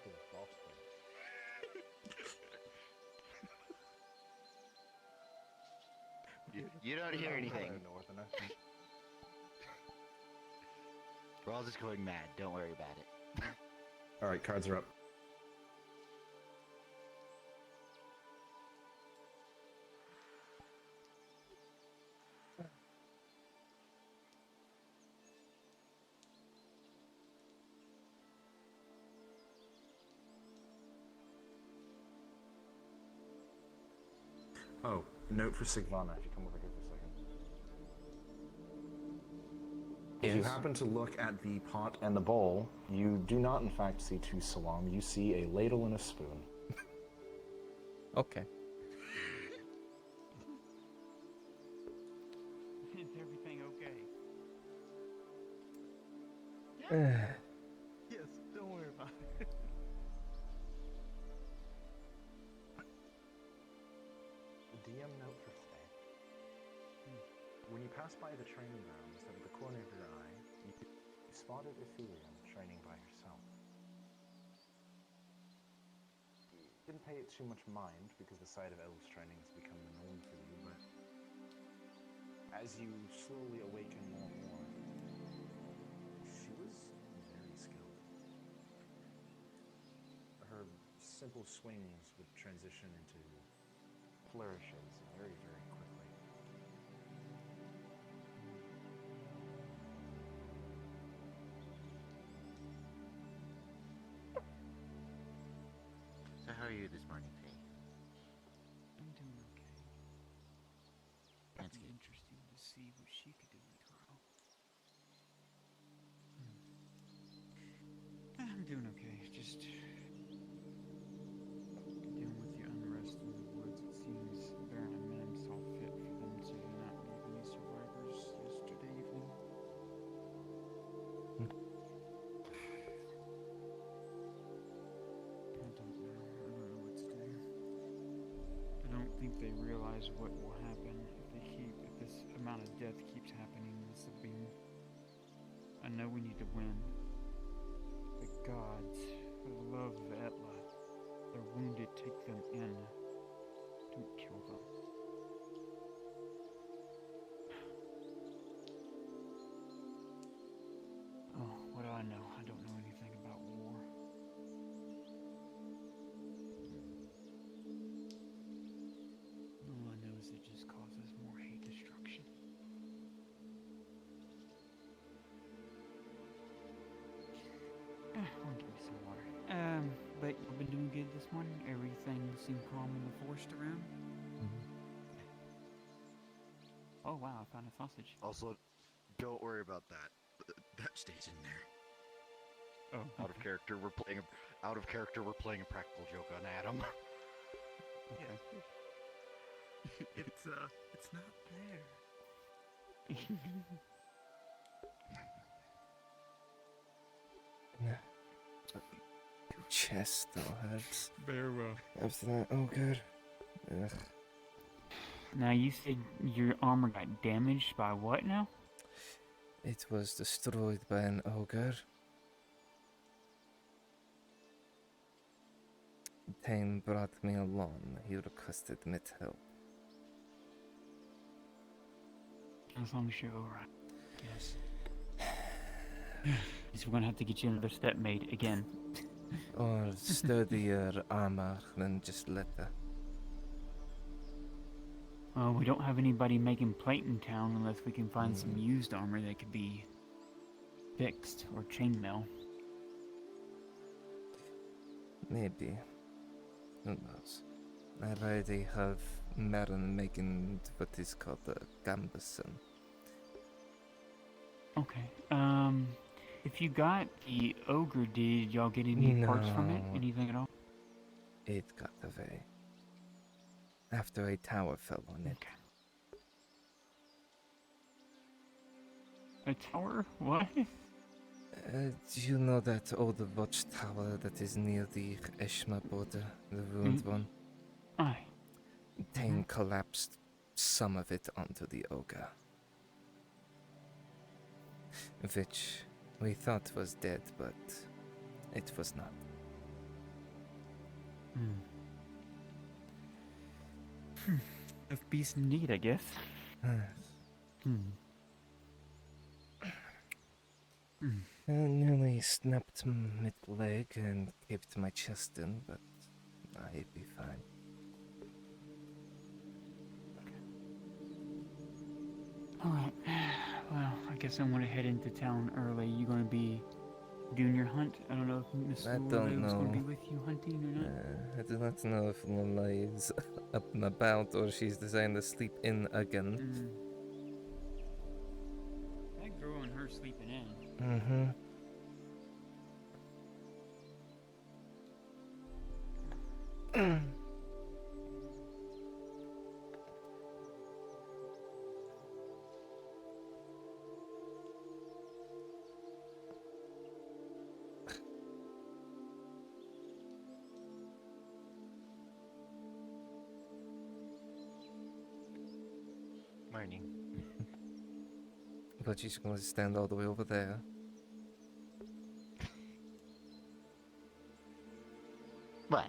with Boston. You don't hear anything. Northerner. We're all just going mad. Don't worry about it. Alright, cards are up. Oh, note for Sigvana, if you come over here for a second. If you happen to look at the pot and the bowl, you do not in fact see two salam, you see a ladle and a spoon. Okay. Is everything okay? Yes, don't worry about it. DM note for today. When you pass by the training grounds, out of the corner of your eye, you spotted Ethereum training by herself. You didn't pay it too much mind because the sight of elves training has become the norm for you, but as you slowly awaken more and more, she was very skilled. Her simple swings would transition into flourishes very, very quickly. So how are you this morning, Faye? I'm doing okay. That's It'd be good. interesting to see what she could do tomorrow. I'm doing okay. Just dealing with the unrest in the woods. It seems Baron and Mim saw fit for them to not leave any survivors yesterday evening. I don't know what to do. I don't think they realize what will happen if this amount of death keeps happening in this Sabine. I know we need to win. The gods, for the love of Etla, they're wounded, take them in. Don't kill them. Oh, what do I know? I don't know anything about war. All I know is it just causes more hate destruction. I'll give you some water. But you've been doing good this morning? Everything seemed calm in the forest around? Oh wow, I found a sausage. Also, don't worry about that. That stays in there. Oh, Out of character, we're playing a practical joke on Adam. okay. It's not there. Your chest still hurts. Very well. After that, oh god. Ugh. Now you said your armor got damaged by what now? It was destroyed by an ogre. Tane brought me along. He requested me to help. As long as you're alright. Yes. Guess we're gonna have to get you another step made again. Or sturdier armor than just leather. We don't have anybody making plate in town unless we can find some used armor that could be fixed or chainmail. Maybe. Who knows? I already have Marin making what is called a gambeson. Okay. If you got the ogre, did y'all get any parts from it? No. Anything at all? It got away. After a tower fell on it. Okay. A tower? What? Do you know that old watchtower that is near the Eshma border, the ruined one? Aye. Tane collapsed some of it onto the ogre. Which we thought was dead, but it was not. Of beast indeed, I guess. I nearly snapped mid leg and kept my chest in, but I'd be fine. Alright. Well, I guess I'm gonna head into town early. You gonna be doing your hunt? I don't know if Miss I don't Lorelai's gonna be know. with you hunting or not. I do not know if Lolai is up and about or she's designed to sleep in again. That girl and her sleeping in. Mm-hmm. Morning. But she's going to stand all the way over there. What?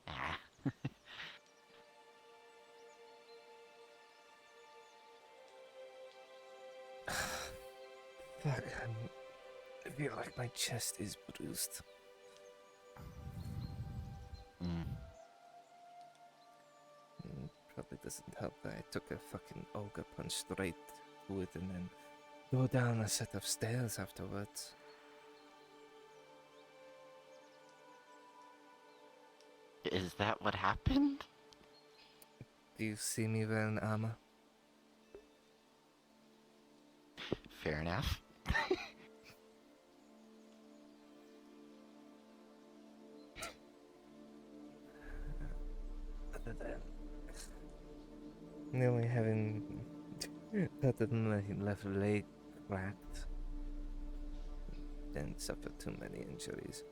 Ah. Fuck, I feel like my chest is bruised. Probably doesn't help that I took a fucking ogre punch straight to it and then go down a set of stairs afterwards. Is that what happened? Do you see me wearing armor? Fair enough. Other than nearly having my left leg cracked, then suffered too many injuries.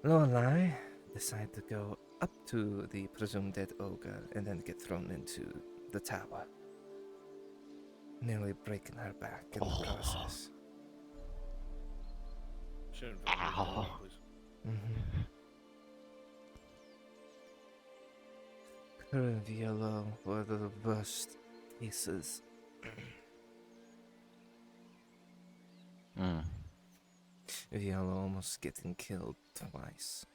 Lorelai decided to go up to the presumed dead ogre and then get thrown into the tower, nearly breaking her back in the process. Ow. Her and Yellow were the worst cases. Yellow almost getting killed twice.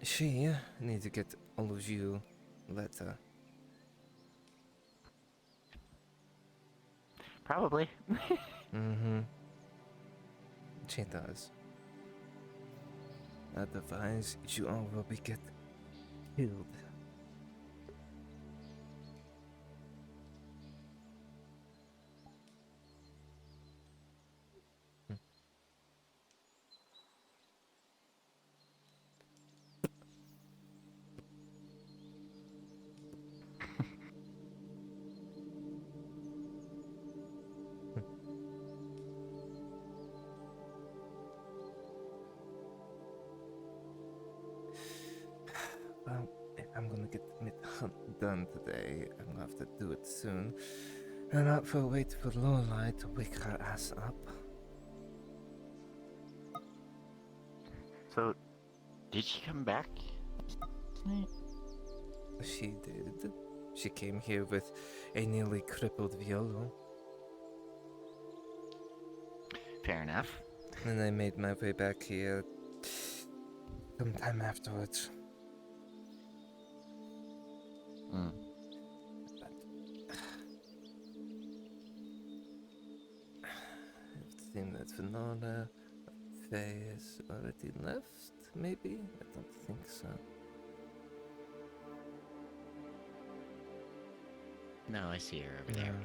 She need to get all of you letter. Probably. She does. Otherwise, you all will be get killed. Well, if I'm gonna get mid hunt done today, I'm gonna have to do it soon. And not for wait for Lorelai to wake her ass up. So, did she come back tonight? She did. She came here with a nearly crippled Violo. Fair enough. And I made my way back here sometime afterwards. It seemed that Fenora Faye has already left, maybe? I don't think so. No, I see her over there.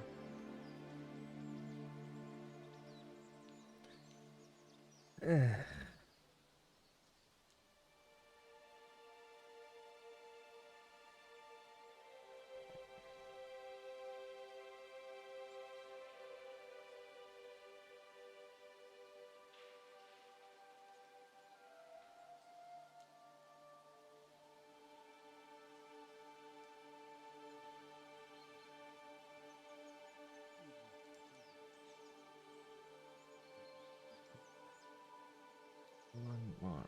more.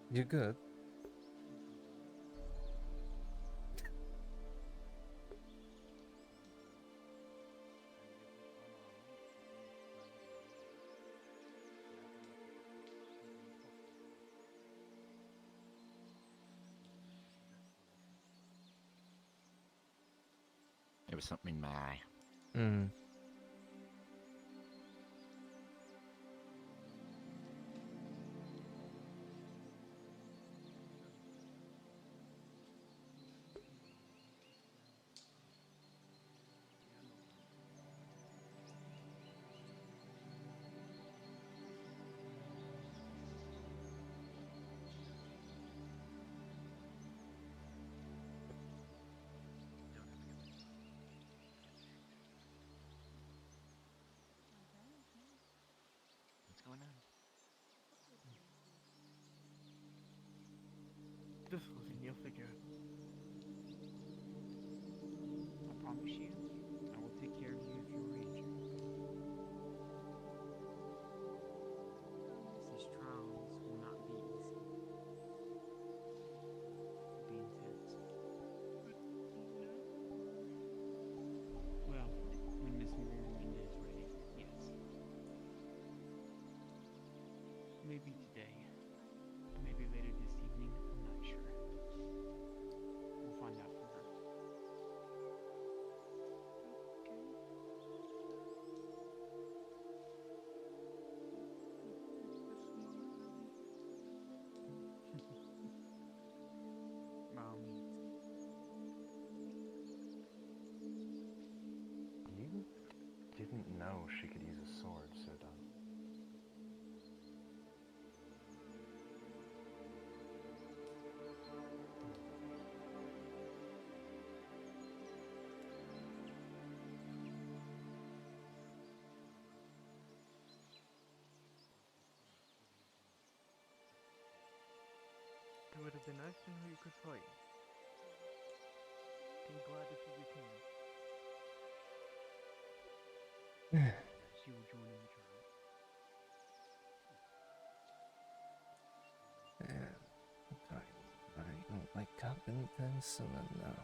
You good? It was something in my eye. Mm. What's going on? Just listen, you'll figure it. I promise you, I will take care of you if you reach. These trials will not be easy. They'll be intense. Well, when Miss Mormon is ready, yes. Maybe today. Maybe later this evening, I'm not sure. We'll find out from her. By all means. You didn't know she could use a sword, so dumb. It would have been nice to know you could fight. I'm glad to see you can. She will join in the trial. Yeah. I don't wake up anytime soon now.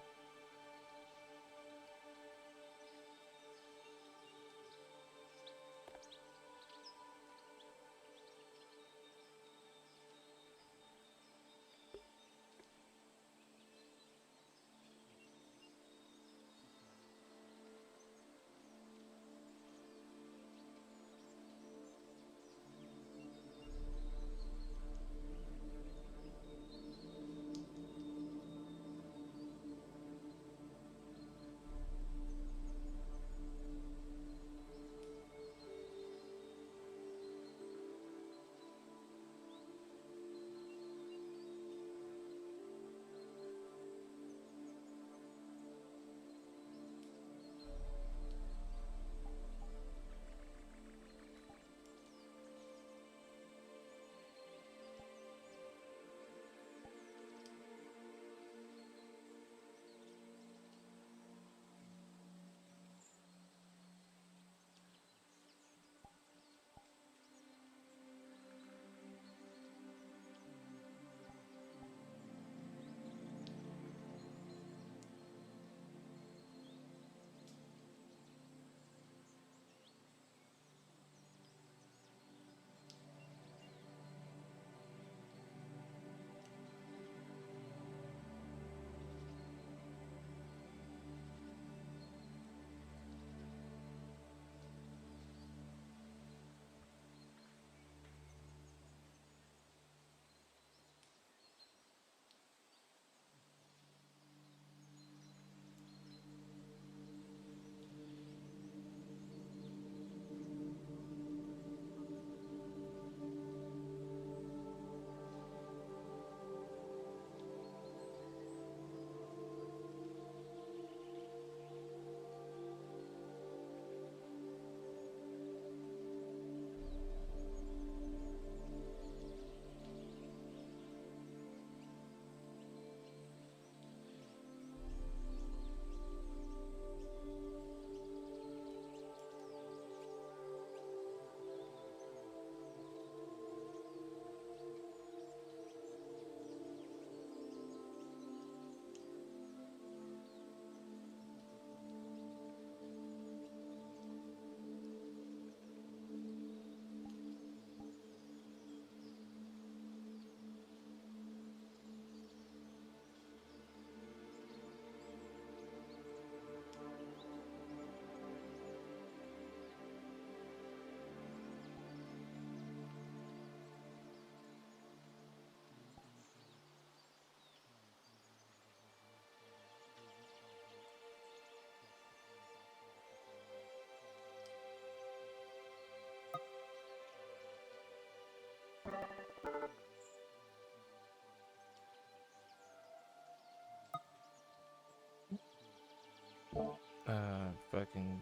Fucking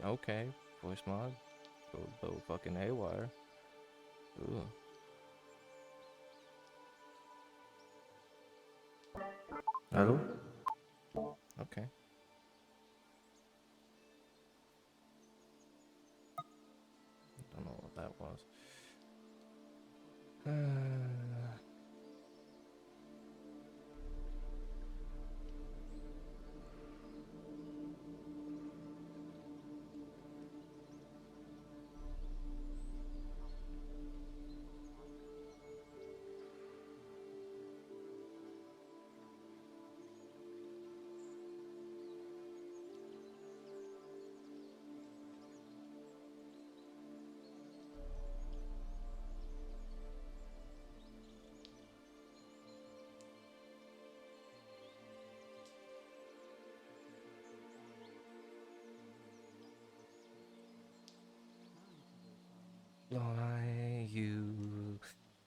okay. Voice mod. Go fucking haywire. Ooh. Hello? Okay. Don't know what that was. Fly, you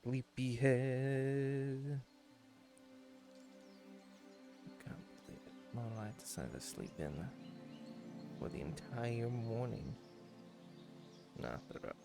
sleepyhead. Can't believe it. My light decided to sleep in for the entire morning. Nah, they're up.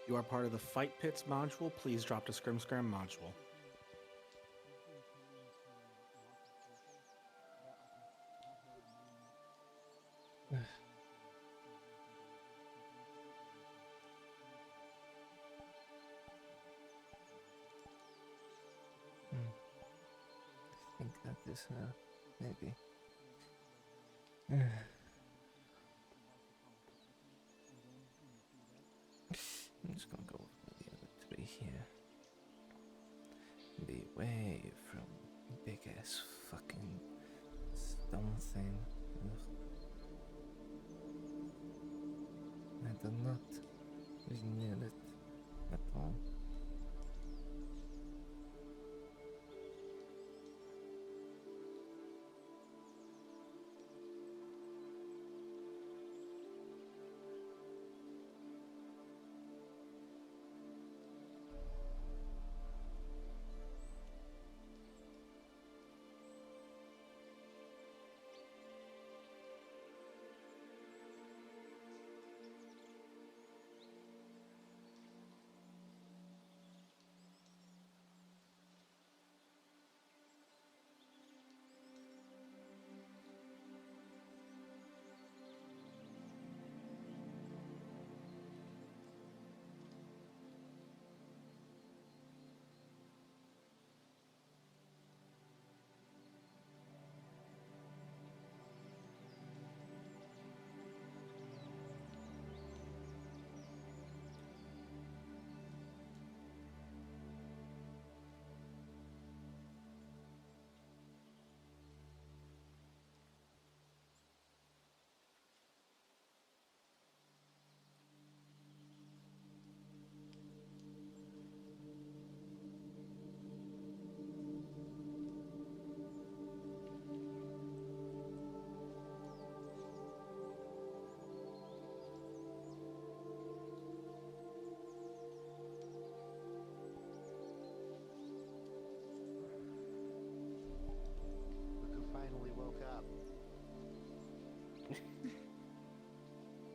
You are part of the Fight Pits module. Please drop to Scrim Scram module. I think that is, maybe. I'm just gonna go with the other three here. Be away from big ass fucking stone thing. Ugh. I do not need it at all.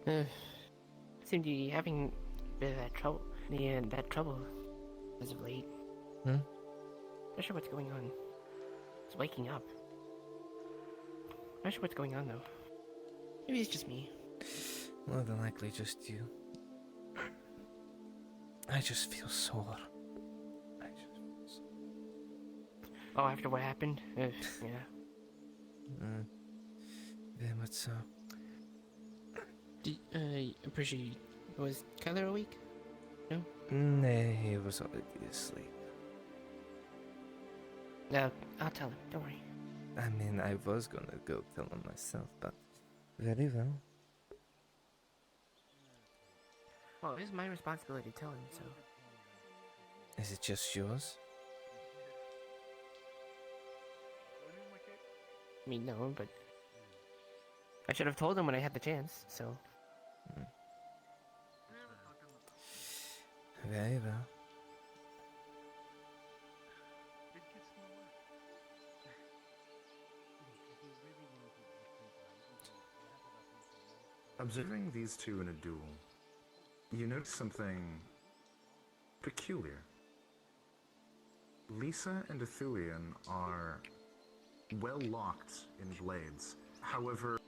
Seem to be having a bit of that trouble as of late. Hmm? Not sure what's going on. It's waking up. Not sure what's going on though. Maybe it's just me. More than likely just you. I just feel sore. Oh, after what happened? Yeah. Very much so. I'm pretty sure was Kyler awake? No? Nay, he was already asleep. No, I'll tell him. Don't worry. I mean, I was gonna go tell him myself, but very well. Well, it is my responsibility to tell him, so. Is it just yours? I mean, no, but I should have told him when I had the chance, so. Very well. Observing these two in a duel, you notice something peculiar. Lisa and Athelian are well locked in blades. However,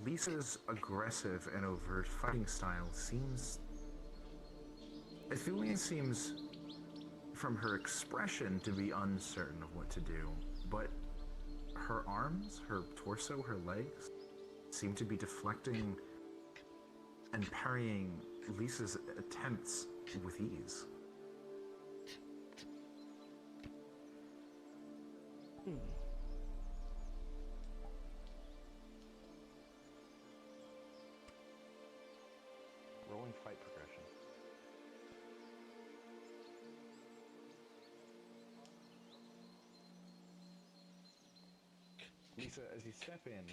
Lisa's aggressive and overt fighting style seems... Athelian seems, from her expression, to be uncertain of what to do, but her arms, her torso, her legs seem to be deflecting and parrying Lisa's attempts with ease. Rolling fight progression. Lisa, as you step in,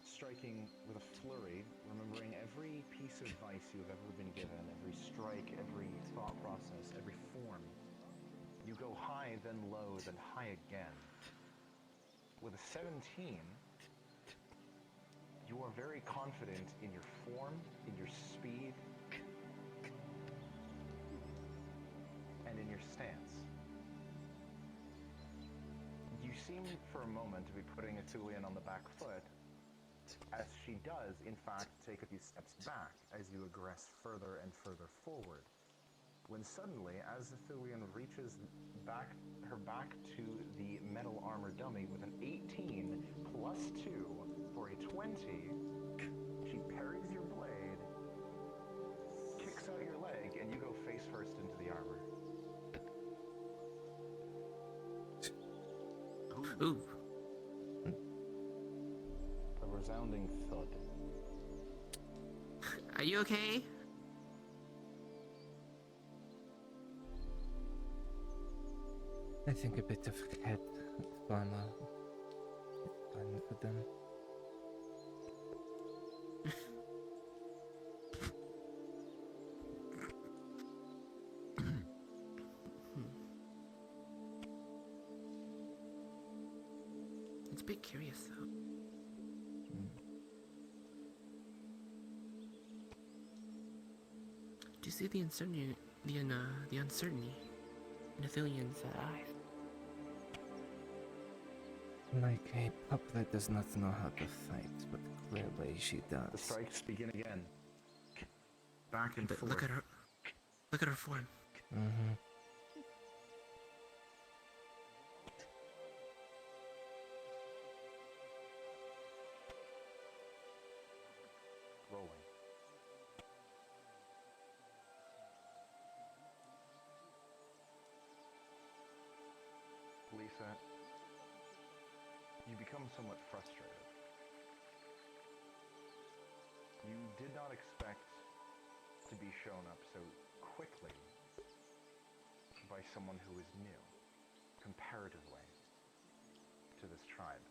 striking with a flurry, remembering every piece of advice you have ever been given, every strike, every thought process, every form. You go high, then low, then high again. With a 17, you are very confident in your form, in your speed, and in your stance. You seem for a moment to be putting Athelian on the back foot, as she does, in fact, take a few steps back as you aggress further and further forward. When suddenly, as Athelian reaches her back to the metal armor dummy with an 18 plus 2 for a 20, she parries your blade, kicks out your leg, and you go face first into the armor. Ooh. A resounding thud. Are you okay? I think a bit of head trauma. Fine for them. It's a bit curious, though. Do you see the uncertainty, the uncertainty in Athelian's eyes? Like a pup that does not know how to fight, but clearly she does. The strikes begin again. Back and But forth. look at her form. Mm-hmm. Rolling. Lisa, you become somewhat frustrated. You did not expect to be shown up so quickly by someone who is new, comparatively, to this tribe.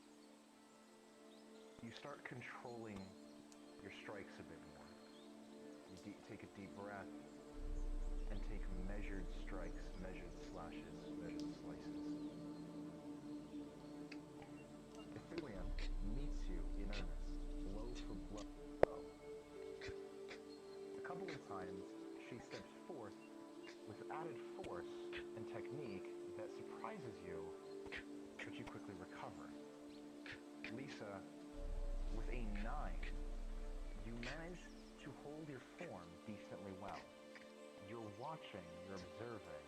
You start controlling your strikes a bit more. You take a deep breath and take measured strikes, measured slashes, measured slices. Athelian meets you in earnest, blow for blow. added force and technique that surprises you, but you quickly recover. Lisa, with a 9, you manage to hold your form decently well. You're watching, you're observing.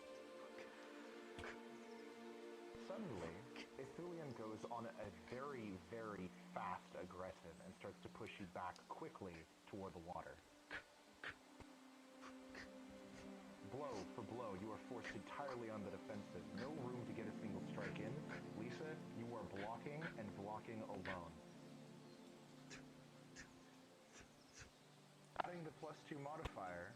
Suddenly, Ithilien goes on a very, very fast aggressive and starts to push you back quickly toward the water. Blow for blow, you are forced entirely on the defensive. No room to get a single strike in. Lisa, you are blocking and blocking alone. Adding the +2 modifier,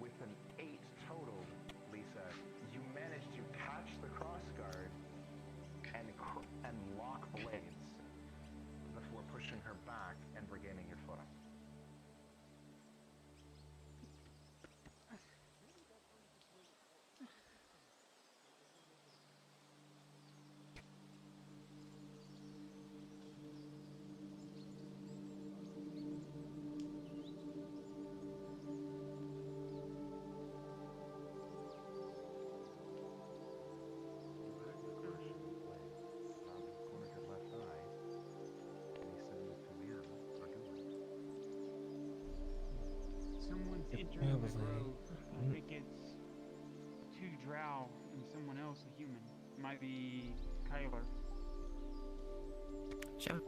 with an 8 total, Lisa, you manage to catch the crossguard and lock blades before pushing her back and regaining your footing. Someone's Yep, entering the probably. grove. I think it's 2 drow and someone else, a human. Might be Kyler. Shout.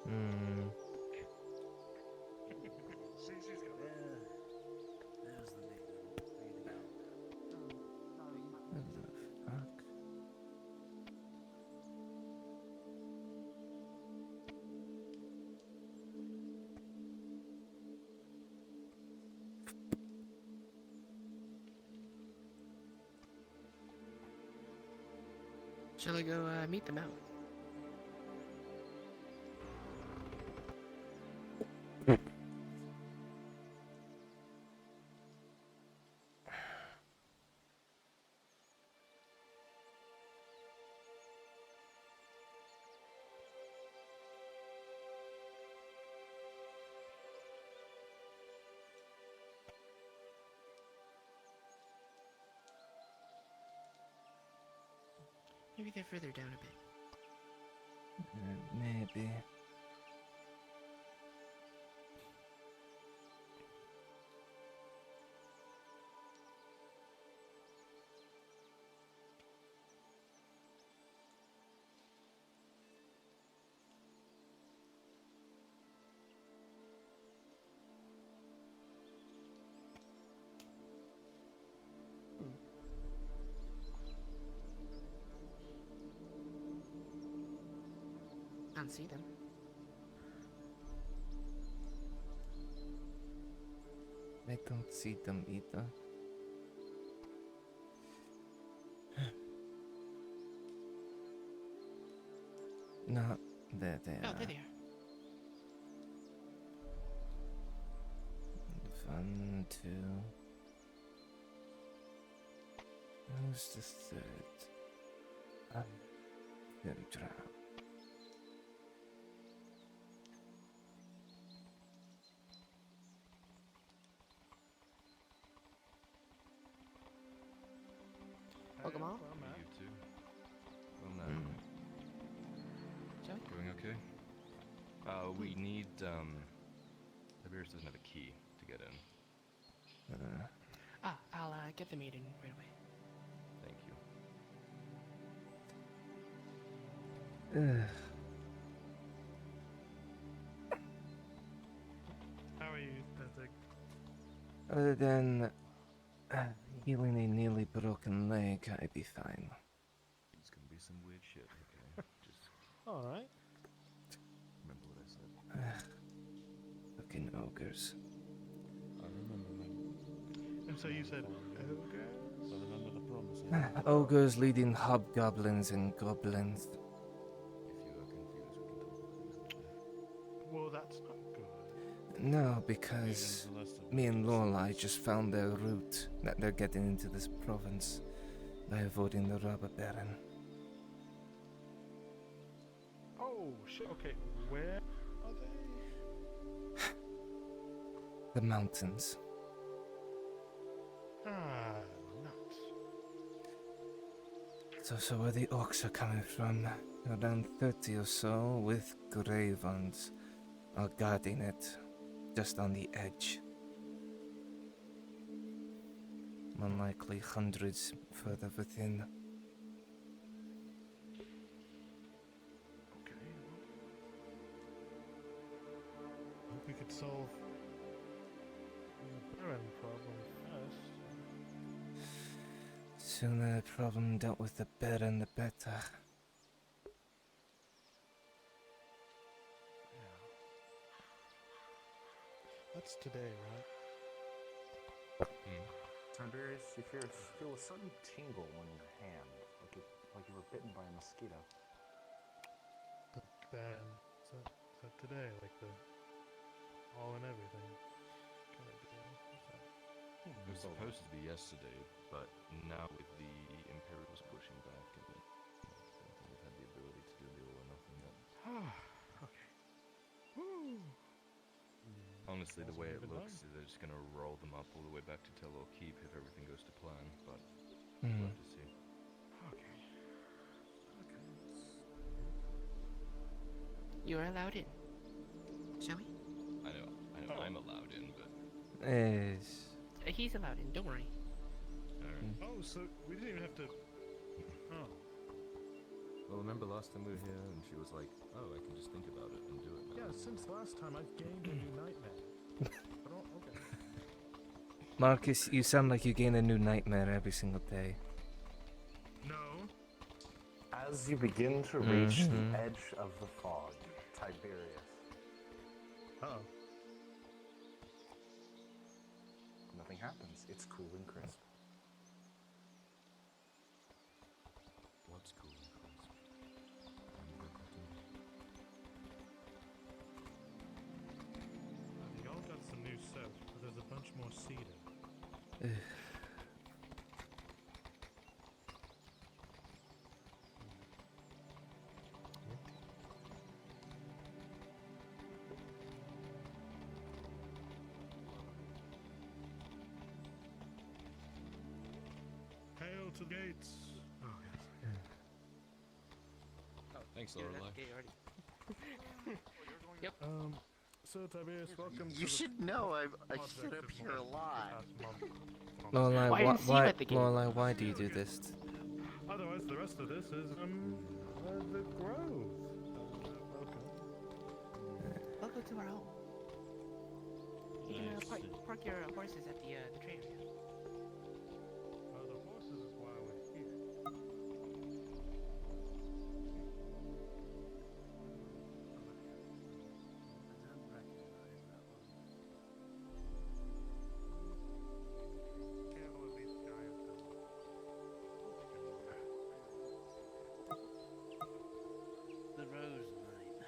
Hmm. There's the maiden, reading out. What the fuck? Shall I go meet them out? Maybe they're further down a bit. Maybe. Can't see them. I don't see them either. No, there they Oh, are. there they are. 1, 2. Who's the third? Very drow. Welcome all. You too. Well, no. Hmm. Shall we? Going okay? We need, Tiberius doesn't have a key to get in. I'll get the maiden right away. Thank you. Ugh. How are you, Patrick? Other than healing a nearly broken leg, I'd be fine. It's gonna be some weird shit, okay? Just Alright. remember what I said. Fucking ogres. I remember, man. And so you said, okay? I remember the promise. Ogres leading hobgoblins and goblins. If you are confused, we can talk about things later. Well, that's not good. No, because me and Lorelai just found their route that they're getting into this province by avoiding the robber baron. Oh, shit. Okay, where are they? The mountains. That's also where the orcs are coming from. Around 30 or so, with grey ones are guarding it, just on the edge. Unlikely hundreds further within. Okay. Hope we could solve the Baron problem first. Sooner the problem dealt with the Baron, the better. Yeah. That's today, right? Tiberius, you feel a sudden tingle on your hand, like you were bitten by a mosquito. The Baron. Is that today? Like the all and everything kind of deal? It was supposed to be yesterday, but now with the Imperials pushing back, I don't think we've had the ability to do the all or nothing yet. Okay. Woo! Honestly, the way it Wasn't even looks, they're just gonna roll them up all the way back to Tello Keep if everything goes to plan, but we'll have to see. Okay. Okay. You are allowed in. Shall we? I know I'm allowed in, but Yes. He's allowed in, don't worry. alright. Oh, so we didn't even have to. Oh. Well, remember last time we were here and she was like, oh, I can just think about it and do it now. Yeah, since last time I've gained a new nightmare. I don't. Okay. Marcus, you sound like you gain a new nightmare every single day. No. As you begin to reach Mhm. the edge of the fog, Tiberius, Oh. nothing happens. It's cool and crisp. What's cool and crisp? Y'all got some new soap, but there's a bunch more cedar. Hail to the gates! Oh, yes. Oh, thanks, Lorelai. So Tiberius, welcome to You should know I sit up here a lot. Lorelai, Why didn't see you at the game? Lorelai, why do you do this? Otherwise, the rest of this is, the grove. Welcome. Welcome to our home. You can park your horses at the trade area. The horses is why we're here. The Rose Knight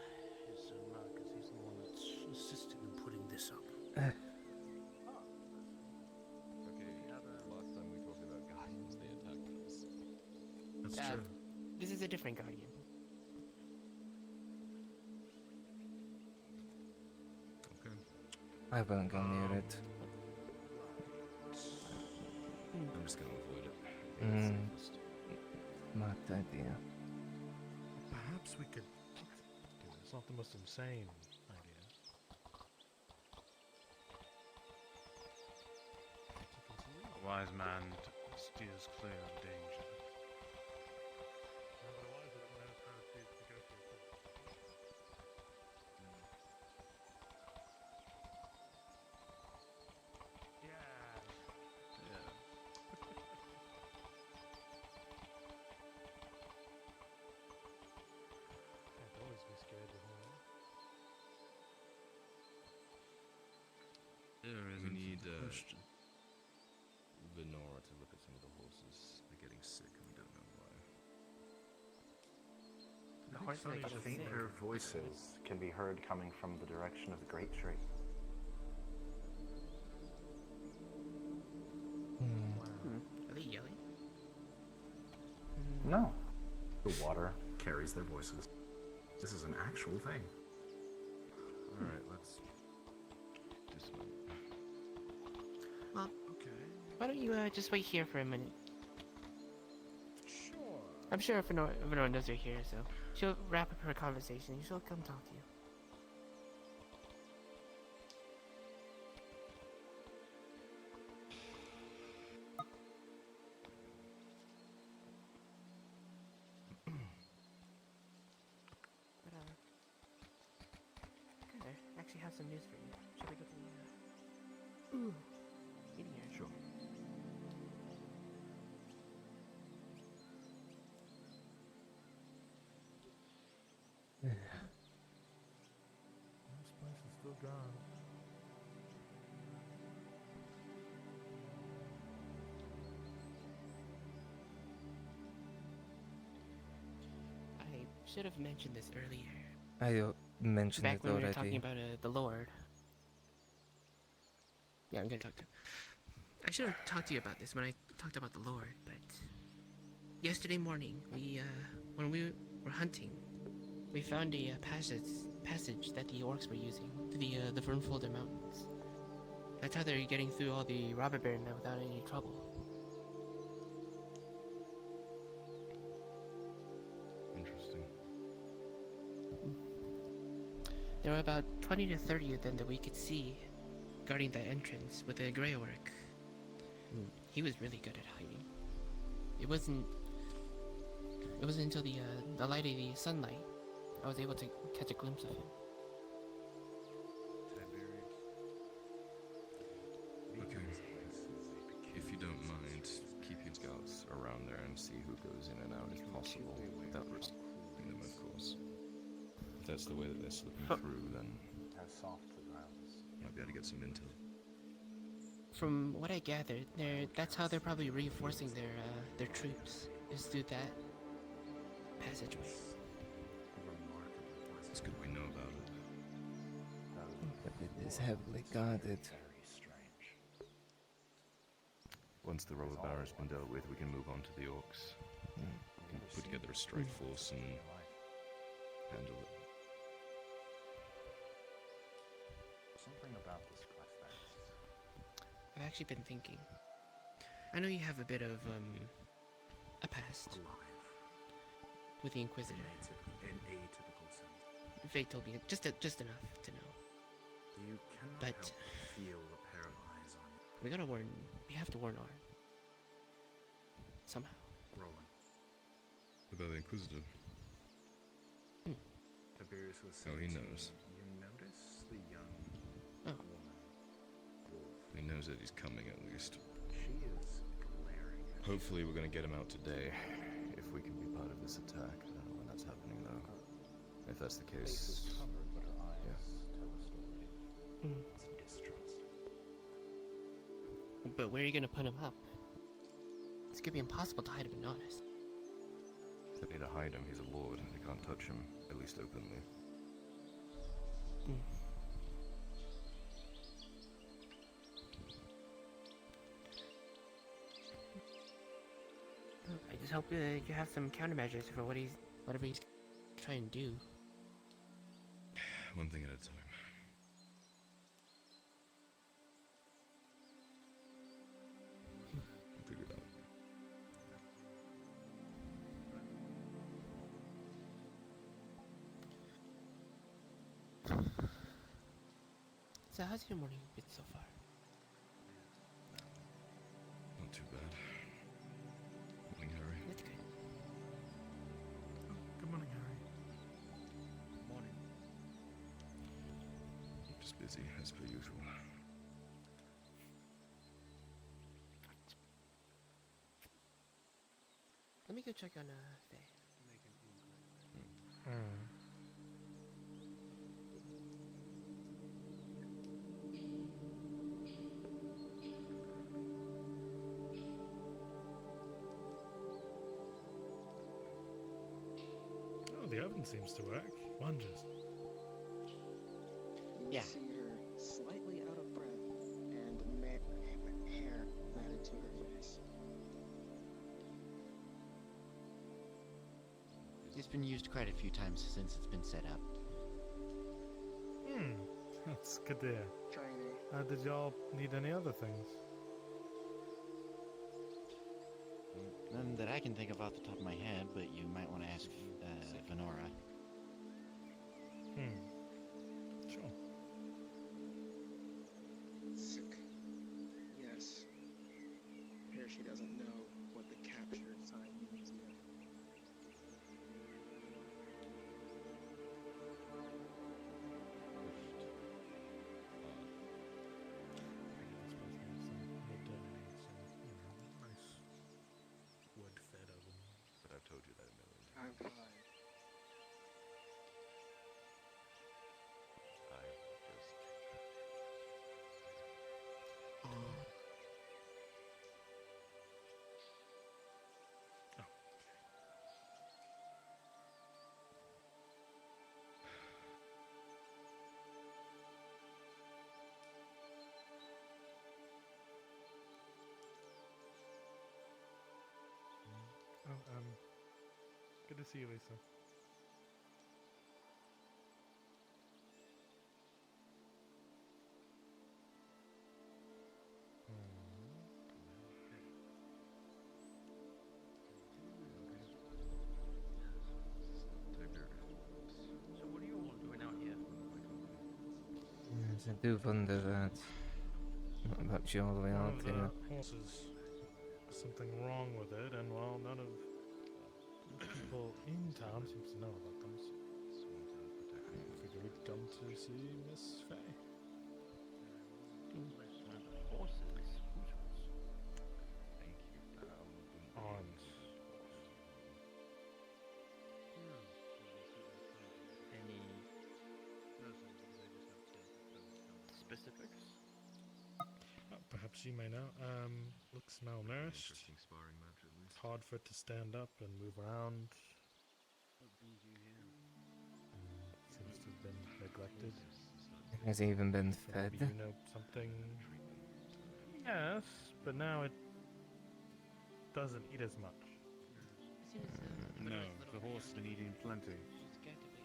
is Marcus. He's the one that's assisting in putting this up. Okay, last time we talked about Guardians, they attacked us. That's true. This is a different guardian. Okay. I won't go near it. I'm just gonna avoid it. Mm. Marked idea. Perhaps we could. It's not the most insane idea. A wise man steers clear of danger. Can't always be scared of horror. There is We need question. Venora to look at some of the horses. They're getting sick and we don't know why. The horse funny like to sick. Fainter voices can be heard coming from the direction of the great tree. Are they yelling? No. The water carries their voices. This is an actual thing. Alright, let's dismount. Well, Okay. why don't you just wait here for a minute? Sure. I'm sure if everyone knows you're here, so she'll wrap up her conversation and she'll come talk to you. But, okay, I actually have some news for you. Shall we go to the, meeting area? Sure. This place is still gone. I should have mentioned this earlier. I mentioned Back it when we already. were talking about the Lord. Yeah, I'm gonna talk to him. I should have talked to you about this when I talked about the Lord, but yesterday morning, when we were hunting, we found a passage that the orcs were using to the Vernfolder Mountains. That's how they're getting through all the robber baron now without any trouble. Interesting. There were about 20 to 30 of them that we could see guarding that entrance with a grey orc. He was really good at hiding. It wasn't until the light of the sunlight I was able to catch a glimpse of him. Okay. If you don't mind, keep your scouts around there and see who goes in and out if possible, without risking them, of course. If that's the way that they're slipping through, then How soft the ground is. might be able to get some intel. From what I gathered, that's how they're probably reinforcing their troops, is through that passageway. It's good we know about it. But it is heavily guarded. Very strange. Once the robber baron's been dealt with, we can move on to the orcs. We can put together a strike force and handle it. Something about this quest I've actually been thinking. I know you have a bit of a past with the Inquisitor. in a typical sense. Fate told me just enough to know. You cannot But help feel the pair of eyes on you. We have to warn Arn. Somehow. Roland. About the Inquisitor? Tiberius was Oh, he 17. knows. You notice the young Oh. woman, Wolf. He knows that he's coming at least. She is glaring at you. Hopefully we're going to get him out today, if we can be part of this attack. I don't know when that's happening though. If that's the Face is case, covered, but her eyes yeah. tell a story. Mm. It's distrust. But where are you gonna put him up? It's gonna be impossible to hide him in Nautis. they need to hide him. He's a lord. They can't touch him, at least openly. I just hope you have some countermeasures for whatever he's trying to do. One thing at a time. We'll figure it out. So how's your morning been so far? Not too bad. Morning, Harry. That's good. Good morning, Harry. Morning. Just busy, as per usual. Let me go check on Faye. Oh, the oven seems to work. Wonders. Yeah. See her slightly out of breath and hair matted to her face. It's been used quite a few times since it's been set up. That's good to hear. Training. Did y'all need any other things? No, None that I can think of off the top of my head, but you might want to ask Venora. Sure. Sick. Yes. Here she doesn't know what the captured sign means yet. Wood-fed oven. But I've told you that a million I've times. lied. I just... Oh, good to see you, Lisa. So what are you all doing out here? Yes, I do wonder that. What about you all the way One out of here? the horses, something wrong with it, and well, none of the people in town seems to know about them. So I figured we'd come to see Miss Faye. One of the horses. Whose horse? Thank you. Arms. Any specifics? Perhaps you may know. Looks malnourished. Interesting sparring match at least. It's hard for it to stand up and move around. What brings you here? Seems to have been neglected. Has he even been So fed? maybe you know something. Yes, but now it doesn't eat as much. No, the horse has been eating plenty.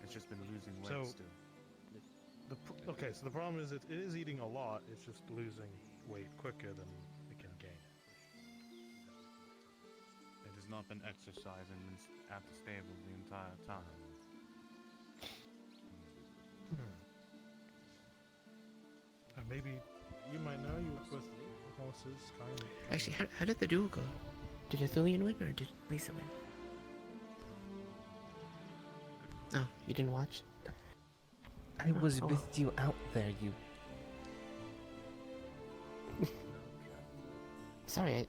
It's just been losing weight So- still. Okay, so the problem is it is eating a lot. It's just losing weight quicker than it can gain. It has not been exercising at the stable the entire time. Maybe you might know, you work with horses, kind of. Actually, how did the duel go? Did Athelian win or did Lisa win? Oh, you didn't watch? I was Oh. with you out there, you. Sorry,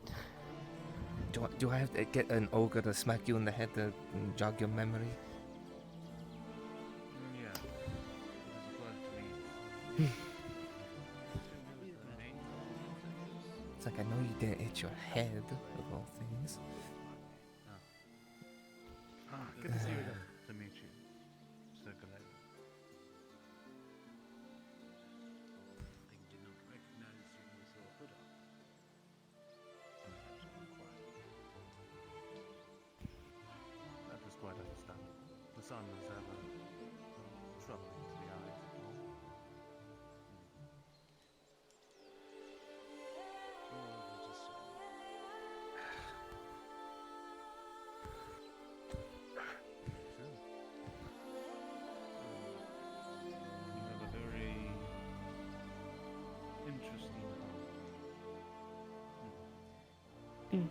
Do I have to get an ogre to smack you in the head to jog your memory? Yeah. It was a pleasure to meet. It's like I know you didn't hit your head, of all things. Good to see you again. To meet you. Circulator. I did not recognize you with your hood up. That was quite understandable. The sun was ever troubling to the eyes of all. You have a very interesting home.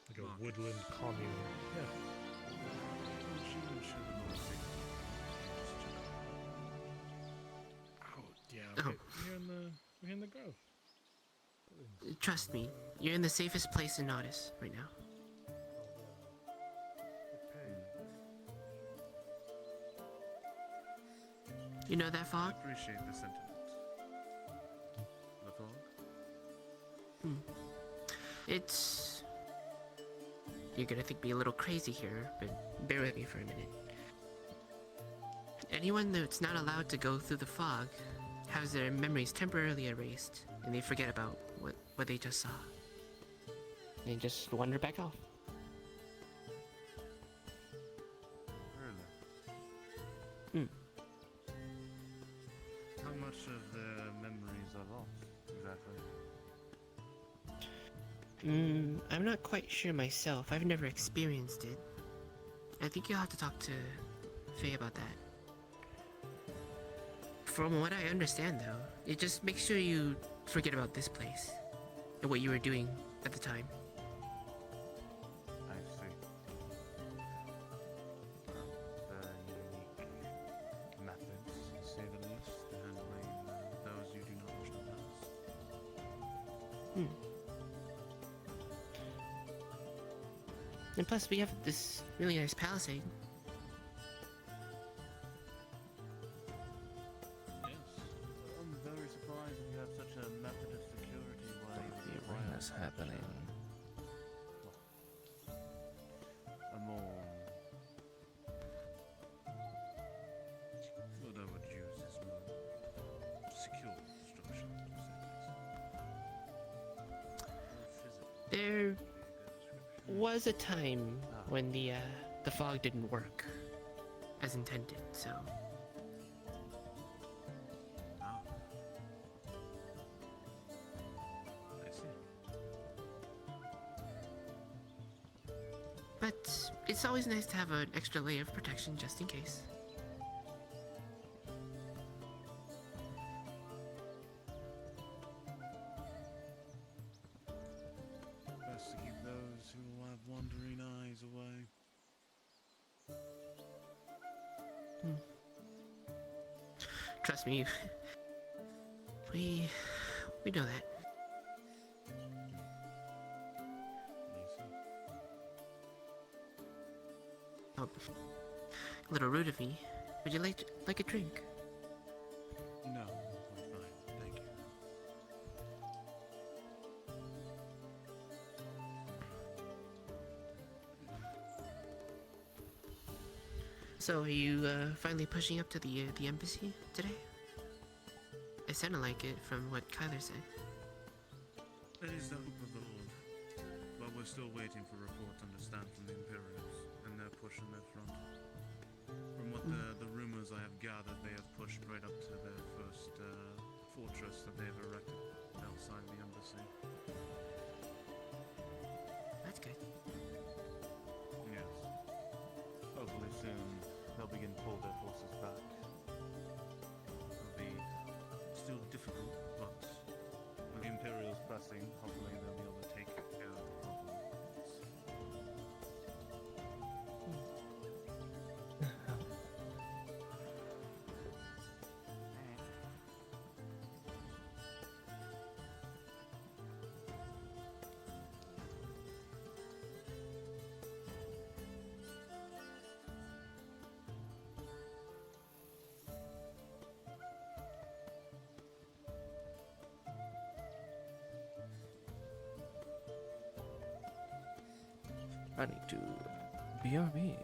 Like a woodland commune. Yeah. Oh, yeah. Oh. Okay. We're in the grove. trust me, you're in the safest place in Nautis right now. You know that I fog? appreciate the sentiment. The fog? It's... You're gonna think me a little crazy here, but bear with me for a minute. Anyone that's not allowed to go through the fog has their memories temporarily erased, and they forget about what they just saw. They just wander back off. Really? much of their memories are lost, exactly? I'm not quite sure myself. I've never experienced it. I think you'll have to talk to Faye about that. From what I understand, though, it just makes sure you forget about this place and what you were doing at the time. I see. Very unique methods, to say the least, to handling those you do not wish to pass. And plus, we have this really nice palisade. Yes. I'm very surprised that you have such a method of security while The arena's happening. a more what I would use is more secure structure, to say the least. There was a time when the fog didn't work as intended, so... I see. But it's always nice to have an extra layer of protection just in case. Best to keep those who have wandering eyes away. Trust me, we know that. Oh, a little rude of me. Would you like a drink? No, I'm fine, thank you. So, are you finally pushing up to the embassy today? It sounded like it from what Kyler said. That is the hope of the Lord. But we're still waiting for reports, understand, from the Imperials, and they're pushing their front. From what the rumors I have gathered, they have pushed right up to their first fortress that they have erected outside the embassy. That's good. Yes. Hopefully soon they'll begin to pull their forces back. It'll be still difficult, but with the Imperials pressing, hopefully they'll be able to take care of the problem. Running to BRB.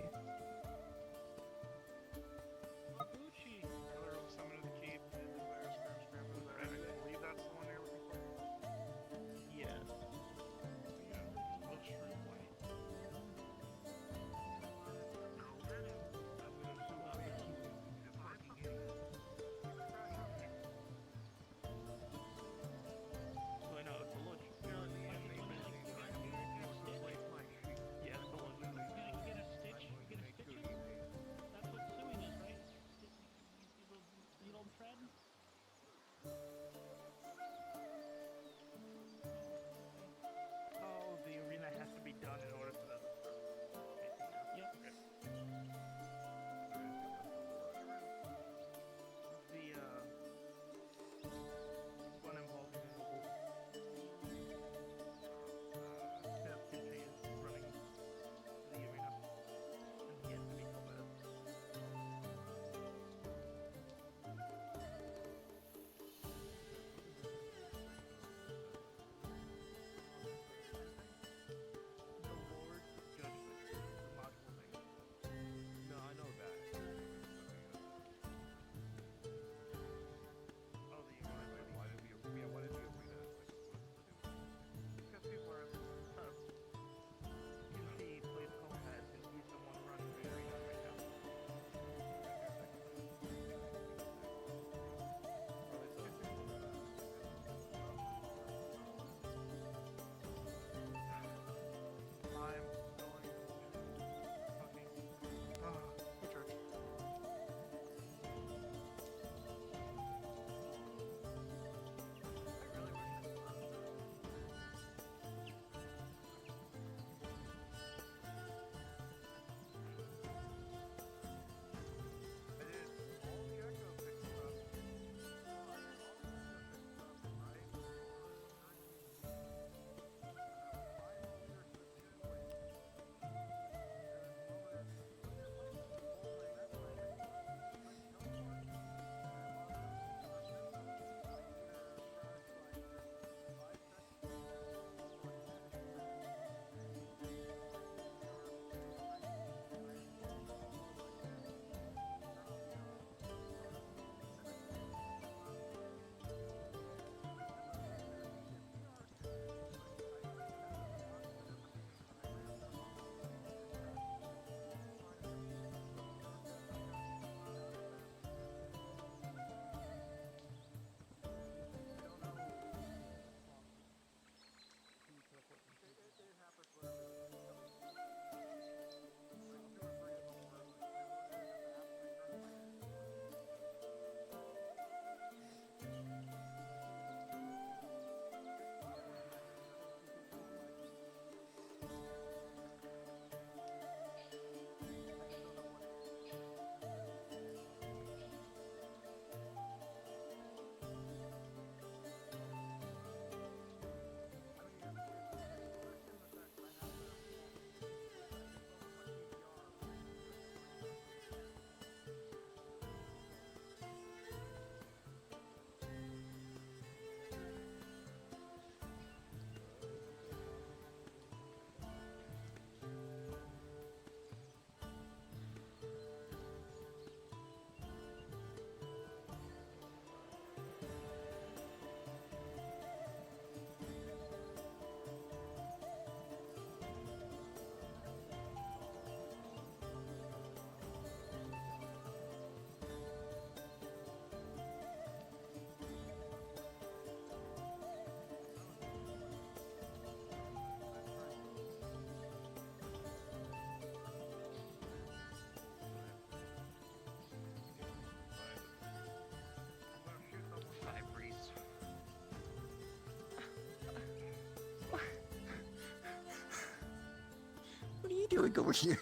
over here,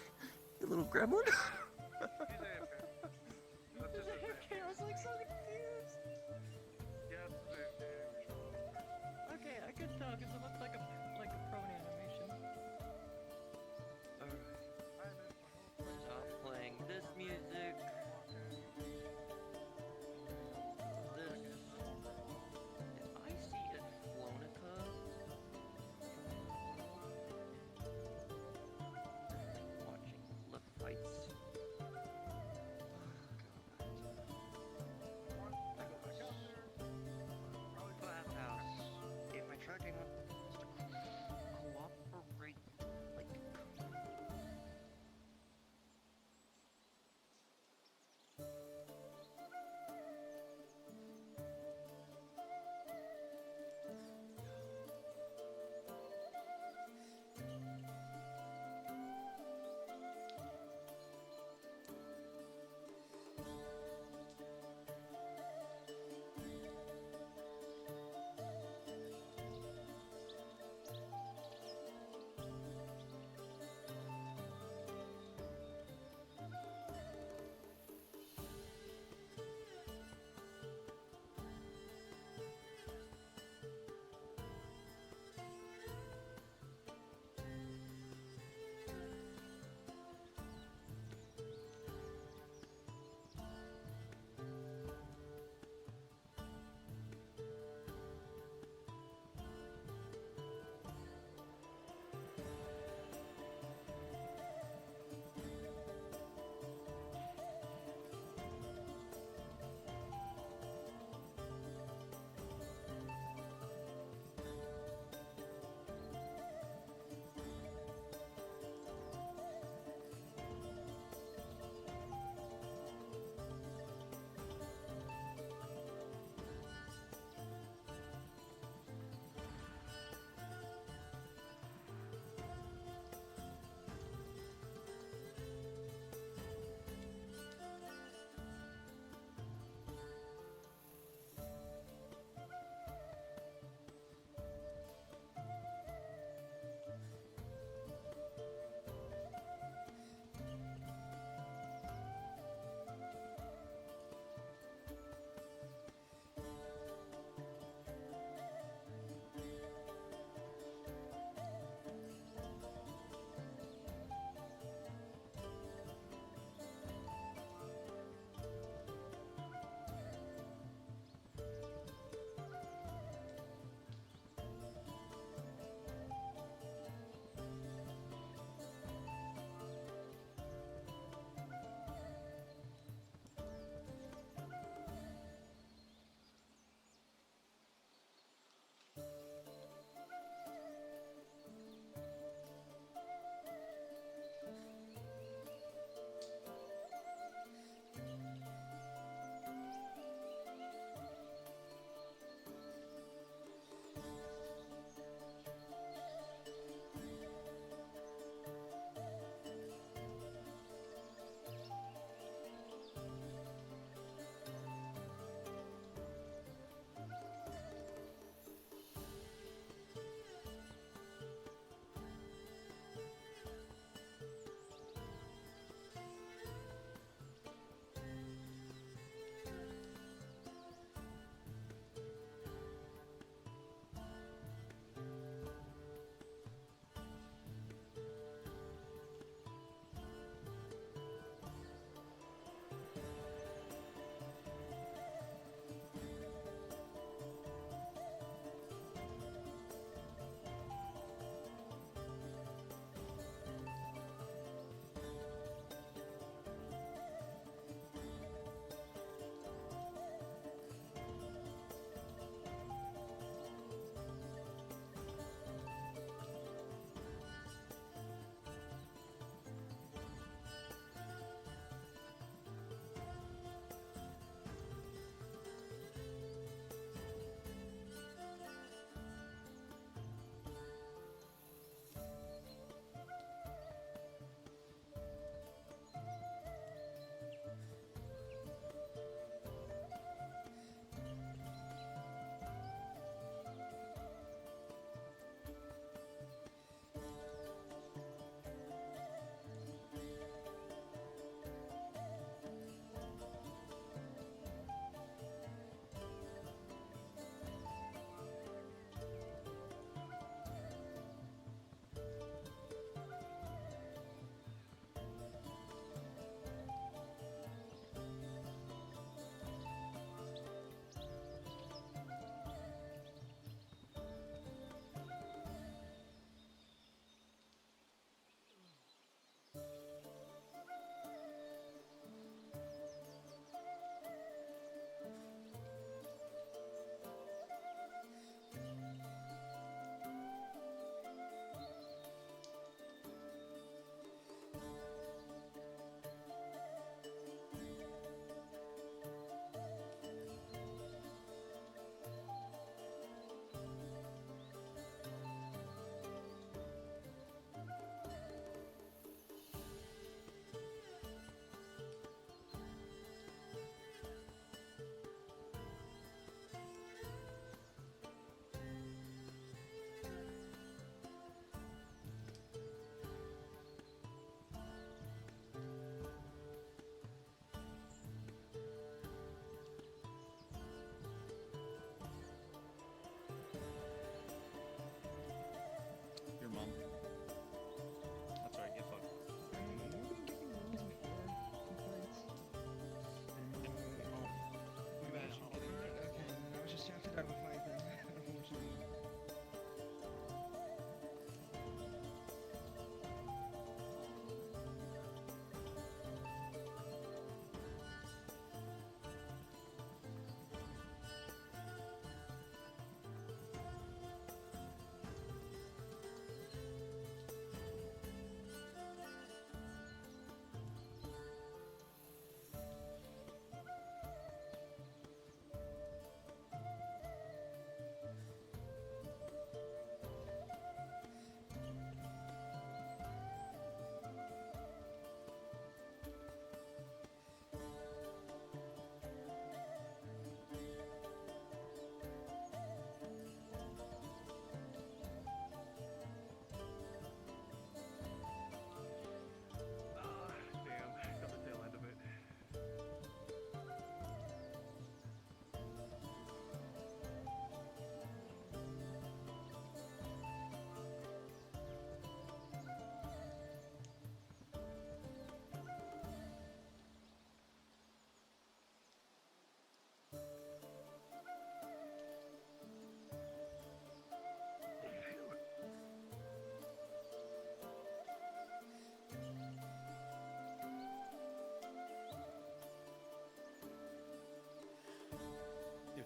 you little gremlin. Okay, I was like so confused. Okay, I could tell because it looked like a prone animation. Alright. Stop playing this music. This. If I see a Flonica watching lip fights.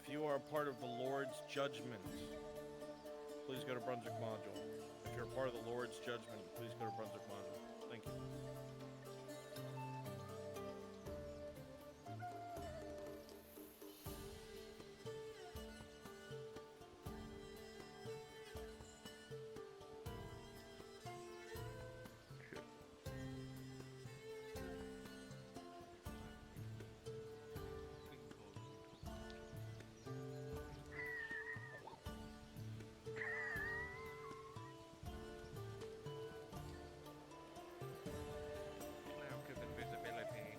If you are a part of the Lord's judgment, please go to Brunswick Module. If you're a part of the Lord's judgment, please go to Brunswick Module. Thank you. Cloak of invisibility.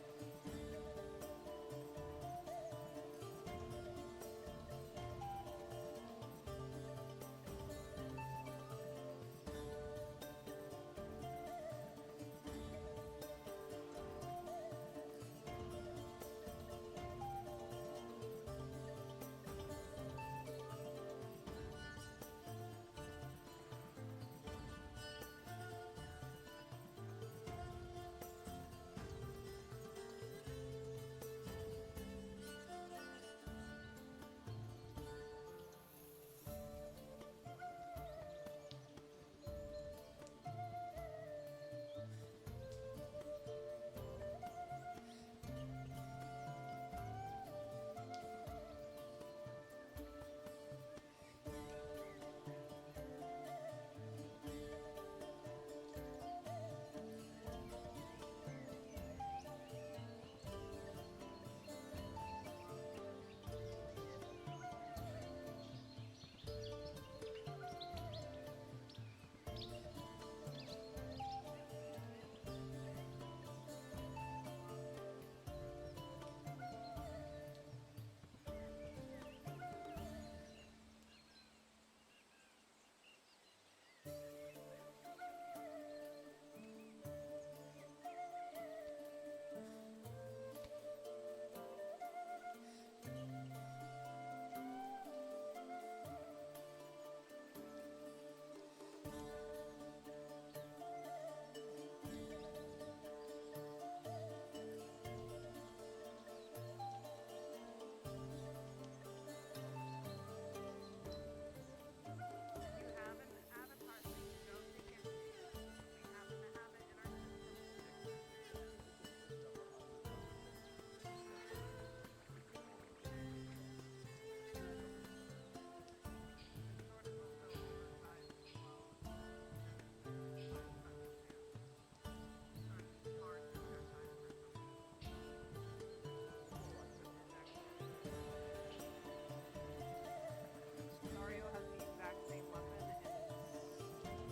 Mario has the exact same weapon and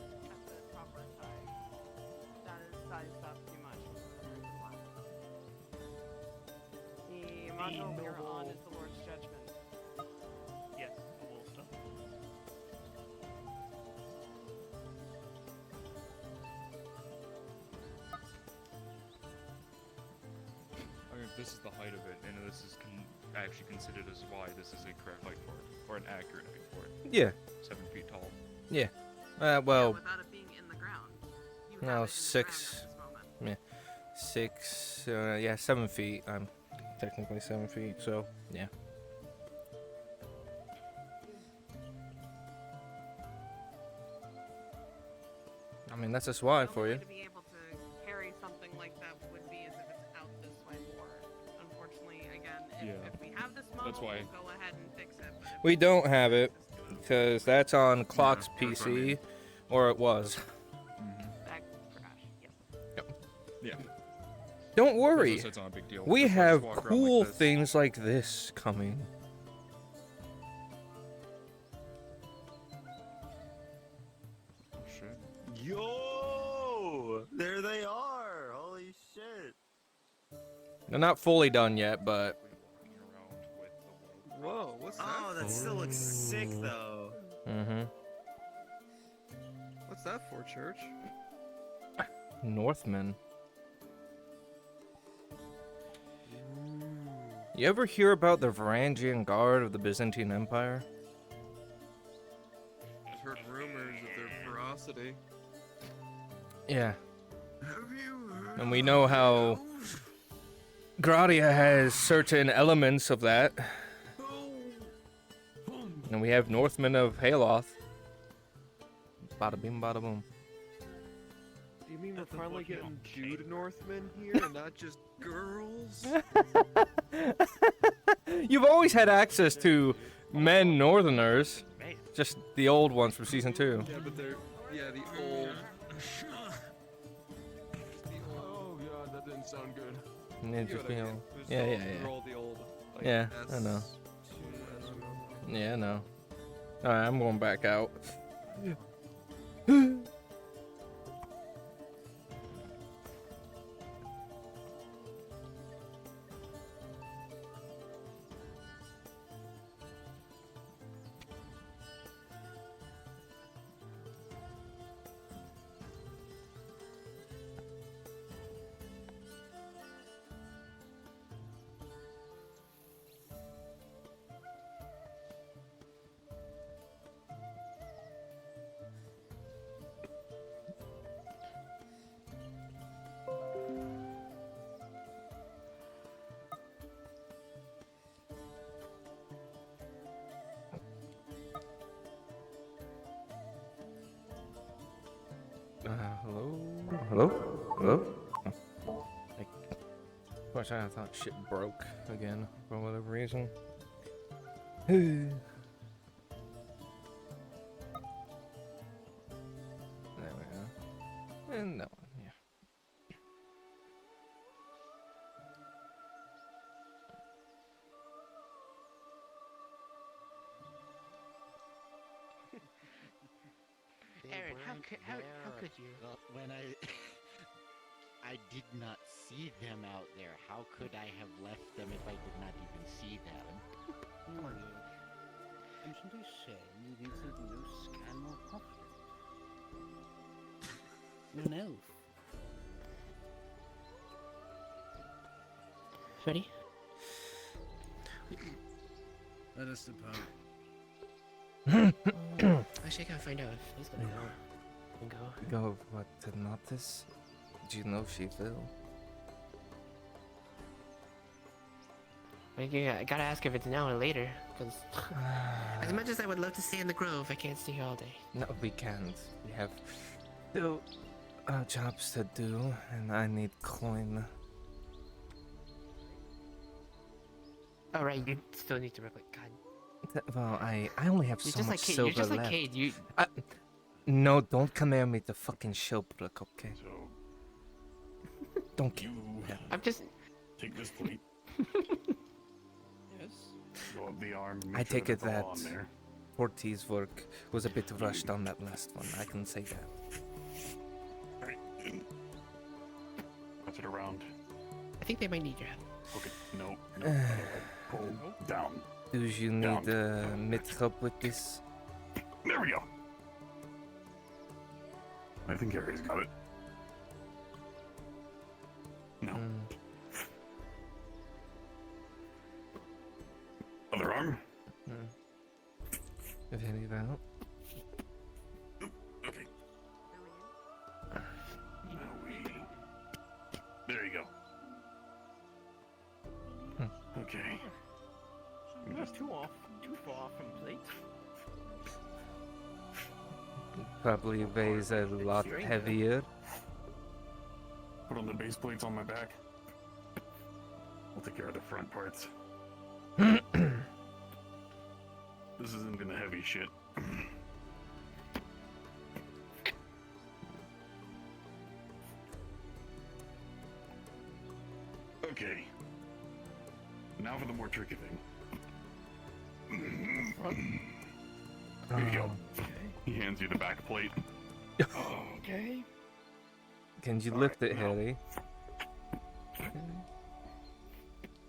is at the proper size. That is sized up too much. The module we are on is the Lord's Judgment. Yes, the wool stuff. I mean, if this is the height of it, and this is actually considered as why this is a correct height for it, or an accurate height for it. Yeah. 7 feet tall. Yeah. Well. Without it being in the ground. You No, have it in the ground 6. at this moment. Yeah. 6. Yeah, 7 feet. I'm technically 7 feet, so yeah. I mean, that's a SWAT for you. To be able to carry something like that would be as if it's out this way more. Unfortunately, again, if we have this model, That's why. we'll go ahead and fix it. But if We don't have it because that's on Clock's that's what I mean. PC, or it was. that crash, yep. Yeah. Don't worry. It's not a big deal. We That's why I have just walk around cool like this. things like this coming. Oh, shit. Yo! There they are! Holy shit! They're not fully done yet, but Whoa, what's that? Oh, that still looks sick though. mm-hmm. What's that for, Church? Northmen. You ever hear about the Varangian Guard of the Byzantine Empire? I've heard rumors of their ferocity. Yeah. Have you heard And we know how Gradia has certain elements of that. And we have Northmen of Haloth. Bada bing, bada boom. Do you mean we're finally getting Jude Northmen here and not just girls? You've always had access to men Northerners. Just the old ones from season 2. Yeah, but they're the old. Oh god, that didn't sound good. Ninja Film. There's Yeah, all- yeah, they're yeah. all the old, like, Yeah, I know. Yeah, I know. Alright, I'm going back out. Hello? Hello? Hello? Oh. Of course, I thought shit broke again for whatever reason. There we go. And that one, yeah. Aaron, how could you? When I did not see them out there. How could I have left them if I did not even see them? Come on. Isn't he saying you need to do scan more often? You're an elf. Ready? Let us depart. Actually, I gotta find out if he's gonna go. Go what to Nautis? Do you know she will? I gotta ask if it's now or later, because as much as I would love to stay in the grove, I can't stay here all day. No, we can't. We have still jobs to do, and I need coin. Oh right, you still need to replicate. God. Well, I only have You're so just much like Cade. silver You're just like left. Cade. You. No, don't command me to fucking shipwreck, okay? Don't You I'm just. take this plate. Yes. Go up the arm. I Make sure take it that's all that on there. Ortiz's work was a bit rushed on that last one. I can say that. Alright. Pass it around. I think they might need your help. Okay. No. No. Pull down. Do you need mid help with this? There we go. I think Harry's got it. No. Other arm. If any of that. Okay. Now we. There you go. Okay. That's too far from plate. Probably weighs a lot heavier. Put on the base plates on my back. We'll take care of the front parts. This isn't gonna heavy shit. Okay. Now for the more tricky thing. Here you go. He hands you the back plate. Okay. Can you lift it, Harry?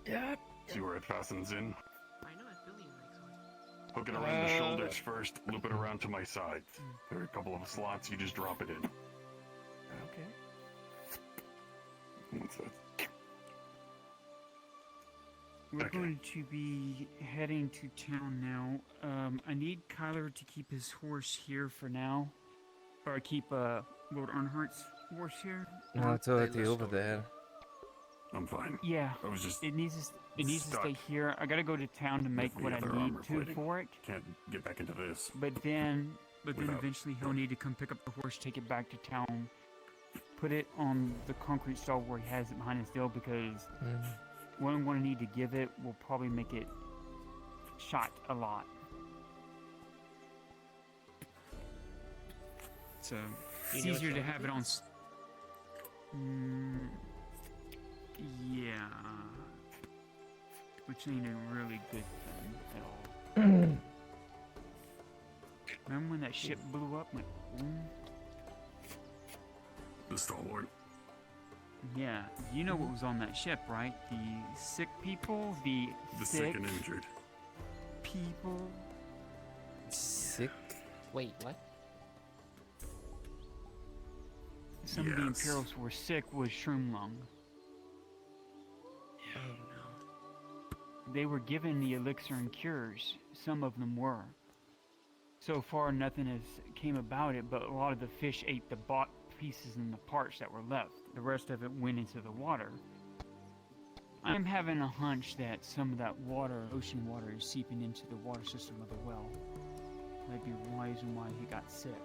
Yeah. See where it fastens in? I know if Billy likes one. Hook it around the shoulders first, loop it around to my sides. There are a couple of slots, you just drop it in. Okay. What's that? We're going to be heading to town now. I need Kyler to keep his horse here for now. Or keep Lord Arnhart's horse here. No, it's already over there. I'm fine. Yeah. I was just It needs to stuck stay here. I gotta go to town to make with what the I other need armor to plating. for it. Can't get back into this. But then without- eventually he'll need to come pick up the horse, take it back to town, put it on the concrete stall where he has it behind his deal, because what I'm going to need to give it will probably make it shot a lot. So it's You know easier what to shot have it it on. is? Yeah, which ain't a really good thing at all. Remember when that ship blew up? Went boom? The stalwart. Yeah, you know what was on that ship, right? The sick people, the sick and injured. people. Sick? Wait, what? Some of the Yes. Imperials were sick with shroom lung. Oh no. They were given the elixir and cures. Some of them were. So far, nothing has came about it, but a lot of the fish ate the pieces and the parts that were left. The rest of it went into the water. I'm having a hunch that some of that water, ocean water, is seeping into the water system of the well. Might be one reason why he got sick.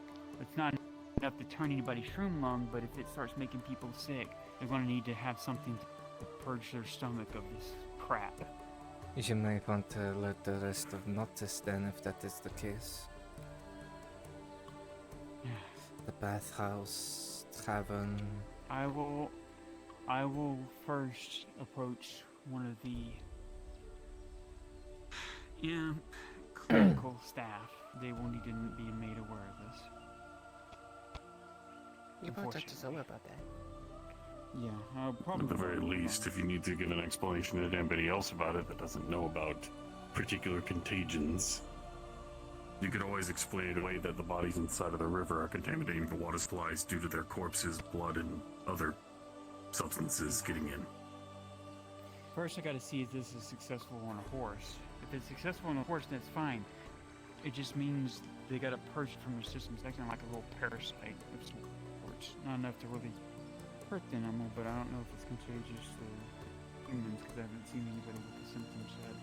It's not enough to turn anybody shroom lung, but if it starts making people sick, they're going to need to have something to purge their stomach of this crap. You might want to alert the rest of Nautis then, if that is the case. The bathhouse, tavern. I will first approach one of the clinical staff. They will need to be made aware of this. You probably talk to someone about that. Yeah, I'll probably. At the very least, if you need to give an explanation to anybody else about it that doesn't know about particular contagions, you could always explain it away that the bodies inside of the river are contaminating the water supplies due to their corpses, blood, and other substances getting in. First, I gotta see if this is successful on a horse. If it's successful on a horse, that's fine. It just means they gotta purge it from their system. It's acting like a little parasite of sorts. Not enough to really hurt the animal, but I don't know if it's contagious to humans, because I haven't seen anybody with the symptoms yet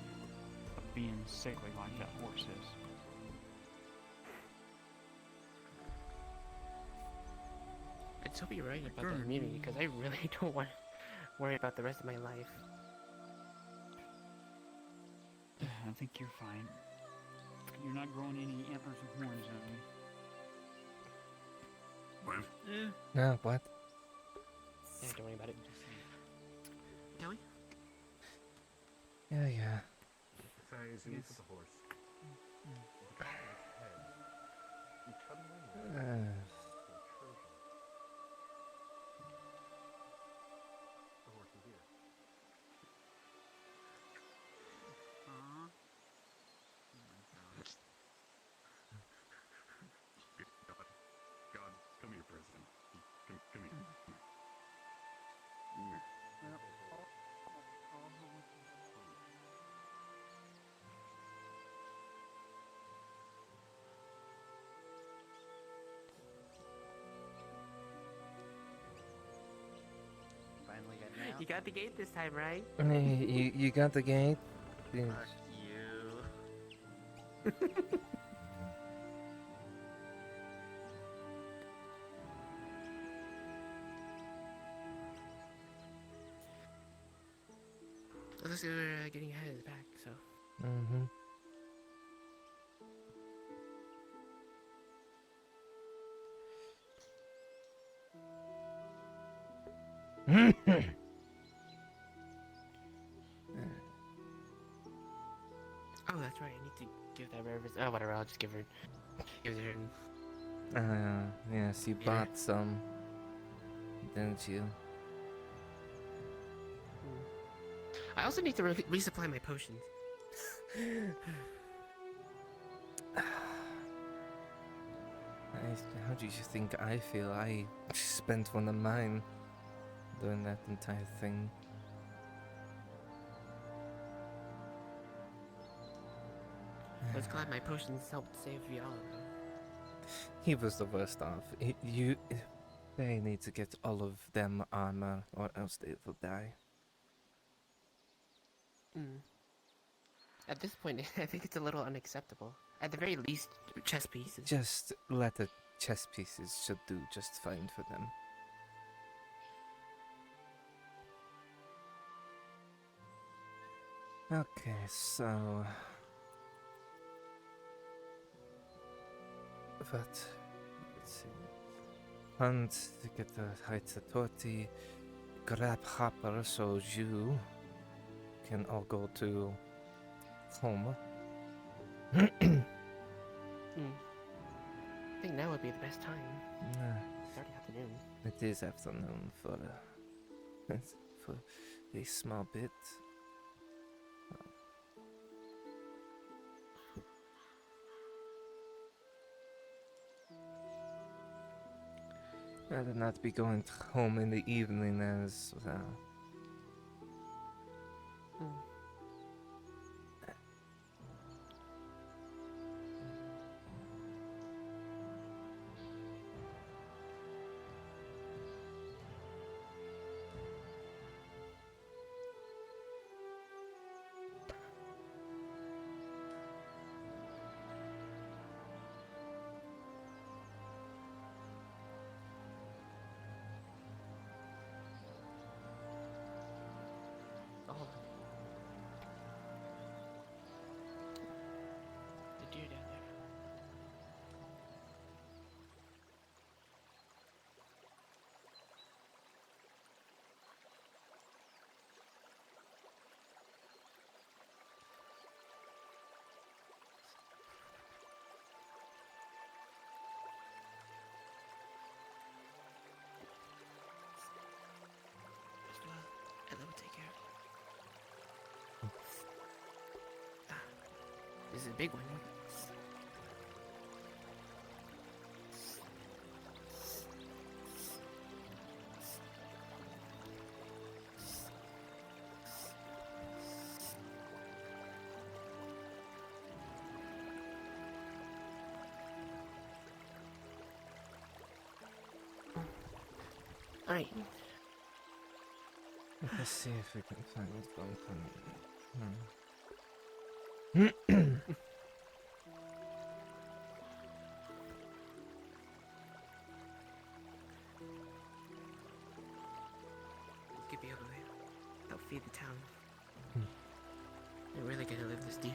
of being sickly like that horse is. I'd still be right about the immunity, because I really don't want to worry about the rest of my life. I think you're fine. You're not growing any antlers or horns on you. What? No, what? Yeah, don't worry about it. Kelly? Yeah. Sorry, as you look at the horse, the top of its head, you suddenly notice the horse's ear. God, come here, President. Come here. Finally getting out. You got the gate this time, right? You got the gate? Yes. Fuck you. Looks like we're getting ahead of the pack, so. Mm-hmm. Oh, that's right. I need to give that reverse. Oh, whatever. I'll just give her. Give her. Yes, you bought some, didn't you? I also need to resupply my potions. How do you think I feel? I spent one of mine doing that entire thing. Let's glad my potions helped save y'all. He was the worst off. They need to get all of them armor, or else they will die. At this point, I think it's a little unacceptable. At the very least, chess pieces. Just let the chess pieces should do just fine for them. Okay, so... But... Let's see. Hunt to get the Haitsatorti, grab Hopper so you can all go to home. I think now would be the best time. It's already afternoon. It is afternoon for a small bit. Rather not be going home in the evening as well. Oh. The deer down there. Just well, Ella will take care of it. This is a big one. Alright. Let's see if we can find one from... Could be able to help feed the town. They're really gonna live this deer.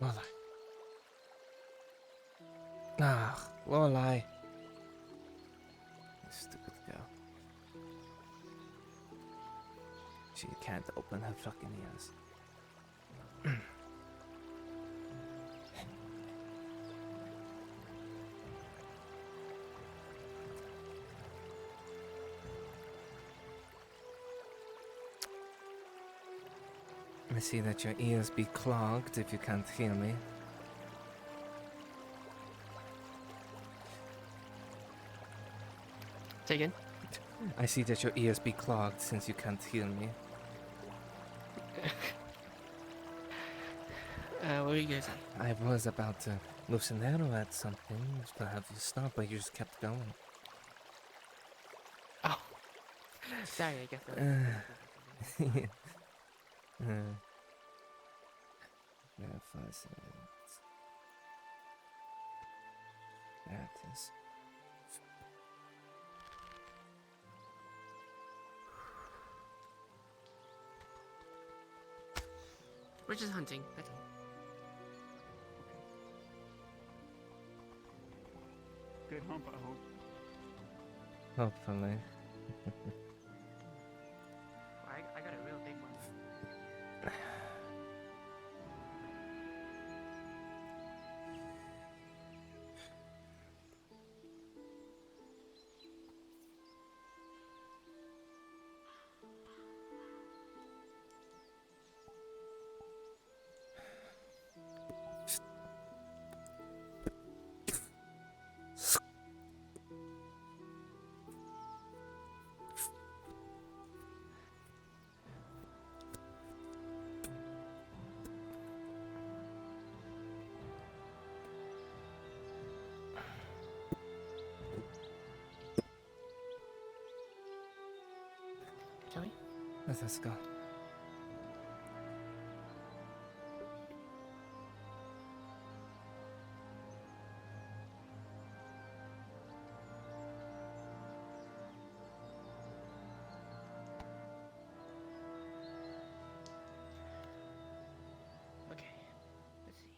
Lorelai. Ah, Lorelai. Stupid girl. She can't open her fucking ears. I see that your ears be clogged if you can't hear me. Say again? I see that your ears be clogged since you can't hear me. What were you gonna say? I was about to loose an arrow at something to have you stop, but you just kept going. Oh, sorry. I guess that was. Yeah. Verifies it. There it is. We're just hunting. That's all. Good hump, I hope. Hopefully. I got a real big one. Shall we? Let's go. Okay. Let's see.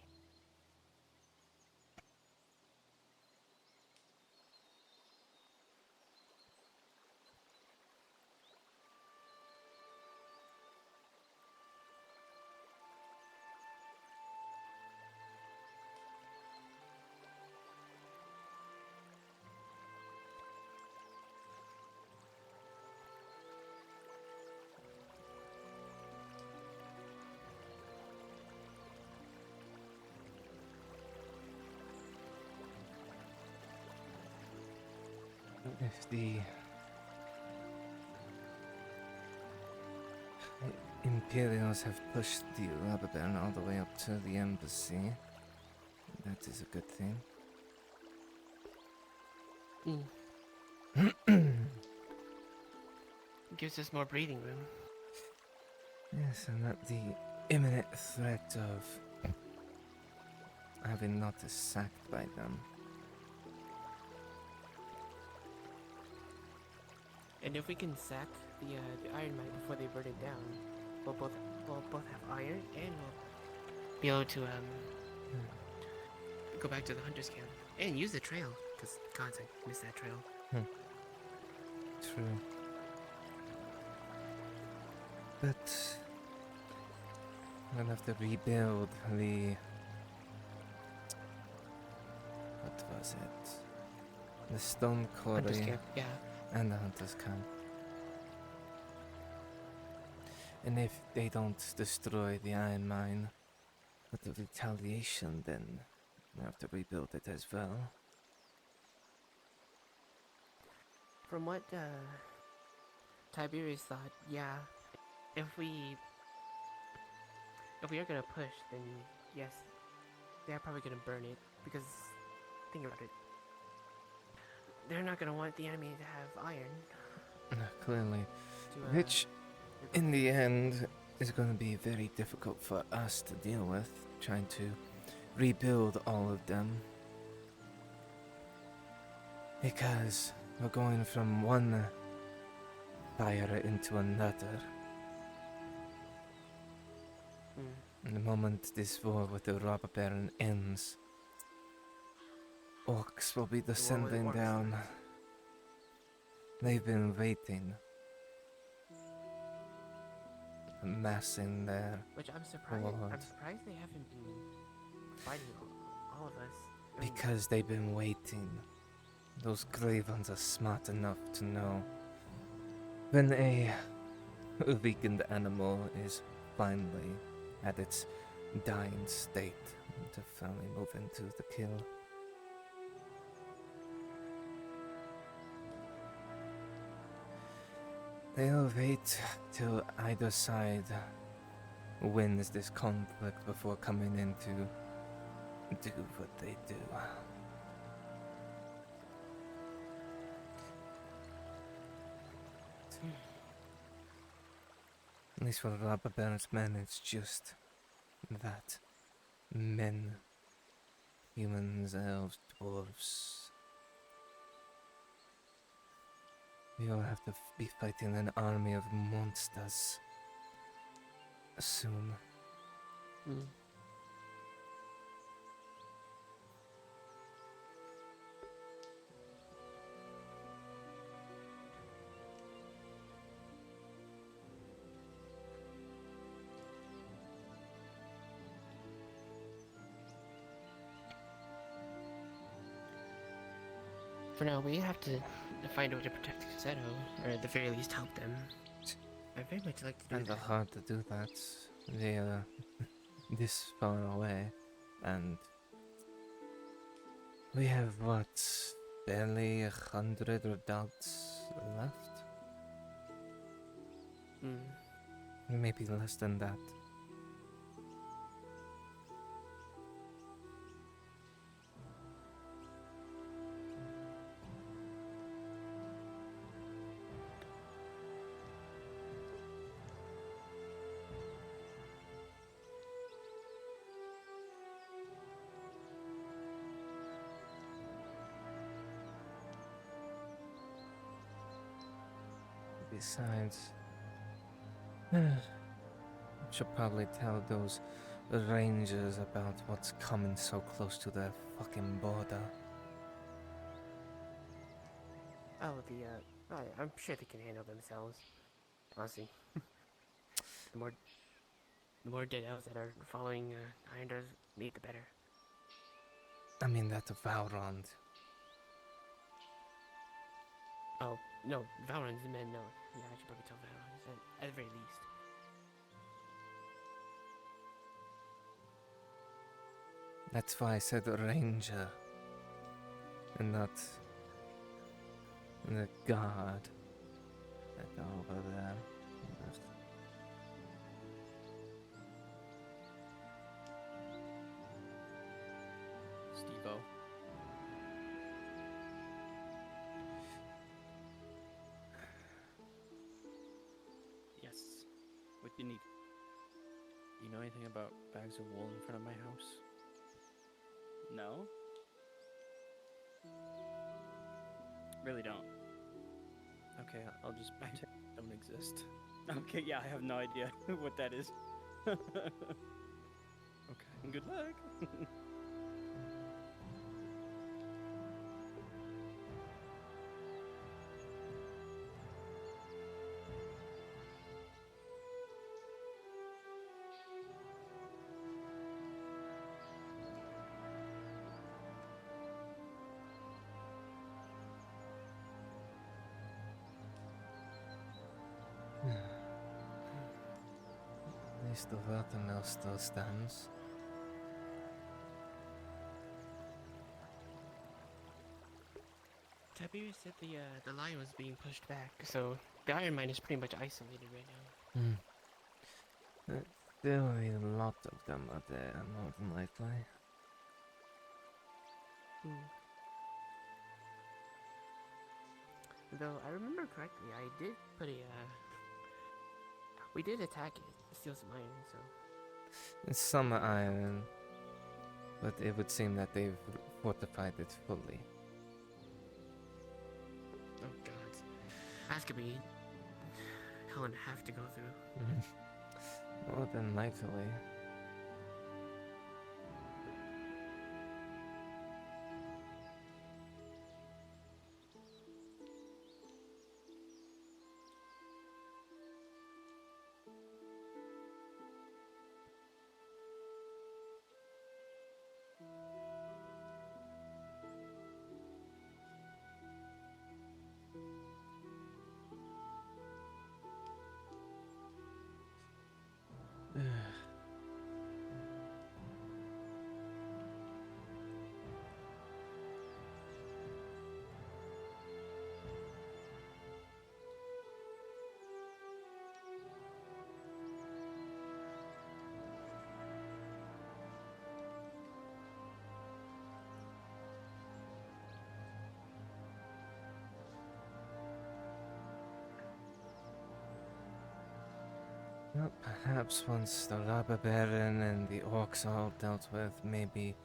If the Imperials have pushed the rubber baron all the way up to the embassy, that is a good thing. Gives us more breathing room. Yes, and that the imminent threat of having Nautis sacked by them. And if we can sack the iron mine before they burn it down, we'll both have iron and we'll be able to go back to the hunter's camp and use the trail. Cause gods, I miss that trail. True. But we'll have to rebuild the... What was it? The stone quarry. Hunter's camp, yeah. And the hunter's camp. And if they don't destroy the iron mine with the retaliation, then we have to rebuild it as well. From what Tiberius thought, yeah, if we are gonna push, then yes, they're probably gonna burn it, because think about it, they're not gonna want the enemy to have iron. Clearly. Which, in the end, is going to be very difficult for us to deal with, trying to rebuild all of them. Because we're going from one fire into another. And the moment this war with the robber baron ends, orcs will be descending down. They've been waiting, amassing their Which I'm surprised. horde. I'm surprised they haven't been fighting all of us. I mean, Because they've been waiting. Those grey ones are smart enough to know when a weakened animal is finally at its dying state to finally move into the kill. They'll wait till either side wins this conflict before coming in to do what they do. At least for Robber Baron's men, it's just that. Men. Humans, elves, dwarves. We all have to be fighting an army of monsters. Soon. For now, we have to find a way to protect Cassetto, or at the very least help them. I very much like to do Kinda that. hard to do that. They are this far away, and we have what, barely 100 adults left? Maybe less than that. Besides, should probably tell those rangers about what's coming so close to their fucking border. Oh, I'm sure they can handle themselves. Honestly. the more dead elves that are following Irondar's lead, the better. I mean, that's Valrond. Oh, no, Valorant's the men, no. Yeah, I should probably tell Valorant, at the very least. That's why I said ranger, and not the guard that's over there. Steve-O. Yes. What do you need? You know anything about bags of wool in front of my house? No? Really don't. Okay, I'll just pretend they don't exist. Okay, yeah, I have no idea what that is. Okay. Good luck. At least the watermill still stands. Tiberius said the lion was being pushed back, so the Iron Mine is pretty much isolated right now. There will be a lot of them up there, more than likely. Though I remember correctly, I did put we did attack it, steal some iron, so. It's some iron, but it would seem that they've fortified it fully. Oh god. That's gonna be hell and a half to go through. More than likely. Well, perhaps once the robber baron and the orcs are all dealt with, maybe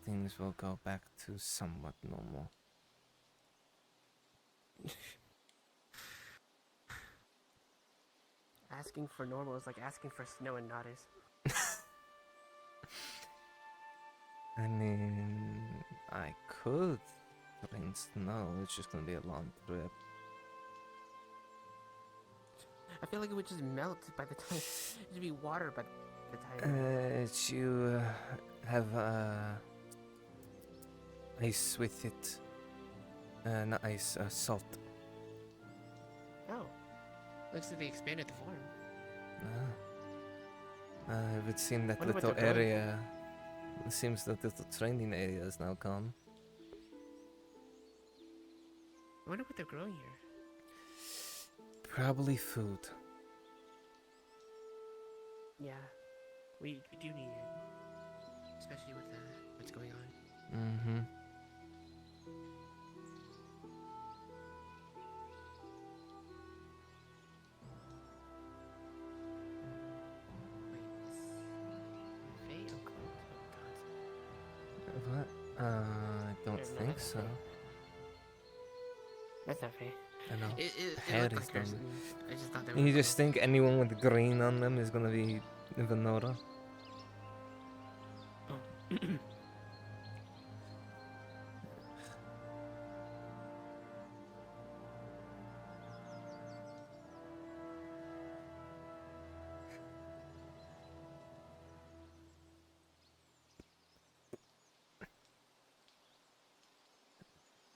things will go back to somewhat normal. Asking for normal is like asking for snow in Nautis. I mean, I could bring snow, it's just gonna be a long trip. I feel like it would just melt by the time. It'd be water by the time. You have ice with it. Not ice, salt. Oh. Looks like they expanded the farm. It would seem that Wonder what little they're growing. area. It seems that little training area is now gone. I wonder what they're growing here. Probably food. Yeah. We do need it. Especially with what's going on. Mm-hmm. What? I don't think so. That's not fair. I know. It Harry's looked like yours done to me. I just thought they it. You were just think anyone with green on them is gonna be Venora?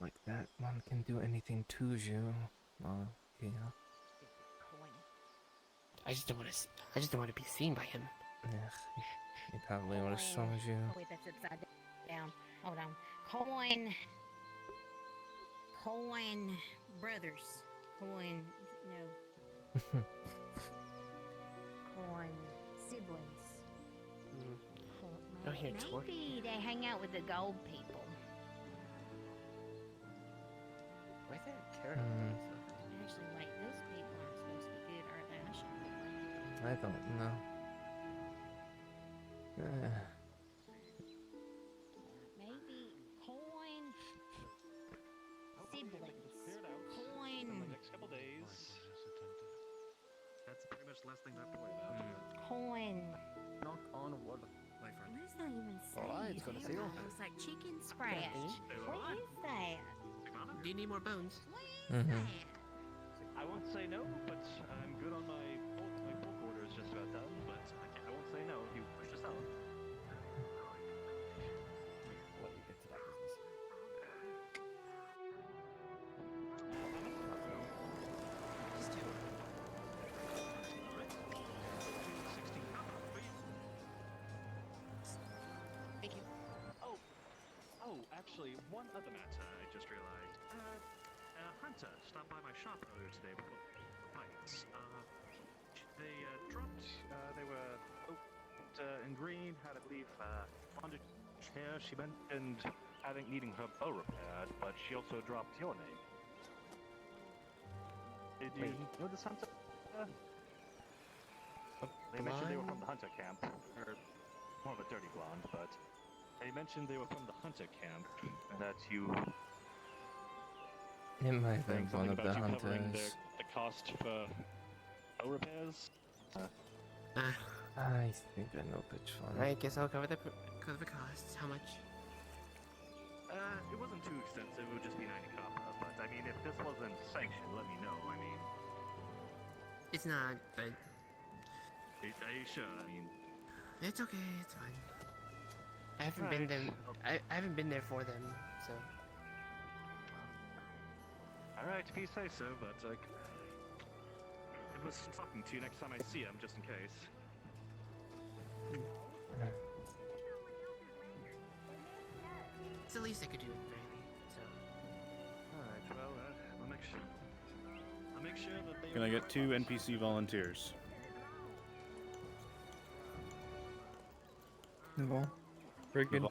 Like that one can do anything to you. Well, yeah. I just don't want to. I just don't want to be seen by him. Yeah, he probably would have saw you. Oh wait, that's upside down. Hold on. Coin brothers. Coin siblings. Oh, here it's work. Maybe they hang out with the gold people. Why is there a carrot on Actually, like those people aren't supposed to be good, are they? I should be like. I don't know. Maybe coin siblings. Coin. In the next couple days. That's pretty much the last thing I have to worry about. Coin. Knock on wood. What does that even say? Alright, it's got a seal. It was like chicken scratch. What is that? Do you need more bones? I won't say no, but I'm good on my bulk order is just about done, but I won't say no if you wish to sell them. Let me get to that business. Thank you. Oh, actually, one other matter I just realized. Hunter stopped by my shop earlier today before fights. They dropped, they were in green, had, I believe, 100 chair. She mentioned needing her bow repaired, but she also dropped your name. Did you know this Hunter? They mentioned they were from the Hunter camp, or more of a dirty blonde, but they mentioned they were from the Hunter camp, and that you... It might have been one of the covering hunters. the cost for bow repairs? I think I know which one. I guess I'll cover the costs. How much? It wasn't too extensive, it would just be 90 copper, but I mean, if this wasn't sanctioned, let me know, I mean... It's not, but Are you sure? I mean... it's okay. It's fine. I haven't been there. I haven't been there for them, so. Alright, if you say so, but I was talking to you next time I see him, just in case. It's the least I could do, really. So. Alright, well, I'll make sure that they... Can I get 2 NPC volunteers? Naval. Friggin.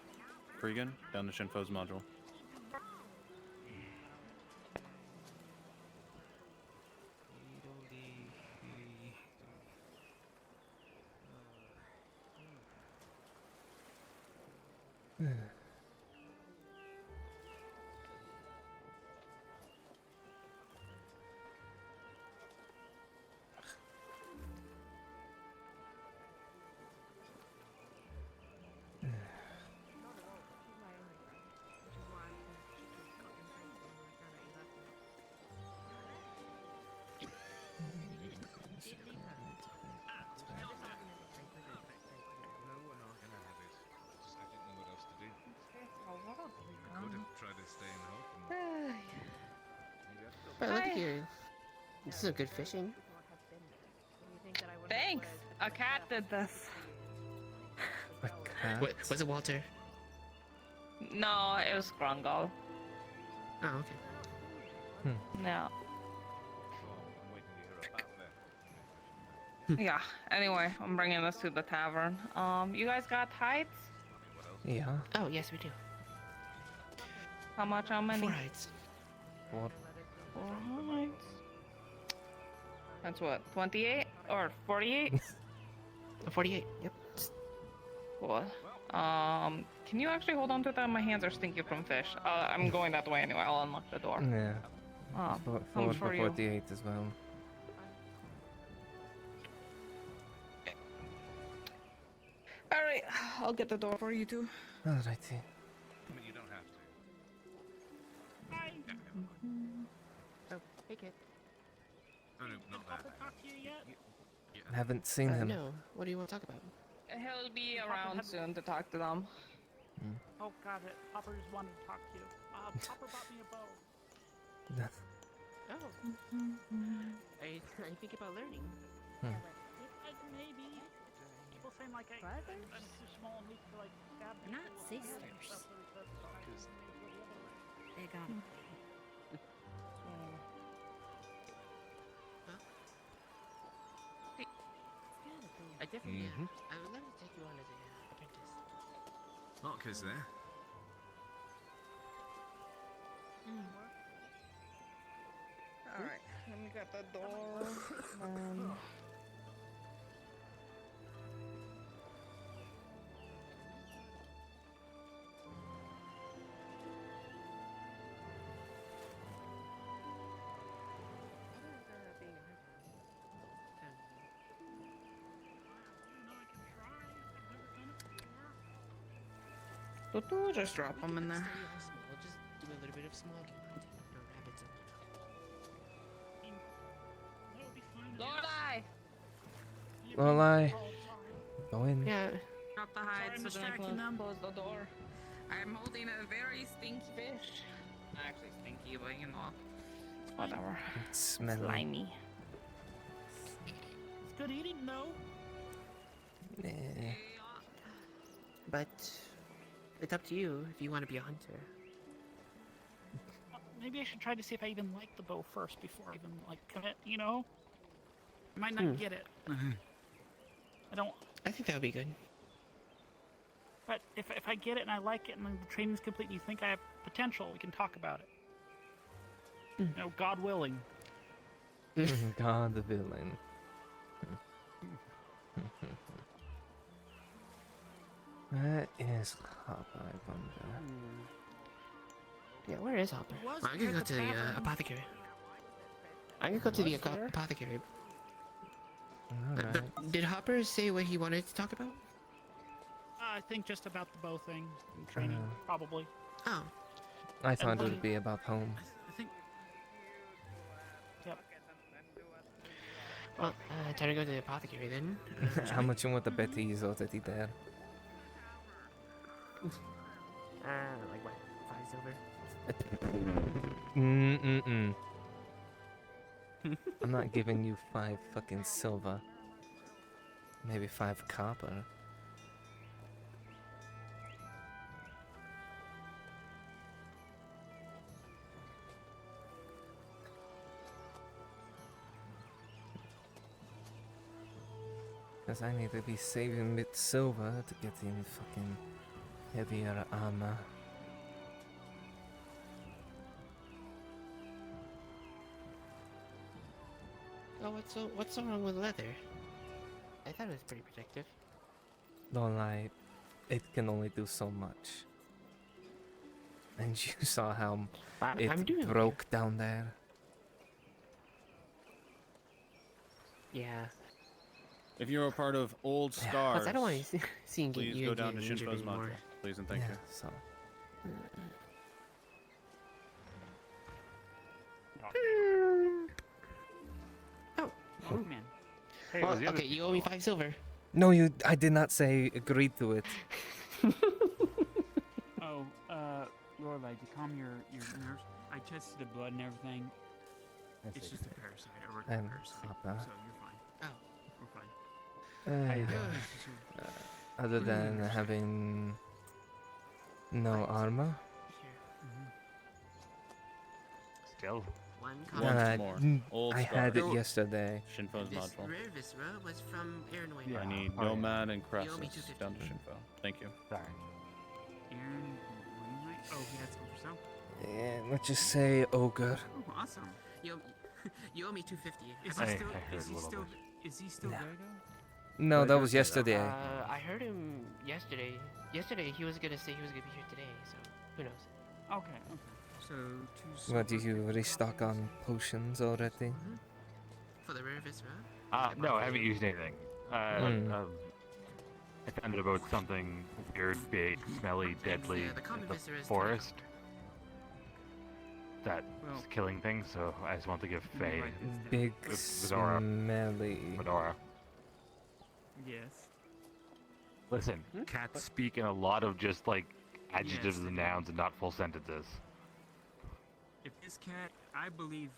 Friggin, down to Shinfo's module. But look Hi. at you. This is good fishing. Thanks. A cat did this. A cat? What, was it Walter? No, it was Grungle. Oh, okay. No. Yeah. Anyway, I'm bringing this to the tavern. You guys got hides? Yeah. Oh, yes, we do. How much? How many? 4 hides. What? 4 hides. That's what? 28 or 48? 48. Yep. Cool. Can you actually hold on to that? My hands are stinky from fish. I'm going that way anyway. I'll unlock the door. Yeah. Oh, For how much for you? 48 as well. All right, I'll get the door for you too. Alrighty. I mean, you don't have to. Oh, take it. Oh, no, not that. Talk to you yet? Haven't seen him. No. What do you want to talk about? He'll be around soon to talk to them. Oh, got it. Hopper just wanted to talk to you. Hopper bought me a bow. Oh. I think about learning. Maybe. People saying like I'm too small and weak to like stab. They're not sisters. They gotta be. I definitely, Mhm. I would love to take you on as a apprentice. Marco's there. All right, let me get the door. Just drop them in there. We'll just do a little bit of small hunting. No rabbits and Lorelai! Lorelai. Go in. Yeah. Drop the hides, I'm so then I distracting them. close the door. I'm holding a very stinky fish. Not actually stinky, but you know, whatever. It's smelly. Slimy. It's good eating, no? Eh. But it's up to you if you want to be a hunter. Maybe I should try to see if I even like the bow first before I even like commit. You know, I might not get it. I don't. I think that would be good. But if I get it and I like it and then the training's complete and you think I have potential, we can talk about it. You know, God willing. God the villain. Where is Hopper, I wonder? Yeah, where is Hopper? Was I'm gonna at go the to the tavern. apothecary. I'm gonna go to the Was there? apothecary. Alright. Did Hopper say what he wanted to talk about? I think just about the bow thing and training, probably. Oh. I thought it what- would be about home. I think. Yep. Well, time to go to the apothecary then. How much you want to bet he's already there? Like what? 5 silver? Mm-mm-mm. I'm not giving you 5 fucking silver. Maybe 5 copper. Because I need to be saving bit silver to get in fucking heavier armor. Oh, what's so wrong with leather? I thought it was pretty protective. Don't lie, it can only do so much. And you saw how I'm doing it broke down there. Yeah. If you're a part of Old Yeah. Stars, Plus, I don't want to see him get please you go get down to injured Shinpo's anymore. mantra. Please and thank Yeah, you. so. Oh man. Hey, Well, was the other okay, you owe me 5 silver. No, I did not say agree to it. Oh, Lorelai, to calm your nerves, I tested the blood and everything. It's just a parasite, a regular I'm parasite. Papa. So you're fine. Oh. We're fine. Uh, How you doing? other than having no armor. Still. One Uh, more. mm, Old I had scar. it yesterday. Shinfo's This module. rare viscera was from Aaron I need Nomad and You owe me Crassus 250. down to Shinfo. Thank you. Sorry. Aaron, Greenlight? Oh, he had some for sale? Yeah, let's just say ogre. Oh, awesome. You owe me 250. Is How he about- still, I heard is a he little still, bit. is he still No. there though? No, that was yesterday. I heard him yesterday. Yesterday he was gonna say he was gonna be here today, so who knows? Okay, okay. So, two What, did silver. you restock on potions already? For the rare viscera? No, I haven't used anything. I found out about something weird, big, smelly, deadly the common in the viscera is forest. That's Well- killing things, so I just want to give Faye Big, Fedora. smelly. Fedora. Yes. Listen, cats speak in a lot of just like adjectives Yes. and nouns and not full sentences. If this cat, I believe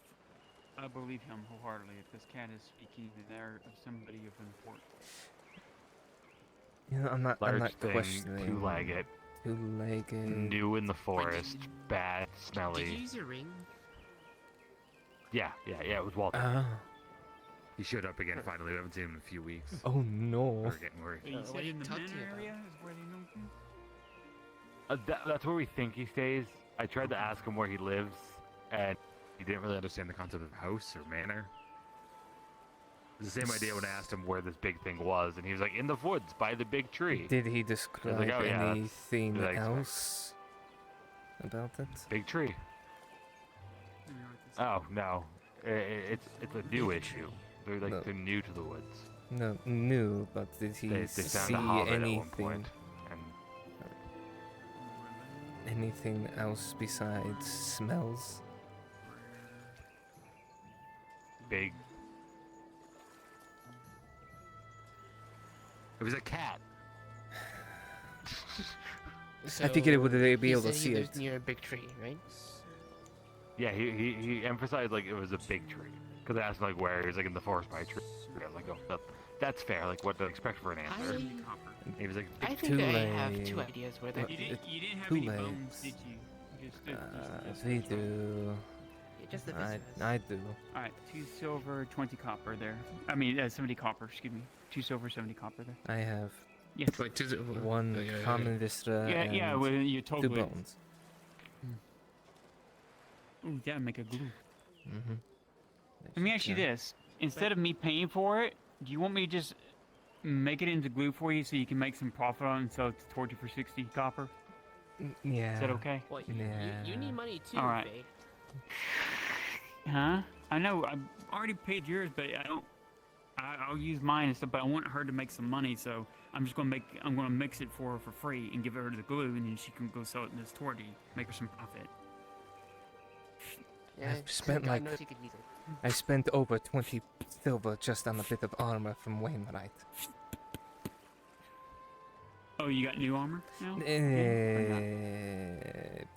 him wholeheartedly. If this cat is speaking there of somebody of importance. You know, I'm not Large thing, questioning. two-legged, Two-legged. new in the forest, bad, Did you smelly. use your ring? Yeah, it was Walter. Ah. He showed up again finally. We haven't seen him in a few weeks. Oh no. We're getting worried. You what said did in he the talk to manor you about? area is where they know him? That's where we think he stays. I tried to ask him where he lives, and he didn't really understand the concept of house or manor. It was the same idea when I asked him where this big thing was, and he was like, in the woods, by the big tree. Did he describe "Oh, yeah, that's anything what I expect." else about it? Big tree. Oh, no. It's a new issue. They're like, No. they're new to the woods. No, new, but did he They see found a hobbit at one anything? point, and Anything else besides smells? big. It was a cat. I figured it would be able to He said see he it. lives near a big tree, right? Yeah, he emphasized like it was a big tree. Because I asked him like where he was like in the forest by a tree. I was like, oh, that's fair. Like what to expect for an answer. He was like, I big think I have Two-leg. two ideas where that. You didn't have Two any legs. bones, did you? Just We do. Just the I do. Alright, 2 silver, 20 copper there. I mean, 70 copper, excuse me. 2 silver, 70 copper there. I have Yes. Like one yeah. common viscera Yeah, and well, you two totally. bones. Ooh, yeah, make a glue. Mm-hmm. Let me ask you this. Instead of me paying for it, do you want me to just make it into glue for you so you can make some profit on it and sell it to you for 60 copper? Yeah. Is that okay? Well, Yeah. you need money too, All right. Faye. Huh? I know, I've already paid yours, but I don't... I'll use mine and stuff, but I want her to make some money, so I'm just gonna mix it for her for free and give her the glue, and then she can go sell it in this store to make her some profit. Yeah, I've spent God like knows you could use it. I spent over 20 silver just on a bit of armor from Wainwright. Oh, you got new armor now?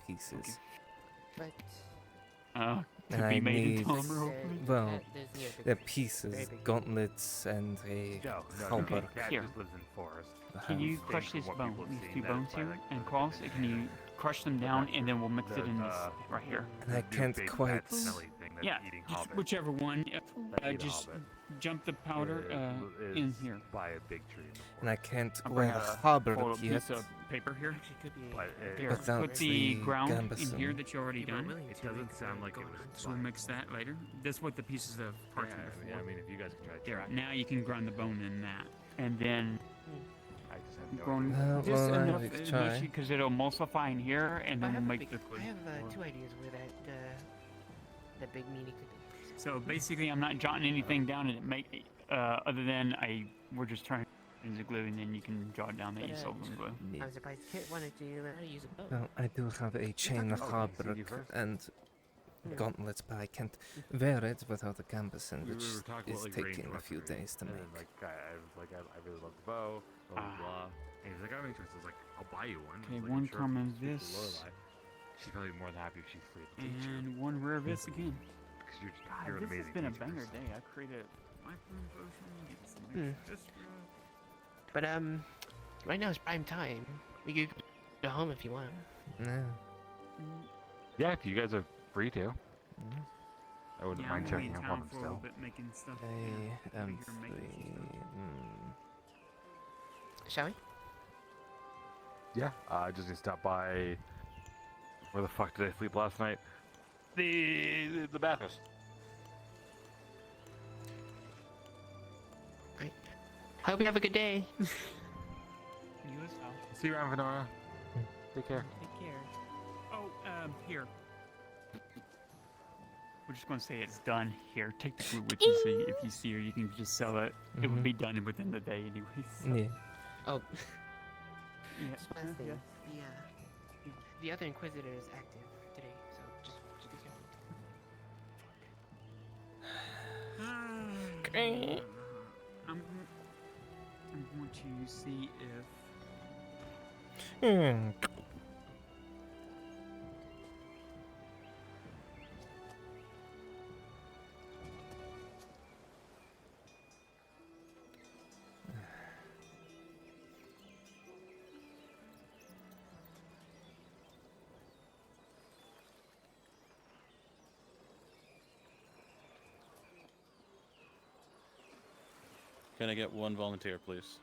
Pieces. But To And be I made need, into armor, hopefully? well, there's near a big the tree. pieces, Very big. gauntlets, and a no, halberd. cat Here. just lives in forest. Can you Distinct crush from this what bone, people have these seen, two that is bones by, here like, and the cross? big Can you crush them down and then we'll mix it in this right here? And I new can't big quite. fat smelly thing that's Yeah, eating just hobbit. whichever one. That eat a Just hobbit. jump the powder is in here. by a big tree in the And I can't I'll wear bring the a halberd fold yet. piece of paper here. But Here, Without put the the ground in gambeson. here that you already done. It doesn't sound like it was. So we'll mix that later. That's what the pieces of parchment are for. I mean, if you guys can try to There, track now you can grind the bone in that. And then I just have no grind Well, just well, enough we could try. because it'll emulsify in here and I then we'll have, make the I have two ideas where that big meanie could be. So basically I'm not jotting anything down and it make other than we're just trying into glue and then you can jot down that you But, sold them glue. I'm surprised Kit wanted to learn how to use a bow. Well, I do have a chain Okay, so halberd you've heard- and gauntlets, but I can't wear it without a gambeson, We which were talking is about, like, taking a range few weaponry, days to and make. then, like, I was like, I really love the bow, blah blah blah. And he's like, I have any choice. I was like, I'll buy you one. I Okay, was like, one sure, if common you speak to this. Lorelei, she's probably more than happy if she's free to teach you. And one rare vis again. Because you're an this has amazing been a teacher, banger so- day. I created a microphone potion, get some Hmm. extra. But right now it's prime time. We could go home if you want. Yeah. Yeah, if you guys are free to. I wouldn't Yeah, mind I'm gonna be checking in up town on them for a little still. bit making stuff. I yeah, am here making some free. stuff. Shall we? Yeah, I just need to stop by. Where the fuck did I sleep last night? The bathhouse. Right. Hope you have a good day. You as well. See you around, Venora. Take care. Take care. Oh, here. We're just gonna say it's done. Here, take the glue with you. So if you see her, you can just sell it. It would be done within the day, anyways. So. Yeah. Oh. Yeah. Just one thing. The other Inquisitor is active today, so just be careful. Great. I'm going to see if. Can I get one volunteer, please?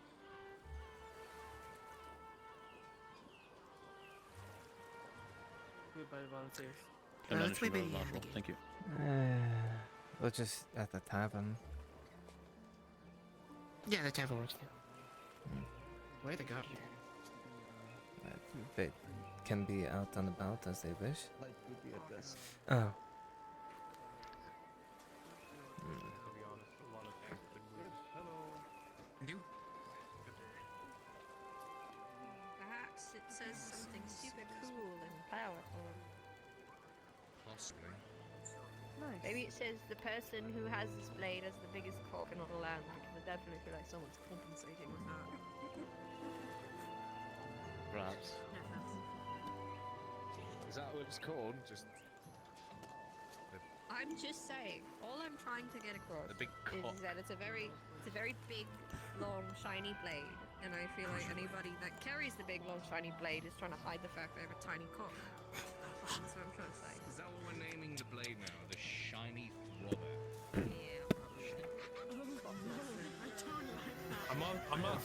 Goodbye, volunteers. And let's then leave issue it a at the module. gate. Thank you. We're just at the tavern. Yeah, the tavern works too. Where they go? They can be out and about as they wish. Like would be at this. Oh. Perhaps it says something super cool and powerful. Possibly. Nice. Maybe it says the person who has this blade has the biggest cock in all the land, because I definitely feel like someone's compensating with that. Perhaps. Is that what it's called? Just I'm just saying, all I'm trying to get across the big is cock. that it's a very big, long, shiny blade, and I feel like anybody that carries the big, long, shiny blade is trying to hide the fact they have a tiny cock. That's what I'm trying to say. Is that what we're naming the blade now? The shiny throbber.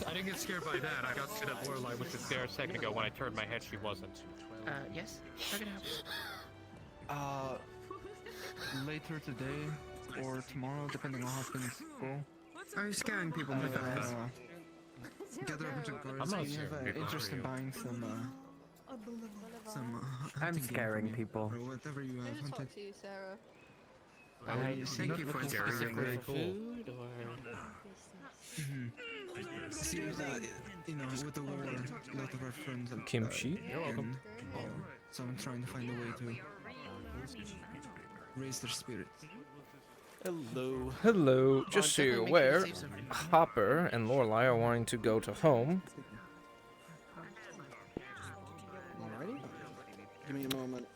I didn't get scared by that. I got scared that Lorelai was just there a second ago. When I turned my head, she wasn't. Yes? How can I help? Later today or tomorrow, depending on how things go. Are you scaring people with that? Gather a bunch of girls. I'm not We have scaring people, interest how in are you? buying some I'm hunting gear scaring from you, people. or whatever you Can I have just hunted. talk to you, Sarah? Thank you for Specifically scaring for me. food, or... See that, with the war, a lot of our friends have Kimchi? You're welcome. So I'm trying to find a way to raise their spirits. Hello. Hello. Just so definitely you're make sure you aware, save some for me. Hopper and Lorelai are wanting to go to home. Alrighty. Give me a moment.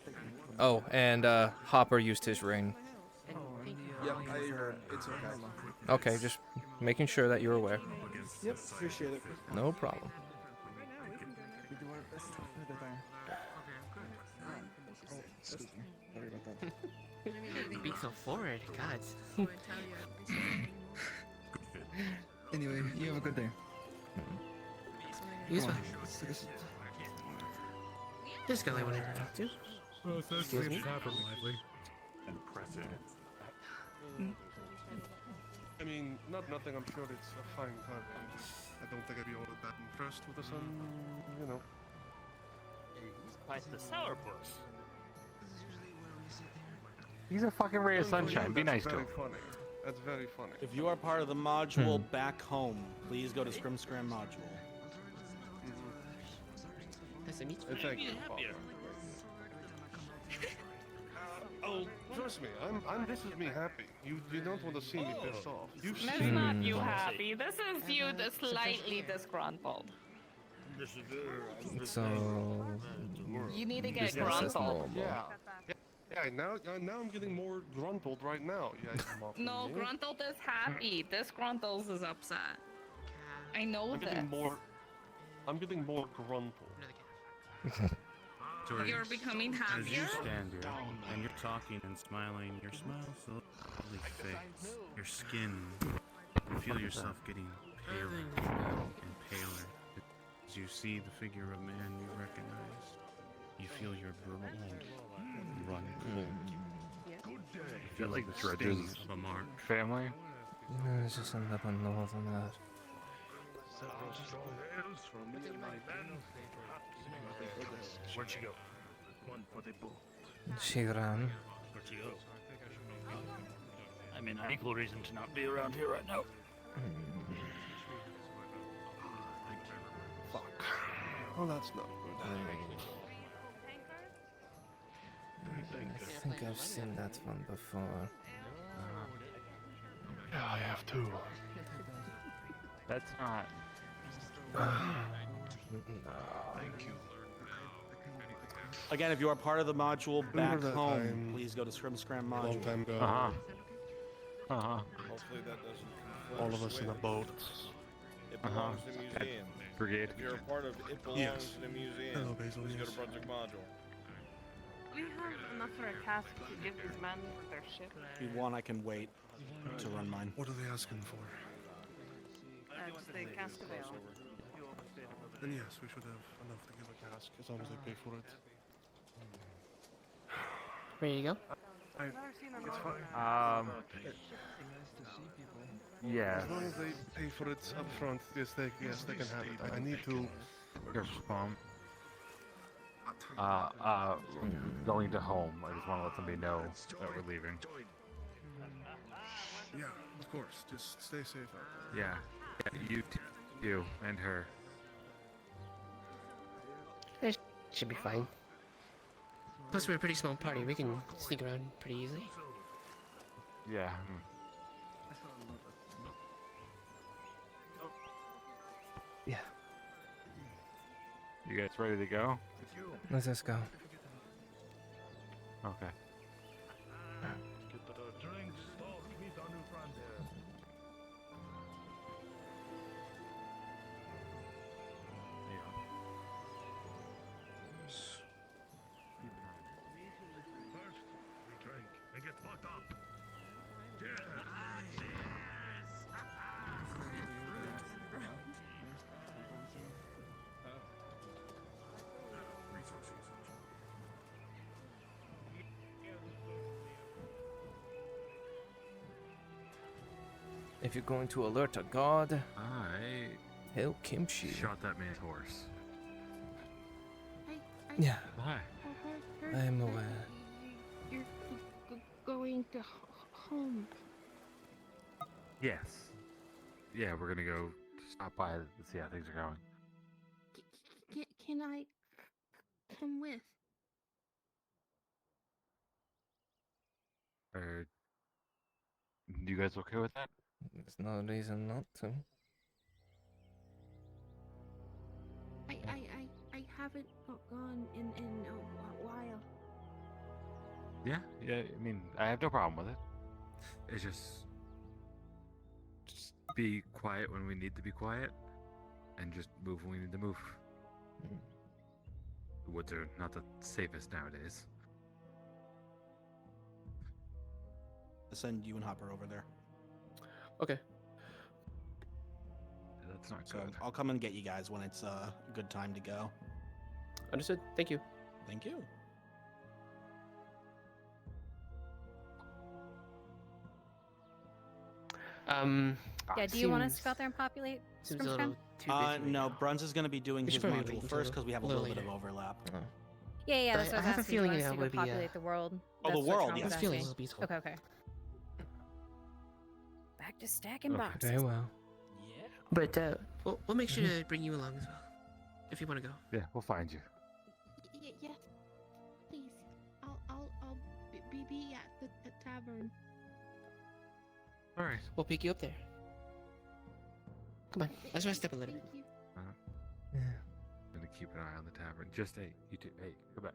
Oh, and Hopper used his ring. Yep, I heard. It's okay. Okay, just making sure that you're aware. Yep, appreciate it. No problem. We do our best for the time. Excuse me. Sorry about that. Being so forward, God. Anyway, you have a good day. You as Come well. on. This girl I wanted to talk to. Well, it's nice to Excuse meet me? you, Pepper, lively. Impressive. I mean, nothing. I'm sure it's a fine time. I don't think I'd be all that impressed with the sun. You know. Quite the sourpuss. He's a fucking ray of sunshine. Be nice to him. Very funny. That's very funny. If you are part of the module back home, please go to Scrim Scram module. Nice to meet you. Thank you, Father. Oh, trust me, this is me happy. You don't want to see me pissed off. You've That's seen not me you pissed off. happy. This is you slightly disgruntled. So You need to get business as gruntled. normal. Yeah, now I'm getting more gruntled right now. Yeah, you mocking No, me. Gruntled is happy. This Gruntles is upset. I know I'm this. getting more. I'm getting more gruntled. Tori, You're becoming as happier? you stand here and you're talking and smiling, your smile slowly fades. Your skin, you feel yourself getting paler and paler. As you see the figure of a man you recognize, you feel your blood run cold. Is that like the Dredge's sting of a mark. family? No, it's just another northerner. Several strong ales from me and my men. Where'd she go? One for the bull. She ran. Where'd she go? I mean, equal reason to not be around here right now. Fuck. Oh, that's not good. I think I've seen that one before. Yeah, I have too. That's not. Thank you. Again, if you are part of the module back that home, time? please go to Scrim Scram module. Long time ago. Hopefully that doesn't conflict All of us in a with boat. It belongs to the museum. Brigade. If you're a part of it belongs Yes. to the museum, Hello, Basil, please go yes. to Brunswick module. Do we have enough for a task to give these men their ship? If you want, I can wait to run mine. What are they asking for? It's the Cascavale. Then yes, we should have enough to give a cask as long as they pay for it. Ready to go? I've never seen them It's organized. Yeah. As long as they pay for it up front, yes, they can have it. I need to. Your spawn. Going to home. I just want to let somebody know that we're leaving. Yeah, of course. Just stay safe out there. Yeah. You and her. It should be fine. Plus, we're a pretty small party. We can sneak around pretty easily. Yeah. Yeah. You guys ready to go? Let us go. Okay. Get the drinks, talk, meet our new friend here. First, we drink and get fucked up. If you're going to alert a god, I hail kimchi. shot that man's horse. Yeah, Why? I am aware. You're going to home. Yes. Yeah, we're gonna go stop by to see how things are going. Can I come with? Are you guys okay with that? There's no reason not to. I haven't gone in a while. Yeah, I mean, I have no problem with it. It's just be quiet when we need to be quiet, and just move when we need to move. The woods are not the safest nowadays. I'll send you and Hopper over there. Okay. That's not So good. I'll come and get you guys when it's a good time to go. Understood. Thank you. Thank you. Yeah, do you want us to go out there and populate Seems a Scrimscram? little too busy. No, Bruns is going to be doing We his should probably wait module until first because we have a little little bit of later. overlap. Yeah, that's But what I I was have a asking. You feeling want us that to go would be, populate the world? Oh, the That's what world, Tom yeah. was This feeling asking. will be told. Okay, okay. Back to stacking boxes. Very well. But we'll make sure to bring you along as well, if you want to go. Yeah, we'll find you. Yes, please. I'll be at the tavern. All right. We'll pick you up there. Come on, let's rest up a little. Thank you. Yeah. Gonna keep an eye on the tavern. Just hey, you two, hey, go back.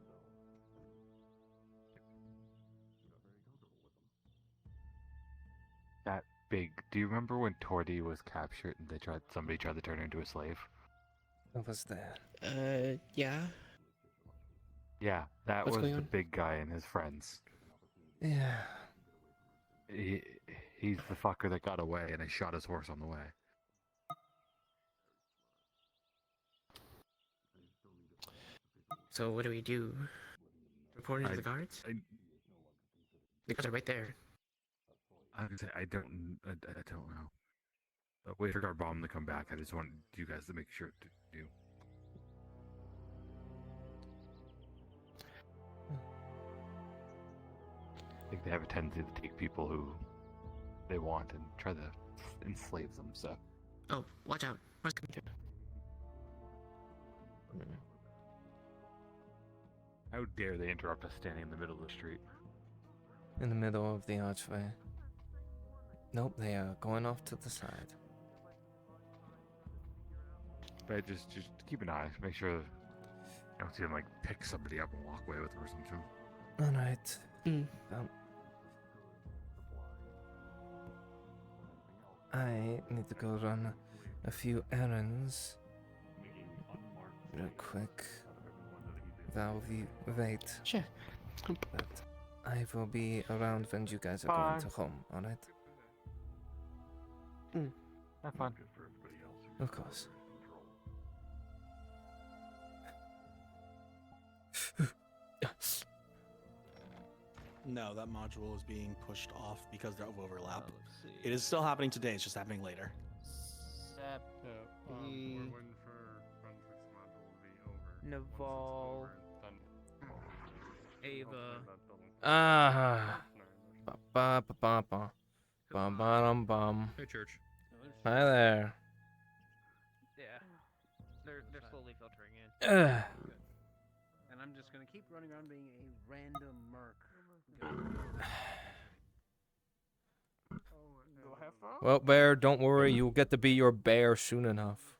big. Do you remember when Tordy was captured and somebody tried to turn her into a slave? What was that? Yeah. Yeah, that What's was going the on? big guy and his friends. Yeah. He's the fucker that got away, and I shot his horse on the way. So what do we do? Report it to the guards? The guards are right there. I don't know. Wait for our bomb to come back. I just want you guys to make sure to do. I think they have a tendency to take people who they want and try to enslave them. So. Oh, watch out! What's coming through? How dare they interrupt us standing in the middle of the street? In the middle of the archway. Nope, they are going off to the side. But just keep an eye. Make sure you don't see them like pick somebody up and walk away with them or something. Alright. I need to go run a few errands. Real quick. Wait. Sure. But I will be around when you guys are going to home, alright? Have fun. Of course. No, that module is being pushed off because of overlap. It is still happening today, it's just happening later. We're waiting for Brunswick's module to be over. Naval. Ava. Ah. Ba ba ba ba ba. Bum bum bum. Hey, Church. Hi there. Yeah. They're slowly filtering in. And I'm just gonna keep running around being a random merc. Well, Bear, don't worry. You'll get to be your bear soon enough.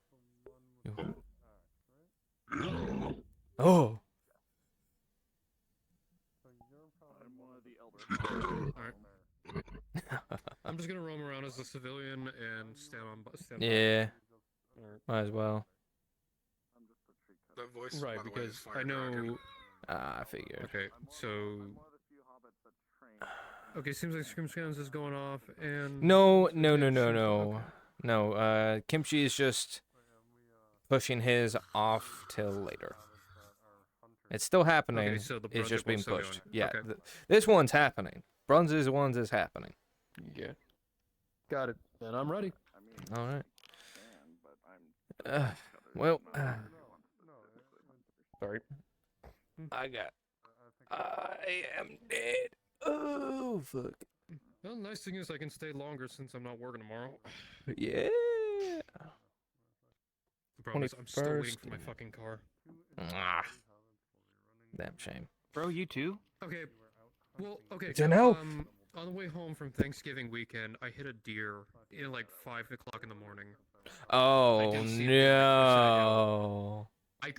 Oh. Alright. I'm just gonna roam around as a civilian and stand by. Yeah. Might as well. That voice, Right, by the way, because is I fired know. I figured. Okay, so. Okay, seems like Scrimscans is going off, and. No. Kimchi is just pushing his off till later. It's still happening. Okay, so the it's just project being one's still pushed. going. Yeah. Okay. This one's happening. Bruns's one's is happening. Yeah. Got it. Then I'm ready. All right. Well. Sorry. I am dead. Oh, fuck. Well, nice thing is I can stay longer since I'm not working tomorrow. Yeah. The problem is I'm still waiting 21st. for my fucking car. Ah. Damn shame. Bro, you too? Okay. Well, okay. Dunno. On the way home from Thanksgiving weekend, I hit a deer in like 5 o'clock in the morning. Oh, didn't see it behind no. I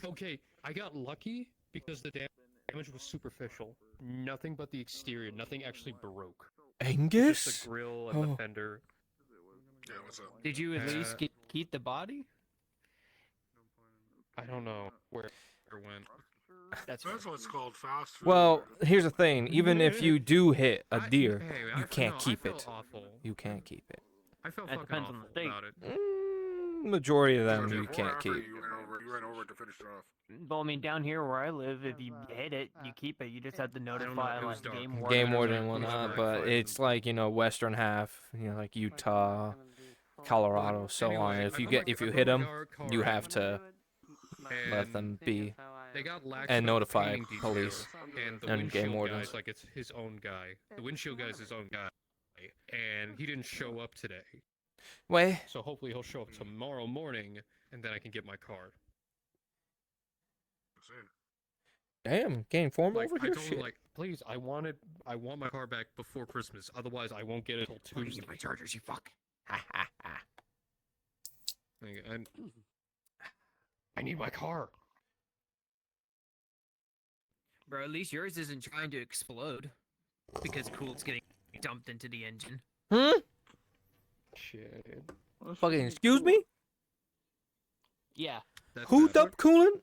got lucky because the damage was superficial. Nothing but the exterior. Nothing actually broke. Angus? Just the grill and the fender. Yeah, what's up? Did you at least keep the body? I don't know where it went. That's what's called fast food. Well, here's the thing. Even if you do hit a deer, I you can't no, I keep felt it. awful. You can't keep it. I felt That fucking depends on awful the state. about it. Majority of them you Before or can't after keep. You ran over it to finish it off. Well, I mean, down here where I live, if you hit it, you keep it. You just have to notify it was like dark. game warden. Game or warden and something. whatnot, but it's like, western half, like Utah, Colorado, so on. Anyway, If you hit them, you have to let them be They got lax and about notify painting details, police and the and windshield game wardens. guy's like it's his own guy. The windshield guy's his own guy, and he didn't show up today. Wait. So hopefully he'll show up tomorrow morning, and then I can get my card. Damn, getting formal Like, over I here. told him, Shit. like, please, I want my car back before Christmas. Otherwise, I won't get it until Tuesday. My chargers, you fuck. I need my car. Bro, at least yours isn't trying to explode because cool's getting dumped into the engine. Shit. Fucking excuse me? Yeah. Who'd up coolant?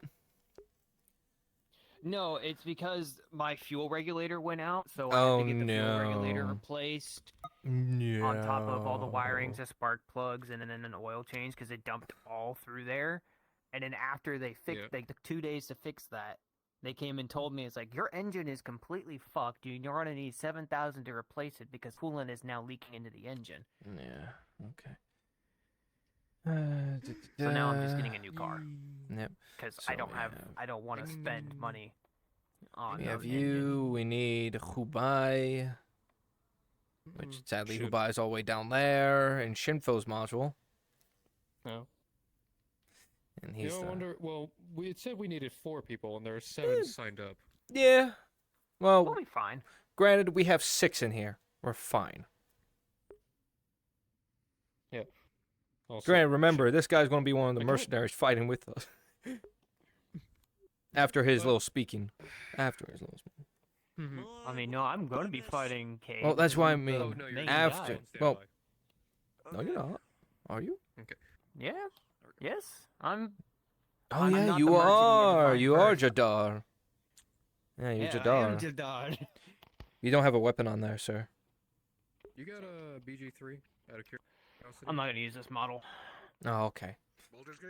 No, it's because my fuel regulator went out, so I had to get the fuel regulator replaced. On top of all the wirings, the spark plugs, and then an oil change because it dumped all through there. And then after they fixed, they took 2 days to fix that. They came and told me, it's like, your engine is completely fucked. You're going to need $7,000 to replace it because coolant is now leaking into the engine. Yeah. Okay. So now I'm just getting a new car. Yep. Because So I don't we have, have- I don't want to spend money on. We have an you. We need Hubai, which sadly Hubai is all the way down there in Shinfo's module. No. And You he's know, I the- wonder. Well, it said we needed 4 people, and there are 7 signed up. Yeah. Well, We'll be fine. Granted, we have 6 in here. We're fine. Yeah. Also, Granted, remember, this guy's going to be one of the I can't- mercenaries fighting with us. After his little speaking. After his little speaking. I mean, no, I'm going to be fighting Kate. Well, that's why I mean, Oh, no, you're after. not. Well, no, you're not. Are you? Okay. Yeah. Yes. I'm. Oh, I'm yeah, not you the merchant are. divine You are person. Jadar. Yeah, you're Jadar. Jadar. You don't have a weapon on there, sir. You got a BG3 out of curiosity? I'm not going to use this model. Oh, okay.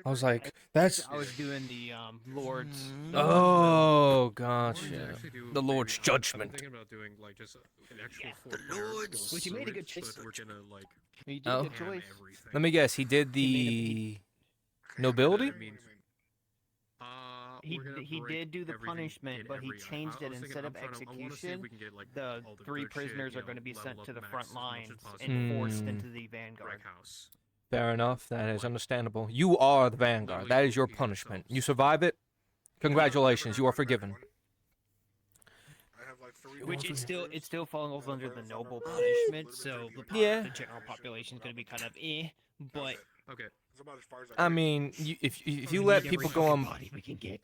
I was like, that's. I was doing the Lord's. Oh, I gotcha. actually do The Lord's maybe- judgment. I'm thinking about doing like just an actual Lord's- Which you made a good choice. But we're gonna like. You did Oh. a good choice. Let me guess. He did the nobility. He did do the punishment, but he changed it instead of execution. The 3 prisoners are going to be sent to the front lines and forced into the vanguard. Fair enough. That is understandable. You are the vanguard. That is your punishment. You survive it. Congratulations. You are forgiven. Which it still falls under the noble punishment, so the the general population is going to be kind of but okay. I mean, if you let people go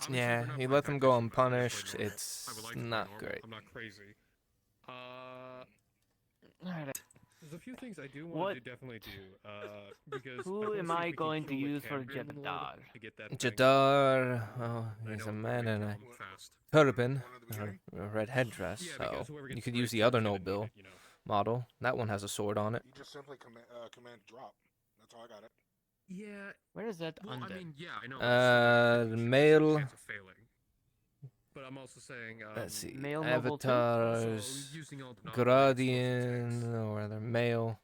yeah, you let them go unpunished, it's not great. I'm not crazy. Alright. There's a few things I do want to definitely do. Because Who am I going to use for Jadar? Jadar, oh, he's a man in a turban, a red headdress, so you could use the other noble model. That one has a sword on it. You just simply command drop. That's how I got it. Yeah. Where is that Well, under? I mean, yeah, I know. Male. Chance of failing. But I'm also saying. Let's see. Male noble too? Avatars, So, using all the Gradian, or rather male.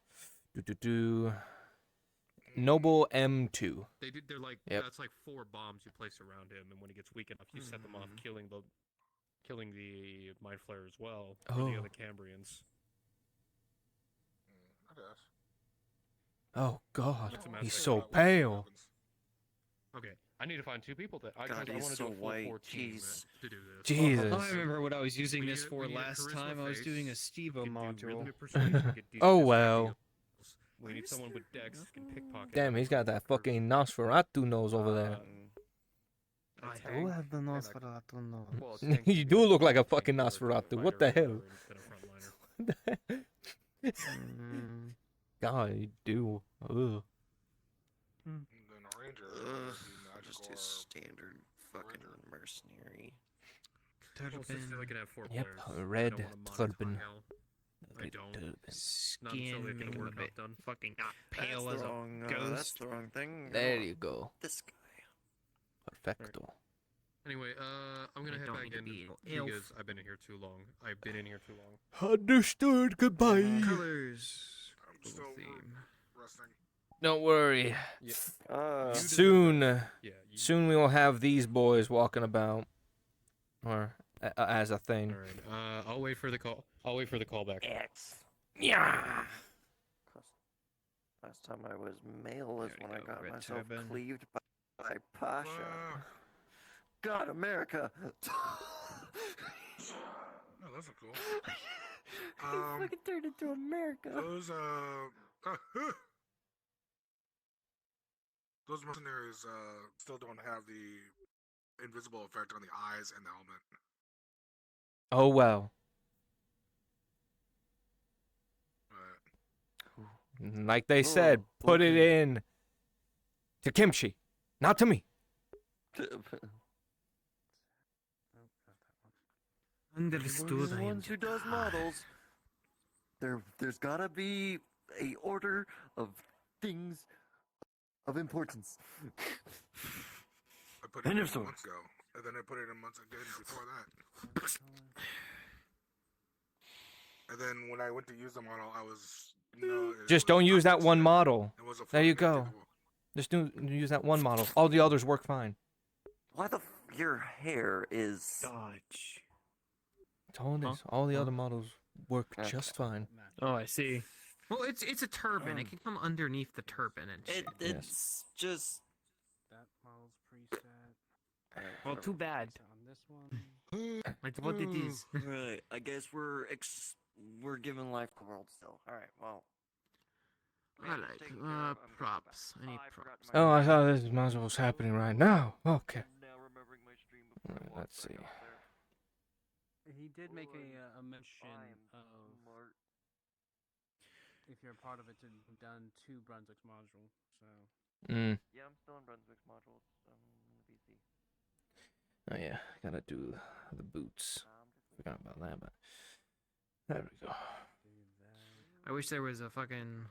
Noble M2. They're like that's like 4 bombs you place around him, and when he gets weak enough, you set them off, killing the mind flayer as well, or the other Cambrians. I guess. Oh God, It's a matter he's of so what pale. Okay, I need to find 2 people that I God, want he's to so do a full white. 14 Jeez. to do this. Jesus. I remember what I was using We this need- for we need a last charisma time. I was doing a face. Stevo You can do module. rhythmic persuasion, get decent Oh attacking well. skills. We need someone with dex who can pickpocket. Damn, he's got that fucking Nosferatu nose over there. I do have the Nosferatu nose. You do look like a fucking Nosferatu. What the hell? God, you do. Ugh. Just a standard fucking mercenary. Well, since they can have 4 Yep, players, a I red don't wanna mod turban. hell. I Red don't. turban. Not until they get the work not done. Fucking That's pale the as wrong, a ghost. that's the wrong thing. There you go. This guy. Perfecto. Anyway, I'm gonna I head don't back need to in be an elf. because I've been in here too long. I've been in here too long. Understood. Goodbye. Colors. I'm still theme. resting. Don't worry. Uh, Soon, soon we will have these boys walking about, or as a thing. All right. I'll wait for the call. I'll wait for the call back. Yeah. Last time I was male is when I got red myself turban. cleaved by Pasha. God, America! No, that's not cool. He fucking turned into America. Those mercenaries still don't have the invisible effect on the eyes and the helmet. Oh well. Like they said, put it in to Kimchi, not to me. Understood. The ones who does models. There's gotta be a order of things of importance. I put it in months ago, and then I put it in months again before that. And then when I went to use the model, I was Just don't use that one model. There you go. Just use that one model. All the others work fine. Why your hair is dodge? All the other models work just fine. Oh, I see. Well, it's a turban. It can come underneath the turban and shit. It's just that model's preset. Well, too bad. On this one. It's what it is. Right. I guess we're giving life to the world still. All right. Well. Alright, props. I need props. Oh, I thought this module was happening right now. Okay. Alright, let's see. He did make a mention of if you're a part of it to have done 2 Brunswick's module. So. Yeah, I'm still in Brunswick's module. BC. Oh yeah, gotta do the boots. Forgot about that, but there we go. I wish there was a fucking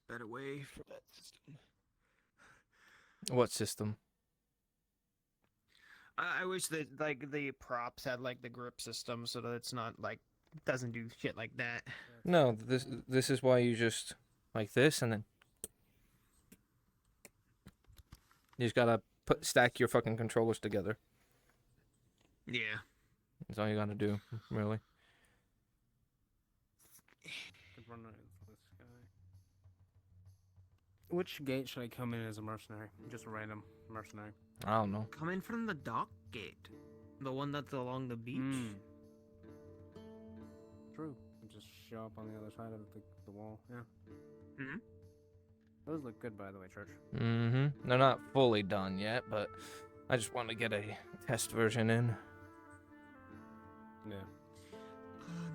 better way for that system. What system? I wish that like the props had like the grip system so that it's not like doesn't do shit like that. No, this is why you just like this, and then you just gotta stack your fucking controllers together. Yeah. That's all you gotta do, really. Could run this guy. Which gate should I come in as a mercenary? Just a random mercenary. I don't know. Come in from the dock gate. The one that's along the beach. True. And just show up on the other side of the wall. Yeah. Mm-hmm. Those look good, by the way, Church. Mm-hmm. They're not fully done yet, but I just want to get a test version in. Yeah.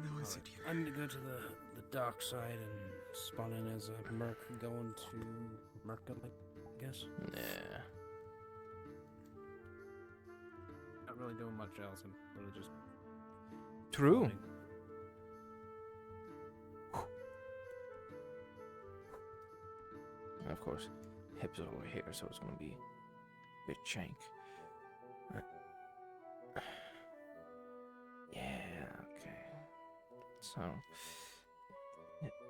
No, Right. I need to go to the dock side and spawn in as a merc going to Merca, I guess. Yeah. Not really doing much else. I'm really just. True. spawning. And of course, hips are over here, so it's gonna be a bit shank. Yeah, okay. So,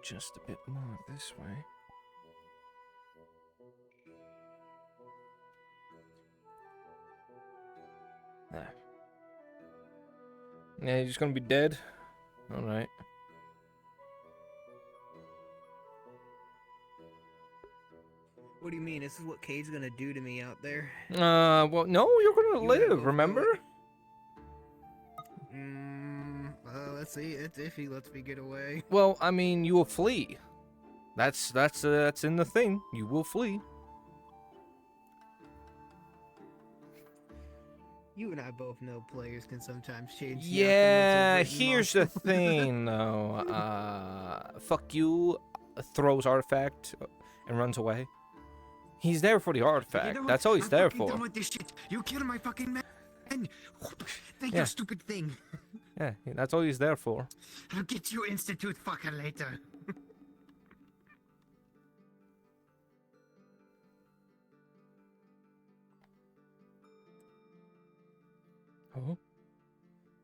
just a bit more this way. There. Yeah, you're just gonna be dead? Alright. What do you mean? This is what Cade's gonna do to me out there? Well, no, you're gonna live, remember? Let's see. It's iffy. Lets me get away. Well, I mean, you will flee. That's in the thing. You will flee. You and I both know players can sometimes change. Yeah, here's the thing, though. Fuck you throws artifact and runs away. He's there for the artifact. You know That's all he's there I'm for. done with this shit. You killed my fucking man. Think Yeah. you stupid thing. Yeah, that's all he's there for. I'll get you institute fucker later. Oh.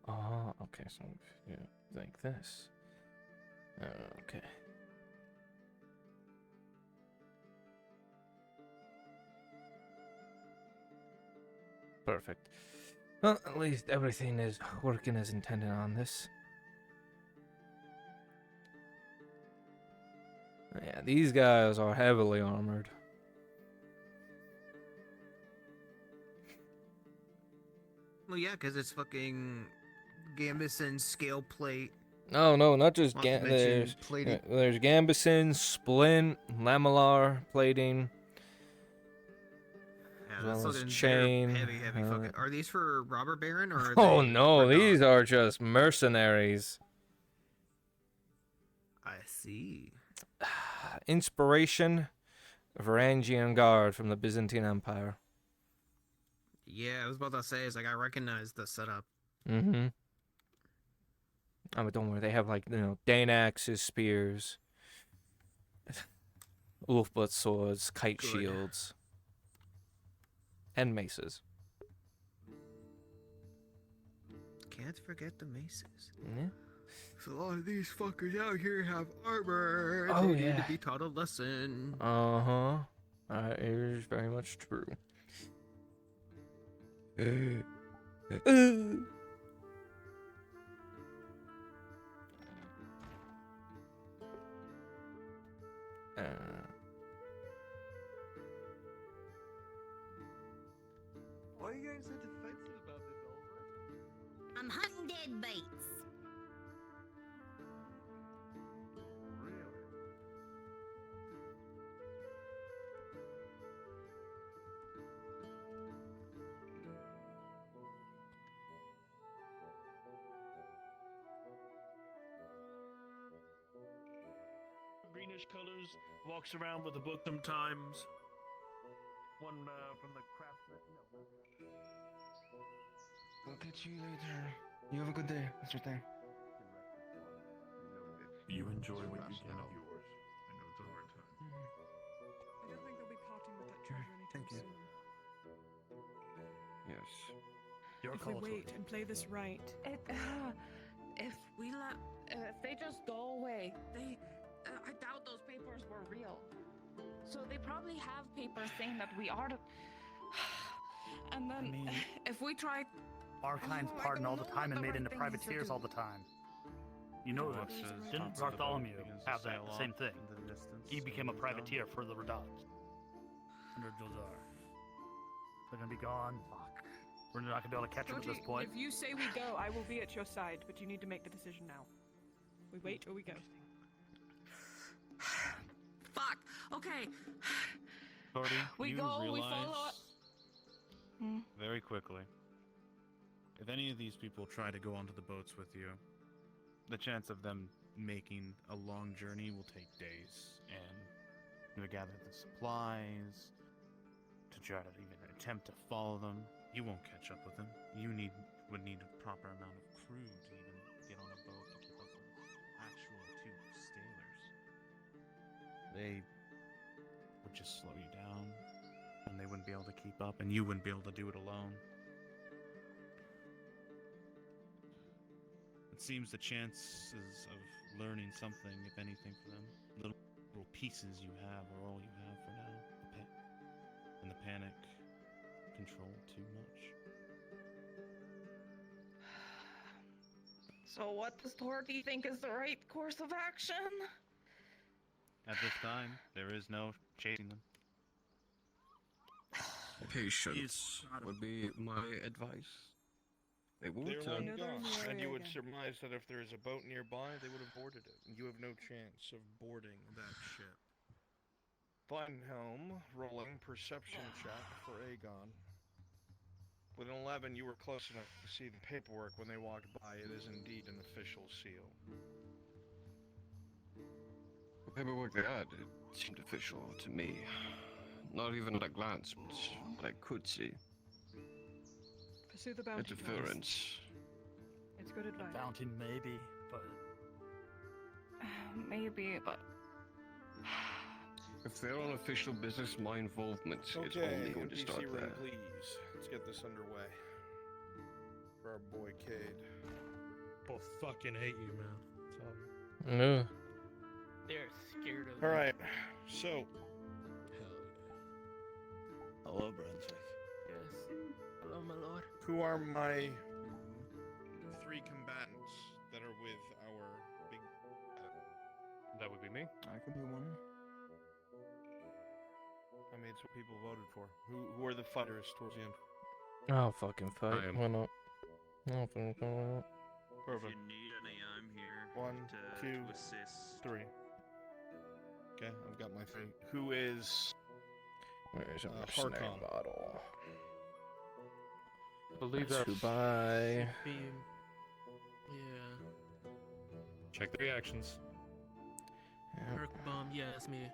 Ah, okay, so yeah, like this. Okay. Perfect. Well, at least everything is working as intended on this. Yeah, these guys are heavily armored. Well, yeah, because it's fucking Gambison scale plate. No, not just Not to mention there's plating. there's Gambison, splint, lamellar plating, Yeah, as that's well as looking chain. heavy fucking. Are these for robber baron or? Are Oh they no, for these are just mercenaries. see. Inspiration, Varangian Guard from the Byzantine Empire. Yeah, I was about to say, it's like I recognize the setup. Mm-hmm. Oh, but don't worry, they have like, Dane axes, spears, Ulfbutt swords, kite Good. shields, and maces. Can't forget the maces. Yeah. So a lot of these fuckers out here have armor. Oh, They need yeah. to be taught a lesson. Uh-huh. That is very much true. Why are you guys so defensive about this, Oliver? I'm hunting dead baits. Greenish colors, walks around with a book sometimes. One from the craftsman. I'll catch you later. You have a good day, Mr. Thing. You enjoy what you can of yours. I know it's a hard time. I don't think they'll be parting with that treasure anytime Thank you. soon. Yes. If we wait and play this right, If we let, if they just go away, I doubt those papers were real. So they probably have papers saying that we are the. And then, I mean, if we try. Our kind's I pardoned don't all the know time what and the made right into thing is to privateers do. all the time. You know Well, this. it says Didn't tons of the boat Bartholomew begins to have that sail same off thing? into the distance. He became a Slows down. privateer for the Rhadod. Under Jozar. They're gonna be gone. Fuck. We're not gonna be able to catch them at Cody, this point. if you say we go, I will be at your side, but you need to make the decision now. We wait or we go. Fuck. Okay. Cody, We you go. We realize follow. Hmm. very quickly, if any of these people try to go onto the boats with you, the chance of them making a long journey will take days, and to gather the supplies, to try to even attempt to follow them, you won't catch up with them. You would need a proper amount of crew to even get on a boat to keep up with actual two sailors. They would just slow you down, and they wouldn't be able to keep up, and you wouldn't be able to do it alone. It seems the chances of learning something, if anything, for them, little pieces you have, are all you have for now. And the panic controlled too much. So what does Torty think is the right course of action? At this time, there is no chasing them. Patience would be my advice. They will They're long return. gone, and you would surmise that if there is a boat nearby, they would have boarded it. And you have no chance of boarding that ship. Helm, rolling perception check for Aegon. With an 11, you were close enough to see the paperwork when they walked by. It is indeed an official seal. The paperwork they had, it seemed official to me. Not even at a glance, but what I could see. Pursue the bounty. Interference. It's good advice. Bounty, maybe, but Maybe, but. If they're on official business, my involvement is only Okay, going to start NPC room, there. please. Let's get this underway. For our boy Cade. Both fucking hate you, man. No. They're scared of Alright, so. Hello, Brunswick. Yes. Hello, my lord. Who are my three combatants that are with our big. That would be me. I could be one. I mean, it's what people voted for. Who are the fighters towards the end? I'll fucking fight. I am. Why not? I'll fucking fight. Perfect. If you need any, I'm here. 1, to 2, assist. 3. Okay, I've got my 3. Who is Where's our Harkon? snake bottle? Believe That's that. who buy. Yeah. Check the reactions. Merc bomb, yeah, it's me.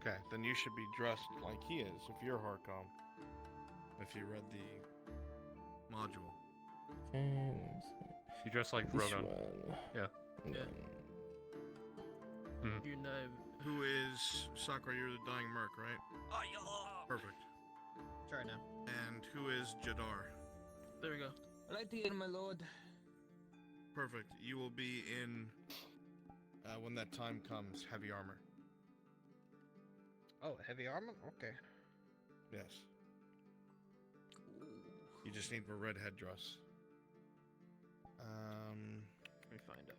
Okay, then you should be dressed like he is if you're Harcom. If you read the module. You dress like This Rhadod. one. Yeah. Yeah. Mhm. You know. Who is Sakura? You're the dying merc, right? Perfect. Try now. And who is Jadar? There we go. Right here, my lord. Perfect. You will be in, when that time comes, heavy armor. Oh, heavy armor? Okay. Yes. You just need a red headdress. Let me find out.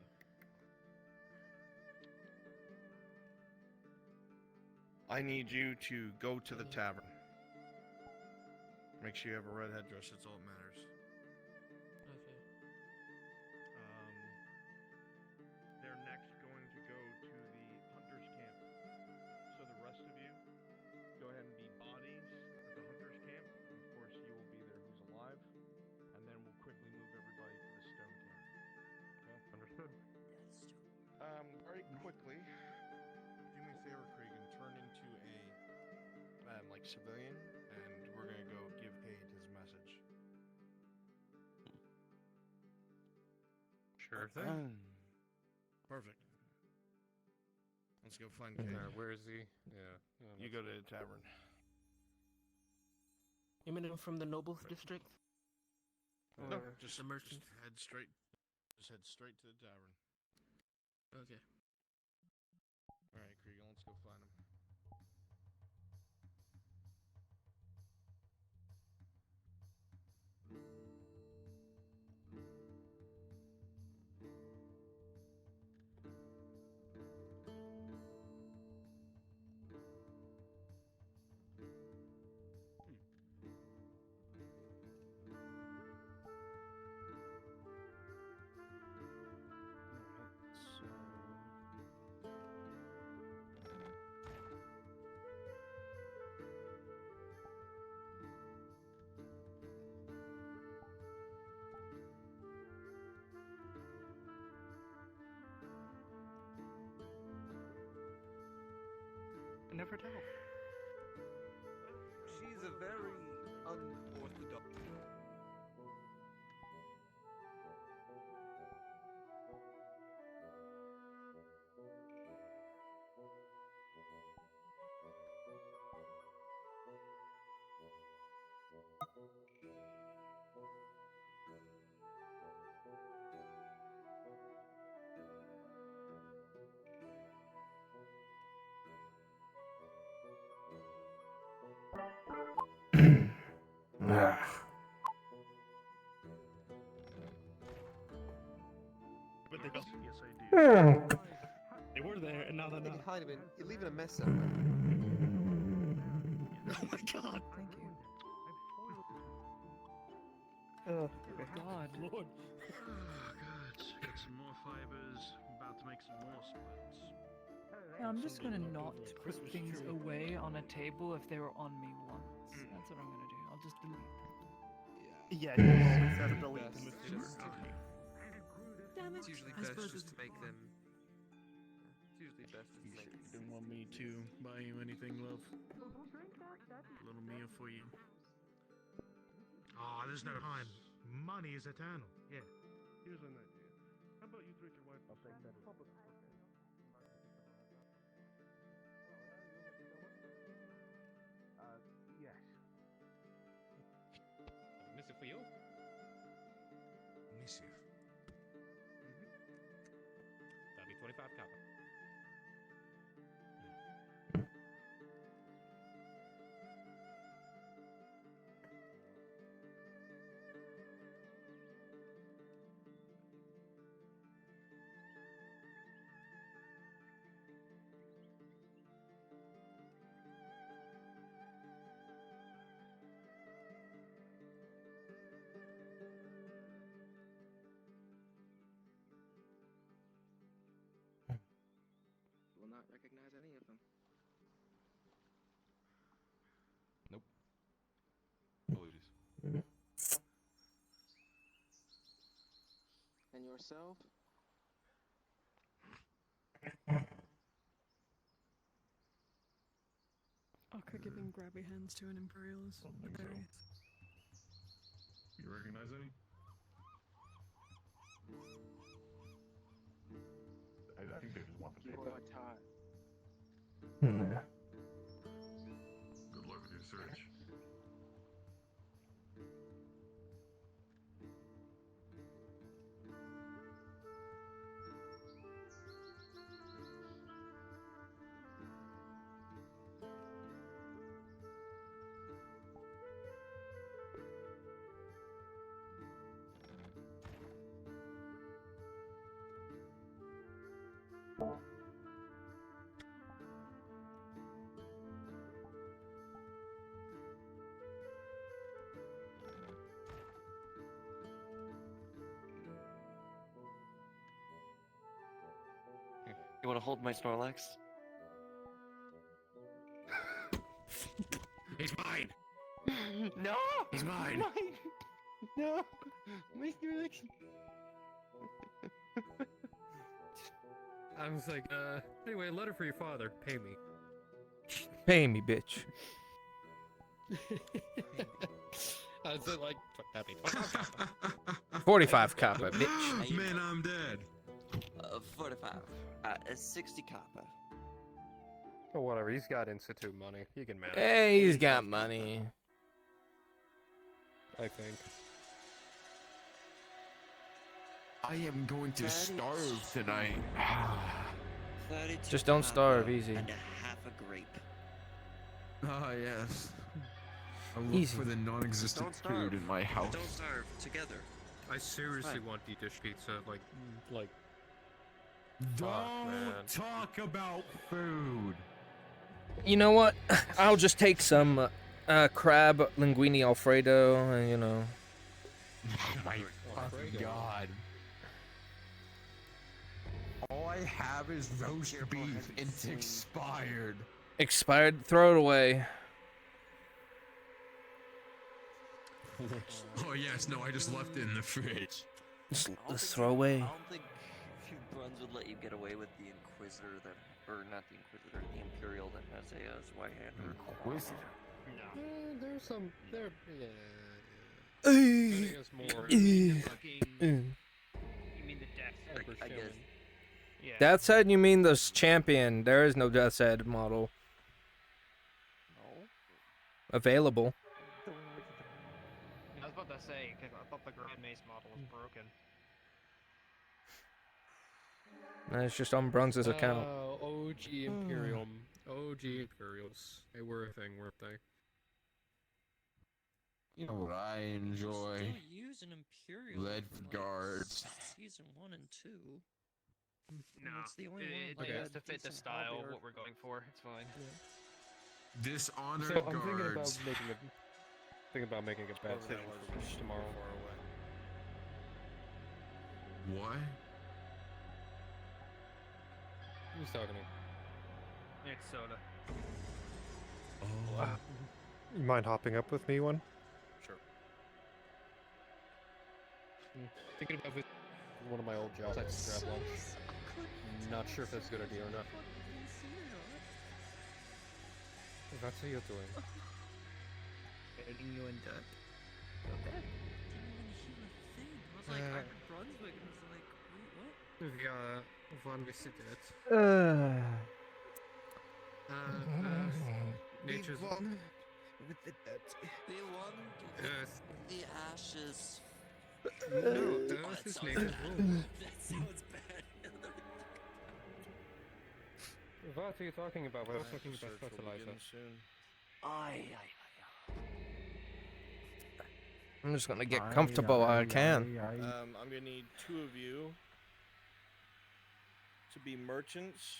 I need you to go to the tavern. Make sure you have a red headdress, that's all that matters. Okay. They're next going to go to the hunter's camp. So the rest of you, go ahead and be bodies at the hunter's camp. And of course, you will be there who's alive. And then we'll quickly move everybody to the stone camp. Okay? Understood. Very quickly, do me a favor, Cregan, turn into a, like, civilian, and we're gonna go give Paid his message. Sure thing. Perfect. Let's go find Paid. Where is he? Yeah. You go to the tavern. You mean from the noble district? No, Or just the merchants? head straight. Just head straight to the tavern. Okay. All right, Cregan, let's go find him. Never tell. She's a very unorthodox. But they don't. Yes, I do. They were there, and now they're not. Heinemann, you're leaving a mess somewhere. Oh my god. Thank you. Oh God, Lord. Oh, God. Got some more fibers. About to make some more splits. Yeah, I'm just gonna not put things away on a table if they were on me once. That's what I'm gonna do. I'll just delete them. Yeah, you always have to delete them if they were on you. Damn it. It's usually I best suppose just to it's- make them. It's usually best just to make them. You didn't want me to buy you anything, love? Little Mia for you. Oh, there's no time. Money is eternal. Yeah. Here's an idea. How about you treat your wife? I'll take that. Yes. Missive for you? Missive. That'll be 25 copper. Will not recognize any of them. Nope. Apologies. yourself? Okay, giving grabby hands to an Imperial is hilarious. You recognize any? I think they just want the You paper. are tired. Good luck with your search. You want to hold my Snorlax? He's mine. No! He's mine. No! My Snorlax! I was like, anyway, a letter for your father. Pay me. Pay me, bitch. I was like, that'd be 45 copper, bitch. Man, I'm dead. 45. 60 copper. Oh, whatever. He's got institute money. He can manage. Hey, he's got money. I think. I am going to starve tonight. 32 Just don't starve, copper easy. And a half a grape. Ah, yes. I look Easy. for the non-existent Don't starve. food in my house. Don't starve. Together. I seriously Fine. want deep dish pizza. Like. Don't man. talk about food. You know what? I'll just take some crab linguine alfredo, and you know. Oh my fucking god. All I have is roast beef. It's expired. Expired, throw it away. Oh yes, no, I just left it in the fridge. Just throw away. I don't think Bruns would let you get away with the Inquisitor that, or not the Inquisitor, the Imperial that has a right-hander. Inquisitor? No. There's some. There. Yeah. Uh, More. You mean the death? I guess. Yeah. Death's Head, you mean the champion? There is no Death's Head model No. available. I was about to say, because I thought the Grand Mace model was broken. And it's just on Bruns' account. OG Imperium. OG Imperials. They were a thing, weren't they? You know what I enjoy? Still use an Imperial. Lead from, like, guards. Season 1 and 2. No, it's the only one it with, like, has a to fit the decent style of halberd. what we're going for. It's fine. Dishonored So I'm thinking about guards. making a bet tomorrow. What? Who's talking to me? It's soda. Oh. You mind hopping up with me one? Sure. Thinking about visiting one of my old jobs. I just grab lunch. Not sure if that's a good idea or not. If that's how you're doing. Getting you in debt. Okay. I was like, I'm in Brunswick, and I was like, wait, what? Ja, wann wisst ihr das? Nature's... With the debt. The one Earth. the ashes. No, Earth is nature's rule. That sounds bad. What are you talking about? I was talking about fertilizer. Aye. I'm just gonna get comfortable while I can. I'm gonna need 2 of you to be merchants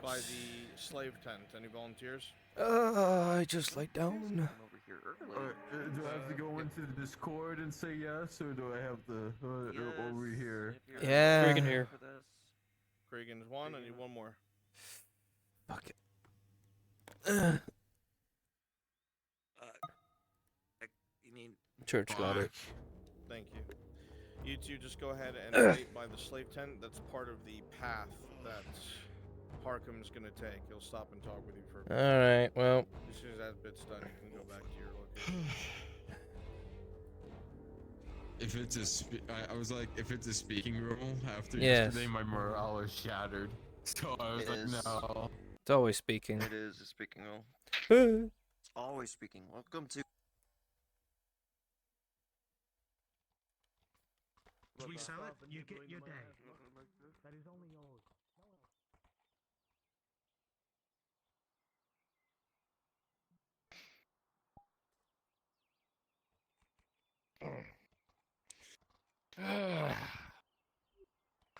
by the slave tent. Any volunteers? I just lay down. Do I have to go into the Discord and say yes, or do I have to over here? Yeah. Kragan here. Kragan's 1. I need 1 more. Fuck it. You mean Church got it. Thank you. You two just go ahead and wait by the slave tent. That's part of the path that Harkham's gonna take. He'll stop and talk with you for a bit. Alright, well. As soon as that bit's done, you can go back to your location. If it's I was like, if it's a speaking role after Yes. yesterday, my morale was shattered. So I was It like, is. no. It's always speaking. It is a speaking role. It's It's always speaking. Welcome to. We sell it, you get your day. That is only yours.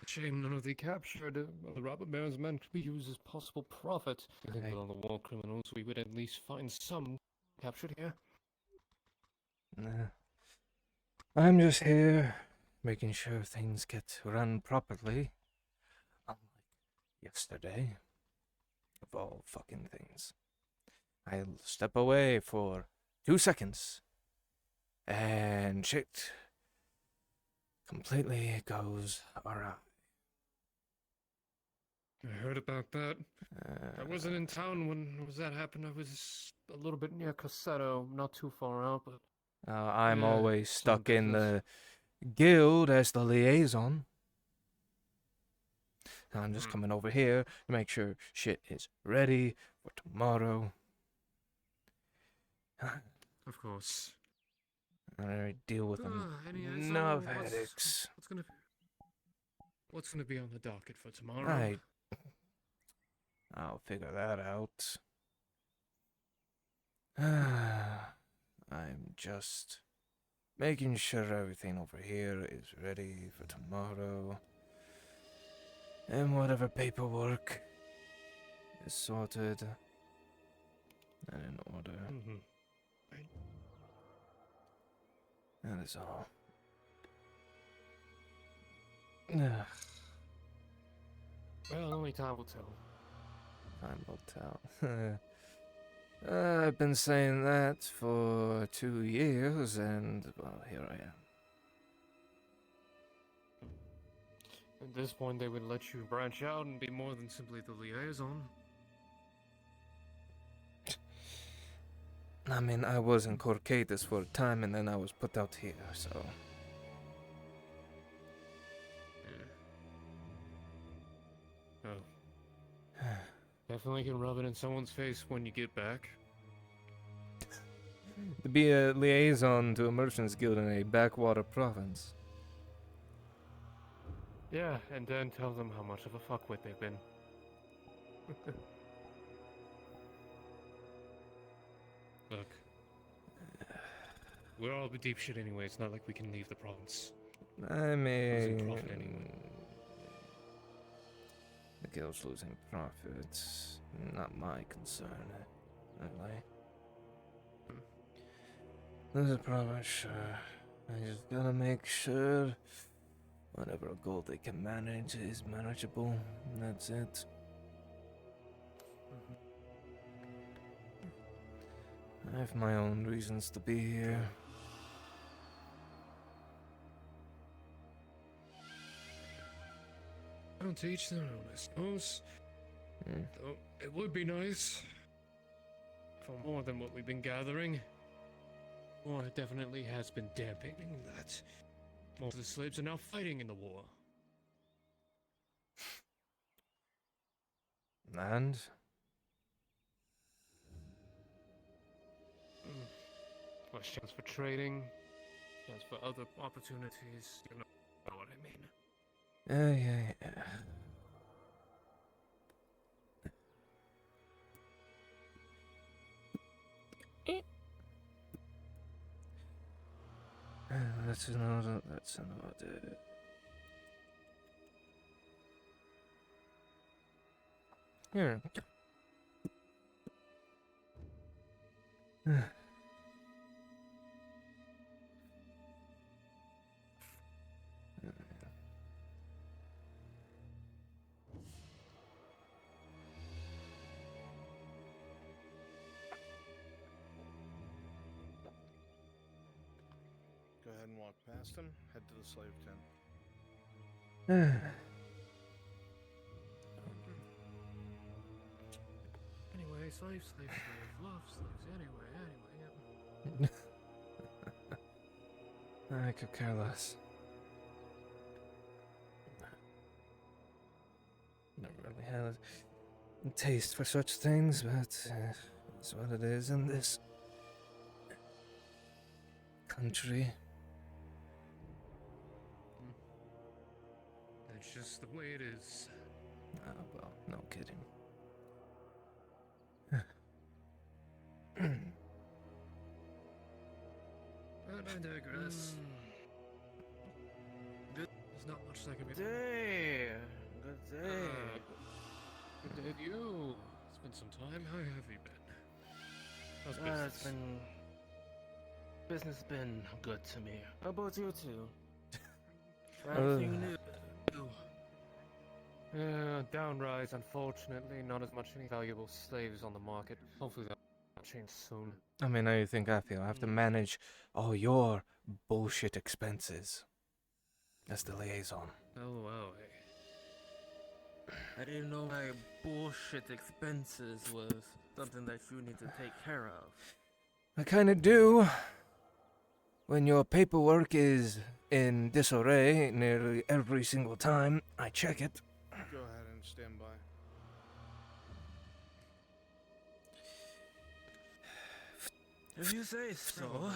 Shame none of the captured the robber barons men could be used as possible profit. I think with all the war criminals, we would at least find some captured here. Nah. I'm just here making sure things get run properly. Unlike yesterday. Of all fucking things. I'll step away for 2 seconds. And shit completely goes awry. I heard about that. I wasn't in town when that happened. I was a little bit near Cassetto, not too far out, but... I'm yeah, always some stuck in business. the guild as the liaison. I'm just coming over here to make sure shit is ready for tomorrow. Of course. I deal with Anyway, so enough what's- headaches. What's gonna be on the docket for tomorrow? I'll figure that out. I'm just making sure everything over here is ready for tomorrow. And whatever paperwork is sorted and in order. That is all. Well, only time will tell. Time will tell. I've been saying that for 2 years, and, well, here I am. At this point, they would let you branch out and be more than simply the liaison. I mean, I was in Corcatus for a time, and then I was put out here, so... Oh. Definitely can rub it in someone's face when you get back. To be a liaison to a merchant's guild in a backwater province. Yeah, and then tell them how much of a fuckwit they've been. Look. We're all deep shit anyway, it's not like we can leave the province. I Losing profit mean... anyway. The guild's losing profits. Not my concern, really. This is probably sure. I just gotta make sure whatever gold they can manage is manageable. And that's it. I have my own reasons to be here. Don't teach their own, I suppose. Though it would be nice for more than what we've been gathering. War definitely has been dampening that. Most of the slaves are now fighting in the war. And? Less chance for trading, chance for other opportunities. You know what I mean. Yeah. That's another. Here. Go ahead and walk past him. Head to the slave tent. Anyway, slave, love slaves. Anyway, yep. I could care less. Never really had a taste for such things, but it's what it is in this country. That's just the way it is. Oh, well, no kidding. But I digress. There's not much that can be done. Good day. Good day to you. It's been some time. How have you been? How's business? Business has been good to me. How about you two? Anything new? Downrise, unfortunately, not as much any valuable slaves on the market. Hopefully that'll change soon. I mean, how do you think I feel? I have to manage all your bullshit expenses as the liaison. Oh, wow. I didn't know my bullshit expenses was something that you need to take care of. I kind of do. When your paperwork is in disarray nearly every single time I check it. Go ahead and stand by. If you say so.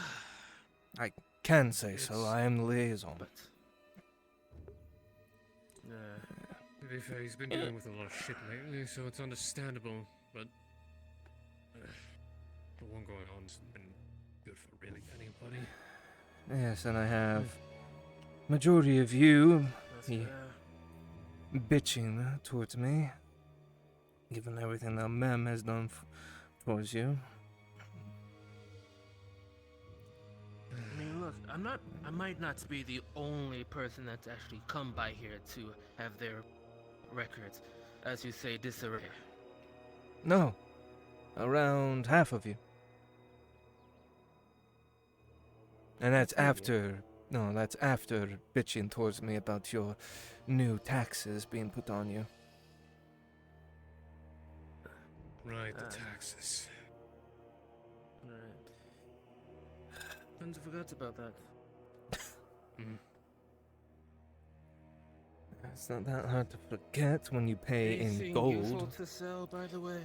I can say so. I am the liaison. To be fair, he's been dealing with a lot of shit lately, so it's understandable, but the one going on's been good for really anybody. Yes, and I have majority of you bitching towards me, given everything that Mem has done towards you. I mean, look, I might not be the only person that's actually come by here to have their records, as you say, disarray. No, around half of you. And that's after, that's after bitching towards me about your new taxes being put on you. Right, the taxes. Alright. Kinda forgot about that. It's not that hard to forget when you pay in Anything gold. useful to sell, by the way?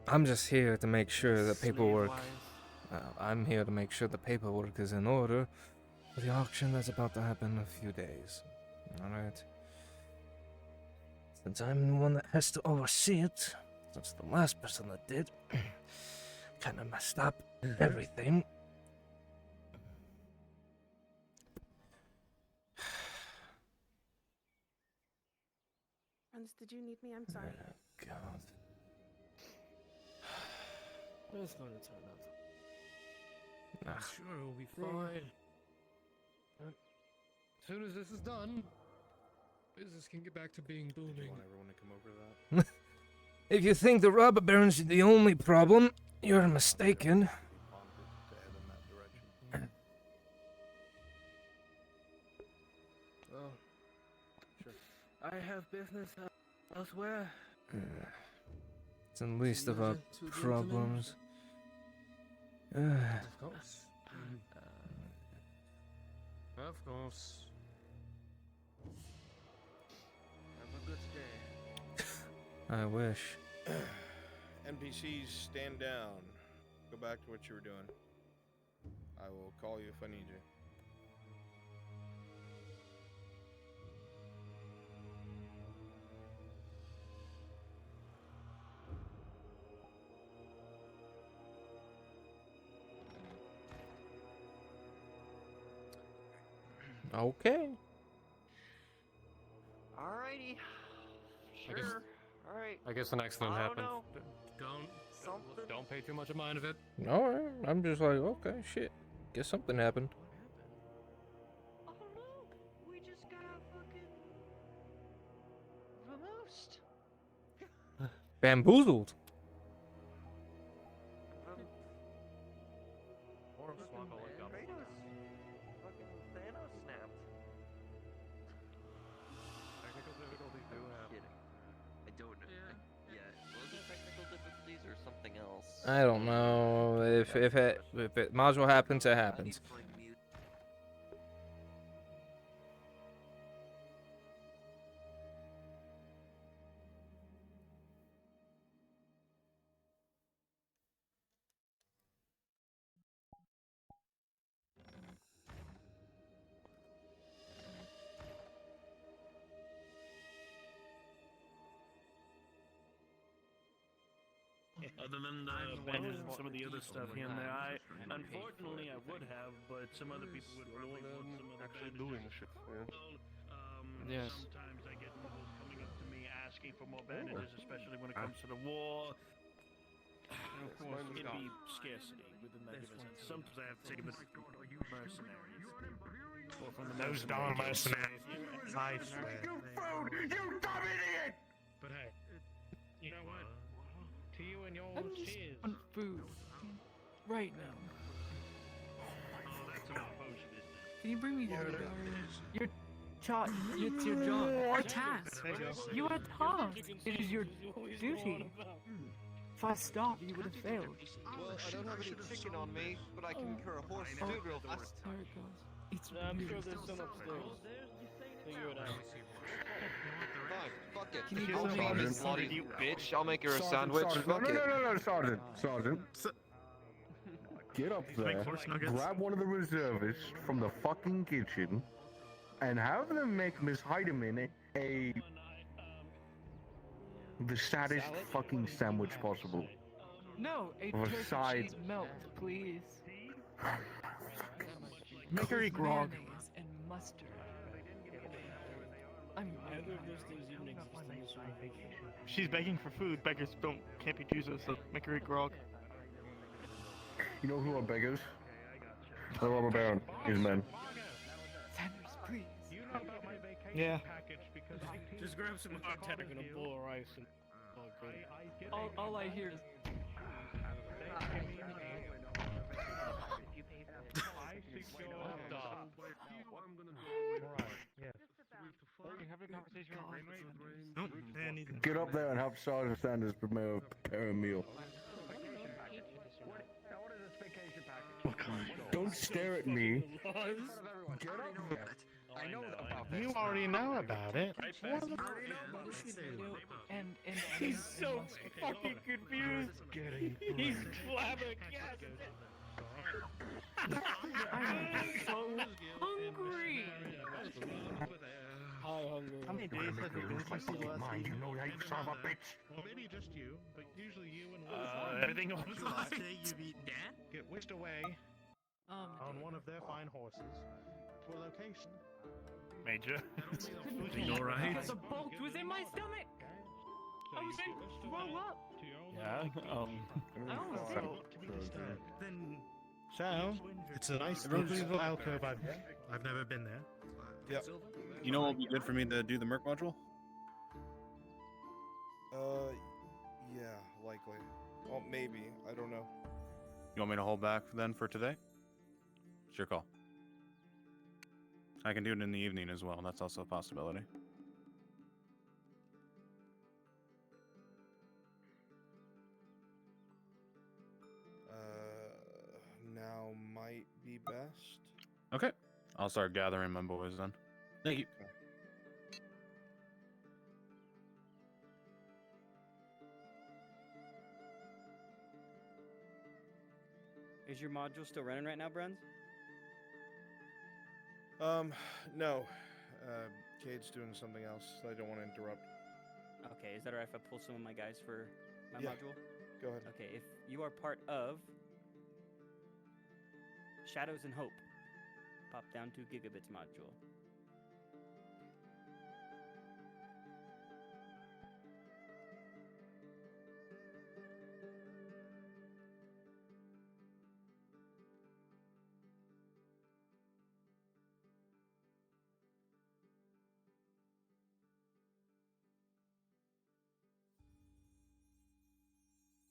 I'm just here to make sure the paperwork. Slave-wise? I'm here to make sure the paperwork is in order for the auction that's about to happen in a few days. Alright. Since I'm the one that has to oversee it, since the last person that did kind of messed up everything. Friends, did you need me? I'm sorry. Oh, God. It's going to turn out. I'm sure it'll be fine. As soon as this is done, business can get back to being booming. Do you want everyone to come over that? If you think the robber baron's the only problem, you're mistaken. Well, sure. I have business elsewhere. It's the least of our Two problems. Of course. Of course. Have a good day. I wish. NPCs, stand down. Go back to what you were doing. I will call you if I need you. Okay. Alrighty. I guess- Sure. Alright. I guess an accident I don't happened. know. Don't pay too much mind of it. Alright, I'm just like, okay, shit. Guess something happened. We just got fucking vamoosed. Bamboozled. something else. I don't know. If it module happens, it happens. Other than banning some of the other stuff here and there, unfortunately I would have, but some other people would probably want some other actually doing the shit. Yes. Sometimes I get people coming up to me asking for more bandages, especially when it comes to the war. And of course, it'd be scarcity within that given sense. Sometimes I have to take a bit of mercenaries. Or from the Those darn mercenaries. I swear. You food! You dumb idiot! But hey, you know what? To you and yours, I'm just cheers. on food right now. Can you bring me food already? Your job. It's your job. Our task. You are tasked. It is your duty. If I stopped, you would have failed. Well, I don't have any chicken on me, but I can cure a horse stew real fast. There it goes. It's I'm weird. sure there's some upstairs. Figure it out. Fine, fuck it. Can you I'll go be Sergeant? this bloody you bitch. I'll make her a Sergeant, sandwich. Sergeant. Fuck it. No, Sergeant. Sergeant. Get up there, grab one of the reservists from the fucking kitchen, and have them make Miss Heidemann the saddest fucking sandwich possible. No, a With a turkey side. cheese melt, please. Make her eat grog. Mayonnaise and mustard. I'm Either of those things even exist in this room. She's begging for food. Beggars can't be choosers, so make her eat grog. You know who are beggars? The robber baron, his men. Sanders, please. Yeah. Just grab some hot tag and a bowl of rice and. All I hear is. Get up there and help Sergeant Sanders prepare a meal. Don't stare at me. Get up there. I know about this. You already know about it. And He's so fucking confused. He's flabbergasted. I'm so hungry. How hungry? How many days have you been since you last ate? You know that, you son of a bitch. Well, maybe just you, but usually you and everything else. The last day you've eaten, Dad? Get whisked away on one of their fine horses to a location. Major. You all right? There's a bolt within my stomach. I was going to throw up. Yeah. I almost did. Then, so it's a nice little alcove. I've never been there. Yep. You know what would be good for me to do the Merc module? Yeah, likely. Well, maybe. I don't know. You want me to hold back then for today? It's your call. I can do it in the evening as well. That's also a possibility. Now might be best. Okay. I'll start gathering my boys then. Thank you. Is your module still running right now, Bruns? No. Cade's doing something else. I don't want to interrupt. Okay, is that alright if I pull some of my guys for my Yeah. module? Go ahead. Okay, if you are part of Shadows and Hope, pop down to Gigabits module.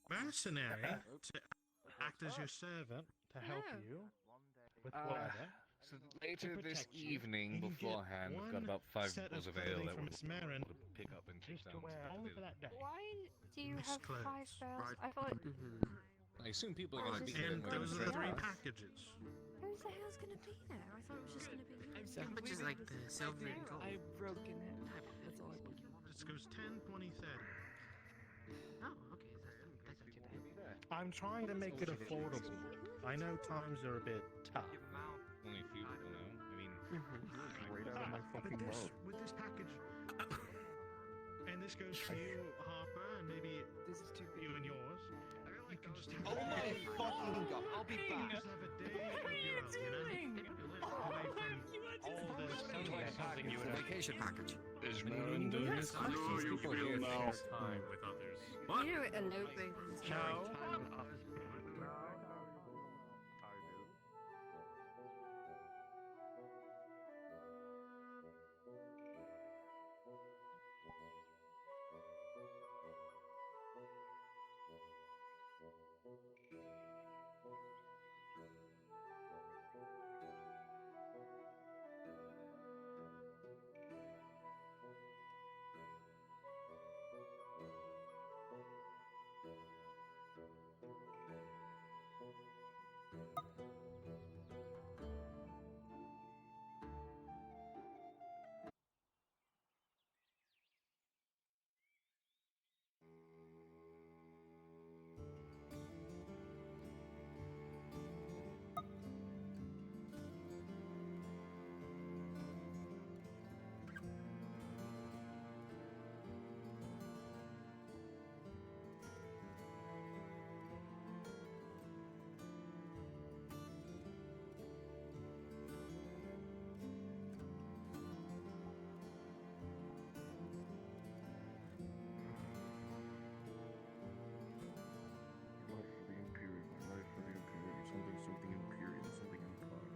Mercenary to act as your servant to help you with whatever. So later this evening, beforehand, we've got about 5 bottles of ale that we'll pick up and take down. Why do you have 5 barrels? Right. I thought. I assume people are Oh, going to be this is there. gonna when be it's ready. us. packages. Who the hell's gonna be there? I thought it was just gonna be you. How much is like the silver and gold? I've broken it. That's all I want. This goes 10, 20, 30. Oh, okay. That's not too bad. I'm trying to make it affordable. I know times are a bit tough. Only a few people know. I mean, right out of my fucking mouth. With this package. And this goes for you, Harper, and maybe you and yours. You can just have Oh my fucking god! I'll be back. Just have a day of your own, you know? Away from all this. Sounds like something you would have. Vacation package. is Marin doing this? I know you feel now. Time with others. You know, eloping. No. Life for the Imperium, life for the Imperium, something Imperium, something Empire.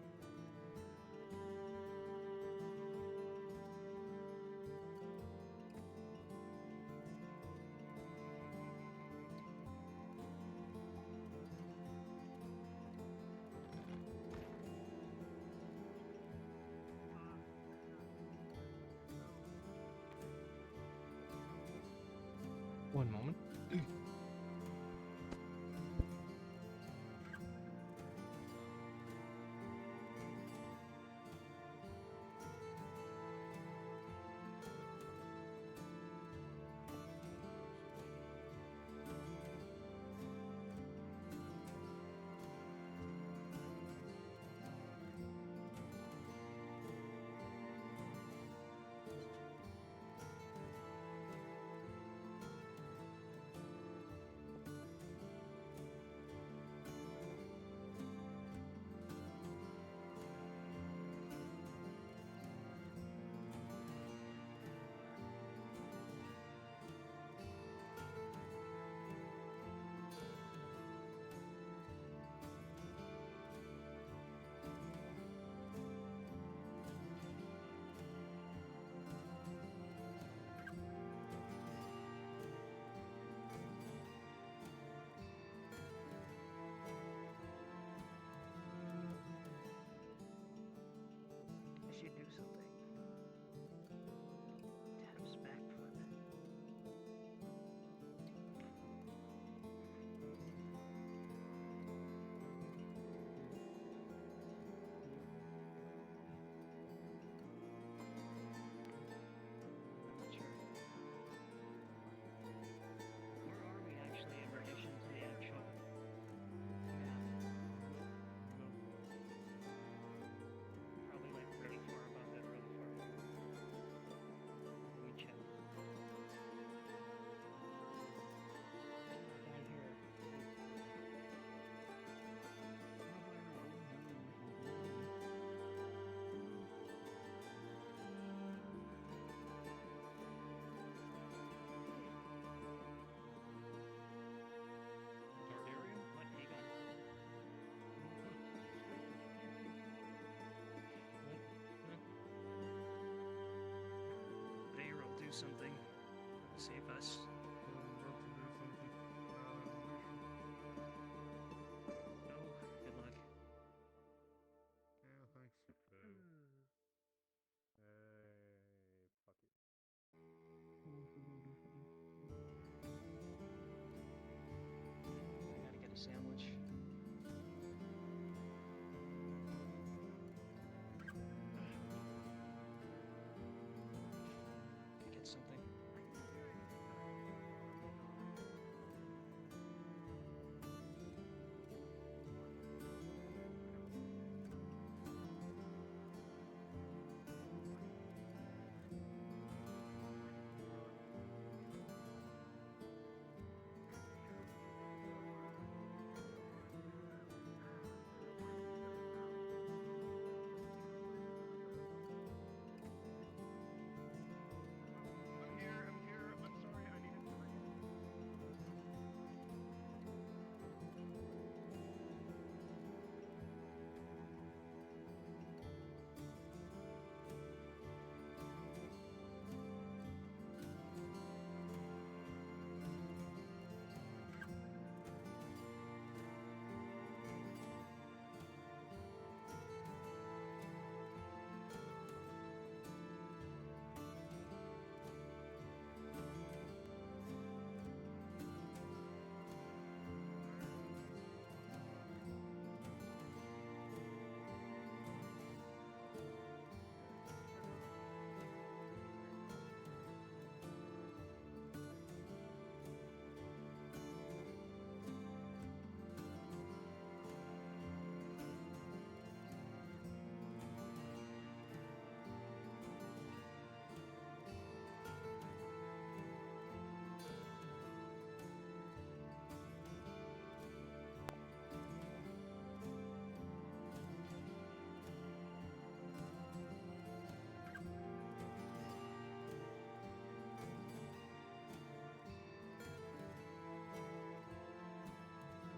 One moment. I should do something. Taps back flip. Where are we actually in relation to the actual? Probably like really far above that, really far above. Let me check. Down here. Dark area? What? You got Vader will do something. Save us. Oh, good luck. Yeah, thanks. sandwich. Get something.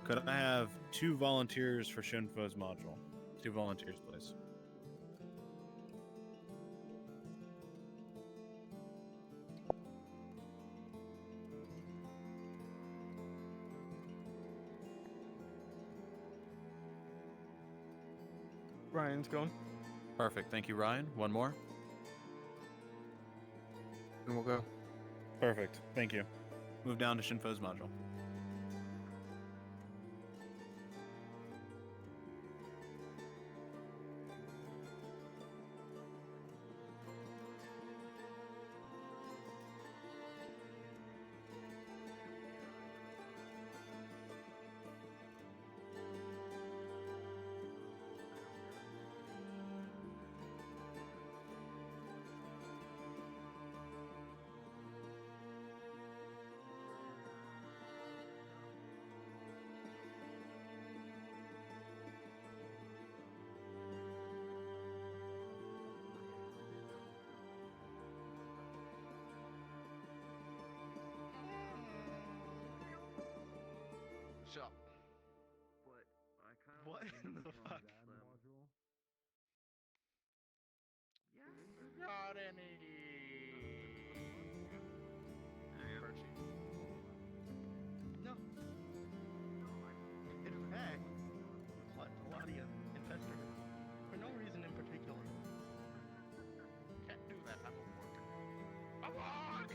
Could I have 2 volunteers for Shinfo's module? 2 volunteers, please. Ryan's going. Perfect. Thank you, Ryan. One more. And we'll go. Perfect. Thank you. Move down to Shinfo's module. Shut up. What in the fuck? Got any? No. In fact, what Gladia infested her for no reason in particular. Can't do that. I won't work. I won't.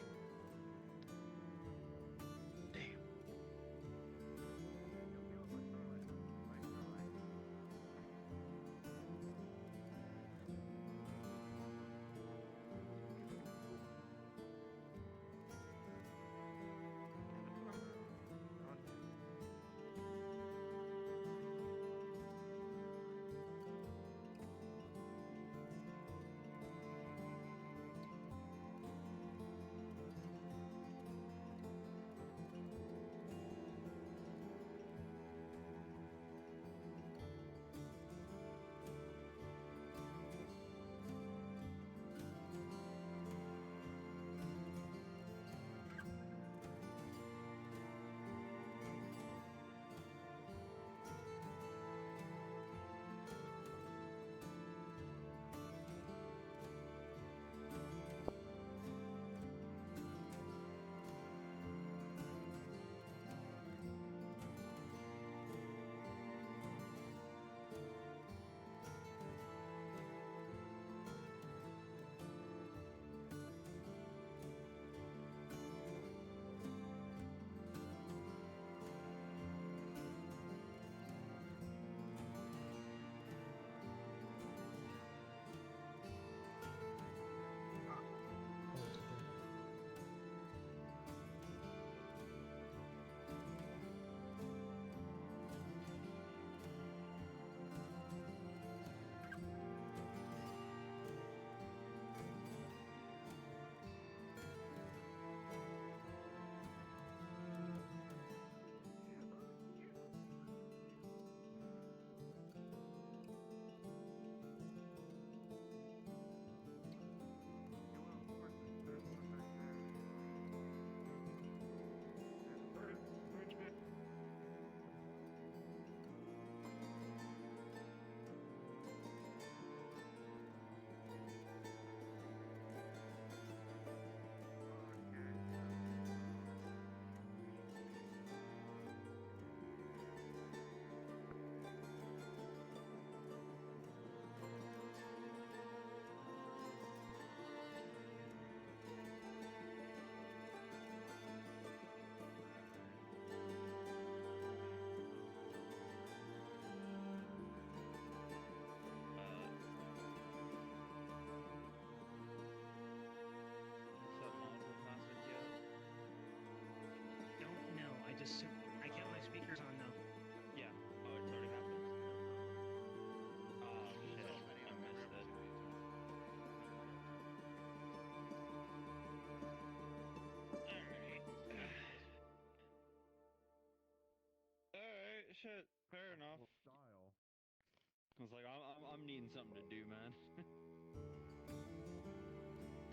Damn. shit. Fair enough. Style. I was like, I'm needing something to do, man.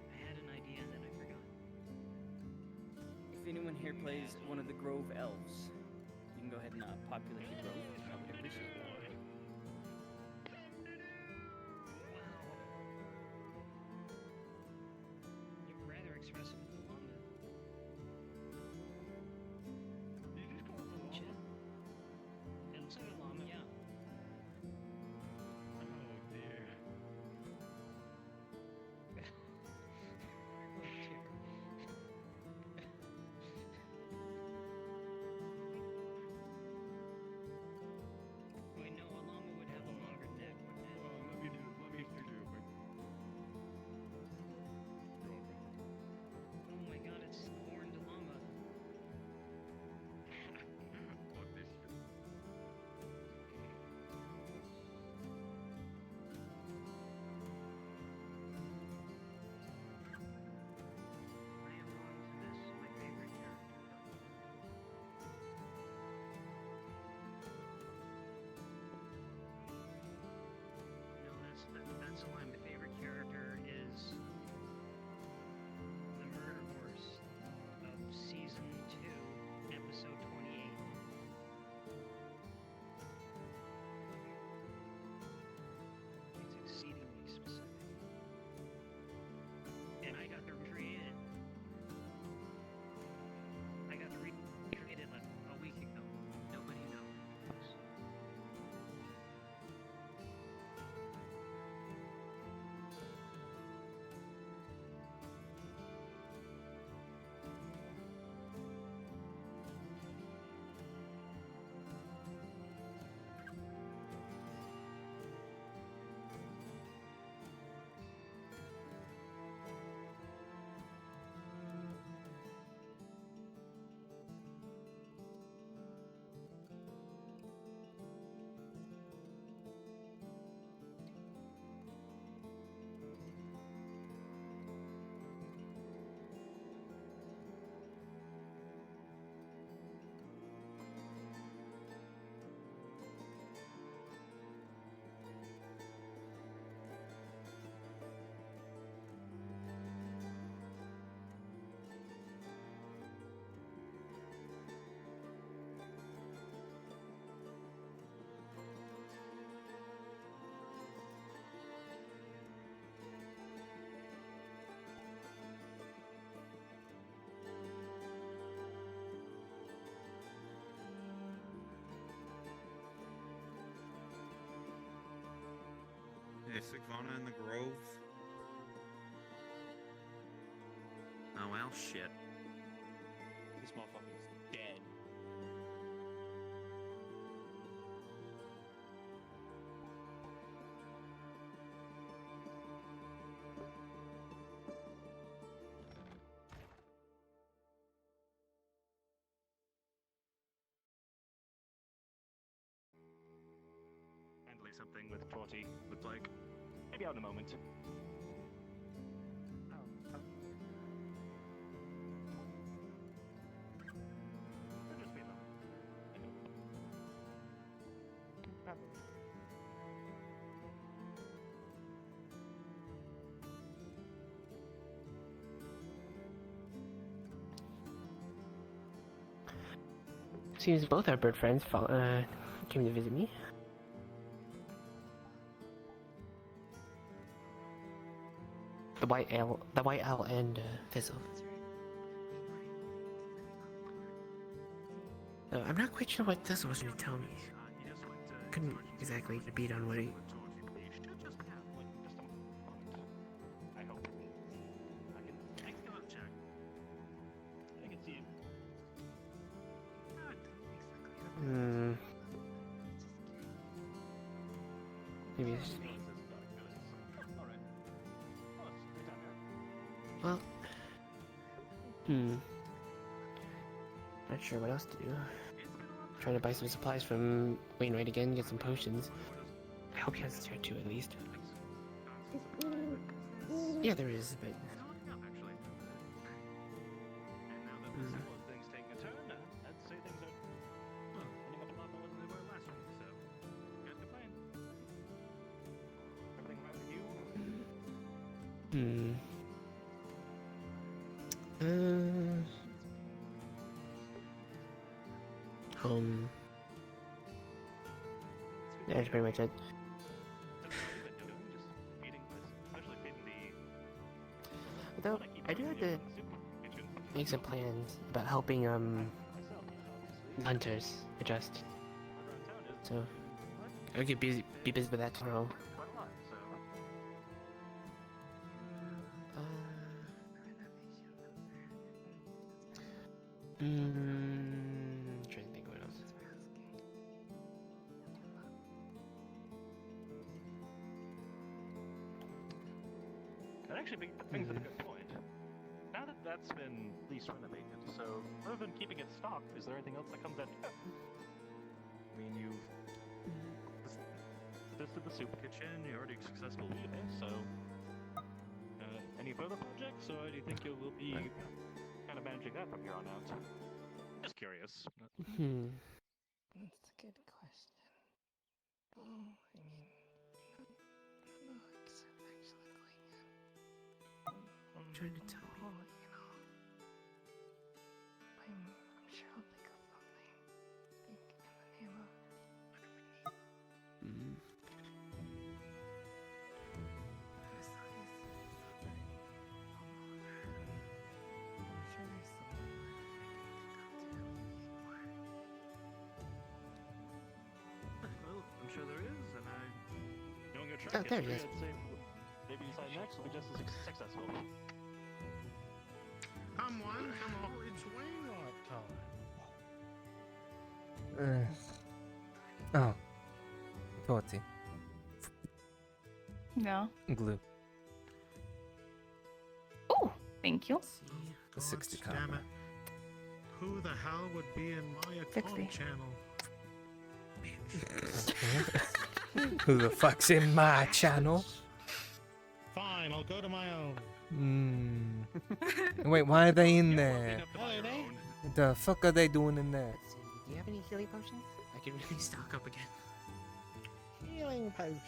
I had an idea and then I forgot. If anyone here plays one of the Grove Elves, you can go ahead and populate the Grove. I would appreciate that. You're rather expressive with the llama. You just call it the llama? It looks like a llama, yeah. Oh dear. Oh dear. Wait, no, a llama would have a longer neck, wouldn't it? Let me do it. Oh my god, it's horned llama. Fuck this shit. I am going to this, my favorite character. No, that's a lie. My favorite character is the murder horse of season 2, episode 28. It's exceedingly specific. And I got to recreate it. I got to recreate it like a week ago. Nobody knows. Hey, Sigvana in the Grove. Oh well, shit. This motherfucker's dead. Handling something with 40 looked like. Maybe out in a moment. Could just be a moment. Probably. Seems both our bird friends came to visit me. The white owl and Fizzle. I'm not quite sure what Fizzle was going to tell me. Couldn't exactly get a beat on what he. I hope. I can go check. I can see him. Maybe it's just me. Well, not sure what else to do. Trying to buy some supplies from Wainwright again, get some potions. I hope he has his hair too, at least. Yeah, there is, but. Things taking a turn, I'd say things are ending up a lot more than they were Hmm. That's pretty much it. Though I do have to make some plans about helping hunters adjust. So I could be busy with that tomorrow. Trying to think what else. That actually brings up a good point. Now that that's been at least renovated, so rather than keeping it stocked, is there anything else that comes after that? I mean, you've tested the soup kitchen, you're already successful with it, so any further projects, or do you think you will be kind of managing that from here on out? Just curious. That's a good question. I mean, I don't know exactly. I'm trying to tell me, you know. I'm sure I'll think of something. Think in the name of what do we need? Well, I'm sure there is, and knowing your Oh, track there it history, is. I'd say maybe Side Next will be just as successful. Come on, it's Wainwright time. Oh. Torty. No. Glue. Oh, thank you. The 60 Damn copper. it. Who the hell would be in my account 60. channel? Who the fuck's in my channel? Fine, I'll go to my own. Wait, why are they in there? Hello there. What the fuck are they doing in there? Do you have any healing potions? I could really stock up again. Healing potions.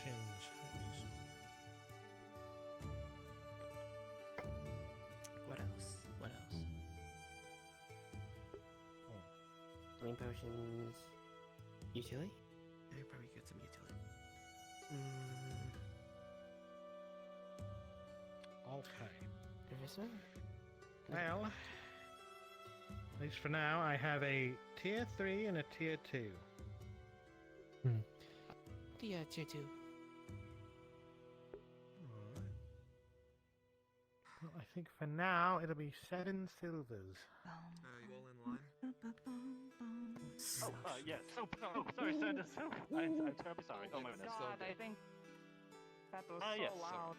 What else? What else? Healing potions. Utility? I probably get some utility. Okay. This one? Well, at least for now, I have a tier 3 and a tier 2. The tier 2. Well, I think for now, it'll be 7 silvers. You all in line? Oh, yes. Oh, sorry, Sanders. I'm terribly sorry. Oh, my goodness. God, I think that was yes, so sir. loud.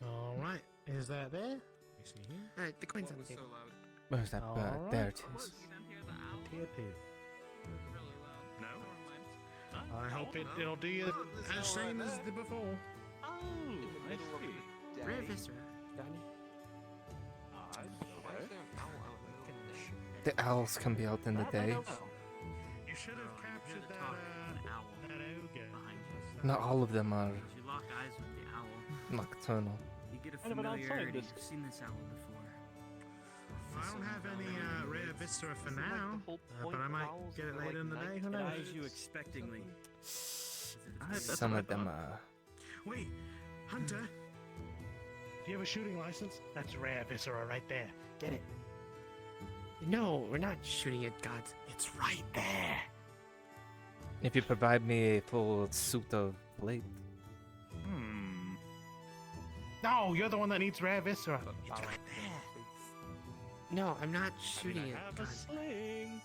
Alright, is that there? Let me see here. The coin's on the table. Where's that bird? Alright. There it is. Tier 2. No? I hope it'll do as same as the before. Oh, I see. Rare Viscera. The owls can be out in the day. You should have captured that ogre. Not all of them are If you lock eyes with the owl, nocturnal. you get a Kind of an outside familiarity. disc. You've seen this owl before. I don't have any rare viscera for now, but I might get it later in the day. Who knows? Eyes you expectingly. Some of them are. Wait, Hunter. Do you have a shooting license? That's rare viscera right there. Get it. No, we're not shooting at gods. It's right there. If you provide me a full suit of plate. No, you're the one that needs rare viscera. It's right there. No, I'm not shooting I at have a gods. sling.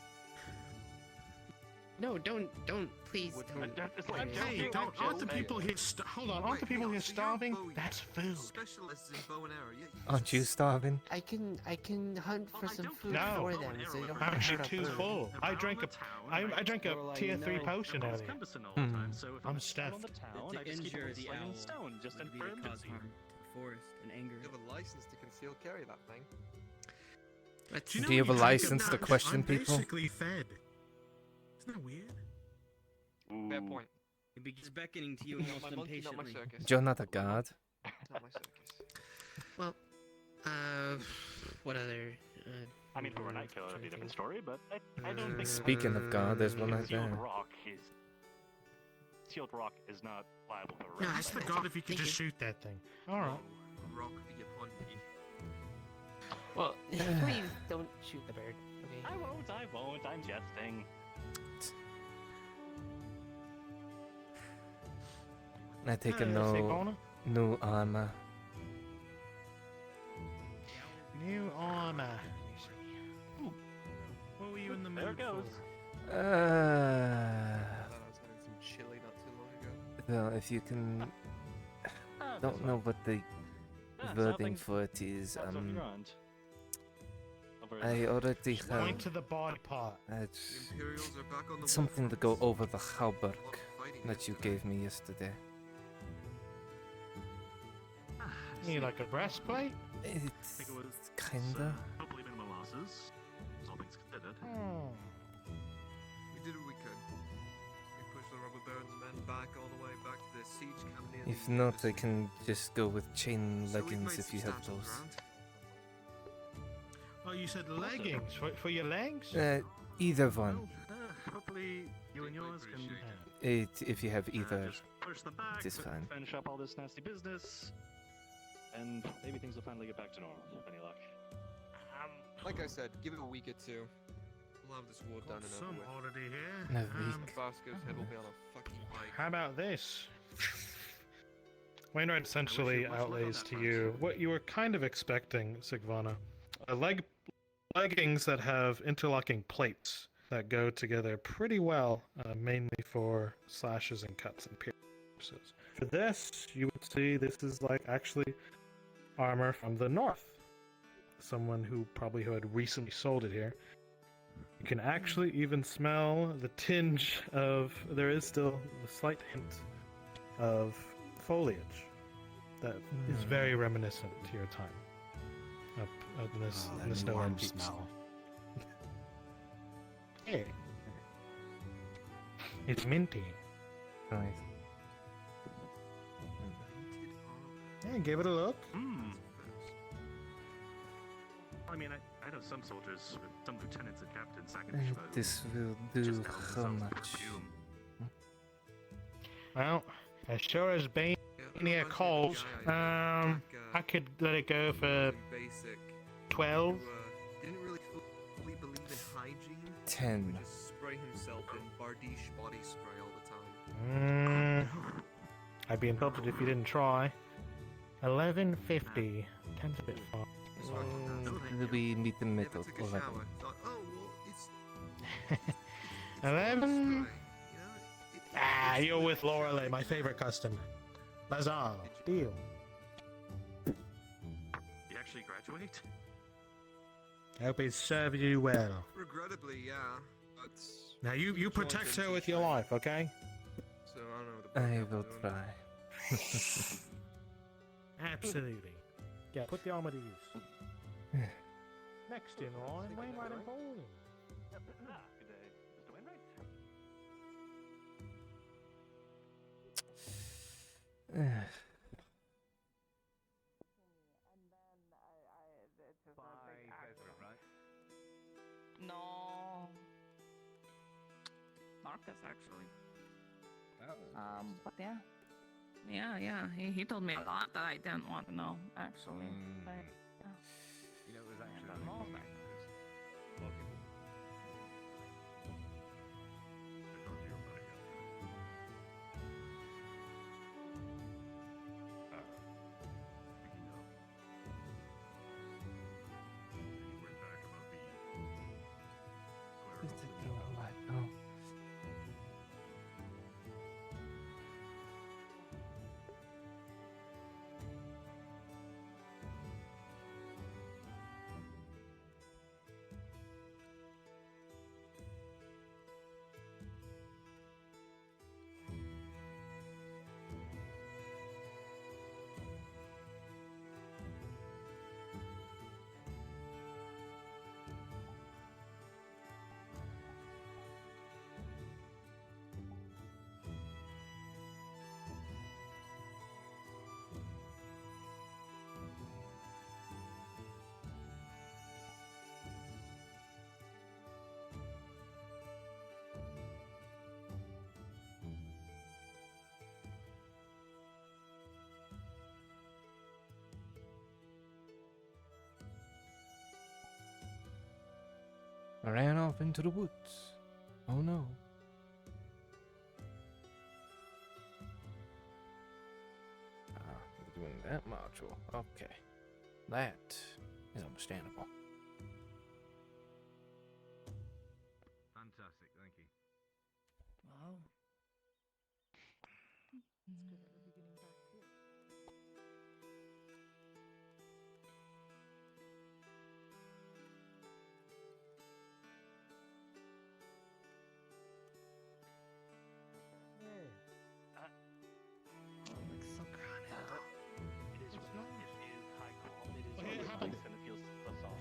No, don't, please don't. Hey, aren't the people here? Hold on, aren't the people here starving? That's food. Specialists in bow and arrow. Aren't you starving? I can hunt for some food No. for them, so you don't I'm have to actually hurt too our food. full. I drank a tier 3 potion earlier. I'm stuffed. I just keep it in stone, just in for Cause harm to the forest and anger. You have a license to conceal carry that thing. Do you have a license to question I'm people? basically fed. Isn't that weird? Fair point. It begins beckoning to you Not almost my monkey, not my impatiently. circus. You're not a god. Not my circus. What other? I mean, for a night killer, it'd be a different story, but I don't think. Speaking of God, there's one right Sealed there. rock is not liable for No, arrest. that's I forgot if you could just shoot that thing. Alright. Rock the upon me. Well, please don't shoot the bird. Okay. I won't. I'm jesting. I take a Sigona? no armor. New armor. What were you in the mood There it goes. Uh, I thought I was having some chili not too long ago. well, if you can, don't know what the wording for it is. I already have. Point to the body part. It's Imperials are back on the something to go over the hauberk that you gave me yesterday. You like a breastplate? It's it was kinda. probably been molasses. All things considered. We did what we could. We pushed the Rubber Baron's men back all the way back to the siege camp near If the not, I embassy. can just go with chain So we've leggings made if you have substantial those. ground. Oh, you said leggings for your legs? Either one. Hopefully, you and yours can If you have either, just push them back, it is fine. finish up all this nasty business, and maybe things will finally get back to normal. With any luck. Like I said, give it a week or two. We'll have this war done and over Some with. oddity here. No Vasco's head will be on a fucking bike. How about this? Wainwright essentially outlays to you what you were kind of expecting, Sigvana. Leggings that have interlocking plates that go together pretty well, mainly for slashes and cuts and pierces. For this, you would see this is like actually armor from the north. Someone who probably had recently sold it here. You can actually even smell the tinge of, there is still a slight hint of foliage that is very reminiscent to your time up in this, in the snow warm and smell. Hey. It's minty. Nice. Yeah, give it a look. I mean, I know some soldiers, some lieutenants and captains, second This will do how much? Well, as sure as Bania calls, I could let it go for Basic. 12. Who, didn't really fully believe in hygiene. 10. Would just spray himself in Bardiche body spray all the time. I'd be insulted if you didn't try. 1150. 10's a bit far. We meet in the middle. Took a 11. shower. Thought, oh well, it's 11. You're with Lorelei, my favorite custom. Lazar, deal. You actually graduate? Hope it serves you well. regrettably, yeah. But Now you protect her with your life, okay? so I don't know what the fuck I I'm will doing. try. Absolutely. Yeah, put the armor to use. Next in line, Wainwright and Pauline. Good day, Mr. Wainwright. No. Marcus, actually. But yeah. Yeah. He told me a lot that I didn't want to know, actually. But, yeah. You know, it was I actually don't know. off into the woods. Oh no. We're doing that module. Okay. That is understandable. Fantastic, thank you. Wow.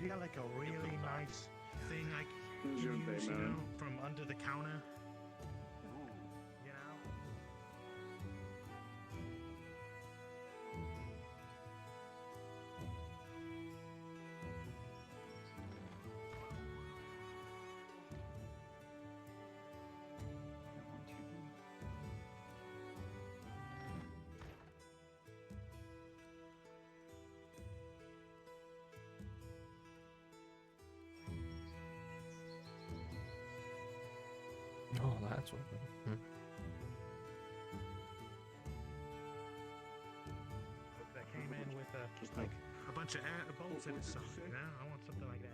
You got like a really nice thing like you use, you know, from under the counter. You know? Oh, that's what. That came in with like a bunch of bolts in its socket, you know? I want something like that.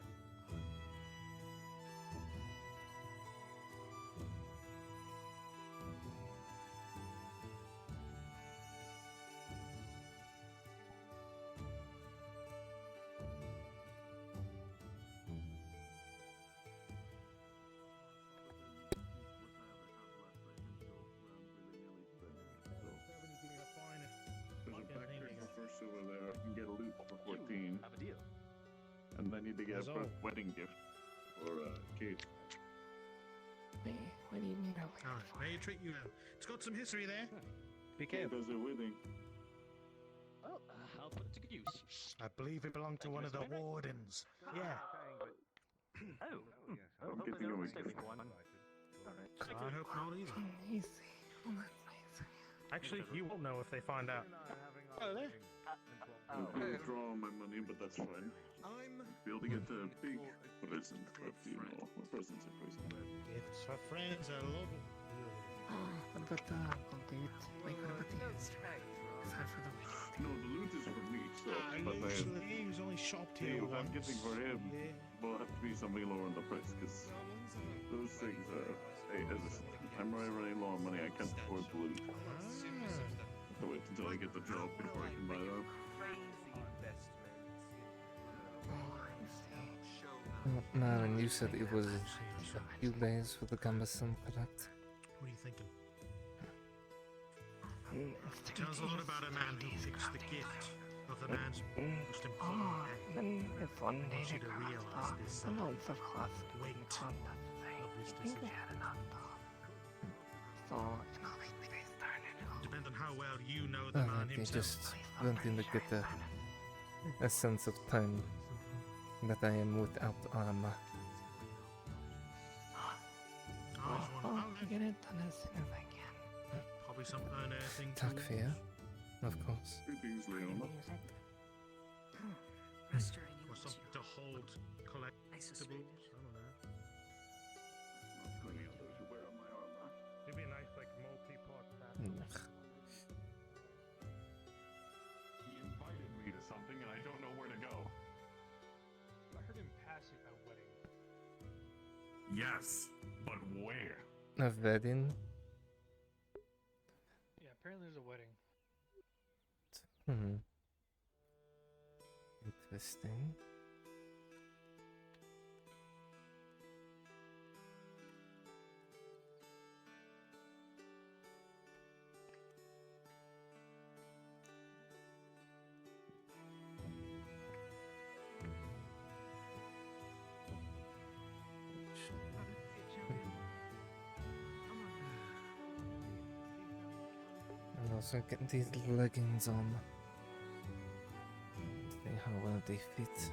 There's a backpack first over there. You can get a loot for 14. Have a deal. And then you need to get That's a all. wedding gift for Kate. What do you mean? Alright, may I treat you now? It's got some history there. Be careful. There's a wedding. Well, I'll put it to good use. I believe it belonged to one of the wardens. Yeah. Oh. I'm getting a gift. I hope not either. Easy. Actually, you won't know if they find out. I'm gonna withdraw my money, but that's fine. Be able to get a big present, but you know, a present's a present. It's for friends, I love it. What about the uncle dude? Like, what about the instrument? Is that for the wedding? No, the loot is for me, so. But He was only shopped hey, here if I'm once. getting for him, will have to be something lower in the price, because those things are. Hey, I'm already running low on money, I can't afford the loot. So wait until I get the job before I can buy that. Marin, you said it was a few days for the cumbersome, correct? What are you thinking? It tells a lot about a man who picks the gift of the man's most important act. Then it's one I day want you to to cross realize off. this The months of class Oh, weight of this I think decision. they had enough though. So it's not like they started. Depends on how well you know the man They himself. just wanting to get a sense of time that I am without armor. Oh, I'll get it done as soon as I can. probably some unearthing Talk tools. fear, of course. Greetings, Leona. Or something to hold collectibles. I don't know. Many others who wear my armor. Maybe a nice like multi-part pack. He invited me to something and I don't know where to go. I heard him passing a wedding. Yes, but where? A wedding? Yeah, apparently there's a wedding. Hmm. Interesting. And also get these leggings on. See how well they fit.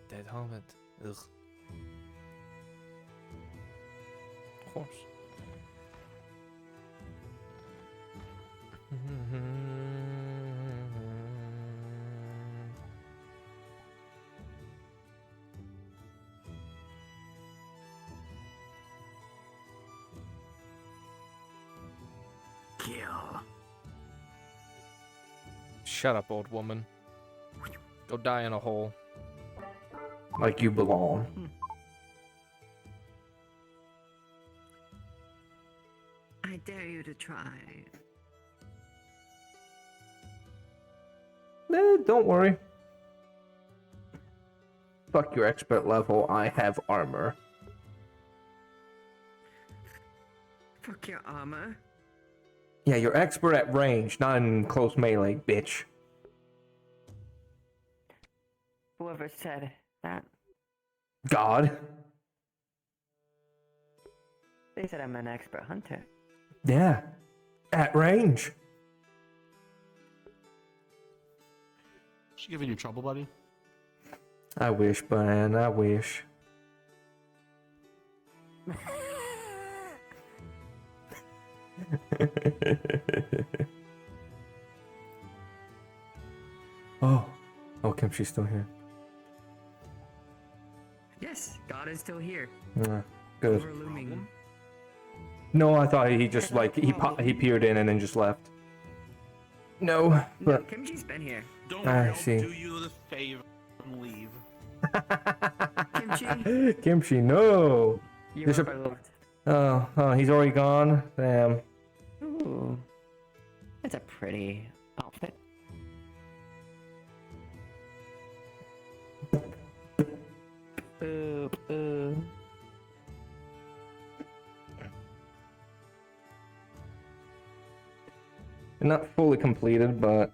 Dead helmet. Ugh. Of course. Kill. Shut up, old woman. Go die in a hole. Like you belong. I dare you to try. Don't worry. Fuck your expert level, I have armor. Fuck your armor. Yeah, you're expert at range, not in close melee, bitch. Whoever said that. God. They said I'm an expert hunter. Yeah. At range. She giving you trouble, buddy? I wish, Brian, I wish. Oh, Kimchi's still here. Yes, God is still here. Good. Overlooming. No, I thought he just like he peered in and then just left. No, No, but Kimchi's been here. Don't I worry, I'll see. do you the favor and leave. Kimchi. Kimchi, no. You There's are beloved. Oh, he's already gone. Damn. Ooh, that's a pretty outfit. Boop. Not fully completed, but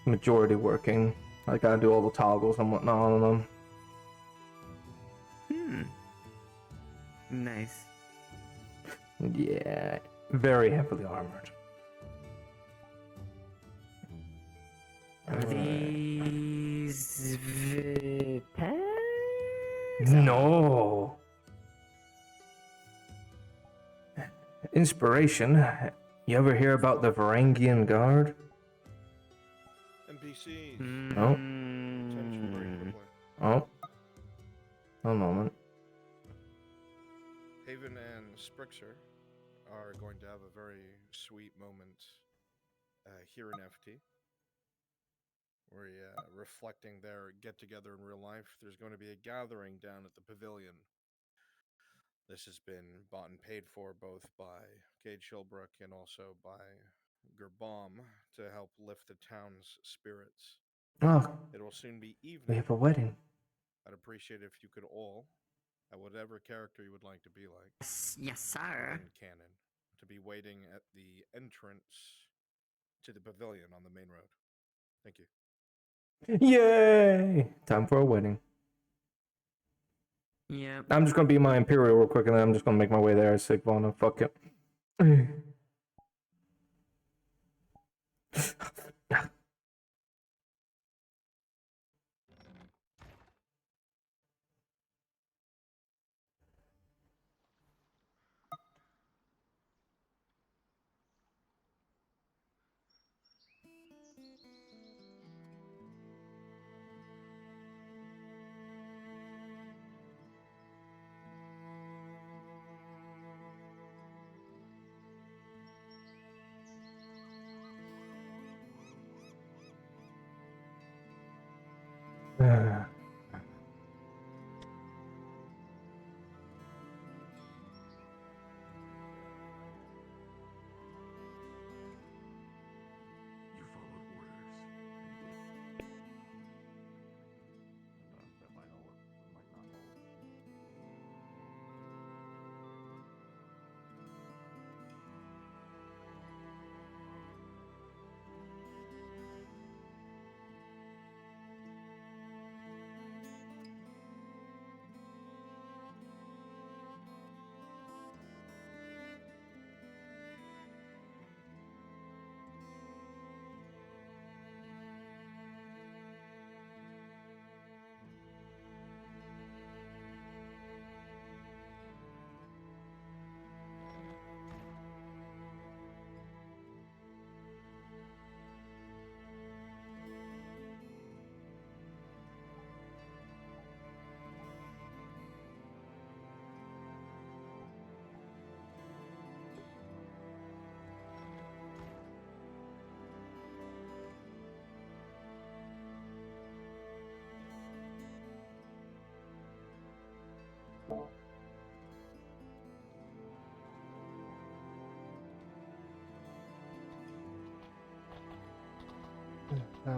majority working. I gotta do all the toggles and whatnot on them. Nice. Yeah, very heavily armored. Are these pets? No. Inspiration. You ever hear about the Varangian Guard? NPCs. Oh. Attention very quickly. Oh. A moment. Haven and Sprixer are going to have a very sweet moment here in FT. We're reflecting their get-together in real life. There's going to be a gathering down at the pavilion. This has been bought and paid for both by Cade Shilbrook and also by Gerbom to help lift the town's spirits. Oh. It will soon be evening. We have a wedding. I'd appreciate if you could all, at whatever character you would like to be like, Yes, sir. in canon, to be waiting at the entrance to the pavilion on the main road. Thank you. Yay! Time for a wedding. Yeah. I'm just gonna be my Imperial real quick and then I'm just gonna make my way there as Sigvana. Fuck it. You followed orders. That might not hold.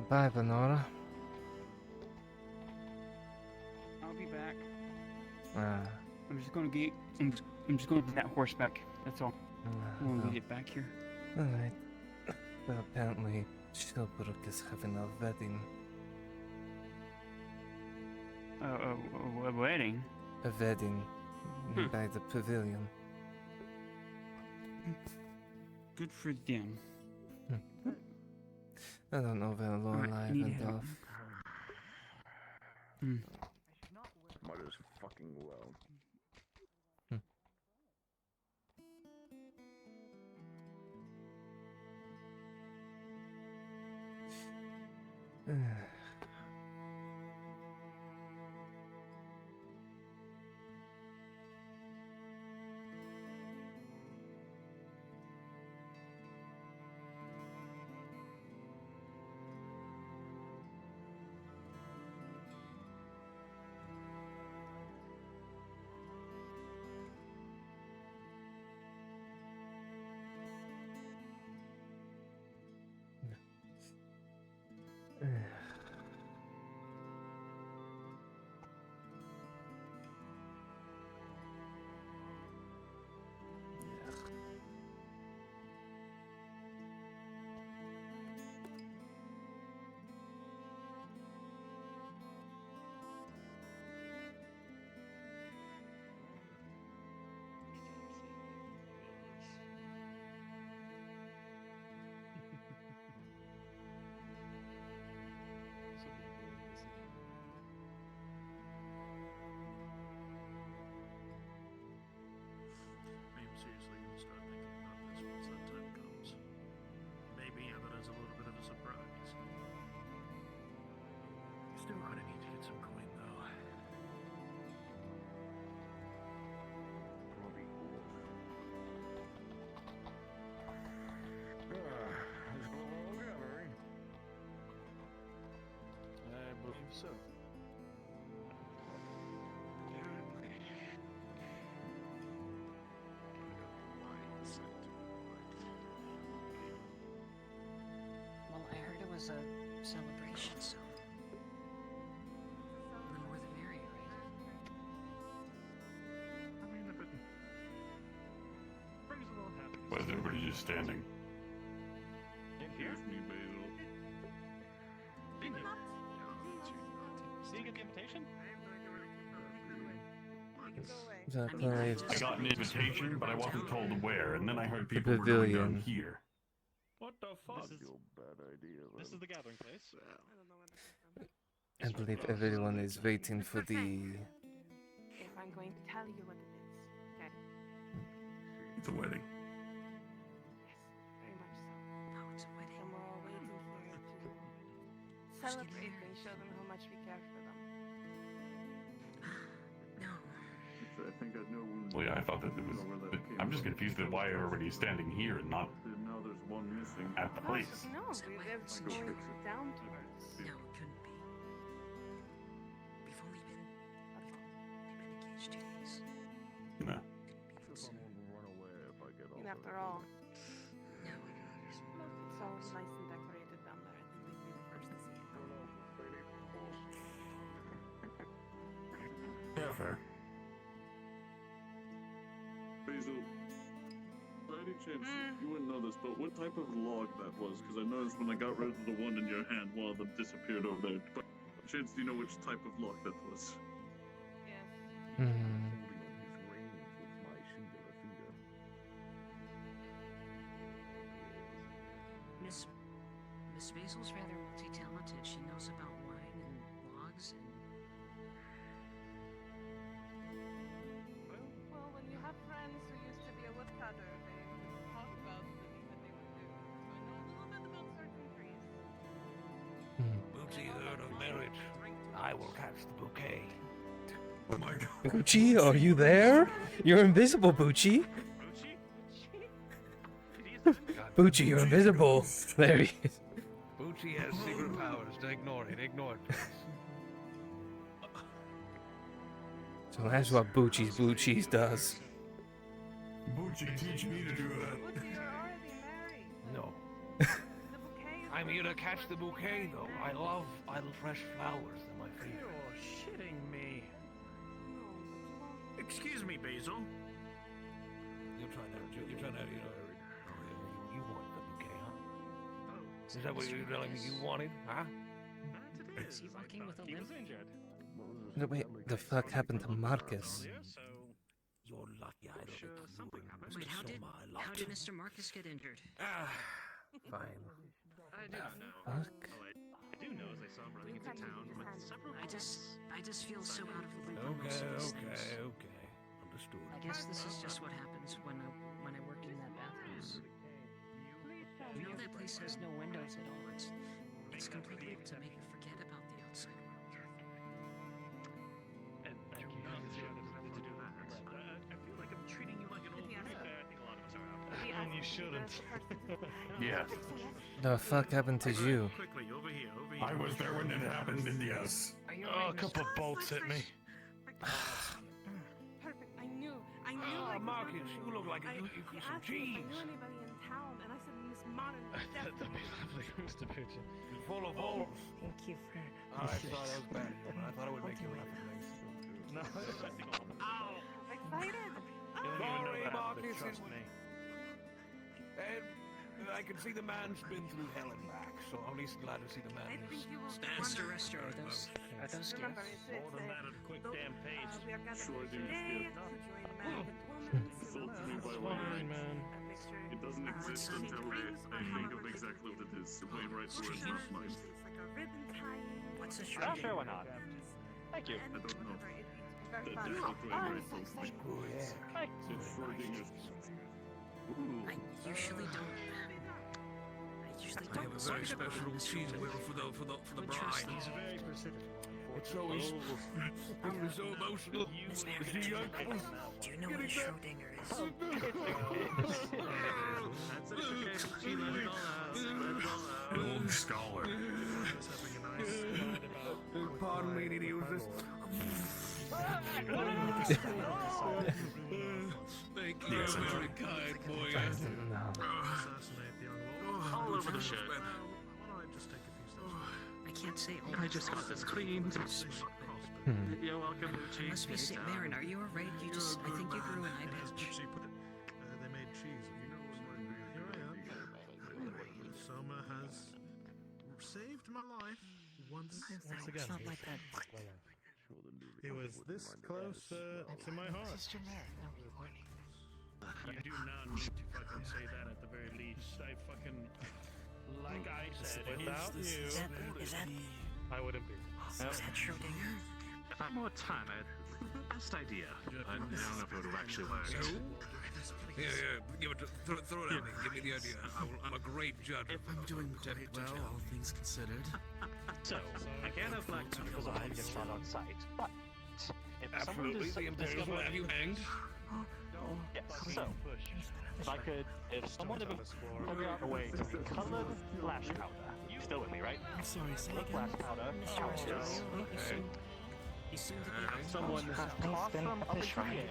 Bye, Venora. I'll be back. Ah. I'm just gonna get that horse back. That's all. I'm gonna get back here. Alright. Well, apparently, Shilbrook is having a wedding. A wedding? A wedding. By the pavilion. Good for them. I don't know where Lorelai went off. Might as fucking well. I am seriously going to start thinking about this once that time comes. Maybe have it as a little bit of a surprise. Still gonna need to get some coin though. I believe so. Well, I heard it was a celebration, so the more the merrier, right? I mean, if it brings a little happiness. Why is everybody just standing? Here? Me, Basil. In here. Did you get the invitation? I got an invitation, but I wasn't told where, and then I heard The people were going down pavilion. here. What the fuck? This is bad idea. This is the gathering place. I believe everyone is waiting for the... If I'm going to tell you what it is, okay? It's a wedding. Very much so. No, it's a wedding. And we're all waiting here to celebrate and show them how much we care for them. No. I think I know. Well, yeah, I thought that it was. I'm just confused at why everybody's standing here and not Now there's one missing. at the place. No, we live going down towards. No, it couldn't be. We've only been engaged 2 days. No. Someone will run away if I get And after all, No. it's so nice and decorated down there. I think they'd be the first to see it. Yeah, fair. Basil, by any chance, you wouldn't know this, but what type of log that was? Because I noticed when I got rid of the one in your hand, one of them disappeared over there. But by chance, do you know which type of log that was? Hmm. Miss Basil's rather multi-talented. She knows about wine and logs and Well, when you have friends who used to be a woodcutter, they talk about the things that they would do. So I know a little bit about certain trees. Bootsy heard of marriage. I will catch the bouquet. Oh my god. Bucci, are you there? You're invisible, Bucci. Bucci, you're invisible. There he is. Bootsy has secret powers. Ignore it. Ignore it. So that's what Bucci's Blue Cheese does. Bucci, teach me to do that. No. I I'm here to catch the bouquet, though. I love fresh flowers. They're my favorite. You're shitting me. Excuse me, Basil. You're trying to, you want the bouquet, huh? Oh, Is that what you're telling me you wanted, huh? Is he walking with a limp? No, wait, the fuck happened to Marcus? You're lucky I don't include Wait, how did Mr. Marcus get injured? Fine. I do know. Fuck. All I do know is I saw him running into town with several. I just feel so out of the loop on most of these things. Okay. Understood. I guess this is just what happens when I worked in that bathhouse. You know that place has no windows at all. It's completely to make you forget about the outside world. And you're not to do that. I feel like I'm treating you like an old man. I think a lot of us are. And you shouldn't. Yes. The fuck happened to you? Quickly, over here. I was there when it happened, and yes. Oh, a couple of bolts hit me. Perfect. I knew. Oh, Marcus, you look like you eat He some asked me if I cheese. knew anybody in town, and I said Miss Modern. That'd be lovely, Mr. Poochie. You're full of holes. Thank you for. I thought that was bad, but I thought it would make you laugh. No. Excited. Sorry, Marcus. Trust me. And I can see the man spin through hell and back, so I'm at least glad to see the man. Mr. Rester, are those gifts? Remember, it's More than that at a quick damn pace. we are gathered Sure, here dude, today yeah. to join man with woman, Sold to me by Fine, Wainwright. man. a mixture. It doesn't exist until I think of exactly what it is. Wainwright's words, not mine. It's like a ribbon tying. What's a Oh, shrine? sure, why not? Thank you. I don't know. It's very That's fun. what Wainwright told me. Yeah. It's Schrodinger's. Ooh. I usually don't. I have a very special cheese wheel for the bride. He's very specific. It's so it's so emotional. Miss Mary, Is he uncle? do you know what a Schrodinger is? That's okay. She let it all out. An old scholar. Pardon me, need to use this. Thank you, very kind boy. No. Assassinate the young lord. All over the shirt. Why don't I just take a few steps? I can't say. I just got this cleaned. You're welcome, Lucci. Must be St. Marin. Are you alright? I think you grew an eye patch. She put it. They made cheese. Here I am. Soma has saved my life once It's not like that. He was this close to my heart. Sister Marin. No, you weren't. You do not need to fucking say that at the very least. I fucking, like I said, Without you, Is that I wouldn't be. is that Schrodinger? if I'm more time, best idea. I don't know if it would have actually worked. Yeah, give it. Throw it at me. Give me the idea. I'm a great judge. I'm doing quite well, all things considered. So, I can't have black because I get shot on sight, but if Absolutely, the Imperials will have you hanged. Yes, so, if someone ever figure out a way to be colored flash powder, you still with me, right? I'm sorry, say Colored again. flash powder is You seem to be someone toss them up into the air,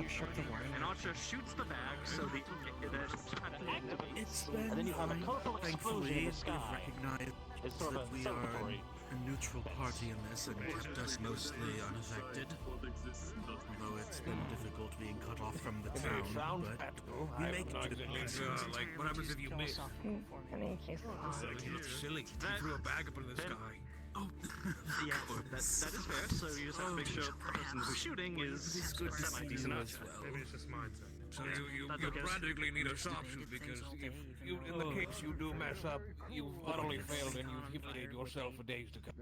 You shook the word. and Archer shoots the bag so the kind of activates, It's and then you have a colorful explosion in the sky. Recognized It's sort of that a we are celebratory. a neutral party in this and kept us mostly unaffected. Although it's been difficult being cut off from the town, but we make it to the Like, what happens if you miss? You look silly. You threw a bag up in the sky. Oh, yeah, that is fair. So you just have to make sure the person who's shooting is semi-decent archer. Maybe it's just mindset. So you practically need a sharpshooter because if you, in the case you do mess up, you've utterly failed and you've humiliated yourself for days to come.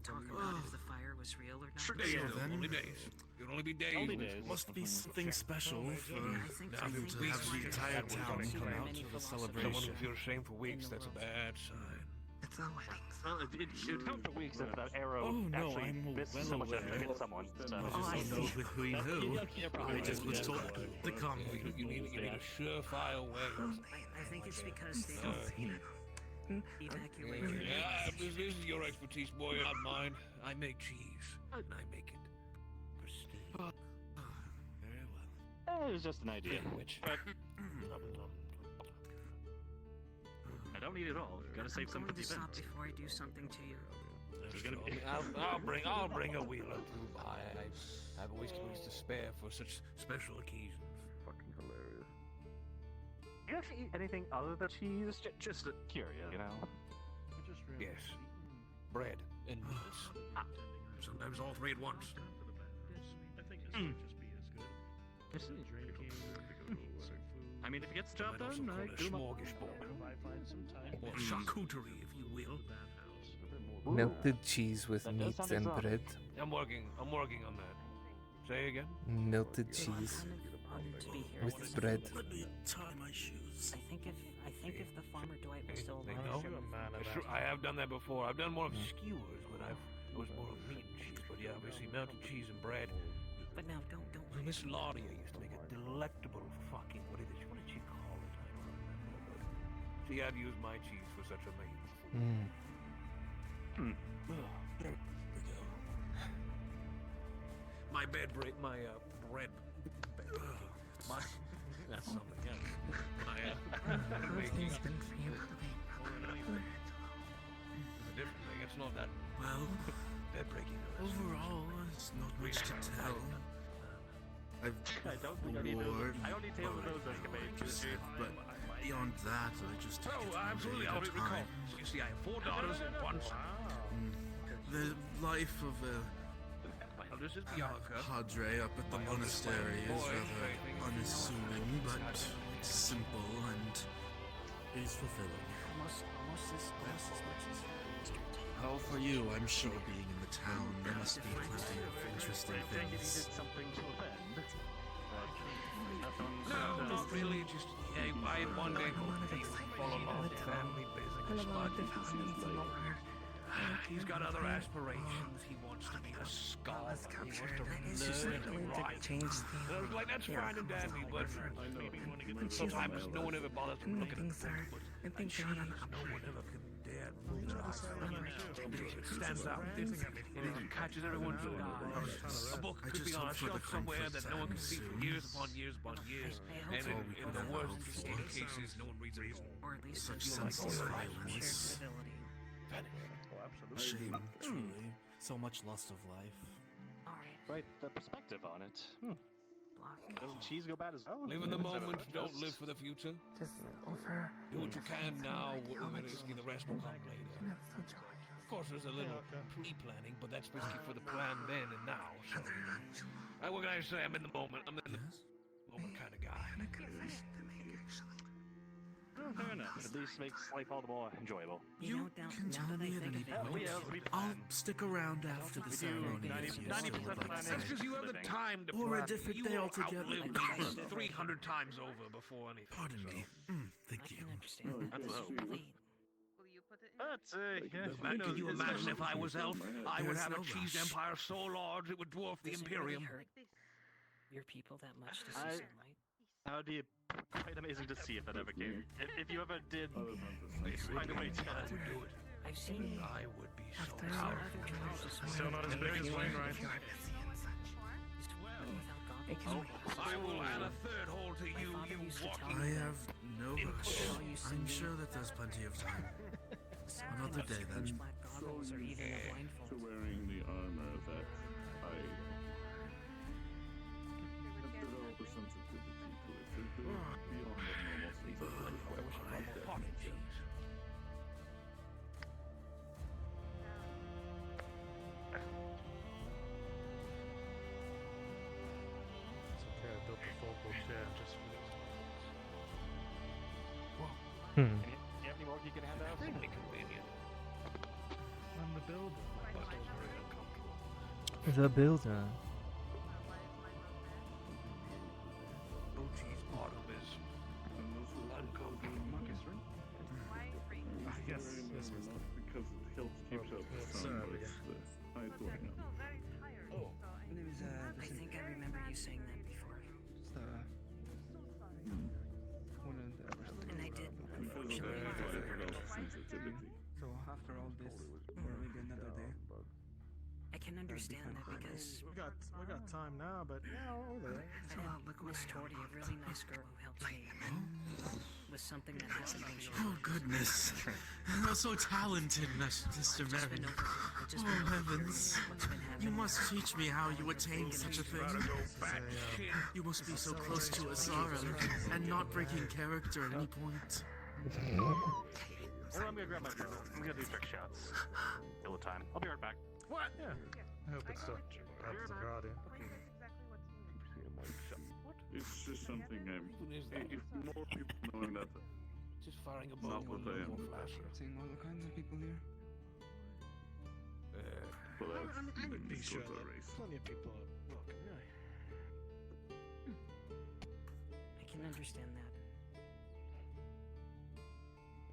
talk about if the fire was real or not. Sure, days, only days. It'll only be days. must be something special for them to have the entire town come out to the Someone celebration. who feels shame for weeks, that's a bad sign. It's the wedding. Well, it should come for weeks if that arrow Oh, no, actually I'm missed well so much aware. to hit someone. So. I just don't know who you know. I just was told to come. You need a surefire way. I think it's because they don't evacuate. Yeah, this is your expertise, boy, not mine. I make cheese, and I make it pristine. Very well. It was just an idea. Which? But I don't need it all. Gotta save some for I'm the going to stop event. before I do something to you. There's gonna be. I'll bring a wheel or two by. I've always kept to spare for such special occasions. Fucking hilarious. Do you actually eat anything other than cheese? Just curious, you know? Yes. Bread and meats. Sometimes all three at once. I mean, if it gets the job Might also done, call I it a do my... smorgasbord. Or charcuterie, if you will. Melted cheese with meat and bread. I'm working on that. Say again? Melted cheese with bread. Let me tie my shoes. I think if the farmer Dwight was still They alive. know? Sure, I have done that before. I've done more of skewers, but it was more of meat and cheese. But yeah, obviously melted cheese and bread. But now, don't. Well, Miss Laudia used to make a delectable fucking what did she call it? I don't remember. But she had used my cheese for such amazing food. There we go. My bread. My that's something else. My baking. It's a different thing. It's not that Well, bed breaking. overall, it's not much to tell. I've I don't think I need those. bored, I don't need tales of those escapades. but beyond that, I just took it one absolutely. day I'll at a recall. time. You see, I have 4 daughters and 1 son. The life of a This is Bianca. padre up at the monastery is rather unassuming, but it's simple and it is fulfilling. Almost as much as Well, for you, I'm sure being in the town, there must be plenty of interesting I think he things. did something to offend. No, not really. Just I had one day fall along the family business, but he's got other aspirations. He wants to be a scholar. He wants to learn and write. I was like, that's fine and dandy, but sometimes no one ever bothers to look at it. But no one ever can dare move their eyes. It stands out. It catches everyone's eye. A book could be on a shelf somewhere that no one can see for years upon years upon years. And in the worst cases, no one reads it. Or at least Such it's senseless shared violence. ability. A shame, truly. So much lust of life. Right, the perspective on it. Doesn't cheese go bad as well? Live in the moment, don't live for the future. Just over. Do what you can now, the rest will come later. Of course, there's a little pre-planning, but that's basically for the plan then and now. So, what can I say? I'm in the moment. I'm in the moment kind of guy. Fair enough. At least makes life all the more enjoyable. You can tell me at any point. I'll stick around after the ceremony if you still would like to That's because say. you have the time to Or a plan. different You day will altogether. outlive me 300 times over before anything. Pardon me. Thank you. That's a hope. Will you put it in? But, yeah, Man, can you it's imagine if I special was elf? I would There's have no a cheese rush. empire so large it would dwarf the Does it really Imperium. hurt your people that much to see I- sunlight? That would be quite amazing to see if that ever came. If you ever did find a way to I would do it. I've seen I would be so after proud. other tribes this Still not as big as Wainwright. I will add a third hole to you, you walking. I have no rush. I'm sure that there's plenty of time. Another day then. Black goggles or even a blindfold. To wearing the armor that I have developed a sensitivity to it. It goes beyond the normal sensitivity. It's okay, I built the foldable chair just for this. Do you have any more you can hand out? Really convenient. I'm the builder. But it's very uncomfortable. The builder. No cheese bottom is uncomfortable. Yes, yes, not because it helps keeps out the sun, but it's the high going up. Oh, I think I remember you saying that before. And I did, unfortunately. So after all this, or maybe another day. I can understand that because we got time now, but yeah, we're there. I did Miss Torty, a really nice girl who helped me. with something that hasn't been shared. Oh, goodness. You're so talented, Mr. Merrin. Oh, heavens. You must teach me how you attained such a thing. You must be so close to Auzera and not breaking character at any point. Well, I'm gonna grab my drill. I'm gonna do trick shots. Kill the time. I'll be right back. What? Yeah. I hope it's not helps the Gradia. It's just something if more people knowing that. Just firing a Not bomb what I am. Seeing all kinds of people here. But that's Be sure sort of that race. plenty of people are welcome. I can understand that.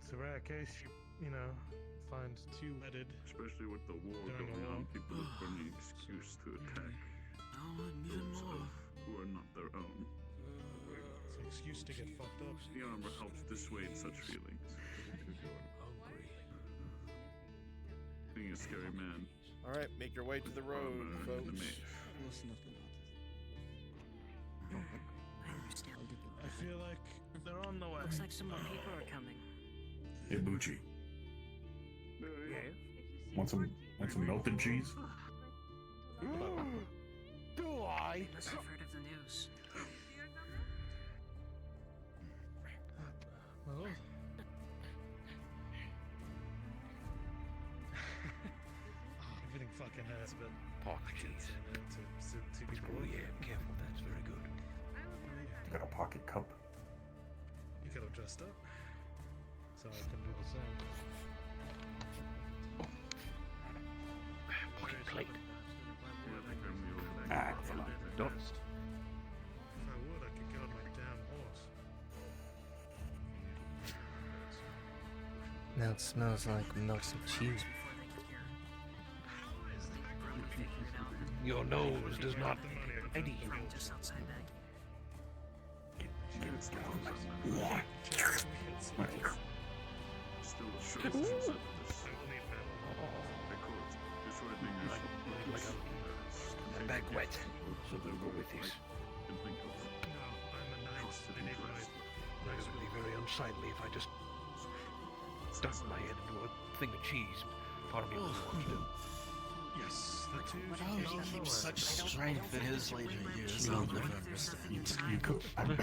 It's a rare case you know, find two wedded. Especially with the war During going a war. on, people look for any excuse to attack Oh, and even those more. who are not their own. It's an excuse to get fucked up. The armor helps dissuade such feelings. Being a scary man. All right, make your way to the road, folks. Listen up to I understand. I feel like they're on the way. Looks like some more people are coming. Hey, Bucci. Yeah. Want some melted cheese? Do I? You must have heard of the news. Well, everything fucking has been Pork cheese. to be Oh yeah, careful. That's very good. You got a pocket cup? You could have dressed up, so I can do the same. Pocket plate. Ah, come on. Don't. If I would, I could get on my damn horse. Now it smells like melted cheese. Your nose does not ID. Just outside that. Still shows inside of this. The court is writing Like a banquet. So they'll go with this. can think of. I need my It would be very unsightly if I just stuck my head into a thing of cheese. Part of me really wants to. Yes, the two But how he keeps such strength in his later years, I'll never understand. You could. And then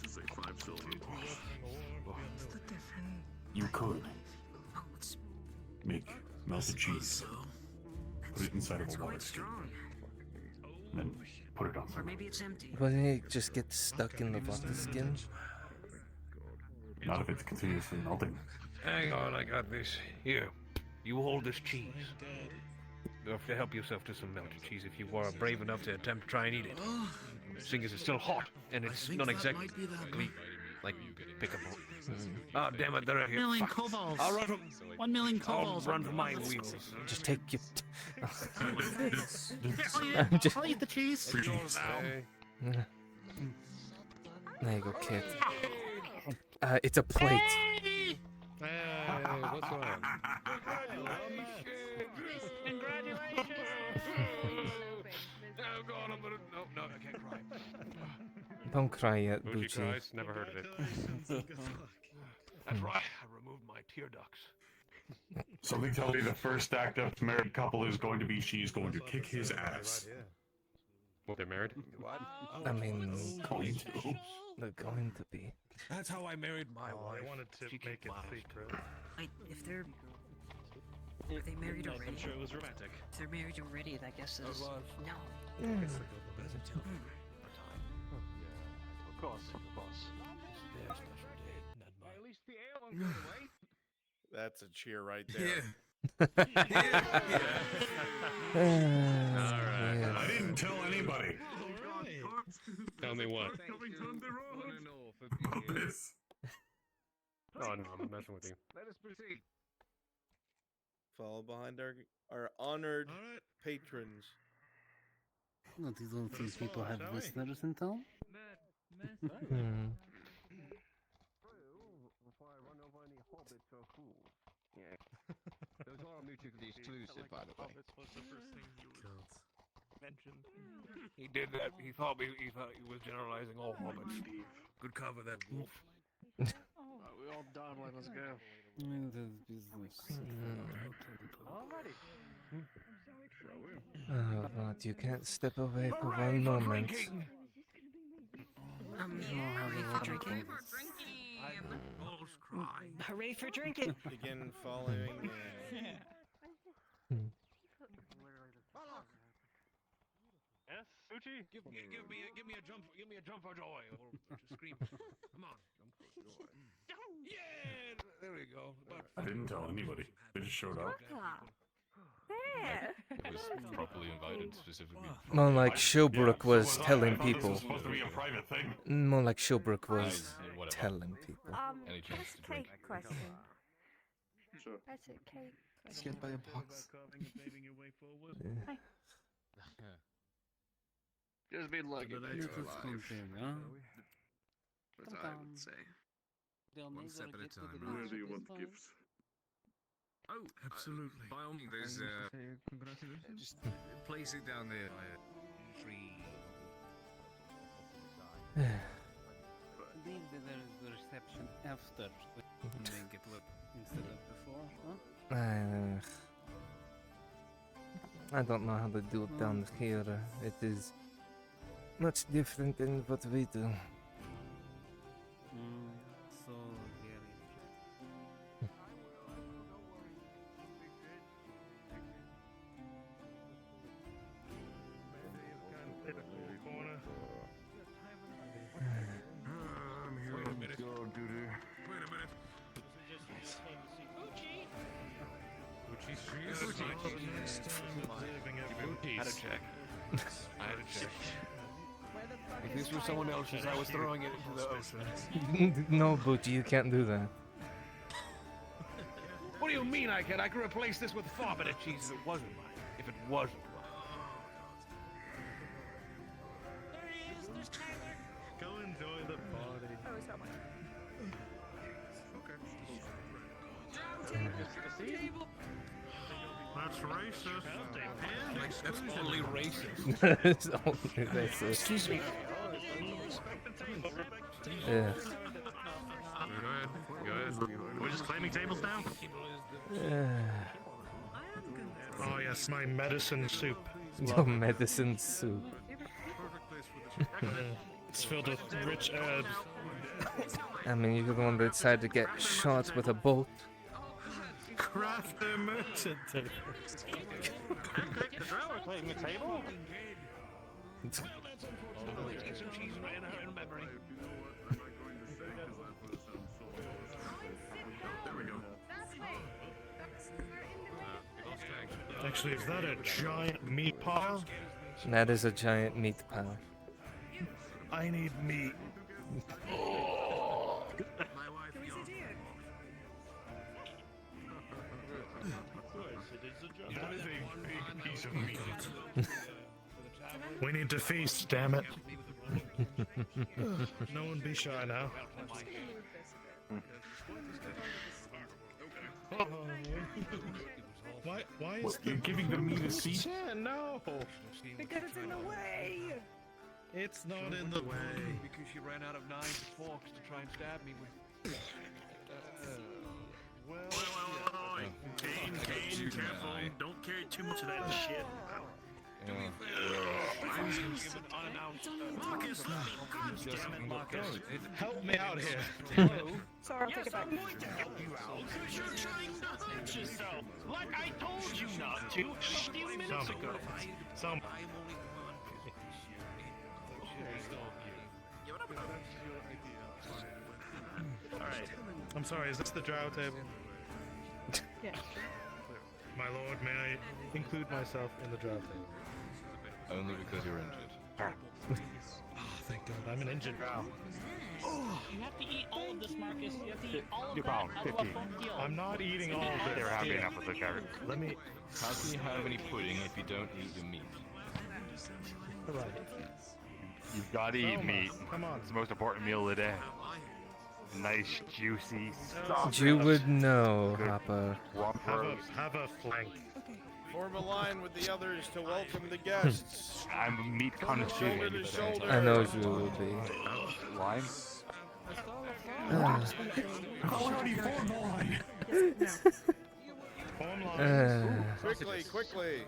to say 5 silver. You could make melted cheese. Put it inside of a water skin. Then put it on Or some. maybe it's empty. Wouldn't it just get stuck in the water skin? Not if it's continuously melting. Hang on, I got this. Here, you hold this cheese. You have to help yourself to some melted cheese if you were brave enough to attempt to try and eat it. Seeing as it's still hot and it's think not that exactly might be that like pickable. Ah, damn it, they're out here. 1 million Fuck. kobolds. I'll run from 1 million I'll kobolds. run for my wheels. Just take your. I'll eat the cheese. There you go, kid. It's a plate. Hey, what's wrong? Congratulations! Oh God, I'm gonna. No, I can't cry. Don't cry yet, Bucci Bucci. cries. Never heard of it. That's right. I removed my tear ducts. Something tells me the first act of married couple is going to be she's going to kick his ass. What, they're married? What? I mean, Going to. they're going to be. That's how I married my Oh, wife. I wanted to She make kicked it my secret. If they're... Are they married already? I'm sure it was romantic. If they're married already, that guess is... No. Of course. At least the ale won't go away. That's a cheer right there. Alright. I didn't tell anybody. Tell me what. About this. Oh no, I'm messing with you. Let us proceed. Follow behind our honored patrons. Well, do you don't think people have listeners in town? Hmm. Before I run over any hobbits or fools. Yeah. Those are mutually exclusive, by the way. Hobbits was the first thing you mentioned. He did that. He thought he was generalizing all hobbits. Good cover, that wolf. We all done. Let's go. Alrighty. But you can't step away for one moment. Hooray for drinking! Hooray for drinking! Begin following. Yes, Uchi. Give me a jump for joy, or just scream. Come on, jump for joy. Yeah, there we go. I didn't tell anybody. They just showed up. There. It was properly invited specifically. More like Showbrook was telling people. This was supposed to be a private thing. More like Showbrook was whatever. telling people. Any chance to drink? Cake question. Sure. That's a cake Let's question. get by a box. Yeah. Just be lucky. Let us confirm, huh? That's what I would say. One step at a time, Where right? do you want gifts? Oh, absolutely. By all means, there's just place it down there by a tree. I believe that there is the reception after we make it look instead of before, huh? I don't know how to do it down here. It is much different than what we do. So very I'm here. Wait a minute. Go, dude. Wait a minute. I had to check. I had to check. If this was someone else's, I was throwing it into the ocean. No, Booty, you can't do that. What do you mean I can? I could replace this with far better cheese if it wasn't mine. If it wasn't mine. Go enjoy the party. Oh, it's not mine. That's racist. That's only racist. It's only racist. Excuse me. Yeah. Go ahead. We're just claiming tables now? Oh yes, my medicine soup. Your medicine soup. It's filled with rich herbs. I mean, you're the one that decided to get shot with a bolt. Craft the merchant table. The drow are claiming a table? Take some cheese right in her memory. There we go. Actually, is that a giant meat pile? That is a giant meat pile. I need meat. That is a big piece of meat. We need to feast, damn it. No one be shy now. Why is You're giving the meat a seat? Yeah, no. Because it's in the way. It's not in the way. Because she ran out of knives and forks to try and stab me with. Kane, careful. Don't carry too much of that shit. Marcus, help me out here. Sorry, I'll take it back. Because you're trying to hurt yourself, like I told you not to a few minutes ago. Alright. I'm sorry, is this the drow table? Yes. My lord, may I include myself in the drow table? Only because you're injured. Thank God, I'm an injured drow. You have to eat all of this, Marcus. You have to eat all of You're that bound, out of a 15. full deal. I'm not eating all of this. They're happy Here. enough with the carrot. Let me... How can you have any pudding if you don't eat your meat? Right. You've got to eat meat. Come on. It's the most important meal of the day. Nice, juicy stuff. You would know, Hopper. Have a flank. Form a line with the others to welcome the guests. I'm a meat connoisseur. Shoulder to shoulder. I know you will be. Line? already formed line. Quickly, quickly.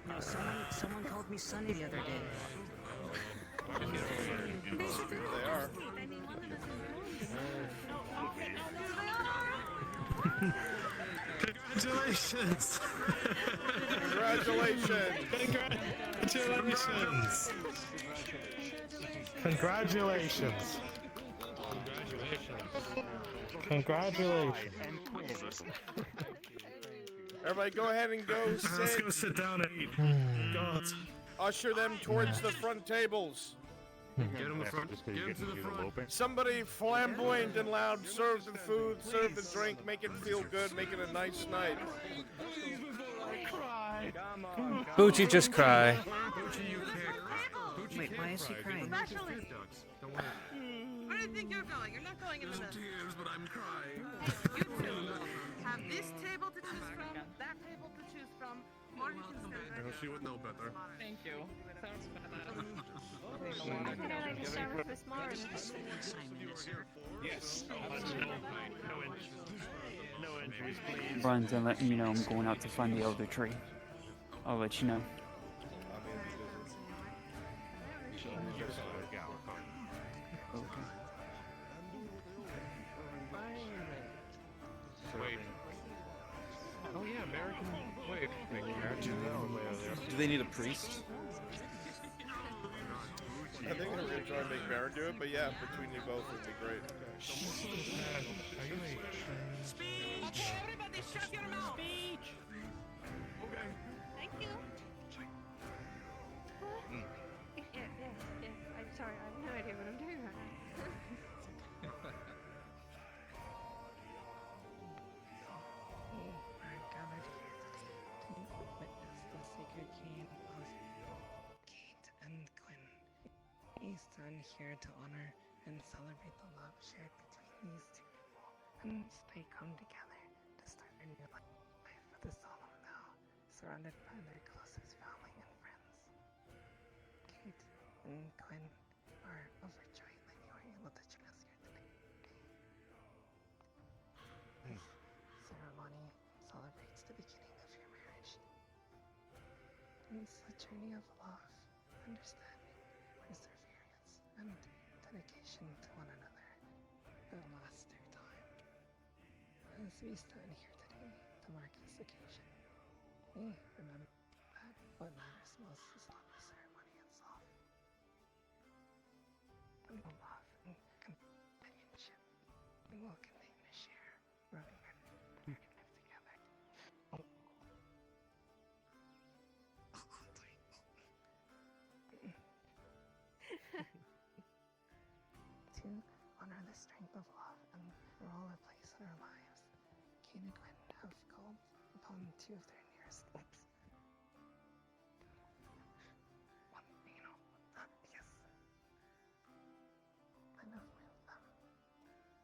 No, someone called me Sunny the other day. They are. Congratulations! Congratulations! Congratulations! Congratulations! Everybody go ahead and go sit. Let's go sit down and eat. God. Usher them towards the front tables. Get him the front. Get him to the front. Somebody flamboyant and loud, serve the food, serve the drink, make it feel good, make it a nice night. Boochie, just cry. Wait, why is he crying? Where do you think you're going? You're not going into this. Tears, but I'm crying. You two have this table to choose from, that table to choose from, or you can stand right She would know better. Thank you. Sounds badass. Yes. No entries, please. Brian's gonna let you know I'm going out to find the elder tree. I'll let you know. Wait. Oh yeah, American. Wait. Do they need a priest? I think we're gonna try and make Baron do it, but yeah, between you both would be great. Speech! Everybody shut your mouth! Speech! Okay. Thank you. Yes. I'm sorry, I have no idea what I'm doing right now. We are gathered here today to witness the sacred cane of Kate and Quinn. We stand here to honor and celebrate the love shared between these two people, and they come together to start a new life with a solemn vow, surrounded by their closest family and friends. Kate and Quinn are overjoyed that you were able to join us here today. This ceremony celebrates the beginning of your marriage. It's a journey of love, understanding, perseverance, and dedication to one another that lasts through time. As we stand here today to mark this occasion, we remember that what matters most is not the ceremony itself, but the love and companionship we will continue to share, growing and live together. To honor the strength of love and the role it plays in our lives, Kate and Quinn have called upon two of their nearest lips. Yes. I know with them.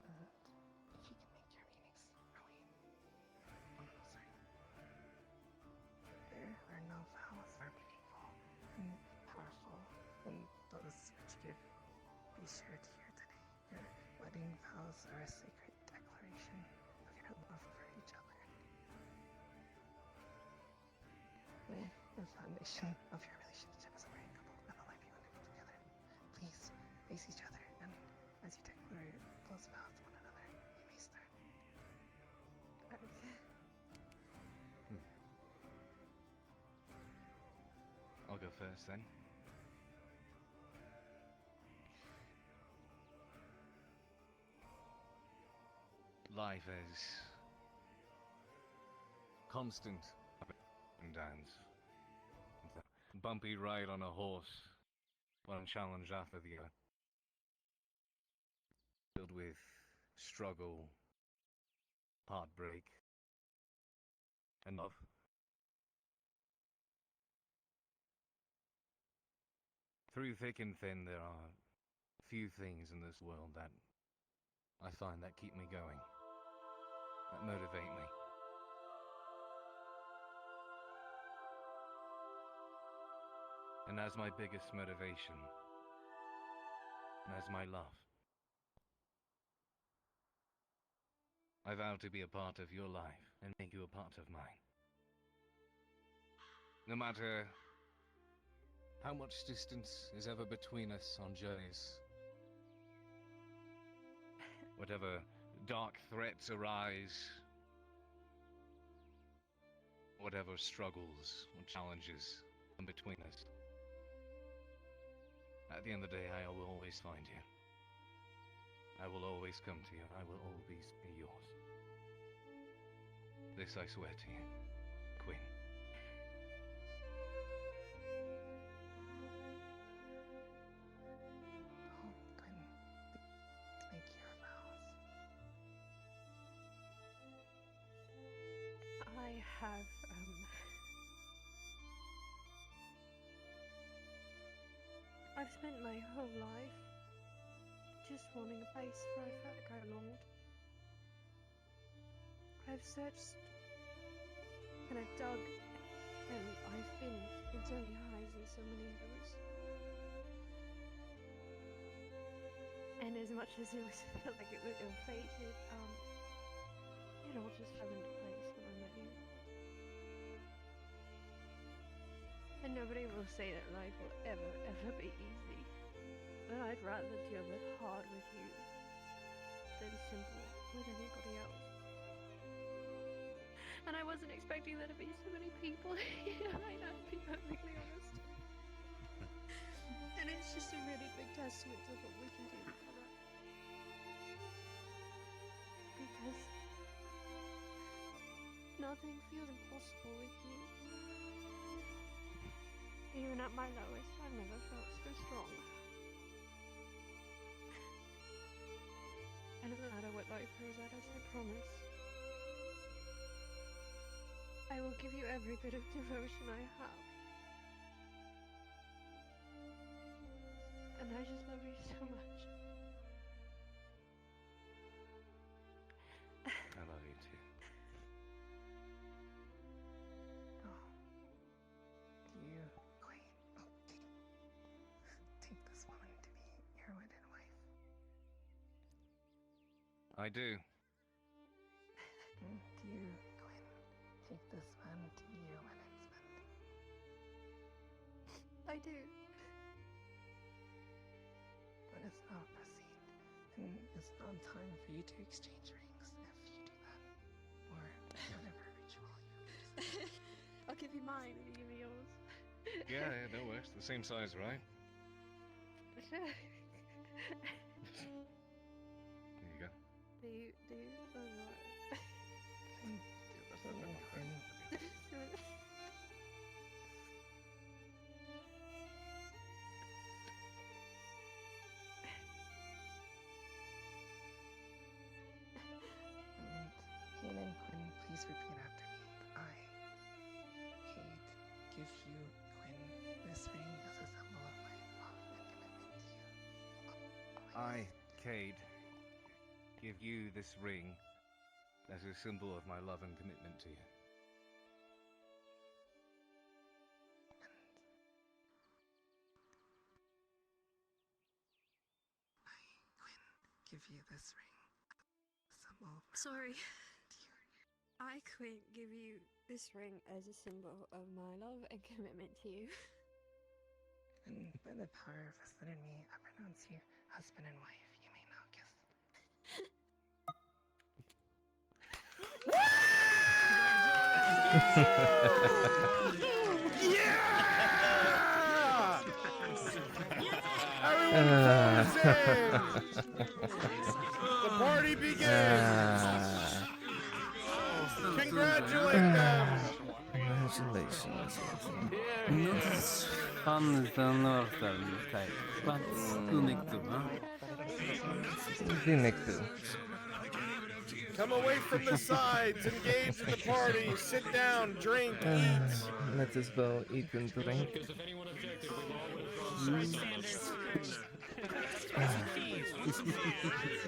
And if you can make your meetings really... sorry. There are no vows more meaningful and powerful than those which give be shared here today. Your wedding vows are a sacred declaration of your love for each other. May the foundation of your relationship as a married couple and the life you want to build together. Please face each other, and as you declare those vows to one another, you may start. I'll go first then. Life is constant up and downs. It's a bumpy ride on a horse, one challenge after the other. Filled with struggle, heartbreak, and love. Through thick and thin, there are few things in this world that I find that keep me going, that motivate me. And as my biggest motivation as my love. I vow to be a part of your life and make you a part of mine. No matter how much distance is ever between us on journeys, whatever dark threats arise, whatever struggles or challenges come between us, at the end of the day, I will always find you. I will always come to you. I will always be yours. This I swear to you, Queen. Oh, Quinn, make your vows. I have, I've spent my whole life just wanting a place where I felt like I belonged. I've searched and I've dug and I've been in so many highs and so many lows. And as much as it was felt like it was ill-fated, it all just fell into place when I met you. And nobody will say that life will ever be easy. But I'd rather deal with hard with you than simple with anybody else. And I wasn't expecting there to be so many people here, I know, to be perfectly honest. And it's just a really big testament to what we can do together. Because nothing feels impossible with you. Even at my lowest, I've never felt so strong. And it doesn't matter what life throws at us, I promise. I will give you every bit of devotion I have. And I just love you so much. I love you too. Oh. You, Queen, take this woman to be your wedded wife. I do. And you, Quinn, take this man to be your wedding husband. I do. Let us now proceed. And it's not time for you to exchange rings if you do that. Or whatever ritual you use. I'll give you mine and you give me yours. Yeah, that works. The same size, right? Sure. There you go. Do you? Oh no. Kane and Quinn, please repeat after me. I, Cade, give you, Quinn, this ring as a symbol of my love and commitment to you. I, Cade, give you this ring as a symbol of my love and commitment to you. Give you this ring. Symbol of Sorry. I couldn't give you this ring as a symbol of my love and commitment to you. And by the power vested in me, I pronounce you husband and wife. You may now kiss. The party begins! Congratulate them! Congratulations. Not as fun as the northern type, but still make do, huh? We make do. Come away from the sides, engage in the party, sit down, drink, eat. Let us go eat and drink. Because if anyone objected, we all would have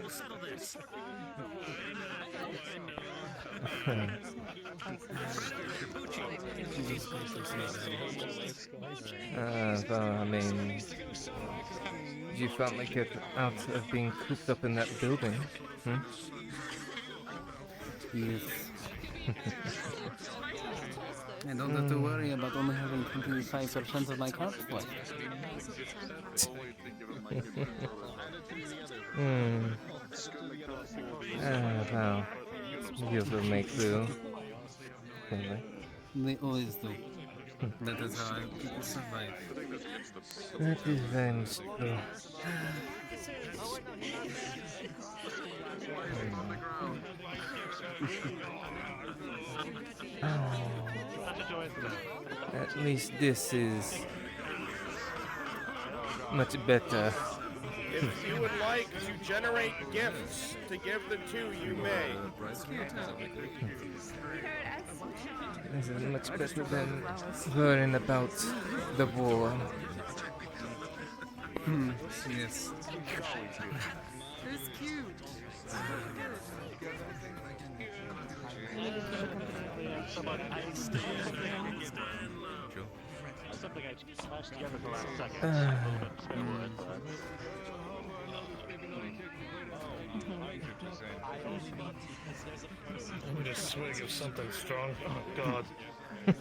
Settle this. Well, I mean, you finally get out of being cooped up in that building, hmm? Yes. I don't have to worry about only having 25% of my cards left. Well, you will make do. Really. They always do. That is how people survive. That is very much true. At least this is much better. If you would like to generate gifts to give the two, you may. This is much better than worrying about the war. Yes. Who's cute? Something I smashed together the last second. Let me just swig of something strong. Oh, God.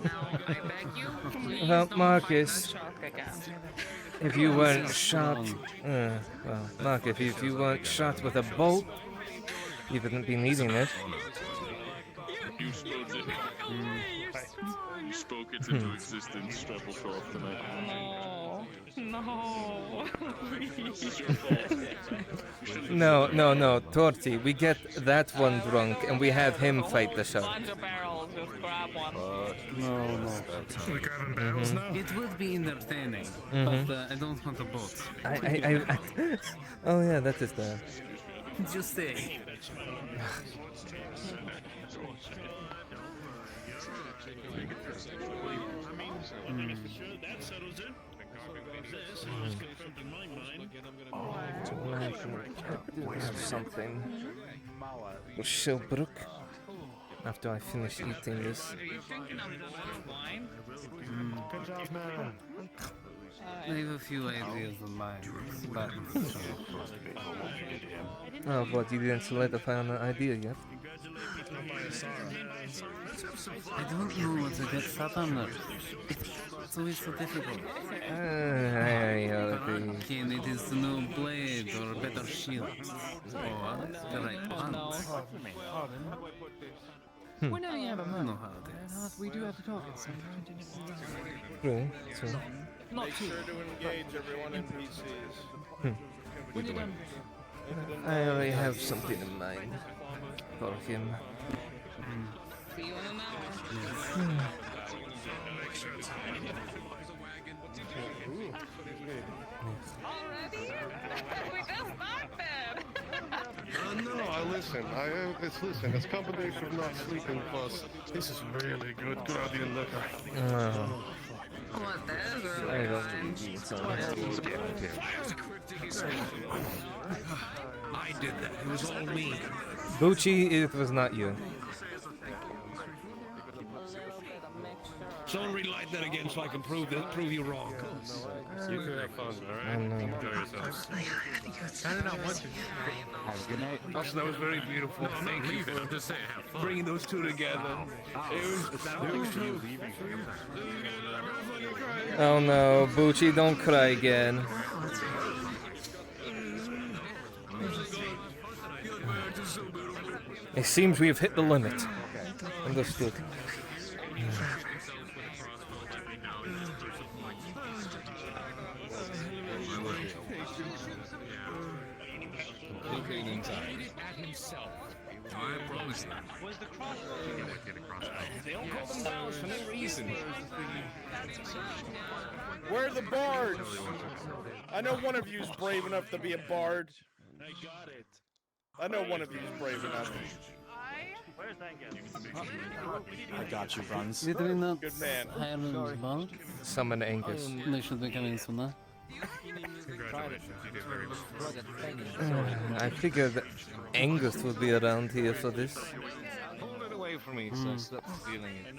Now, I beg you, please Well, don't Marcus, find the shark again. if you weren't shot, well, Mark, if you weren't shot with a bolt, you wouldn't be needing it. You spoke it. You spoke it into existence, Triple Trough tonight. No, No, Torty, we get that one drunk and we have him fight the shark. Bunch of barrels, just grab one. No. We're grabbing barrels now? It would be entertaining, but I don't want a boat. Oh yeah, that is the... Just say. Have something. Shellbrook. After I finish eating this. Are you drinking a wine? Good job, man. I have a few ideas of mine, but Oh, but you didn't solidify on the idea yet. I don't know what to get set on there. It's always so difficult. Can it is the new blade or a better shield? Or the right hand? Whenever you have a moment, No holidays. we do have to talk at some point. True. Not Make too sure to engage everyone in PCs. When you're done. I already have something in mind for him. See you in an hour. Already? We just started. No, listen. Listen. It's a combination of not sleeping plus. This is really good Gradia liquor. Whatever. I don't need some. I did that. It was all me. Bucci, it was not you. Someone relight that again so I can prove you wrong. You can have fun, alright? I know. Enjoy yourselves. Have a good night. Also, that was very beautiful. Thank you for bringing those two together. Oh no, Bucci, don't cry again. It seems we have hit the limit. Understood. I promise that. Was the cross? They don't call them barrels for no reason. Where are the bards? I know one of you's brave enough to be a bard. I got it. I know one of you's brave enough. Where's that I got you, Bruns. Did we not Good man. hire a ball? Summon Angus. They should be coming soon, huh? Congratulations, you did very well. I figured Angus would be around here for this. Pulled it away from me, so I stopped feeling it.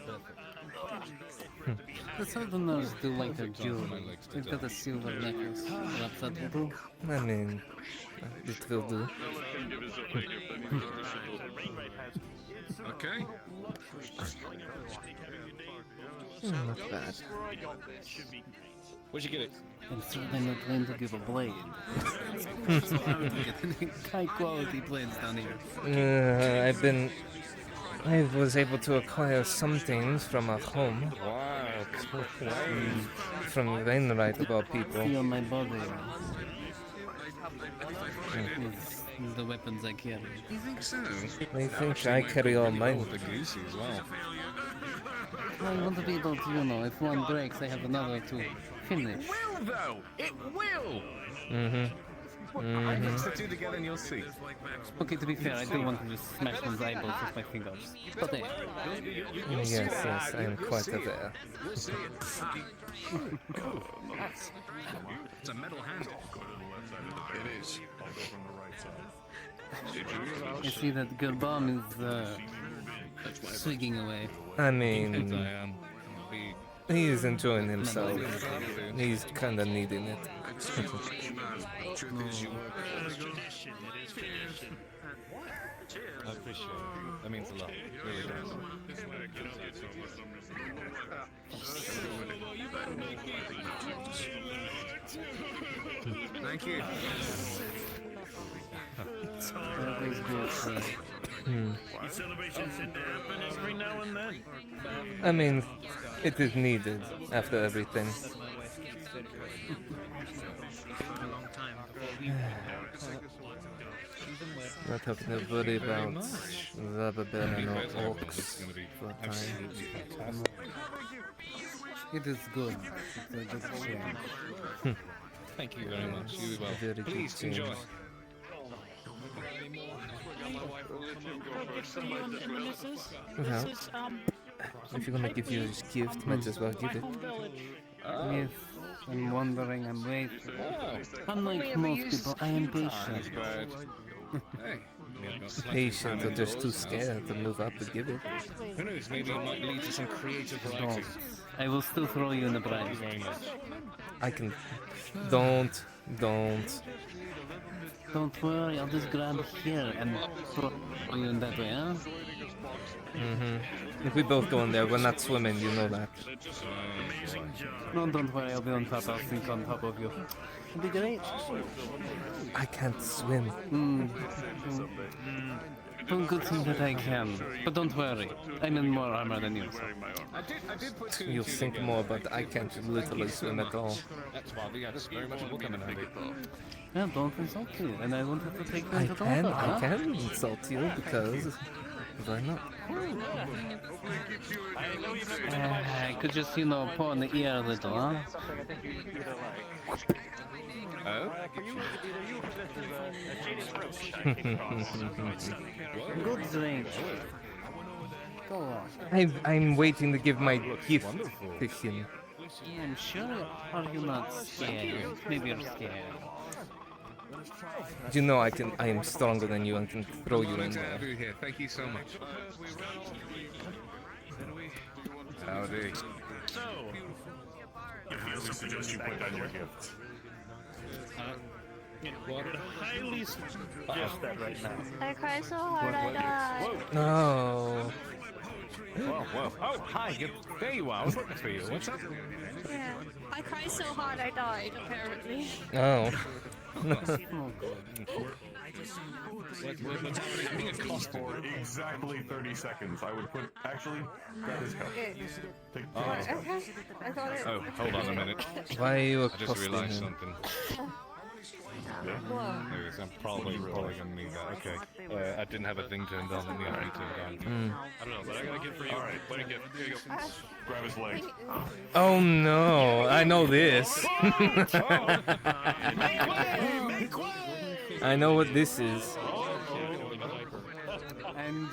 Perfect. The Southerners do like their jewelry. We've got a silver necklace. Perhaps that will do. I mean, it will do. Okay. Not bad. Where'd you get it? I'm certainly not going to give a blade. High quality blades down here. I was able to acquire some things from a home. Wow. From Wainwright of all people. Feel my body. The weapons I carry. You think so? They think I carry all mine. The goosey as well. I want to be able to, you know, if one breaks, I have another to finish. It will, though! It will! Mm-hmm. Mix the two together and you'll see. Okay, to be fair, I do want to just smash one's eyeballs with my fingers. But there. Yes, I am quite aware. It's a metal handle. It is. I'll go from the right side. I see that Gerbam is swigging away. I mean, he is enjoying himself. He's kind of needing it. I appreciate it. That means a lot. It really does. Thank you. Celebrations tend to happen every now and then. I mean, it is needed after everything. Not having to worry about rubber bearing or orcs for a time. It is good. It's a good change. Thank you very much. You as well. Very good Please change. enjoy. Well, if you're gonna give you this gift, might as well give it. Yes, I'm wondering, I'm waiting. Unlike most people, I am patient. Patient or just too scared to move up and give it. Who knows? Maybe it might lead to some creative writing. I will still throw you in the prize. I can. Don't. Don't worry, I'll just grab here and throw you in that way, huh? If we both go in there, we're not swimming, you know that. No, don't worry, I'll be on top, I'll sink on top of you. It'll be great. I can't swim. Well, good thing that I can. But don't worry, I'm in more armor than you. So. I did put two. You'll sink more, but I can't literally swim at all. That's why we got this very much will come in handy. Yeah, don't insult you, and I wanted to take you I into the can insult you because why not? I could just, you know, pour in the ear a little, huh? Oh? Good drink. Go on. I'm waiting to give my gift to him. Yeah, I'm sure. Are you not scared? Maybe you're scared. You know I am stronger than you and can throw you in there. Here. Thank you so much. Howdy. I suggest you put down your gift. Highly suggest that right now. I cry so hard I died. No. Whoa. Oh, hi. There you are. I was looking for you. What's up? Yeah. I cried so hard I died, apparently. Oh. What's happening? It costs for exactly 30 seconds. I would put. Actually, grab his cup. Okay. Take Okay. I got it. Oh, hold on a minute. Why are you I just accosting realized him? something. What? Anyways, I'm probably gonna need that. Okay. I didn't have a thing turned on. Let me have it turned on. I don't know, but I got a gift for you. Alright, what a gift. Here you go. Grab his leg. Oh no, I know this. I know what this is. And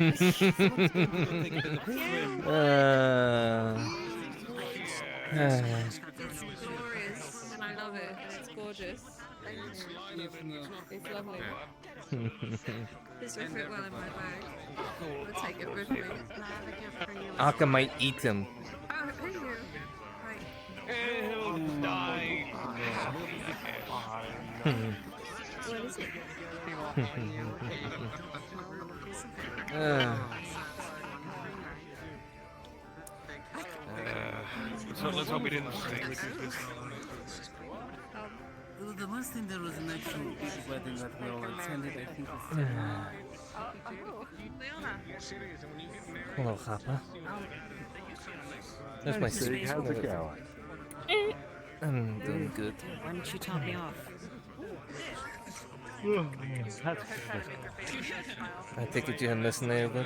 It's glorious, and I love it, and it's gorgeous. It's lovely. This will fit well in my bag. I'll take it with me. Aka might eat him. Oh, thank you. Right. He'll die. What is it? So let's hope he didn't stay. The last time there was an actual big wedding that we all attended, I think was Hello, Hopper. There's my Space sister. How's it going? I'm doing good. Why don't you top me off? I take it you haven't listened to it.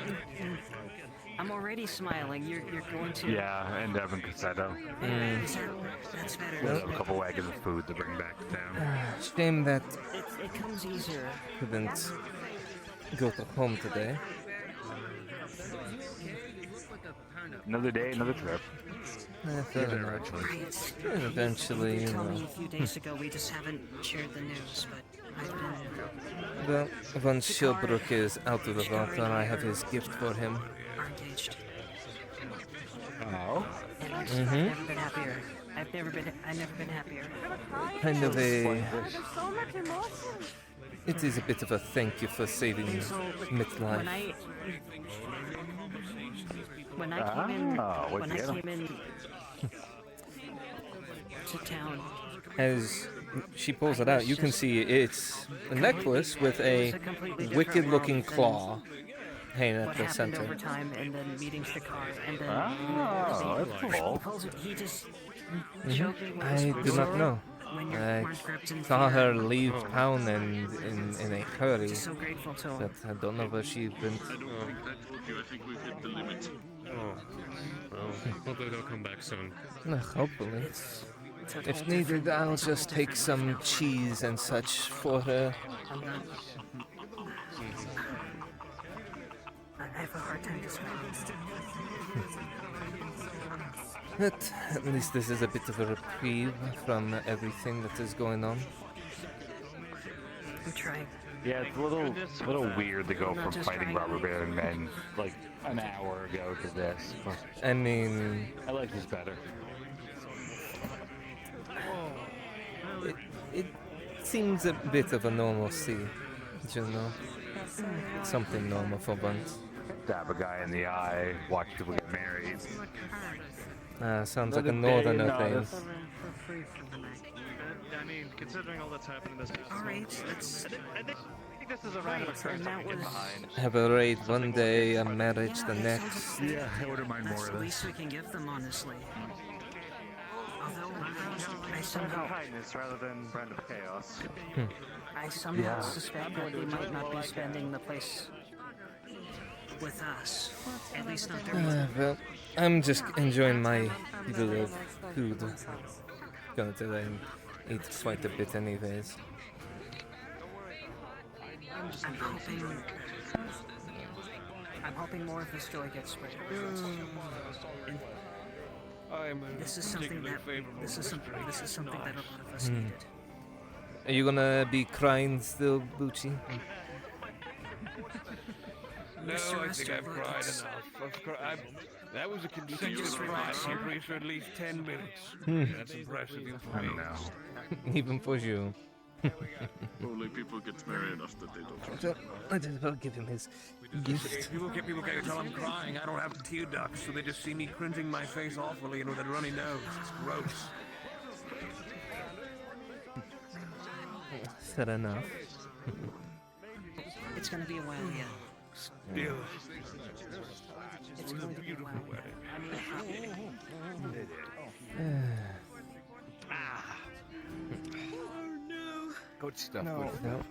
I'm already smiling. You're going to. Yeah, and Devin Cassetto. That's better. We have a couple wagons of food to bring back to town. Shame that It comes easier. couldn't go to home today. Another day, another trip. Fair enough. And eventually, You you told me know. a few days ago. We just haven't shared the news, but I've been. Well, once Shilbrook is out of the vault, I have his gift for him. Are engaged. Oh. I've never been happier. I've never been happier. Kind of a. There's so much emotion. It is a bit of a thank you for saving midlife. When I came in, what'd when you I get came in to town, As she pulls it out, you can see it's a necklace with a wicked-looking claw hanging what at the happened center. over time, and then meeting Shakar, and then Oh, that's cool. He pulls it. He just jokingly I whispers, do not know. when you I weren't gripped in saw fear. her leave town in a hurry, Just so grateful to him. but I don't know where she went. I don't think I told you. I think we've hit the limit. Oh. Well, hopefully they'll come back soon. Hopefully. It's a If whole needed, different- I'll it's a just whole take different- some cheese and such for her. I'm not. I have a hard time describing. But at least this is a bit of a reprieve from everything that is going on. I'm trying. Yeah, it's a little weird to go from fighting rubber bearing men like an hour ago to this. But I mean, I like this better. it seems a bit of a normalcy, you know? Something normal for once. Stab a guy in the eye, watch people get married. Sounds like a Another day, northerner no, thing. that's- I mean, considering all that's happened in this past All right, month, let's. I think this is a random occurrence I can get behind. Have a raid one day, a marriage the next. Yeah, I wouldn't mind That's more the of least this. we can give them, honestly. Although I Random somehow, kindness rather than random chaos. I somehow Yeah. suspect that they might not be spending the place with us. At least not their. Well, I'm just enjoying my little food. Gonna tell them eat quite a bit anyways. I'm hoping more of this joy gets spread. And this is something that this is something that a lot of us needed. Are you gonna be crying still, Bucci? No, Mr. I think I've Restaurant, cried it's- enough. That was a consecutive cry. I'm pretty sure at least 10 minutes. That's impressive even for I me. know. Even for you. Only people get married enough that they don't. I just will give him his gift. People can't tell I'm crying. I don't have tear ducts, so they just see me cringing my face awfully and with a runny nose. It's gross. Fair enough. It's gonna be a while yet. Still, It's it was a going to be a beautiful while. wedding. Good stuff. No. Good stuff. No.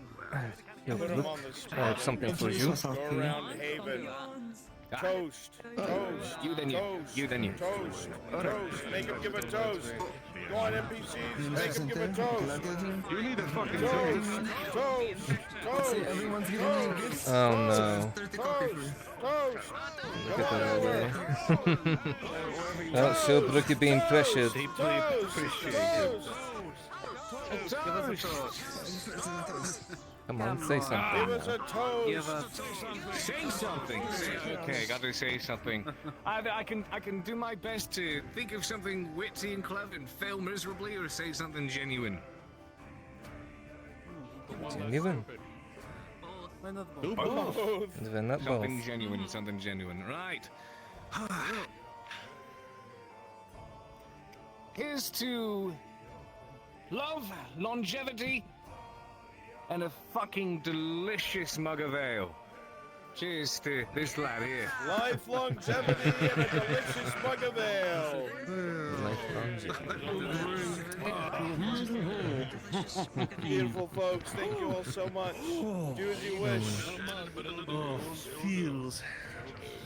Yo, Put 'em look, on the I spot. have something for you. Go around Haven. Toast. Toast. You then you. Toast. You then you. Toast. Toast. Make him give a toast. Go on, NPCs. Make him give a toast. You need a fucking Toast. Toast. Toast. Everyone's giving you gifts. Oh no. Toast. Toast. Look at that over there. Oh, Shilbrook, you're being pressured. Deeply appreciated. Come on, say something. Give us a toast. Give us say something. Okay, got to say something. I can do my best to think of something witty and clever and fail miserably, or say something genuine. Genuine. Do both. Then not Something both. genuine, something genuine. Right. Here's to love, longevity, and a fucking delicious mug of ale. Cheers to this lad here. Life longevity and a delicious mug of ale. Beautiful folks, thank you all so much. Do as you wish. Oh, feels.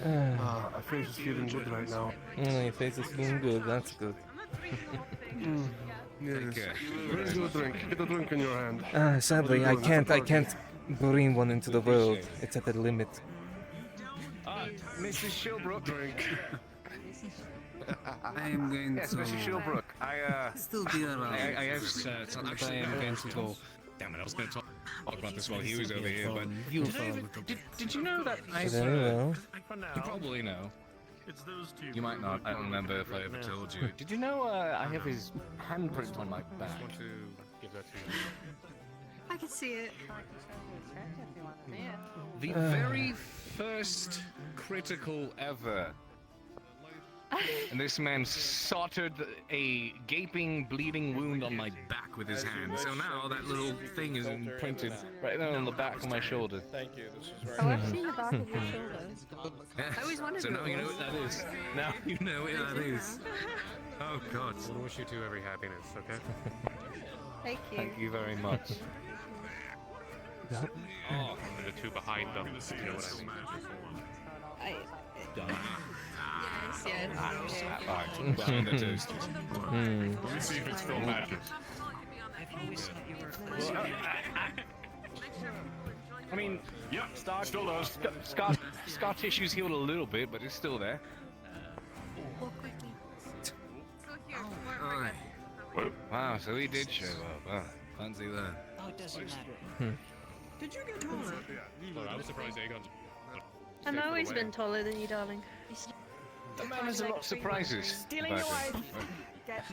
My face is feeling good right now. Your face is feeling good, that's good. Yes. Bring you a drink. Get a drink in your hand. Sadly, I can't bring one into the world. It's at the limit. Mrs. Shilbrook. Drink. I am going Yes, to Mrs. Shilbrook. still be around. I have something, but I am going to go. Damn it, I was going to talk about this while he was over here, but did you know that I Very well. You probably know. You might not. I don't remember if I ever told you. Did you know I have his handprint on my back? I want to give that to you. I can see it. The very first critical ever. And this man soldered a gaping, bleeding wound on my back with his hand. So now that little thing is imprinted right there on the back of my shoulder. Thank you. This is very Oh, I've seen the back of your shoulder. Yeah. I always wondered So what now it you know was. what that is. Now you know what that is. Oh God! I want to wish you two every happiness. Okay. Thank you. Thank you very much. Oh, the two behind them. You know what I mean? Yes. Alright, behind the toasters. Let me see if it still matches. I've always thought you were I mean, yeah, still does. Scar tissue's healed a little bit, but it's still there. Wow, so he did show up. Fancy that. Oh, it doesn't matter. Did you get taller? Well, I was surprised Aegon's. I've always been taller than you, darling. The man has a lot of surprises. Stealing your wife. Get.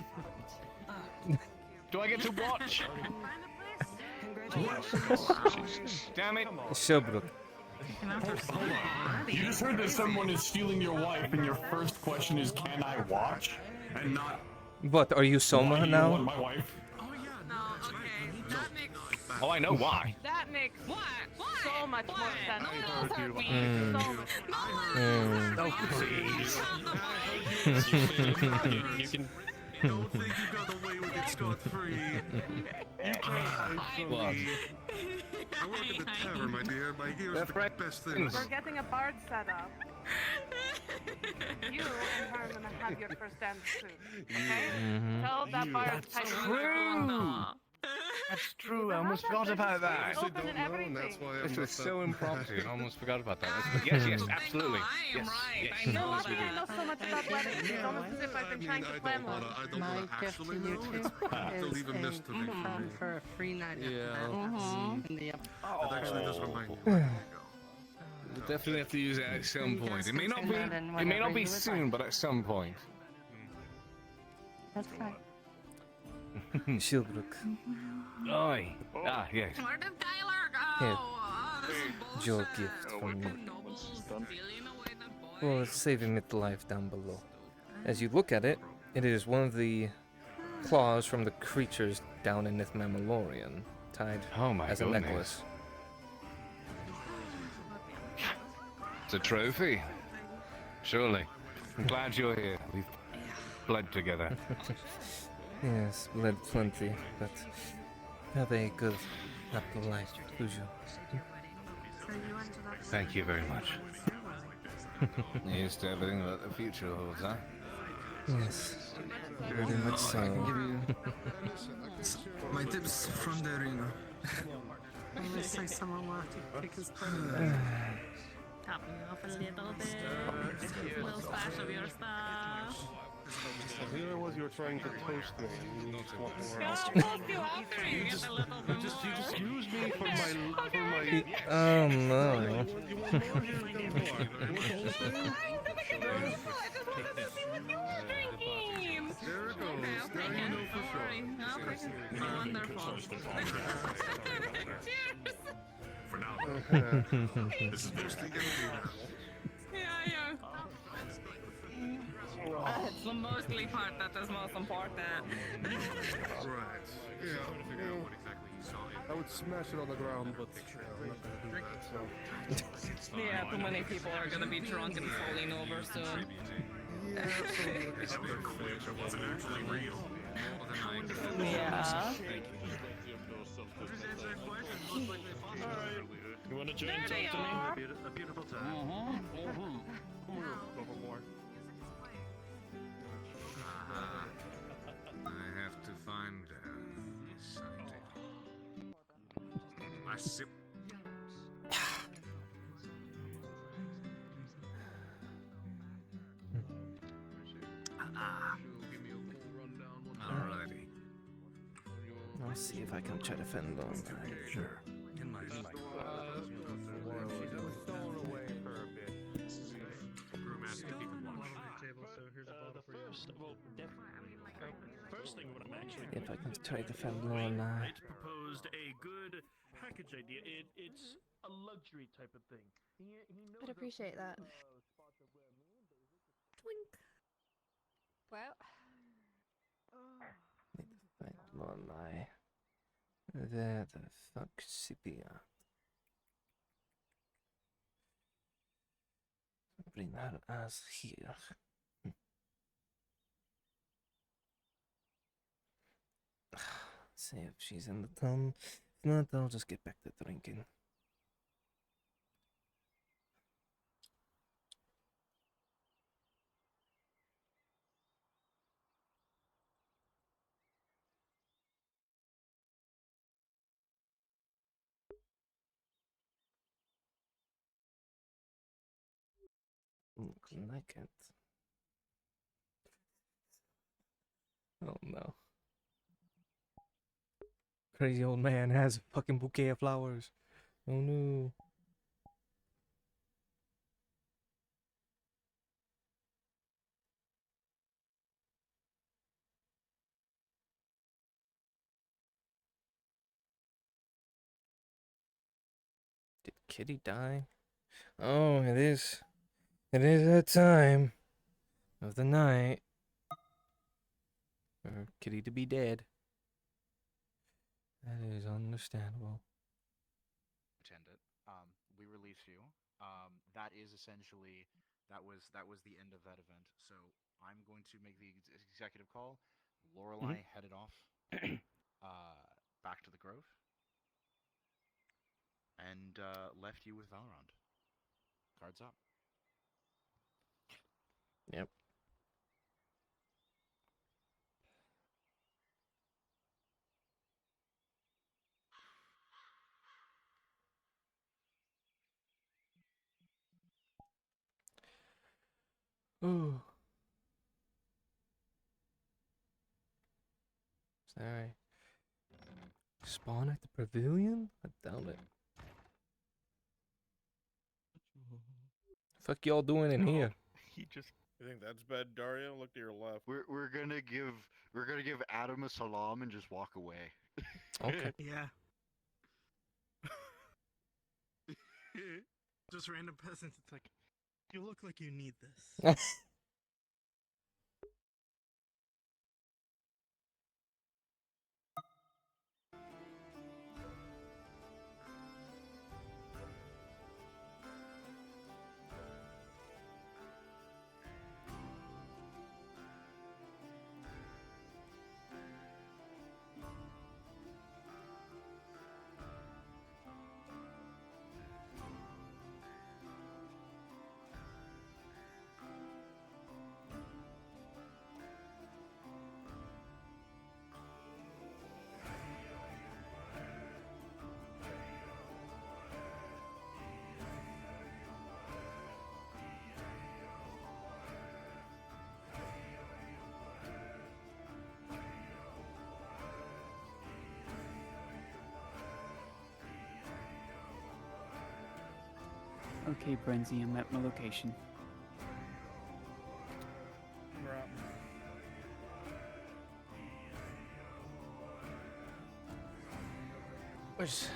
Do I get to watch? Damn it. Shilbrook. Hold on. You just heard that someone is stealing your wife, and your first question is, "Can I watch?" And not. What, are you Soma "Why do you now? want my wife?" Oh, I know why. That makes so much more sense. Oh, please. You can. Don't think you got away with it scot-free. You can't. What? I work at the tavern, my dear. My here's the best things. We're getting a bard set up. You and her are gonna have your first dance soon. Okay? Tell that bard type True. That's true. I almost forgot about that. Open and everything. This was so impromptu. I almost forgot about that. Yes, absolutely. Yes, yes. I know so much about weddings. It's almost as if I've been trying to plan one. My gift to you two is a coupon for a free night at in the It actually does remind me. We'll definitely have to use it at some point. It may not be. It may not be soon, but at some point. That's fine. Shilbrook. Aye. Ah, yes. Where did Tyler go? Here. Your gift from me. For saving its life down below. As you look at it, it is one of the claws from the creatures down in Nith Mammalorian, tied as a goodness. necklace. It's a trophy. Surely. I'm glad you're here. We've bled together. Yes, bled plenty, but have a good happy life, Uju. Thank you very much. Here's to everything that the future holds, huh? Yes, very much so. I can give you my tips from the arena. Unless like someone wants to pick his brain. Top me off a little bit. A little splash of your stuff. I think it was you were trying to toast me. You just want more. I'll toast you after you get a little bit more. You just use me for my. Oh no. You want more? Here, you got more. You want the whole thing? Drinking! There it goes. Okay, I'll Now take you it. know for Don't sure. worry. I'll take it. Wonderful. Cheers! For now, this is mostly empty now. Yeah. It's the mostly part that is most important. Right. Yeah. I would smash it on the ground, but I'm not gonna do that. So. Yeah, too many people are gonna be drunk and falling over soon. Yeah, It wasn't actually real. Yeah. You want to join There they talk are. to me? A beautiful time. I have to find something. I sip. Alrighty. I'll see if I can try to fend on that. Sure. In my First thing what I'm actually If I can try to fend on that. It's proposed a good package idea. It's a luxury type of thing. I'd appreciate that. Twink. Well. Fend on my. There the fuck Scipia. Bring that ass here. See if she's in the town. If not, I'll just get back to drinking. Look like it. Oh no. Crazy old man has a fucking bouquet of flowers. Oh no. Did Kitty die? Oh, it is. It is that time of the night for Kitty to be dead. That is understandable. Attend it. We release you. That is essentially that was the end of that event. So I'm going to make the executive call. Lorelei headed off back to the Grove and left you with Valrond. Cards up. Yep. Ooh. Is there a spawn at the pavilion? I doubt it. Fuck y'all doing in here? He just. You think that's bad, Dario? Look to your left. We're gonna give Adam a salam and just walk away. Okay. Yeah. Just random peasants. It's like, you look like you need this. Okay, Brenzy, I'm at my location. Where's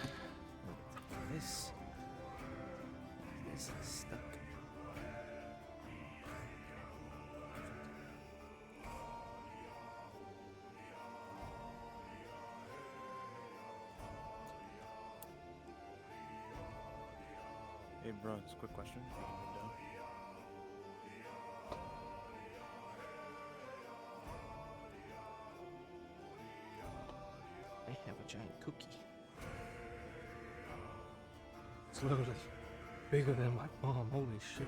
this? This is stuck. Hey, bro, it's a quick question. You can move down. I have a giant cookie. It's literally bigger than my palm. Holy shit.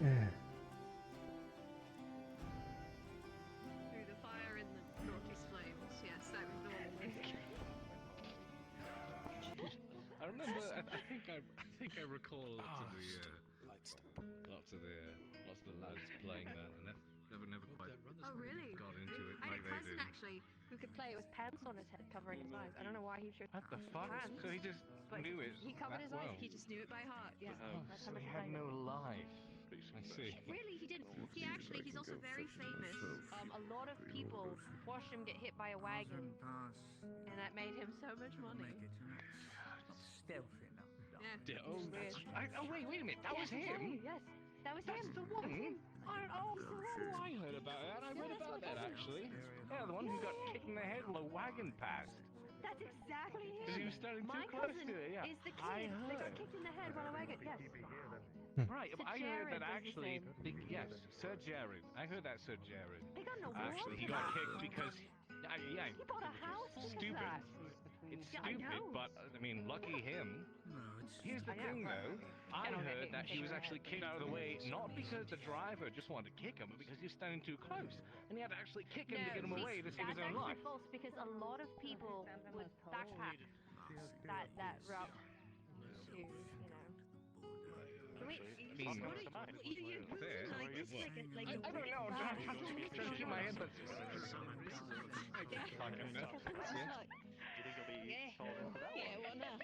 Yeah. Through the fire and the Nautis flames, yes, that was normal. I remember. I think I recall lots of the lads playing that, and never quite. Oh really? Got into it I had like a they cousin did. actually who could play it with pants on his head covering his eyes. I don't know why he chose What the fuck? pants. So he just but knew it. He covered that his eyes. well. He just knew it by heart. Yeah. Oh, That's so how much he he had played no it. life. I see. Really, he didn't. He's also very famous. A lot of people watched him get hit by a wagon, and that made him so much money. Stealthy enough. Yeah. Oh, Weird. wait a minute. That was Yes, him. Yes, that was That's him. the That was one. him. I heard about that. I read that's about my that cousin. actually. Yeah, the one who got kicked in the head while a wagon passed. That's exactly him. Because he was starting My too close cousin to it. Yeah, is the I kid that got heard. kicked in the head by a wagon. Yes. Right, Sir but I heard Jared that was his actually. name. Yes, Sir Jared. I heard that Sir Jared. He got an award Actually, he for got that. kicked because. Yeah, He bought a house because of stupid. that. It's Yeah, I stupid, know. but I mean, lucky him. Here's the I know, thing, but though. I I don't get heard that he kicked was in the actually head. kicked out of the way, not because the driver just wanted to kick him, but because he was standing too close, and he had to actually kick him to get him away to save his that's own life. actually false because a lot of people would backpack that route to, you know. Can we? I mean, What are you there. like this? Like I don't know. I'm trying to keep my head, but fucking nuts. Yeah, what now?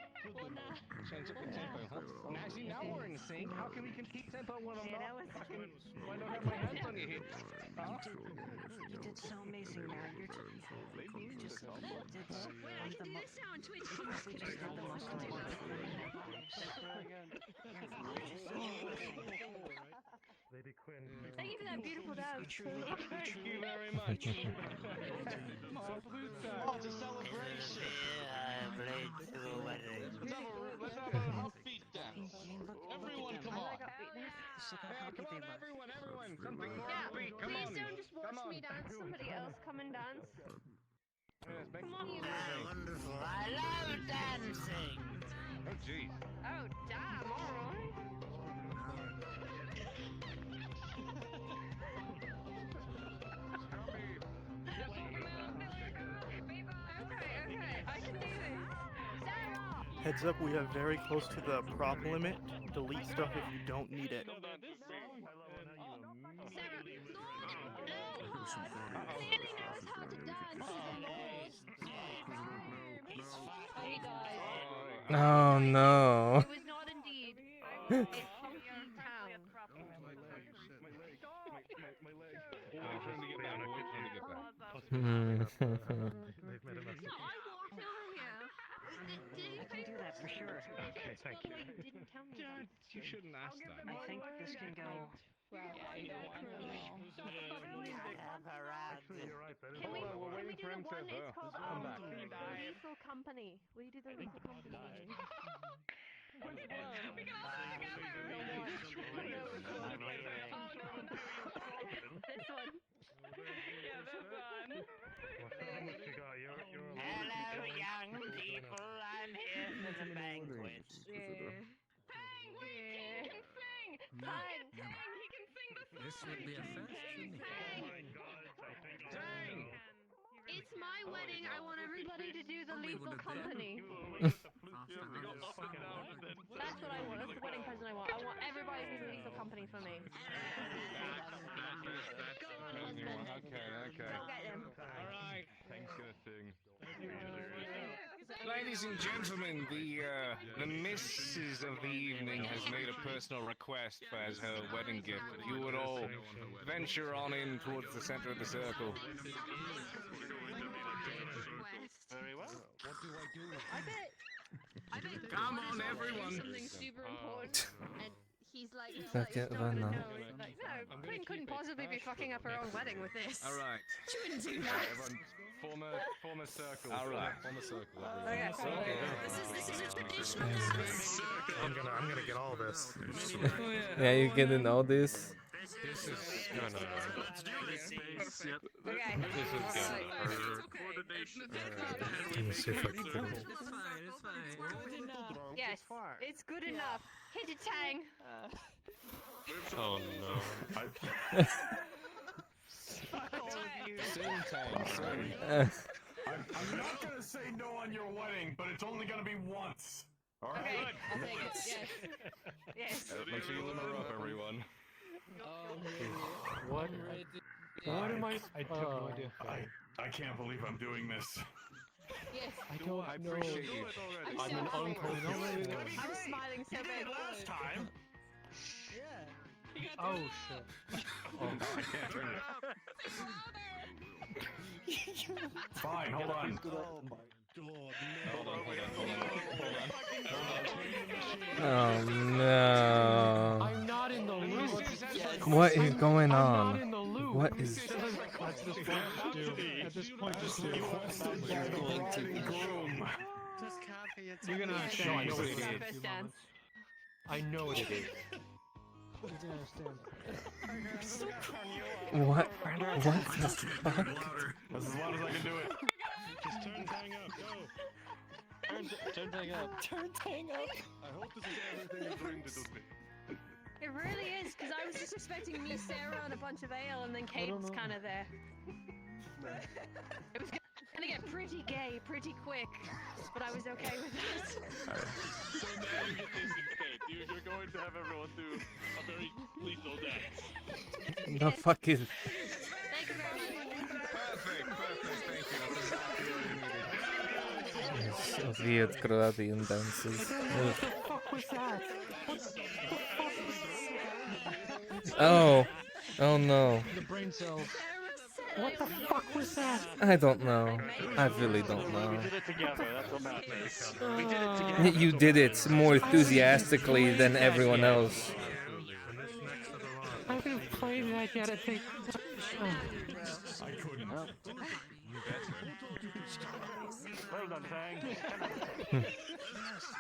Change up the tempo, huh? Now, see, now we're in sync. How can we keep tempo when I'm not fucking, when I don't have my hands on your hips? Huh? You did so amazing, Mary. You just did Wait, I can do this now on Twitch. honestly just did the most amazing thing in our lives. Thank you for that beautiful dance. Thank you very much. My flute time. Oh, it's a celebration. Let's have a upbeat dance. Everyone, come on. Yeah, come on, everyone. Something more upbeat. Come Please on. don't just watch me dance. Somebody else come and dance. Yes, Come on, you guys. Wonderful. I love dancing. Oh, jeez. Oh, damn, alright. Okay, I can do this. Sarah! Heads up, we are very close to the prop limit. Delete stuff if you don't need it. Sarah, Lord clearly knows how to dance. Oh, he died. Oh no. It was not indeed a funky town. I'm trying to get back. I'm trying to get back. No, I walked over here. Did you pay for this? For sure. Okay, thank you. You didn't tell me. You shouldn't ask that. I think this can go. Yeah, you don't want to know. Actually, you're right. That is Can we, all can we do the one? to It's called come back. Lethal Company. Will you do the Lethal Company one? This one. Yeah, that's fun. Hello, young people. I'm here for the banquet. Yeah. Tang, wait, he can sing. Tang, he can sing the song. This would be a first for me. Tang. It's my wedding. I want everybody to do the Only Lethal would have been. Company. That's what I want. That's the wedding present I want. I want everybody to do the Lethal Company for me. Okay. Go get them. Alright. Thanks for the thing. Ladies and gentlemen, the missus of the evening has made a personal request as her wedding gift. You would all venture on in towards the center of the circle. Very well. What do I do? I bet. Come on, everyone. Something super important, and he's like, Fuck he's it, not why gonna not? know. He's like, no, Quinn couldn't possibly be fucking up her own wedding with this. All right. She wouldn't do that. Everyone, form a circle. All right. Form a circle. Okay. This is a traditional dance. I'm gonna get all this. Yeah, you getting all this? This is No. Let's do this. Okay. This is good. Coordination. Let me see if I can get it. It's fine, it's fine. Yes, it's good enough. Hit it, Tang. Oh no. Fuck all of you. Sing, Tang, sing. I'm not gonna say no on your wedding, but it's only gonna be once. All right. Okay, I'll take it. Yes. Yes. Make sure you limber up, everyone. What? What am I? I took no idea. I can't believe I'm doing this. Yes. I don't I know. appreciate you. I'm an uncle. I'm smiling so big. Last time. Oh shit. Oh, I can't turn it. Fine, hold on. Oh my Oh no. I'm not in the loop. What is going I'm on? not in the loop. What is? At this point, just do. You're gonna understand. I know what it is. First dance. I know what it is. What? What the fuck? That's as loud as I can do it. Just turn Tang up. Go. Turn Tang up. Turn Tang up. I hope this is everything you bring to me. It really is, because I was just expecting me, Sarah, and a bunch of ale, and then Cade's kind of there. It was gonna get pretty gay pretty quick, but I was okay with that. So now you get this instead. You're going to have everyone do a very lethal dance. The fuck is? Thank you very much. Perfect. Thank you. That's exactly what we needed. It's weird Gradian dances. What the fuck was that? Oh. Oh no. The brain cells. What the fuck was that? I don't know. I really don't We know. did it together. That's what matters. We did it together. You did it more enthusiastically than everyone else. I haven't played that yet. I think. I couldn't. Well done, Tang.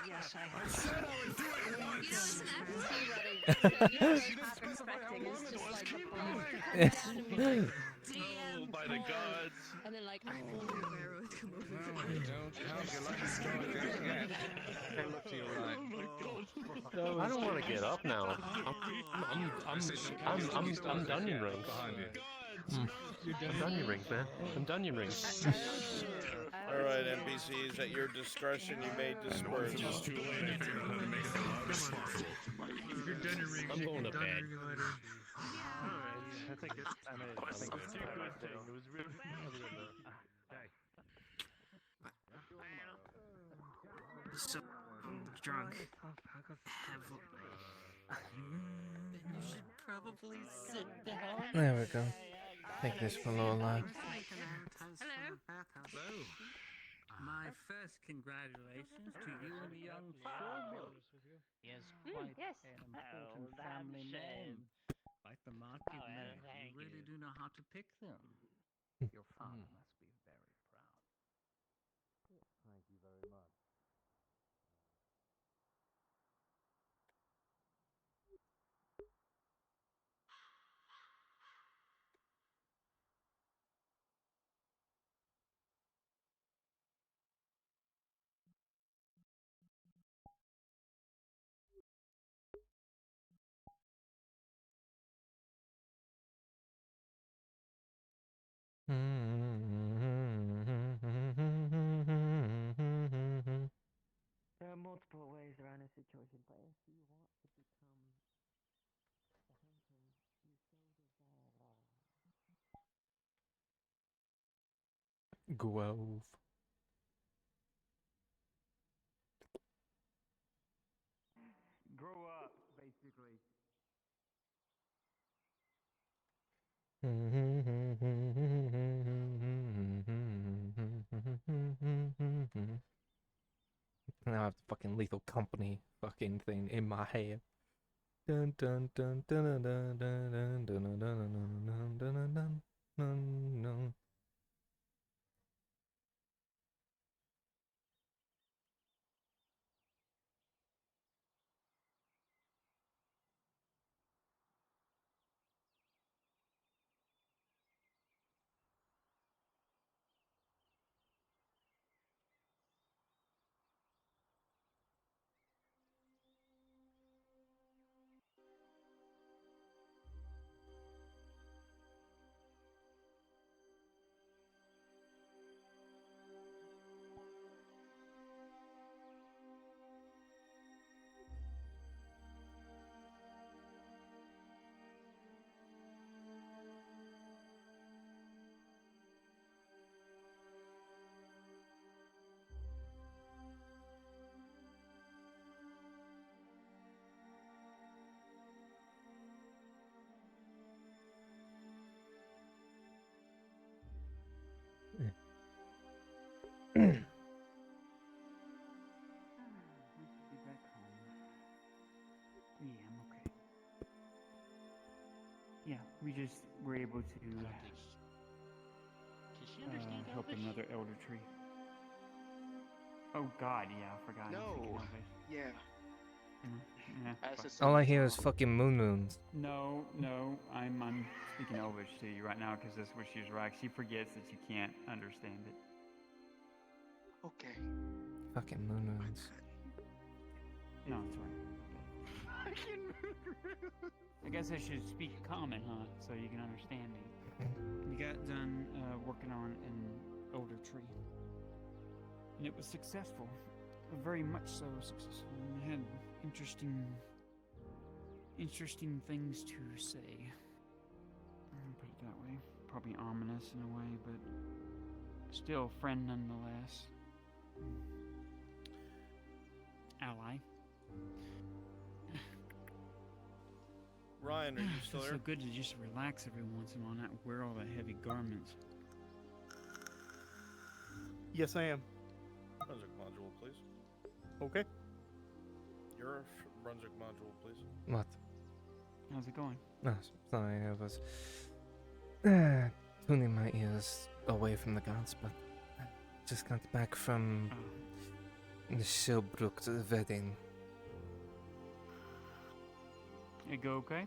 Yes, I said I would do it once. Oh, by the gods. And then like, Where would come over? Okay, look to your right. I don't want to get up now. I'm Dunyan rings. Behind you. I'm Dunyan rings, man. I'm Dunyan rings. Alright, NPCs, at your discretion, you may disperse. It's too late to figure out how to make it loud as possible. I'm going to bed. I think it's. I mean, I think it's It was really. So drunk. You should probably sit down. There we go. Take this for low life. Hello. Hello. My My first congratulations to you and the young Showboat. He has quite yes. an important family name. Like the market man. You really do know how to pick them. Your father must be very proud. Thank you very much. There are multiple ways around a situation, but if you want to become a hunter, you so desire. Grove. Grow up, basically. Now I have the fucking Lethal Company fucking thing in my head. Dun dun dun dun dun dun dun dun dun dun dun dun dun dun. Be back home. Yeah, I'm okay. Yeah, we just were able to help another elder tree. Oh God, yeah, I forgot. No. Yeah. Yeah. All I hear is fucking moons. No, I'm speaking Elvish to you right now because that's what she's right. She forgets that you can't understand it. Okay. Fucking moons. No, it's right. I guess I should speak common, huh? So you can understand me. We got done working on an elder tree. And it was successful. Very much so successful. We had interesting things to say. I'll put it that way. Probably ominous in a way, but still friend nonetheless. Ally. Ryan, are you still It's there? so good to just relax every once in a while, not wear all the heavy garments. Yes, I am. Brunswick module, please. Okay. Your Brunswick module, please. What? How's it going? No, sorry, I was tuning my ears away from the gods, but I just got back from the Shilbrook wedding. It go okay?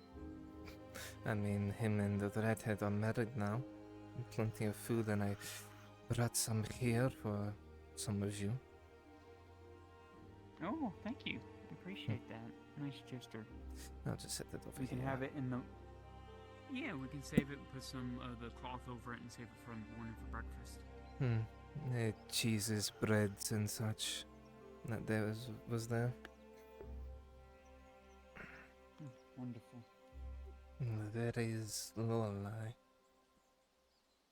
I mean, him and the redhead are married now. Plenty of food, and I brought some here for some of you. Oh, thank you. Appreciate that. Nice gesture. I'll just set that over We here. can have it in the... Yeah, we can save it, put some of the cloth over it and save it for in the morning for breakfast. Cheeses, breads, and such. That there was there. Wonderful. There is Lorelai.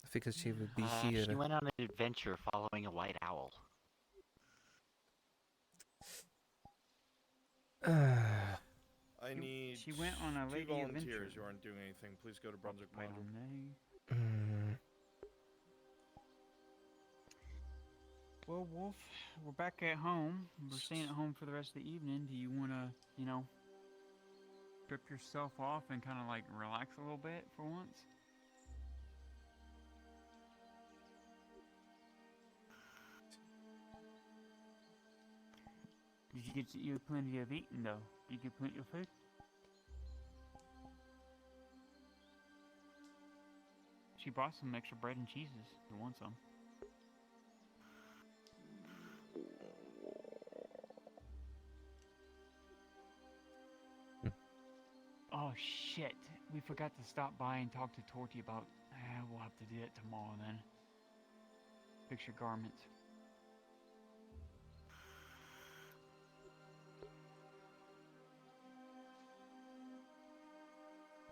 I figured she would be here. She went on an adventure following a white owl. I need She went on a lady two volunteers adventure. who aren't doing anything. Please go to Brunswick module. Well, Wolf, we're back at home. We're staying at home for the rest of the evening. Do you want to, you know, strip yourself off and kind of like relax a little bit for once? Did you get you plenty of eating though? Did you get plenty of food? She brought some extra bread and cheeses. If you want some? Oh shit! We forgot to stop by and talk to Torty about. We'll have to do it tomorrow then. Fix your garments.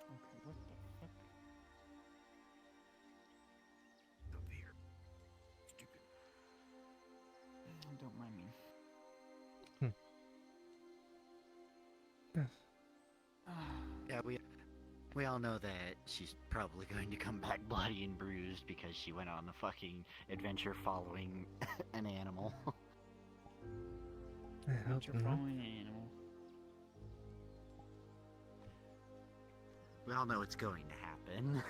Okay, what the fuck? Over here. Stupid. Don't mind me. Yeah, we all know that she's probably going to come back bloody and bruised because she went on the fucking adventure following an animal. Adventure following an animal. We all know it's going to happen.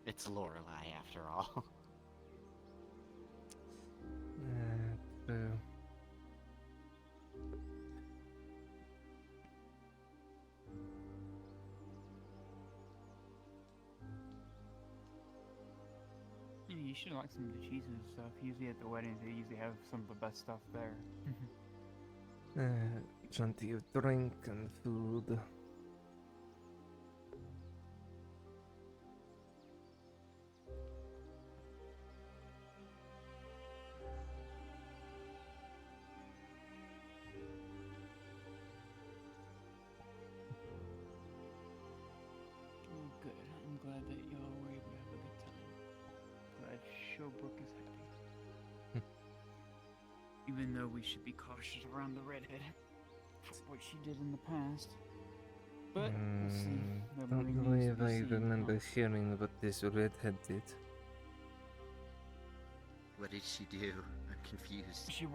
It's Lorelei after all. True. You should like some of the cheeses and stuff. Usually at the weddings, they usually have some of the best stuff there. Plenty of drink and food. Oh, good. I'm glad that y'all were able to have a good time. Glad Showbrook is happy. Even though we should be cautious around the redhead for what she did in the past. But we'll see. That Don't remains to believe be I seen, remember huh? hearing what this redhead did. What did she do? I'm confused. She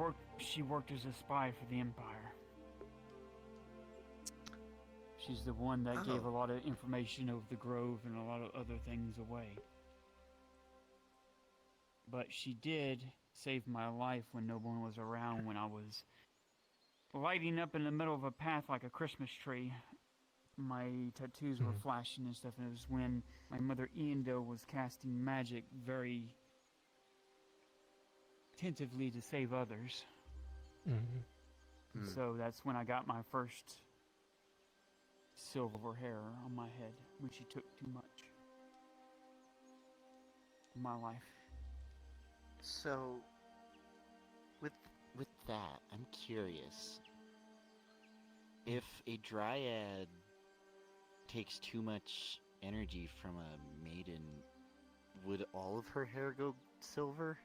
worked as a spy for the Empire. She's the one that gave a lot of information of the Grove and a lot of other things away. But she did save my life when no one was around, when I was lighting up in the middle of a path like a Christmas tree. My tattoos were flashing and stuff, and it was when my mother Iandel was casting magic very tentatively to save others. So that's when I got my first silver hair on my head, when she took too much of my life. So, with that, I'm curious. If a dryad takes too much energy from a maiden, would all of her hair go silver?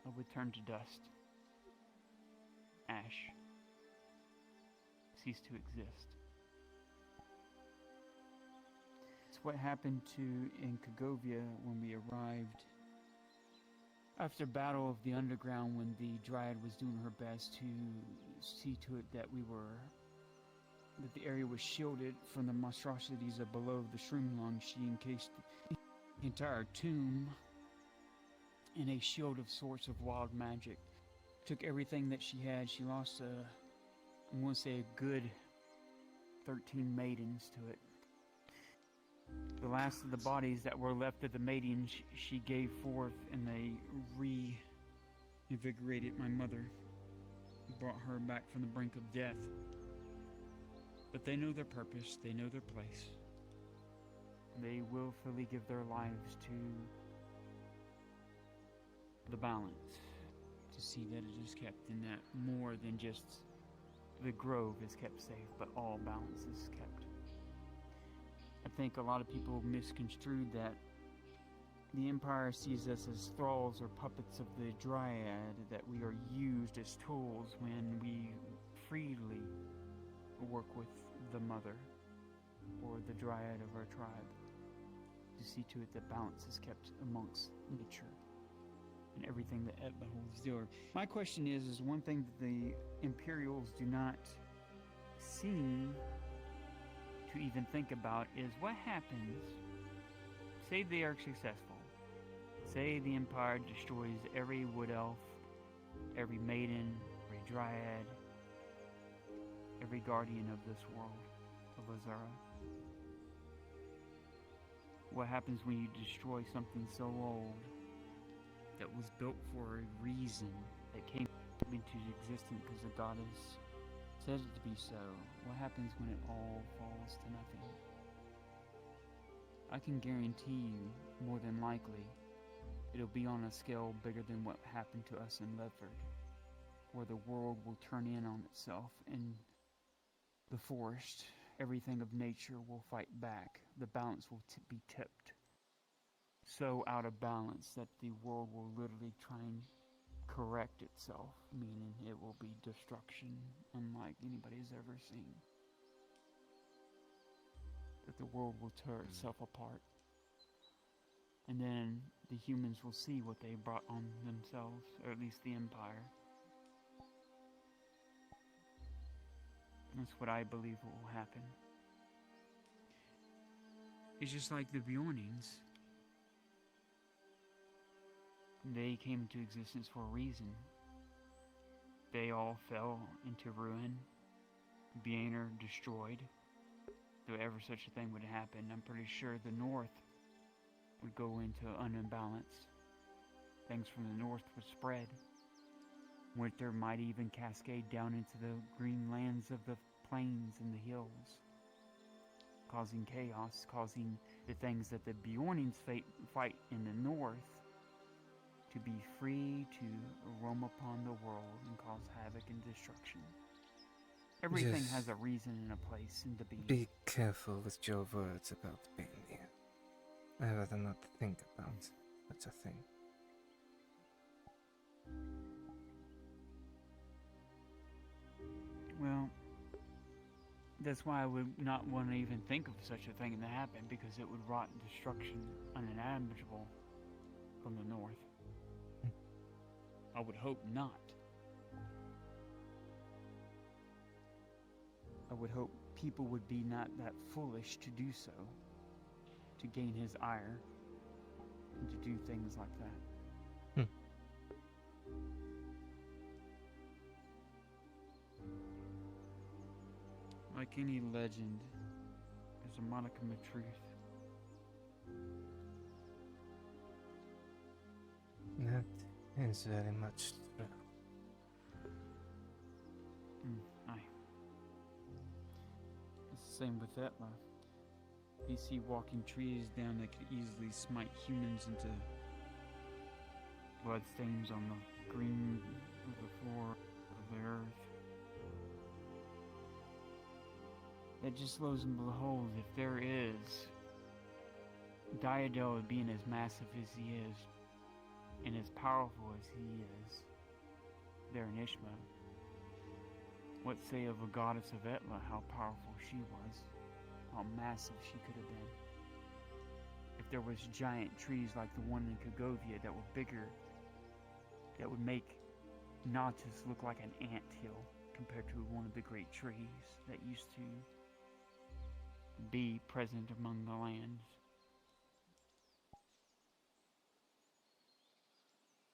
I would turn to dust. Ash. Cease to exist. It's what happened to in Kagovia when we arrived after Battle of the Underground, when the Dryad was doing her best to see to it that that the area was shielded from the monstrosities of below the Shroom Lung. She encased the entire tomb in a shield of sorts of wild magic. Took everything that she had. She lost I'm going to say a good 13 maidens to it. The last of the bodies that were left of the maidens she gave forth, and they reinvigorated my mother. Brought her back from the brink of death. But they know their purpose, they know their place. They willfully give their lives to the balance, to see that it is kept, and that more than just the grove is kept safe, but all balance is kept. I think a lot of people misconstrued that the Empire sees us as thralls or puppets of the Dryad, that we are used as tools, when we freely work with the mother or the Dryad of our tribe. to see to it that balance is kept amongst nature and everything that Etla holds dear. My question is one thing that the Imperials do not seem to even think about is what happens, say they are successful, say the Empire destroys every wood elf, every maiden, every dryad, every guardian of this world, of Auzera. What happens when you destroy something so old that was built for a reason, that came into existence because the goddess said it to be so? What happens when it all falls to nothing? I can guarantee you, more than likely, it'll be on a scale bigger than what happened to us in Ledford, where the world will turn in on itself and the forest, everything of nature will fight back. The balance will be tipped so out of balance that the world will literally try and correct itself, meaning it will be destruction unlike anybody's ever seen. That the world will tear itself apart. And then the humans will see what they brought on themselves, or at least the Empire. That's what I believe will happen. It's just like the Bjornings. They came into existence for a reason. They all fell into ruin. Bjorn destroyed. If ever such a thing would happen, I'm pretty sure the North would go into unbalance. Things from the North would spread. Winter might even cascade down into the green lands of the plains and the hills, causing chaos, causing the things that the Bjornings fight in the North to be free to roam upon the world and cause havoc and destruction. Everything Just has a reason and a place and to be. Be careful with your words about being here. I'd rather not think about such a thing. Well, that's why I would not want to even think of such a thing to happen, because it would rot destruction unimaginable from the North. I would hope not. I would hope people would be not that foolish to do so, to gain his ire, and to do things like that. Like any legend, there's a modicum of truth. That is very much true. Aye. It's the same with Etla. You see walking trees down that could easily smite humans into bloodstains on the green of the floor of the earth. That just lows and behold, if there is Diadel being as massive as he is, and as powerful as he is, there in Ishma, what say of a goddess of Etla, how powerful she was, how massive she could have been. If there was giant trees like the one in Kagovia that were bigger, that would make Nautis look like an anthill compared to one of the great trees that used to be present among the lands.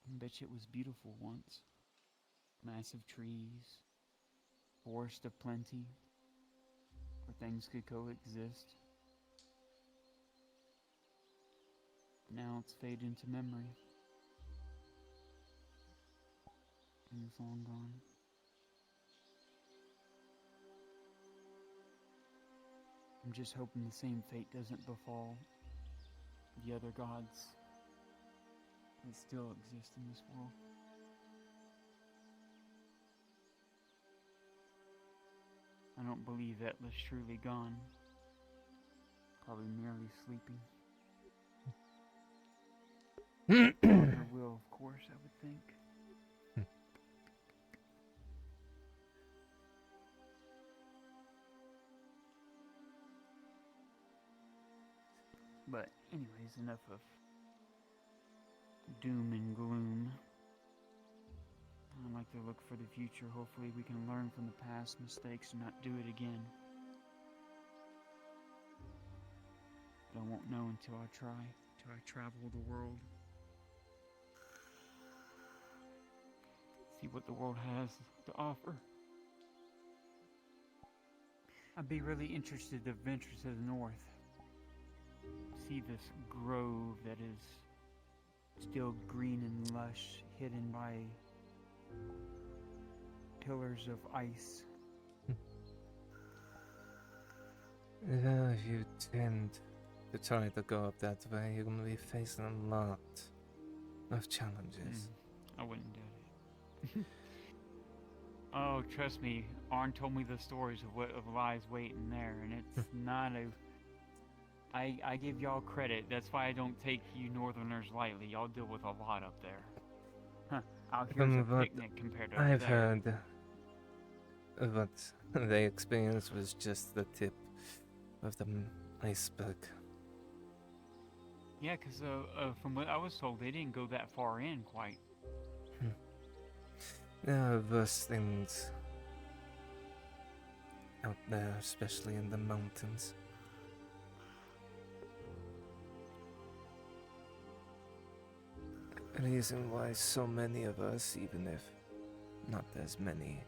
I bet you it was beautiful once. Massive trees, forest of plenty, where things could coexist. Now it's faded into memory. And it's long gone. I'm just hoping the same fate doesn't befall the other gods that still exist in this world. I don't believe Etla's truly gone. Probably merely sleeping. Her will, of course, I would think. But Anyways, enough of doom and gloom. I like to look for the future. Hopefully we can learn from the past mistakes and not do it again. But I won't know until I try, until I travel the world. See what the world has to offer. I'd be really interested to venture to the north. See this grove that is still green and lush, hidden by pillars of ice. If you tend to try to go up that way, you're going to be facing a lot of challenges. I wouldn't do it. Oh, trust me, Arn told me the stories of what lies waiting there, and it's not a... I give y'all credit. That's why I don't take you Northerners lightly. Y'all deal with a lot up there. Huh. Out here's a picnic compared to I've up there. heard, but the experience was just the tip of the iceberg. Yeah, because from what I was told, they didn't go that far in quite. There are worse things out there, especially in the mountains. Reason why so many of us, even if not as many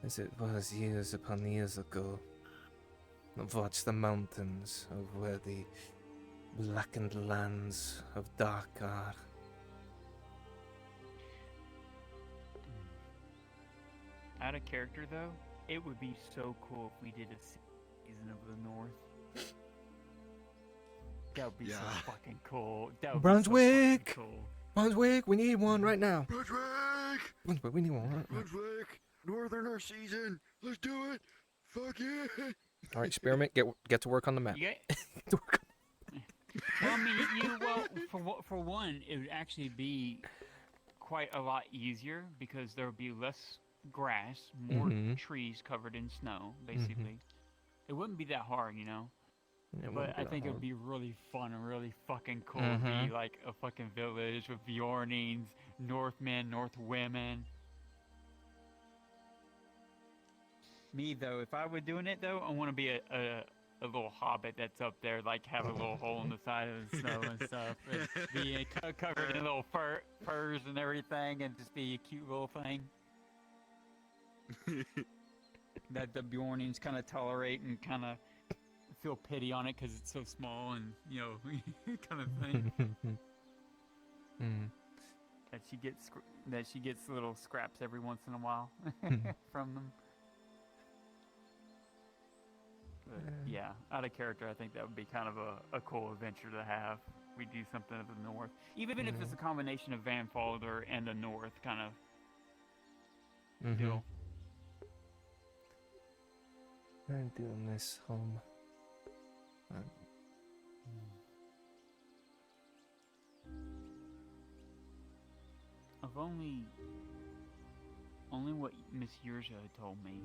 as it was years upon years ago, have watched the mountains of where the blackened lands of dark are. Out of character though, it would be so cool if we did a season of the North. That would be so fucking cool. That would Brunswick! be so fucking cool. Brunswick, we need one right now. Brunswick! We need one right now. Brunswick! Northerner season! Let's do it! Fuck yeah! Alright, Spearmint, get to work on the map. Yeah. Well, I mean, for one, it would actually be quite a lot easier because there would be less grass, more trees covered in snow, basically. It wouldn't be that hard, you know? But I think it would be really fun and really fucking cool to be like a fucking village with Bjornings, Northmen, Northwomen. Me though, if I were doing it though, I want to be a little hobbit that's up there, like have a little hole in the side of the snow and stuff, and be covered in little furs and everything, and just be a cute little thing. That the Bjornings kind of tolerate and kind of feel pity on it because it's so small and, you know, kind of thing. That she gets little scraps every once in a while from them. But yeah, out of character, I think that would be kind of a cool adventure to have. We do something of the North, even if it's a combination of Van Falder and the North kind of deal. I do miss home. Of only what Miss Yurja told me.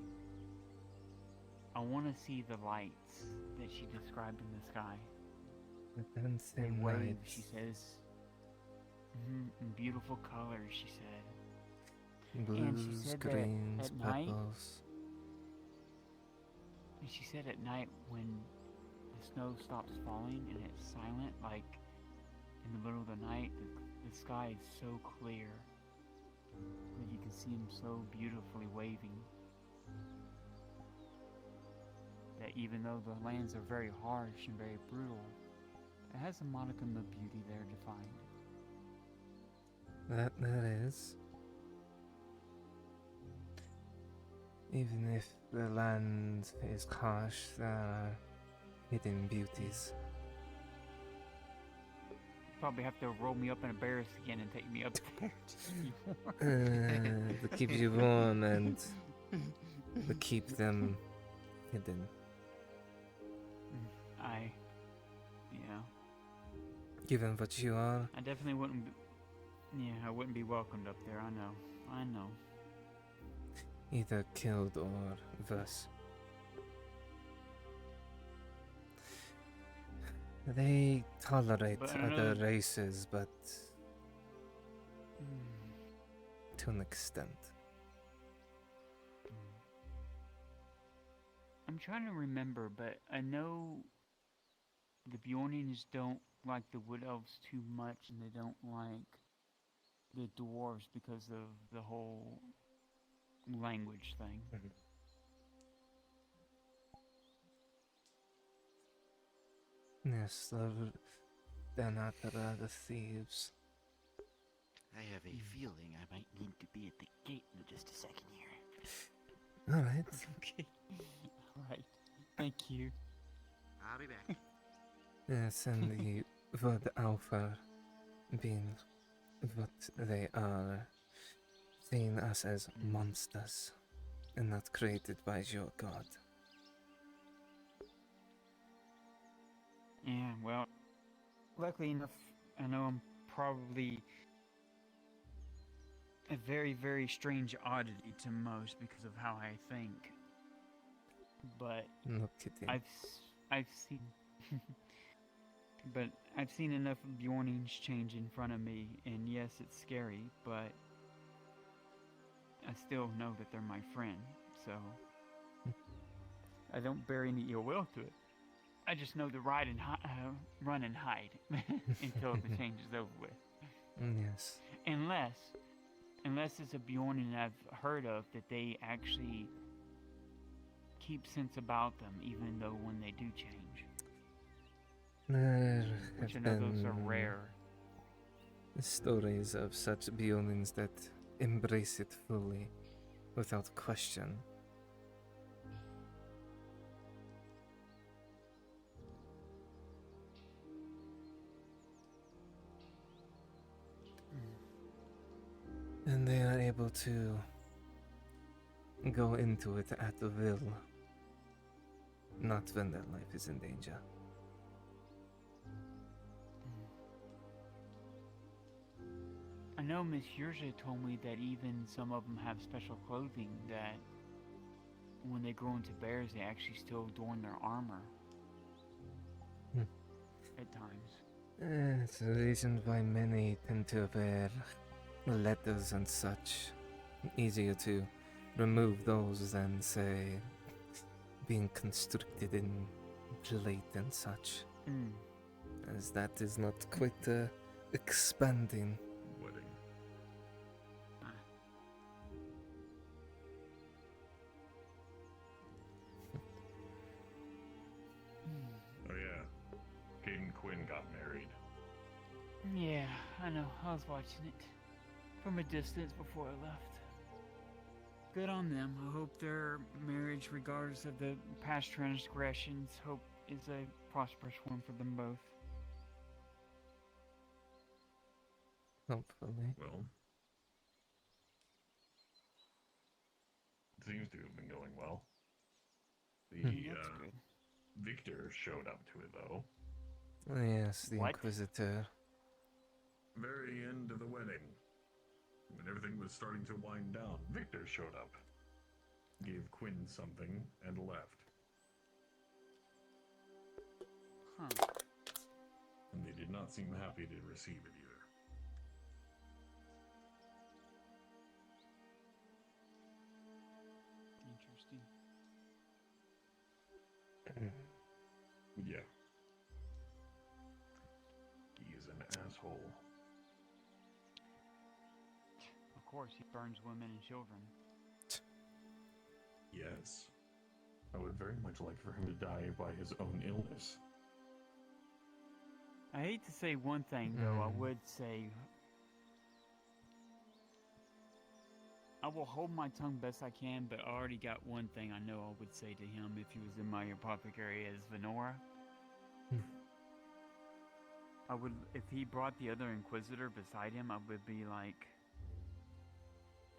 I want to see the lights that she described in the sky. The dancing wave, lights. she says. In beautiful colors, she said. Blues, and she said greens, that at night. purples. And she said at night when the snow stops falling and it's silent, like in the middle of the night, the sky is so clear that you can see them so beautifully waving. That even though the lands are very harsh and very brutal, it has a modicum of beauty there to find. That is. Even if the land is harsh, there are hidden beauties. Probably have to roll me up in a bear skin and take me up there to to keep you warm and to keep them hidden. Given what you are. I definitely wouldn't I wouldn't be welcomed up there, I know. Either killed or worse. They tolerate But other another- races, but to an extent. I'm trying to remember, but I know the Bjornians don't like the Wood Elves too much, and they don't like the Dwarves because of the whole language thing. Yes, they're not the thieves. I have a feeling I might need to be at the gate in just a second here. All right. Okay. Right. Thank you. I'll be back. Yes, and the Wood Alpha, being what they are, seeing us as monsters and not created by your god. Yeah, well, luckily enough, I know I'm probably a very, very strange oddity to most because of how I think. But No kidding. I've seen, but I've seen enough Bjornings change in front of me, and yes, it's scary, but I still know that they're my friend, so I don't bear any ill will to it. I just know to run and hide until the change is over with. Yes. Unless it's a Bjorn I've heard of that they actually keep sense about them, even though when they do change. There Which I have know those are been rare. stories of such Bjornings that embrace it fully, without question. And they are able to go into it at will, not when their life is in danger. I know Miss Yurza told me that even some of them have special clothing that when they grow into bears, they actually still adorn their armor. At times. It's the reason why many tend to wear letters and such. Easier to remove those than, say, being constricted in plate and such. As that is not quite expanding. Wedding. Oh yeah, Kate and Quinn got married. Yeah, I know. I was watching it from a distance before I left. Good on them. I hope their marriage, regardless of the past transgressions, hope is a prosperous one for them both. Hopefully. Well, it seems to have been going well. The Victor showed up to it though. Yes, the What? Inquisitor. Very end of the wedding, when everything was starting to wind down, Victor showed up, gave Quinn something, and left. Huh. And they did not seem happy to receive it either. Interesting. Yeah. He is an asshole. Of course, he burns women and children. Yes. I would very much like for him to die by his own illness. I hate to say one thing, though. I would say I will hold my tongue best I can, but I already got one thing I know I would say to him if he was in my apothecary as Venora. I would, if he brought the other Inquisitor beside him, I would be like,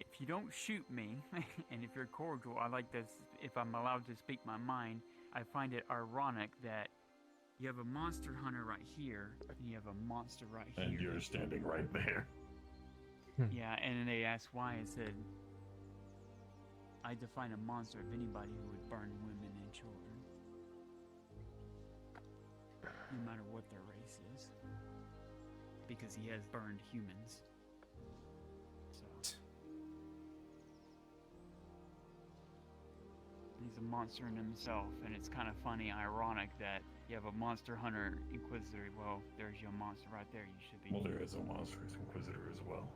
if you don't shoot me, and if you're cordial, I like this, if I'm allowed to speak my mind, I find it ironic that you have a monster hunter right here, and you have a monster right here. And you're standing right there. Yeah, and then they asked why. I said, I define a monster of anybody who would burn women and children. no matter what their race is, because he has burned humans. So he's a monster in himself, and it's kind of funny, ironic that you have a monster hunter inquisitor. Well, there's your monster right there. You should be. Well, there is a monstrous inquisitor as well.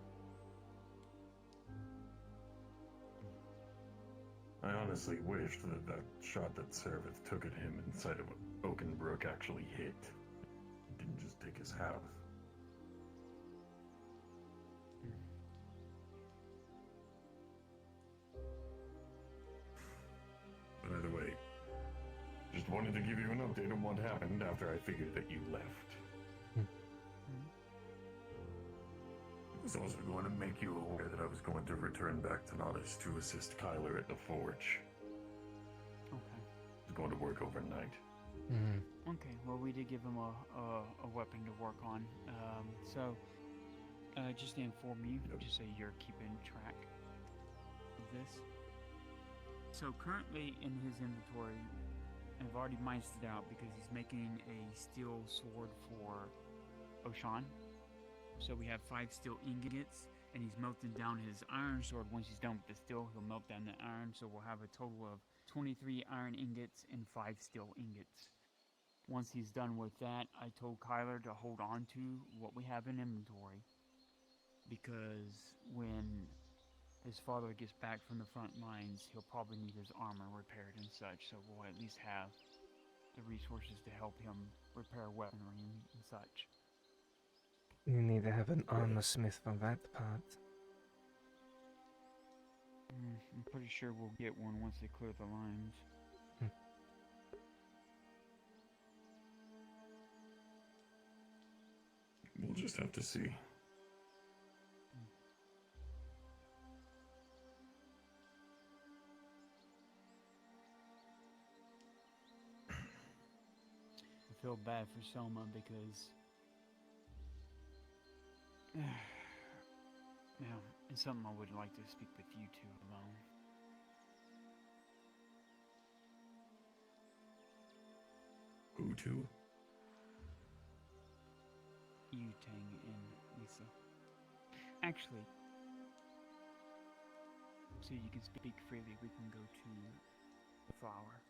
I honestly wished that that shot that Seraph took at him inside of Oakenbrook actually hit. It didn't just take his half. But either way, just wanted to give you an update on what happened after I figured that you left. I was also going to make you aware that I was going to return back to Nautis to assist Kyler at the forge. Okay. I was going to work overnight. Okay, well, we did give him a weapon to work on. Just to inform you, just so you're keeping track of this. So currently in his inventory, I've already miced it out because he's making a steel sword for Oshan. So we have 5 steel ingots, and he's melting down his iron sword. Once he's done with the steel, he'll melt down the iron, so we'll have a total of 23 iron ingots and 5 steel ingots. Once he's done with that, I told Kyler to hold on to what we have in inventory, because when his father gets back from the front lines, he'll probably need his armor repaired and such, so we'll at least have the resources to help him repair weaponry and such. You need to have an armor smith for that part. I'm pretty sure we'll get one once they clear the lines. We'll just have to see. I feel bad for Selma because now, it's something I would like to speak with you two alone. Who two? You, Tang, and Lisa. Actually, so you can speak freely, we can go to the flower.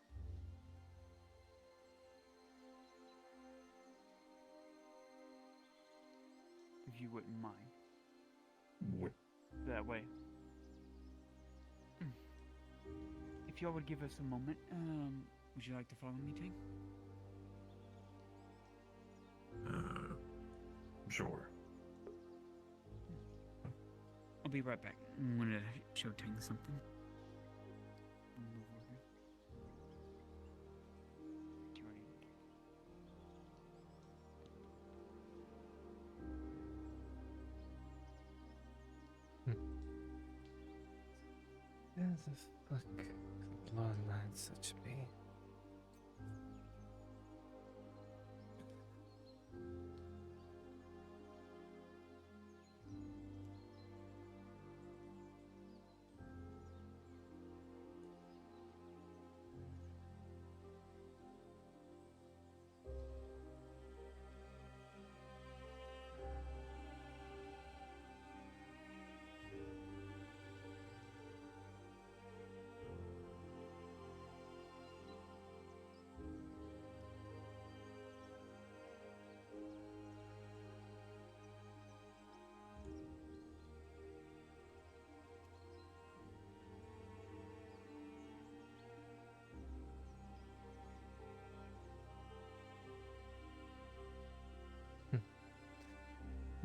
If you wouldn't mind. What? That way. If y'all would give us a moment, would you like to follow me, Ting? Sure. I'll be right back. I'm gonna show Ting something. Where the fuck could Lord Land such be?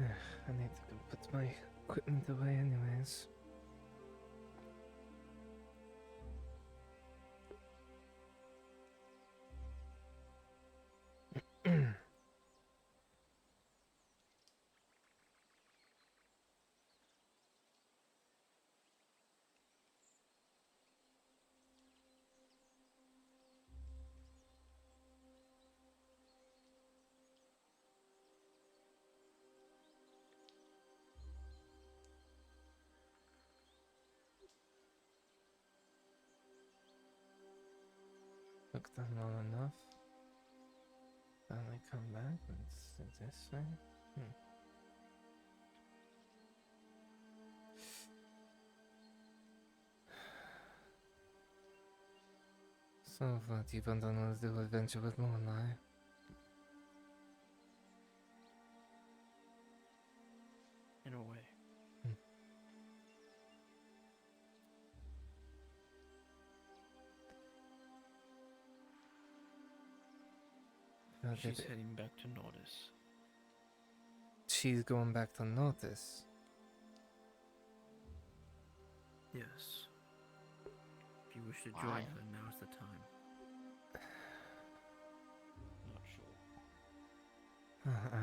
I need to go put my equipment away anyways. Look, done well enough. Finally come back. Let's do this way. So, what you want to do adventure with Lorelai? In a way. She's heading back to Nautis. She's going back to Nautis. Yes. If you wish to join her, now's the time. Not sure.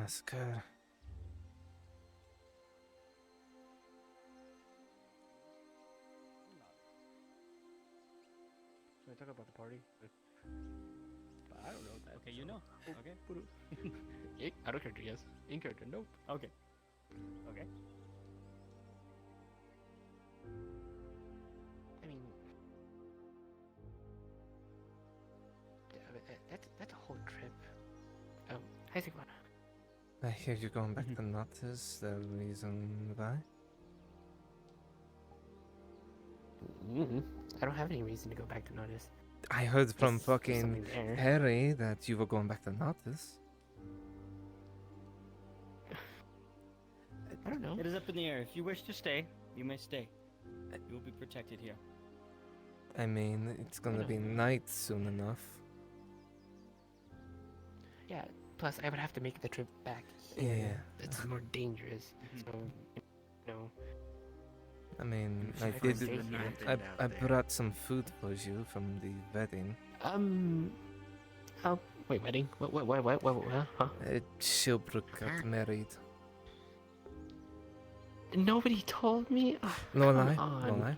Ask her. Should I talk about the party? I don't know that. Okay, you know. Okay. Out of character, yes. In character, nope. Okay. Okay. I mean, that's a whole trip. Hi, Sigma. I hear you're going back to Nautis. The reason why? I don't have any reason to go back to Nautis. I heard from Just fucking something there. Harry that you were going back to Nautis. I don't know. It is up in the air. If you wish to stay, you may stay. You will be protected here. I mean, it's gonna be night soon enough. Yeah, plus I would have to make the trip back. Yeah. It's more dangerous. So, you know. I mean, I I could did. stay here. I brought some food for you from the wedding. Oh, wait, wedding? What, huh? Shilbrook got married. Nobody told me? Ugh, No come lie, on. no lie.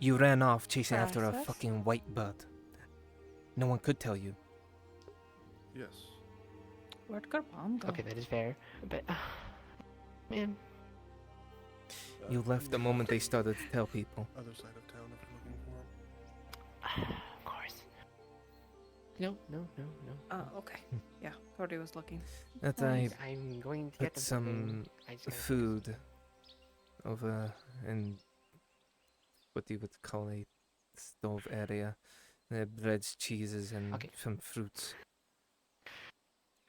You ran off chasing after a Process? fucking white bird. No one could tell you. Yes. Where'd Garbon go? Okay, that is fair. But, man. You left the moment they started to tell people. Other side of town if you're looking for him. Of course. No. Oh, okay. Yeah, Cody was looking. That I'm going to get put some food over in what you would call a stove area. Breads, cheeses, and some fruits.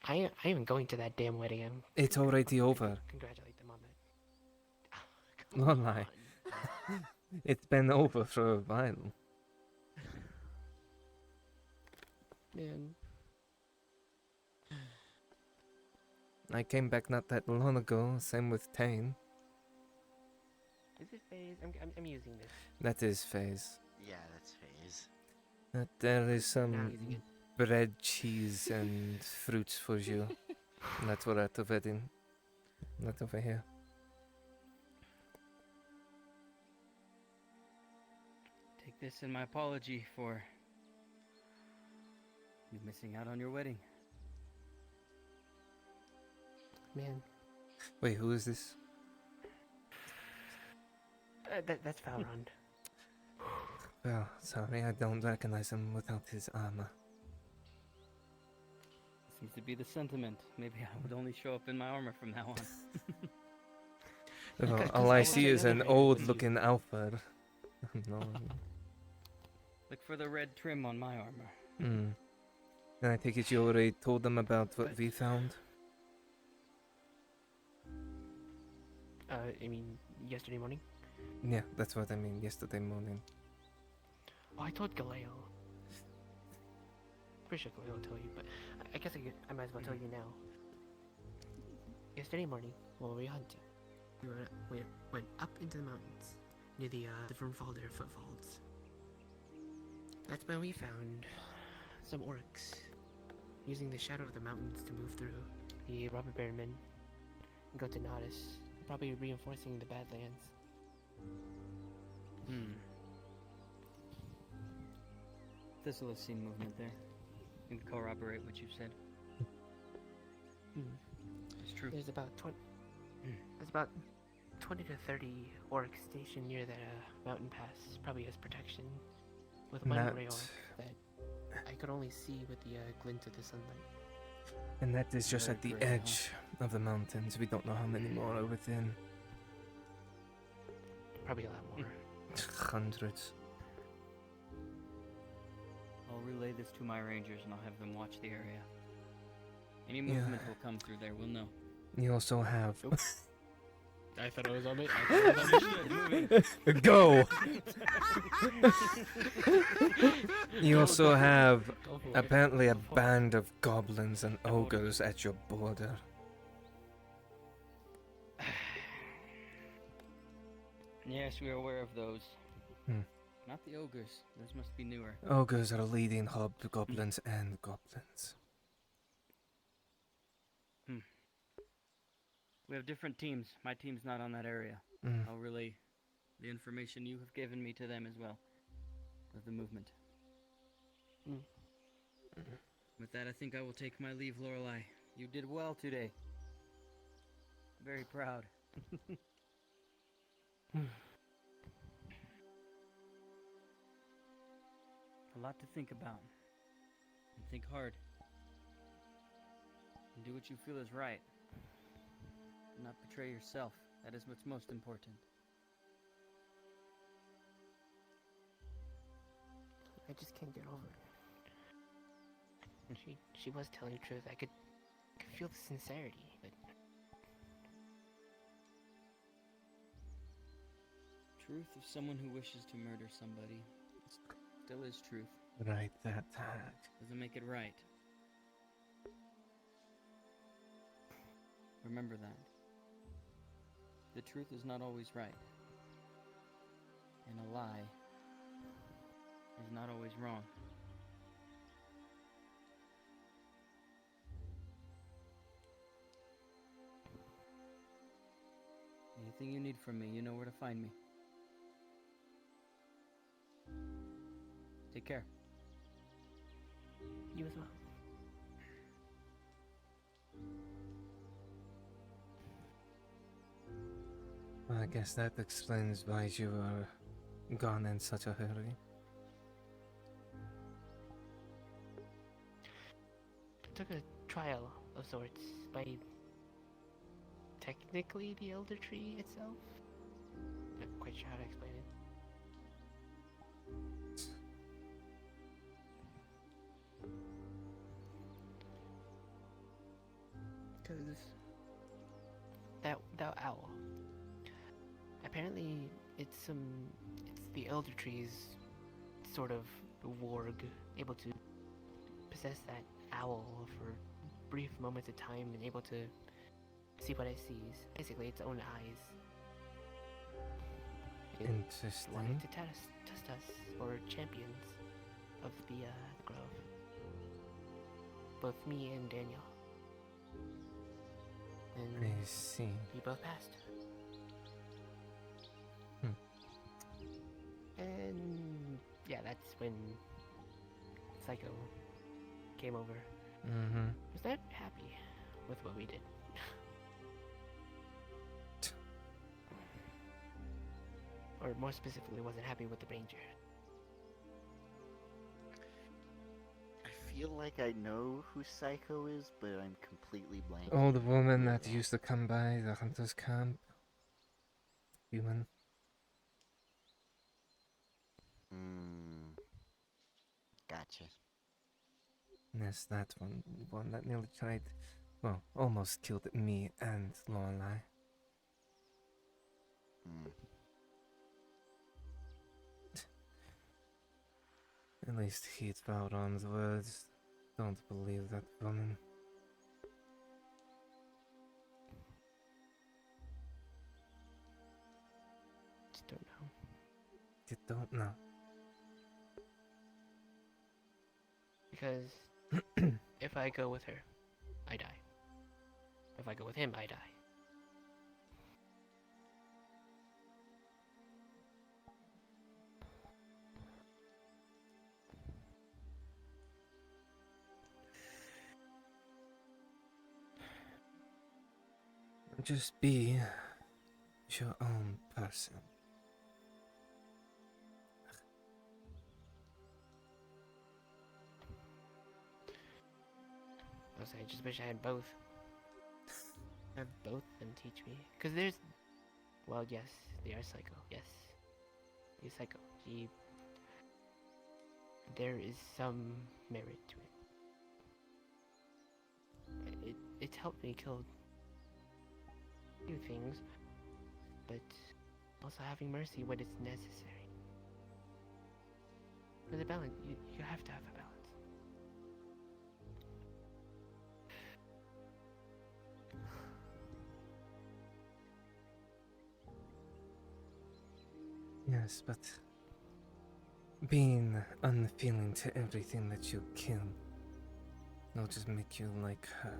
I am going to that damn wedding. It's already over. Congratulate them on that. No lie. It's been over for a while. Man. I came back not that long ago. Same with Tane. Is it phase? I'm using this. That is phase. Yeah, that's phase. There is some bread, cheese, and fruits for you. And that's what at the wedding. Not over here. Take this in my apology for you missing out on your wedding. Man. Wait, who is this? That's Valrond. Well, sorry, I don't recognize him without his armor. Seems to be the sentiment. Maybe I would only show up in my armor from now on. Well, all I see is an old-looking Alfred. No. Look for the red trim on my armor. Hmm. And I take it you already told them about what we found? I mean, yesterday morning? Yeah, that's what I mean, yesterday morning. Oh, I told Galeo. Pretty sure Galeo will tell you, but I guess I might as well tell you now. Yesterday morning, while we were hunting, we went up into the mountains, near the Vernvalder footfalls. That's when we found some orcs, using the shadow of the mountains to move through the robber baron men and go to Nautis, probably reinforcing the Badlands. Thistle's seen movement there. Can corroborate what you said. It's true. There's about 20 to 30 orcs stationed near the mountain pass, probably as protection, with one rail that I could only see with the glint of the sunlight. And that is just Very at the grim, huh? edge of the mountains. We don't know how many more are within. Probably a lot more. Hundreds. I'll relay this to my rangers and I'll have them watch the area. Any Yeah. movement will come through there, we'll know. You also have... I thought it was on me. I thought it was on me. Go! You also have Go for it. apparently a band of goblins and ogres at your border. Yes, we are aware of those. Hmm. Not the ogres. Those must be newer. Ogres are leading hobgoblins and goblins. We have different teams. My team's not on that area. Mm. I'll relay the information you have given me to them as well. Of the movement. Mm. With that, I think I will take my leave, Lorelei. You did well today. Very proud. A lot to think about. And think hard. And do what you feel is right. Not betray yourself. That is what's most important. I just can't get over it. And she was telling the truth. I could feel the sincerity, but Truth of someone who wishes to murder somebody. It still is truth. Right, that tag. Doesn't make it right. Remember that. The truth is not always right. And a lie is not always wrong. Anything you need from me, you know where to find me. Take care. you as well. Well, I guess that explains why you were gone in such a hurry. Took a trial of sorts by technically the Elder Tree itself. Not quite sure how to explain it. Cause that owl. Apparently, it's the Elder Tree's sort of warg, able to possess that owl for brief moments of time and able to see what it sees. Basically, its own eyes. It Interesting. wanted to test us, or champions of the grove. Both me and Daniel. And I see. we both passed. And yeah, that's when Psycho came over. Mm-hmm. Was not happy with what we did. Or more specifically, wasn't happy with the ranger. I feel like I know who Psycho is, but I'm completely blank. Oh, the woman that used to come by the hunter's camp. Human. Gotcha. Yes, that one. One that nearly tried, well, almost killed me and Lorelei. At least he'd vowed on his words. Don't believe that woman. Just don't know. You don't know. Because if I go with her, I die. If I go with him, I die. Just be your own person. I just wish I had both. Have both them teach me. Because there's... Well, yes, they are psycho. Yes. He's psycho. There is some merit to it. It helped me kill a few things, but also having mercy when it's necessary. For the balance, you have to have a balance. Yes, but being unfeeling to everything that you kill will just make you like her.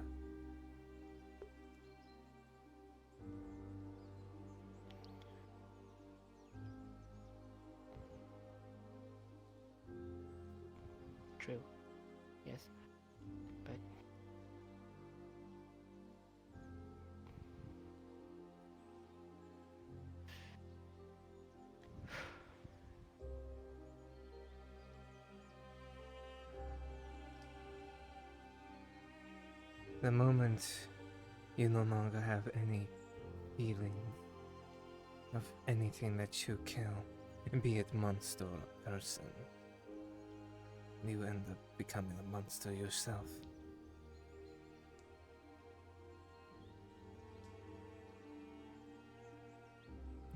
True. Yes. But the moment you no longer have any feeling of anything that you kill, be it monster or person, you end up becoming a monster yourself.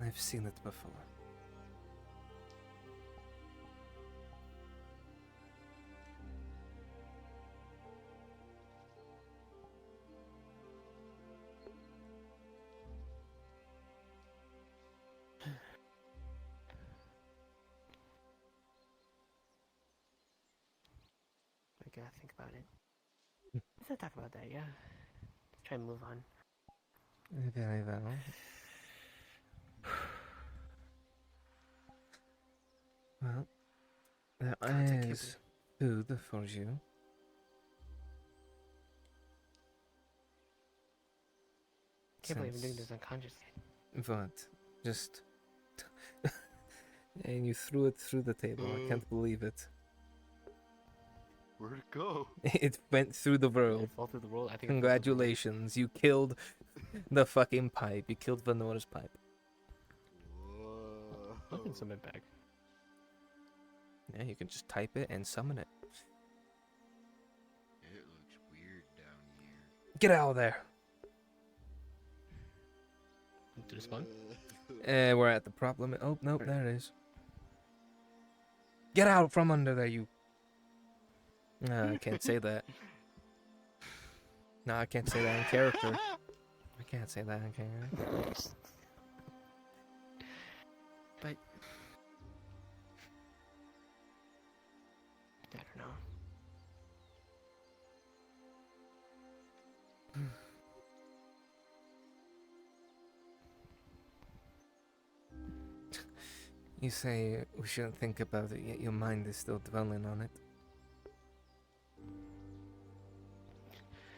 I've seen it before. I gotta think about it. Let's not talk about that, yeah? Let's try and move on. Very well. Well, there is food for you. Can't believe I'm doing this unconsciously. What? Just... and you threw it through the table. I can't believe it. Where'd it go? It went through the world. It fell through the world. I think Congratulations, you killed the fucking pipe. You killed Vanora's pipe. I can summon it back. Yeah, you can just type it and summon it. It looks weird down here. Get out of there. Did it spawn? We're at the prop limit. Oh, nope, there it is. Get out from under there, you... I can't say that. No, I can't say that in character. I can't say that in character. But... I don't know. You say we shouldn't think about it, yet your mind is still dwelling on it.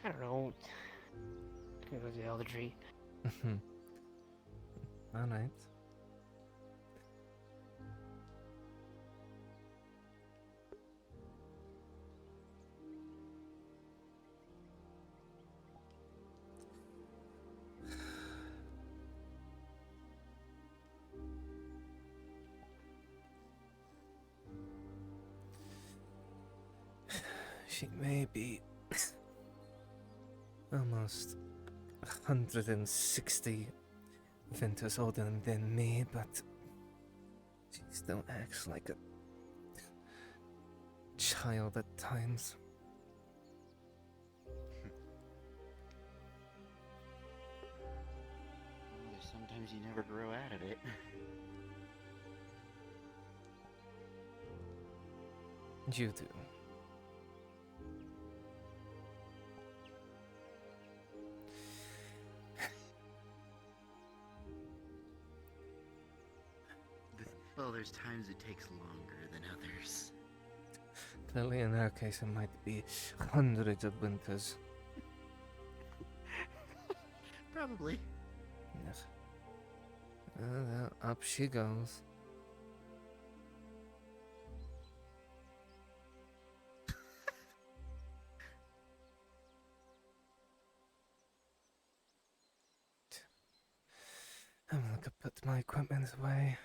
I don't know. I'm gonna go to the Elder Tree. Alright. She may be almost 160 winters older than me, but she still acts like a child at times. Sometimes you never grow out of it. You do. Well, there's times it takes longer than others. Clearly, in our case, it might be hundreds of winters. Probably. Yes. Well, up she goes. I'm gonna put my equipment away.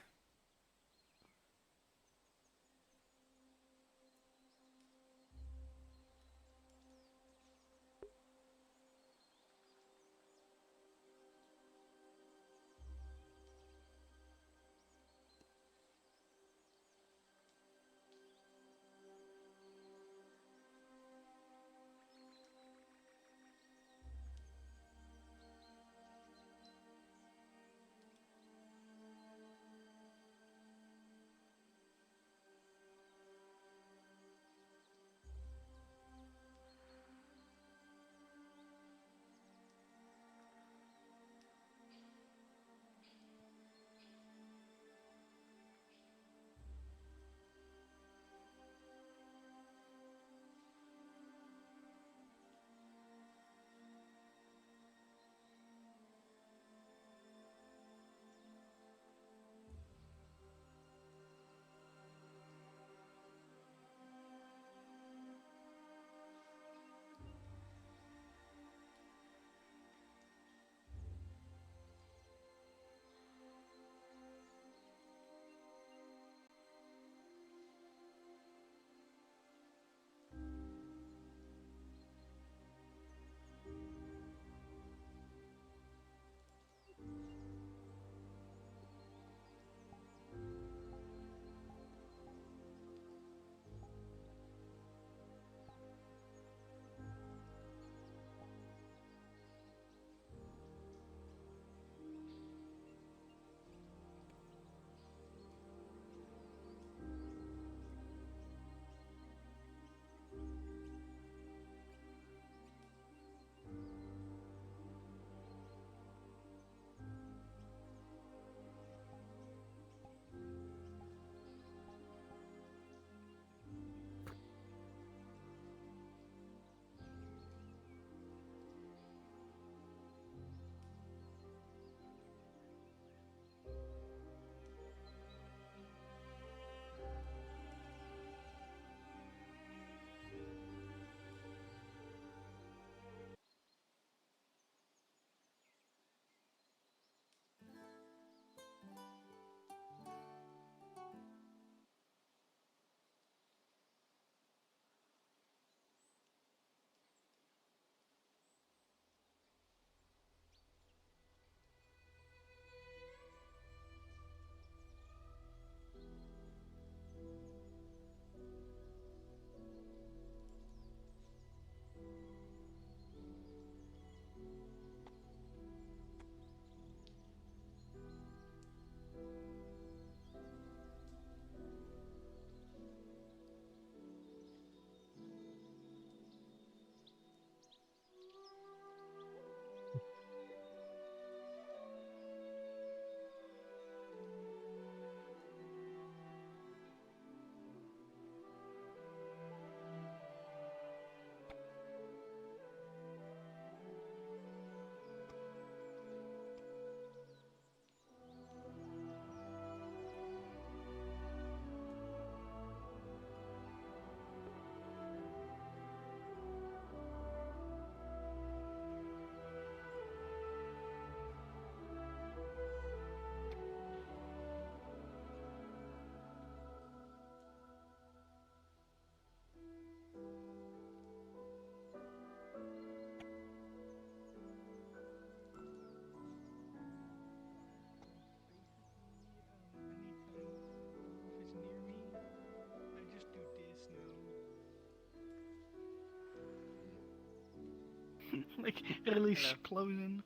Like, really closing.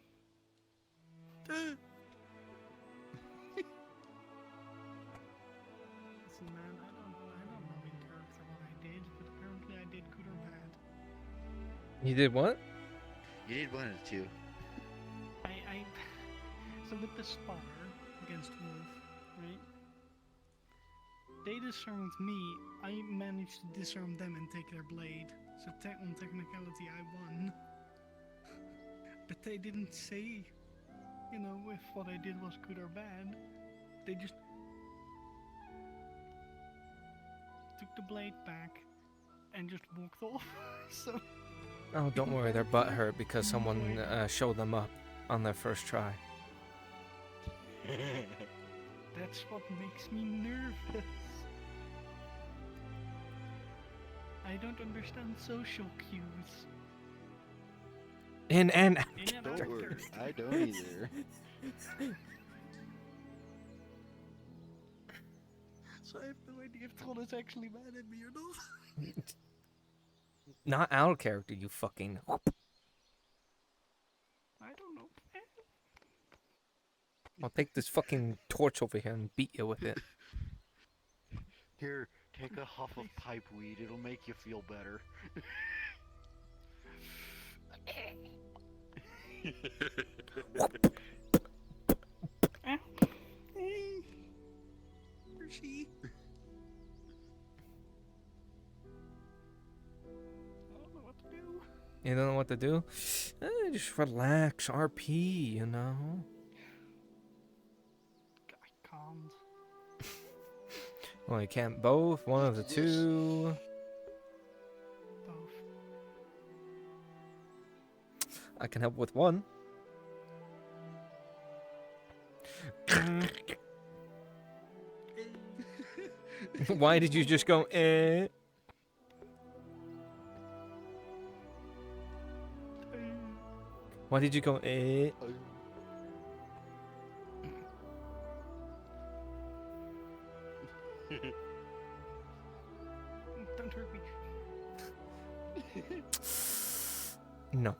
Listen, man, I don't know in character what I did, but apparently I did good or bad. You did what? You did one of the two. So with the spar against Wolf, right? They disarmed me, I managed to disarm them and take their blade. So on technicality I won. But they didn't say, you know, if what I did was good or bad. They just took the blade back and just walked off. So Oh, don't worry, they're butthurt because someone showed them up on their first try. That's what makes me nervous. I don't understand social cues. In and out. Don't worry, I don't either. So I have no idea if Tron is actually mad at me or not. Not our character, you fucking. I don't know. I'll take this fucking torch over here and beat you with it. Here, take a huff of pipe weed. It'll make you feel better. Hershey. I don't know what to do. You don't know what to do? Just relax, RP, you know? I can't. Well, you can't both, one of the two. Both. I can help with one. Why did you just go, eh? Why did you go, eh? Don't hurt me. No.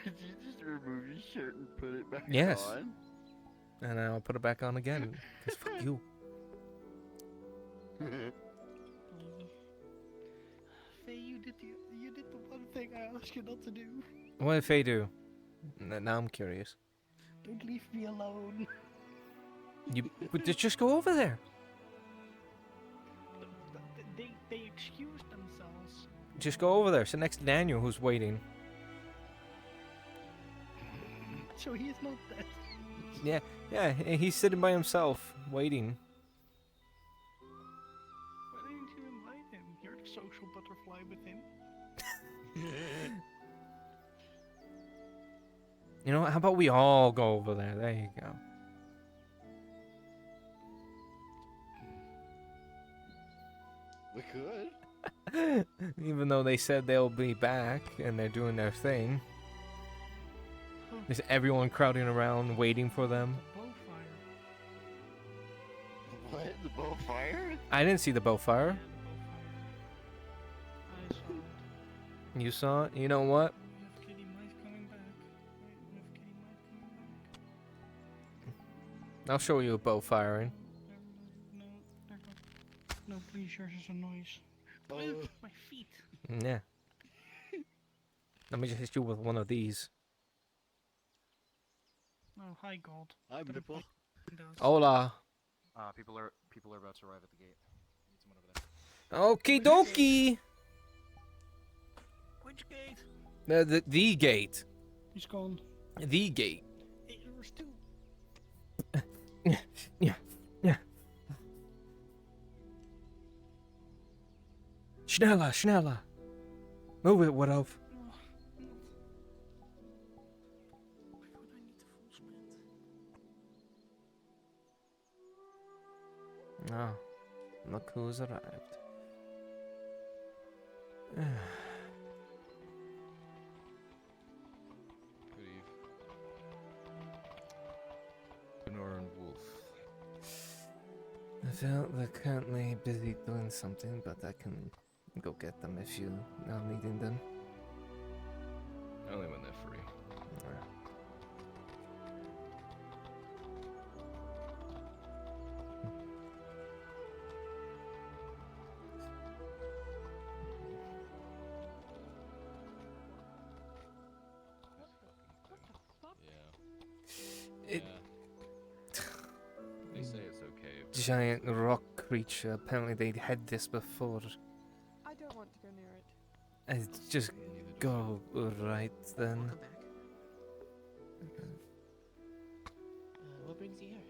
Did you just remove your shirt and put it back Yes. on? And I'll put it back on again. Because fuck you. Faye, you did the one thing I asked you not to do. What did Faye do? Now I'm curious. Don't leave me alone. But just go over there. They excused themselves. Just go over there. Sit next to Daniel, who's waiting. So he is not dead. Yeah, he's sitting by himself, waiting. Why didn't you invite him? You're the social butterfly with him. You know what? How about we all go over there? There you go. We could. Even though they said they'll be back and they're doing their thing. Is everyone crowding around waiting for them? What? The bow fire? I didn't see the bow fire. You saw it? You know what? I'll show you a bow firing. No, please, yours is a noise. My feet. Yeah. Let me just hit you with one of these. Oh, hi, God. Hi, Mipple. Hola. People are about to arrive at the gate. Need someone over there. Okie dokie. Which gate? The gate. He's gone. The gate. There's two. Yeah. Schneller, schneller. Move it, what of? Oh, look who's arrived. Good eve. Gunnar and Wolf. I felt they're currently busy doing something, but I can go get them if you are needing them. Only when they're free. They say it's okay. Giant rock creature. Apparently they had this before. I don't want to go near it. Just go right then. What brings you here?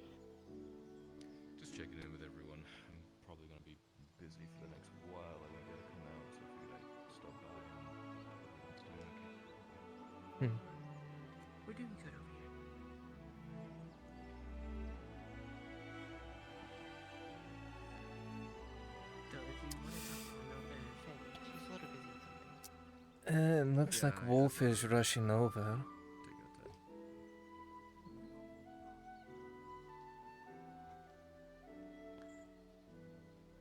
Just checking in with everyone. I'm probably going to be busy for the next while. I won't be able to come out, so I figured I'd stop by and have a We're doing good over here. Though, if you want to talk to Faye, she's a little busy with something. Looks like Wolf is rushing over.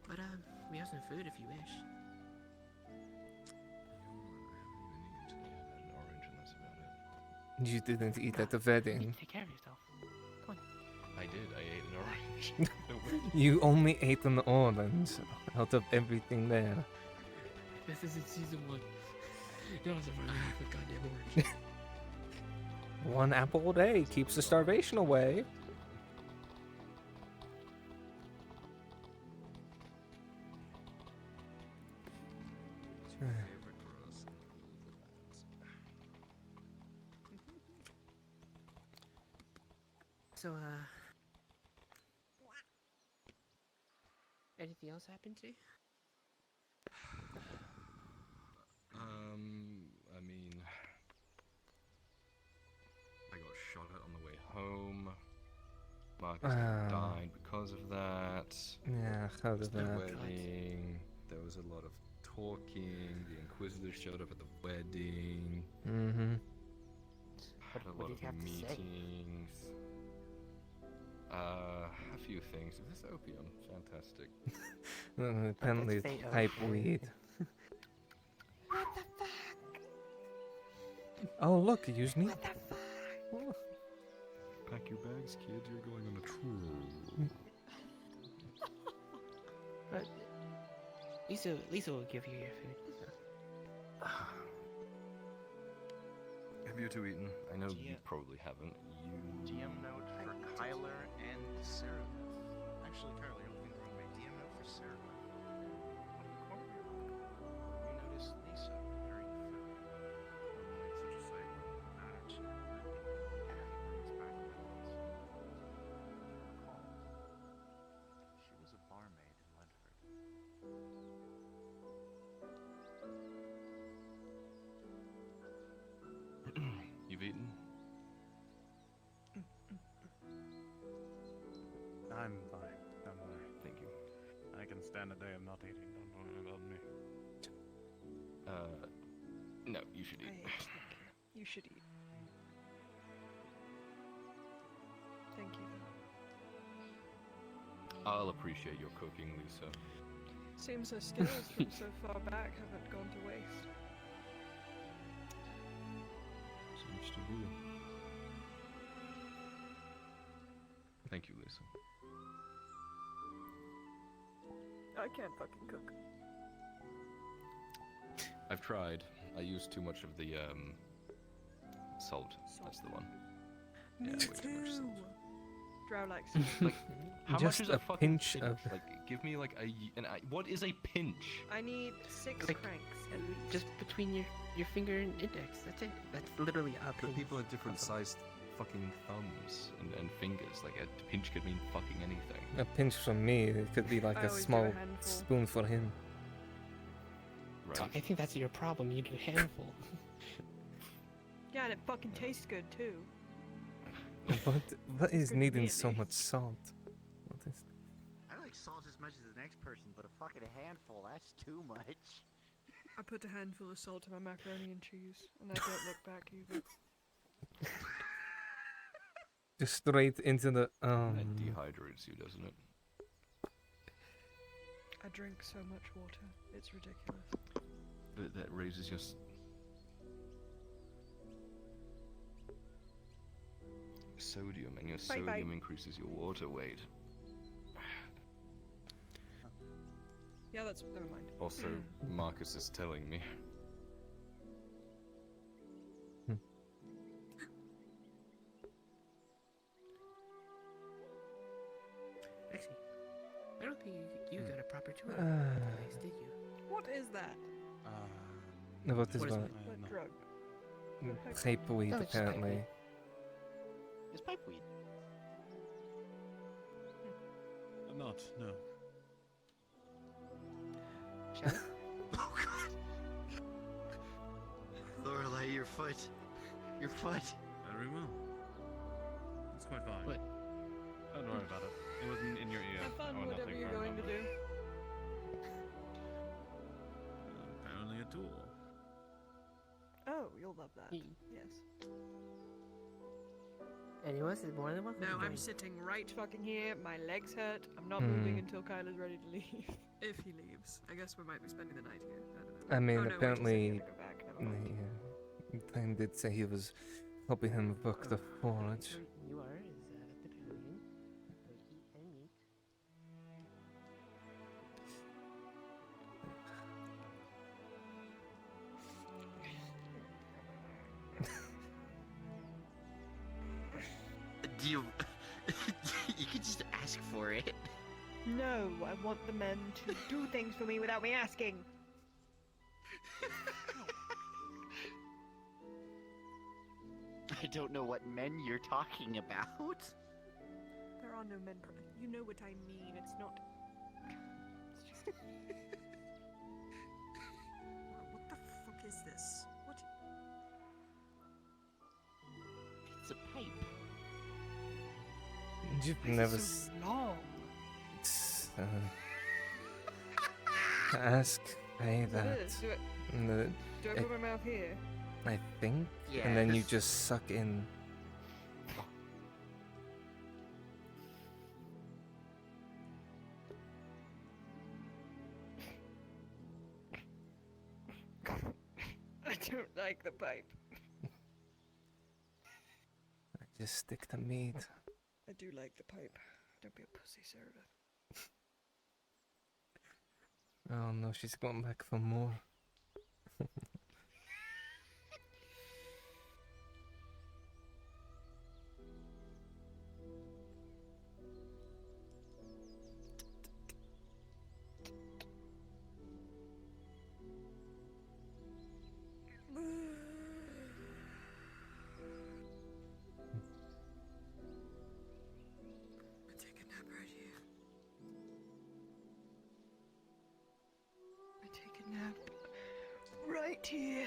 But, we have some food if you wish. You didn't eat at the wedding. Take care of yourself. Come on. I did. I ate an orange. You only ate an orange out of everything there. This isn't season 1. You don't have to run away with goddamn orange. One apple a day keeps the starvation away. So, anything else happen to you? I mean, I got shot at on the way home. Marcus died because of that. Yeah, how did The that? wedding. There was a lot of talking. The Inquisitor showed up at the wedding. Mm-hmm. Had a lot of meetings. A few things. This opium, fantastic. Apparently it's pipe weed. What the fuck? Oh look, use me. What the fuck? Pack your bags, kid. You're going on a tour. Lisa will give you your food. Have you two eaten? I know you probably haven't. DM note for Kyler and Sarah. Actually, Kyler, you're looking the wrong way. DM note for Sarah. You notice Lisa very further. Such a sight matters. Brings back memories. Recall, she was a barmaid in Ledford. You've eaten? I'm fine. Don't worry. Thank you. I can stand a day of not eating. Don't worry about me. No, you should eat. You should eat. Thank you. I'll appreciate your cooking, Lisa. Seems her skills from so far back haven't gone to waste. Seems to be. Thank you, Lisa. I can't fucking cook. I've tried. I used too much of the salt. That's the one. Yeah, way too much salt. Drow likes Like, how Just much is a fucking pinch of- Like, give me like what is a pinch? I need 6 Like, cranks at least. Just between your finger and index. That's it. That's literally a But pinch. people have different sized fucking thumbs and fingers. Like a pinch could mean fucking anything. A pinch from me, it could be like I a always do a small handful. spoon for him. Right. I think that's your problem. You do a handful. Yeah, and it fucking tastes good too. What is Good needing meat. so much salt? What is... I like salt as much as the next person, but a fucking handful, that's too much. I put a handful of salt in my macaroni and cheese, and I don't look back either. Just straight into the That dehydrates you, doesn't it? I drink so much water, it's ridiculous. That raises your sodium, and your Bye-bye. sodium increases your water weight. Yeah, that's never mind. Also, Marcus is telling me. Actually, I don't think you got a proper tour of the place, did you? What is that? What is What is what? it? What drug? Pipe weed, Oh, it's pipe apparently. weed. It's pipe weed. Not, no. Shall we? Oh god. Lorelei, your foot. Your foot. Very well. It's quite fine. What? Don't worry about it. It wasn't in your ear. Have fun, or whatever nothing you're for going to do. Apparently a tool. Oh, you'll love that. Yes. Anyways, is more than welcome. No, to I'm join. sitting right fucking here. My legs hurt. I'm not Hmm. moving until Kyle is ready to leave. If he leaves. I guess we might be spending the night here. I don't know. I mean, Oh, no, wait, he said he apparently, had to go back. Never mind. the thing did say he was helping him book the forage. You are is at the pavilion. Go eat and meet. Do you? You could just ask for it. No, I want the men to do things for me without me asking. I don't know what men you're talking about. There are no men. You know what I mean. It's not. It's just. What the fuck is this? What? It's a pipe. You've Why is never it so long? ask Faye Is that that. it? Do I I put my mouth here? think, and then you Yes. just suck in. I don't like the pipe. I just stick the meat. I do like the pipe. Don't be a pussy, Sarah. Oh no, she's going back for more. I take a nap right here. I take a nap right here.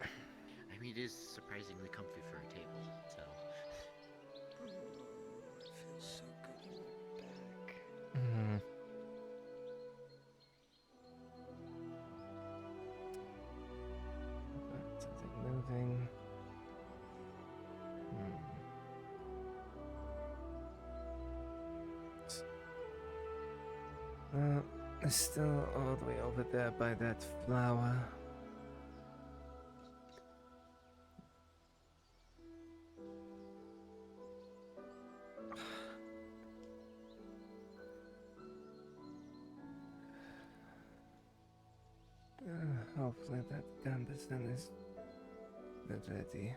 I mean, it is surprisingly comfy for a table, so. Ooh, it feels so good in my back. Mm. Something moving. It's still all the way over there by that flower. Hopefully that Gambison is ready.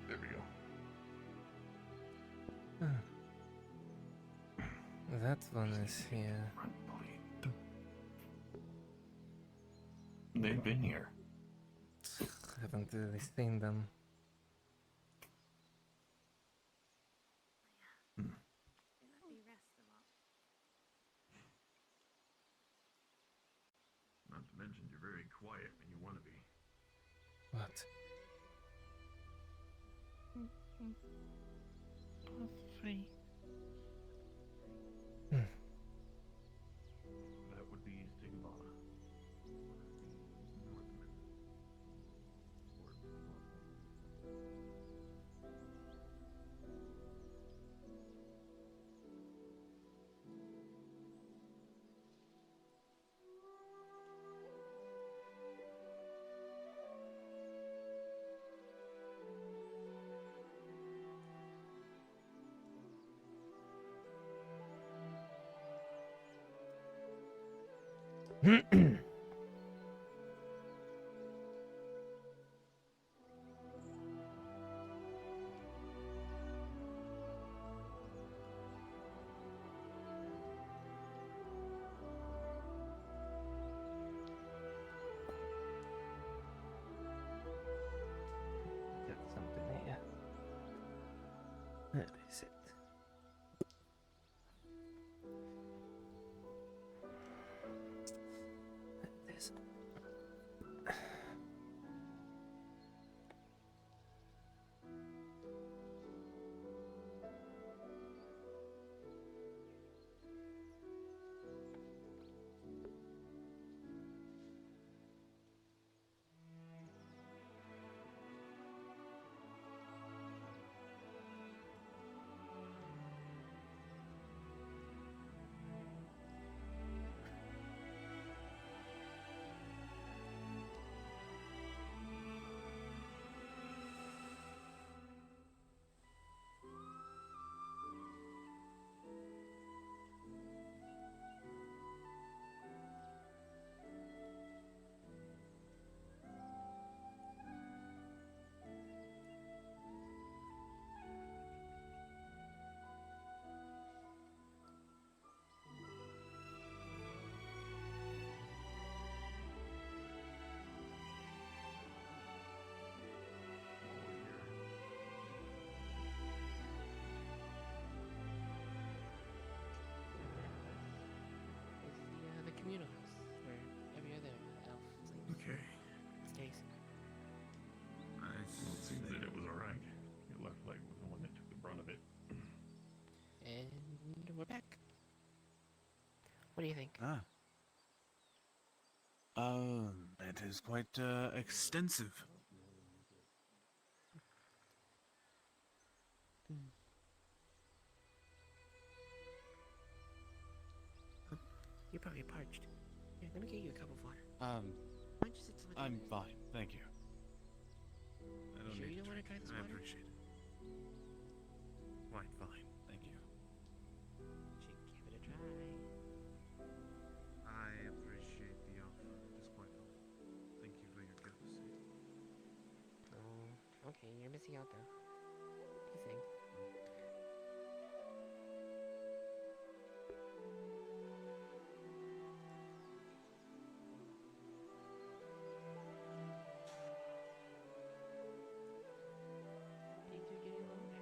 There we go. That one is here. They've been here. Haven't really seen them. Let me rest them up. Not to mention, you're very quiet when you want to be. What? Free. That Got something here. Where is it? This. The communal house where every other elf Okay. stays. It seems that it was alright. It looked like was the one that took the brunt of it. And we're back. What do you think? It is quite extensive. You're probably parched. Here, let me get you a cup of water. Why don't you sit till I'm fine, thank you. I don't Sure need you don't to want to try drink. this I water? appreciate it. Quite fine, thank you. Give it a try. I appreciate the offer. It is quite fine. Thank you for your courtesy. Oh, okay, you're missing out though. You think? Things are getting longer.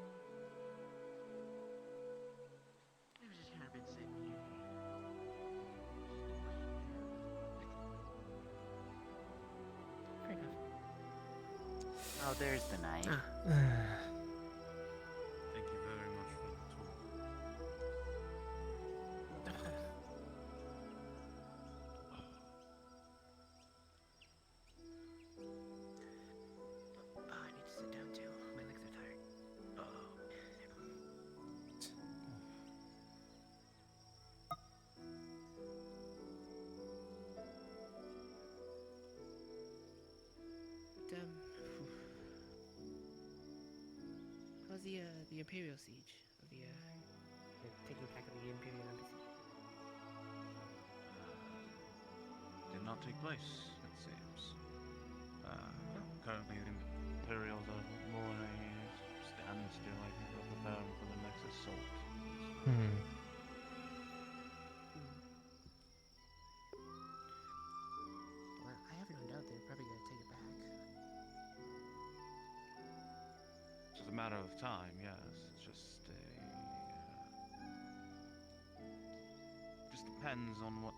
I was just kind of been sitting here. Fair enough. Oh, there's the knife. Thank you very much for the tour. Oh, I need to sit down too. My legs are tired. But, how's the Imperial siege of the taking back of the Imperial embassy? Did not take place, it seems. Currently, the Imperials are more in a standstill, I think, of preparing for the next assault. Well, I have no doubt they're probably gonna take it back. It's just a matter of time, yes. It's just just depends on what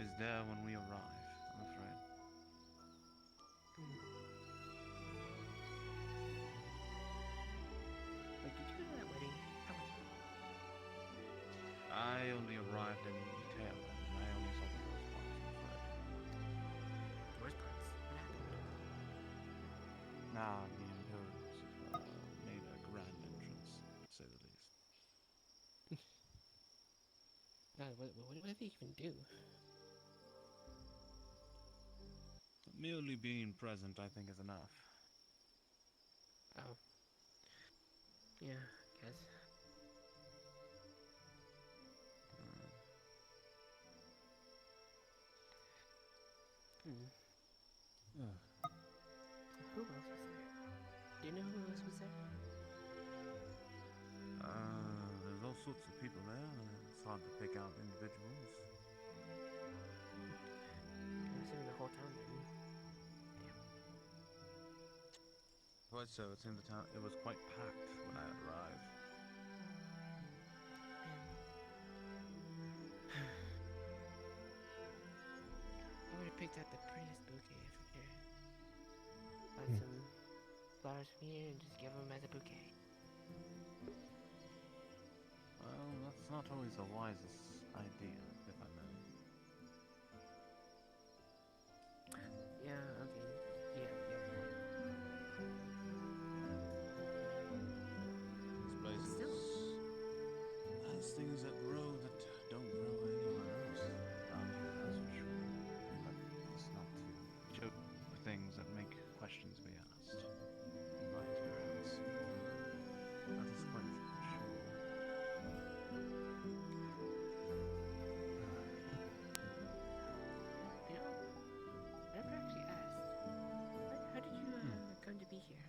is there when we arrive, I'm afraid. Wait, did you go to that wedding? How was it? I only arrived in the tail end, and I only saw the worst parts, I'm afraid. The worst parts? What happened? Nah, the Imperials made a grand entrance, to say the least. God, what did they even do? Merely being present, I think, is enough. Oh. Yeah, guess. Who else was there? Do you know who else was there? There's all sorts of people there. It's hard to pick out individuals. I'm assuming the whole town then. Quite so. It's in the town. It was quite packed when I arrived. I would have picked out the prettiest bouquet from here. Find some flowers from here and just give them as a bouquet. Well, that's not always the wisest idea, if I may. Yeah, okay. Yeah. This place has things that grow that don't grow anywhere else around here, that's for sure. But it's not to joke for things that make questions be asked. In my experience, that is quite true. You know, I never actually asked. How did you come to be here?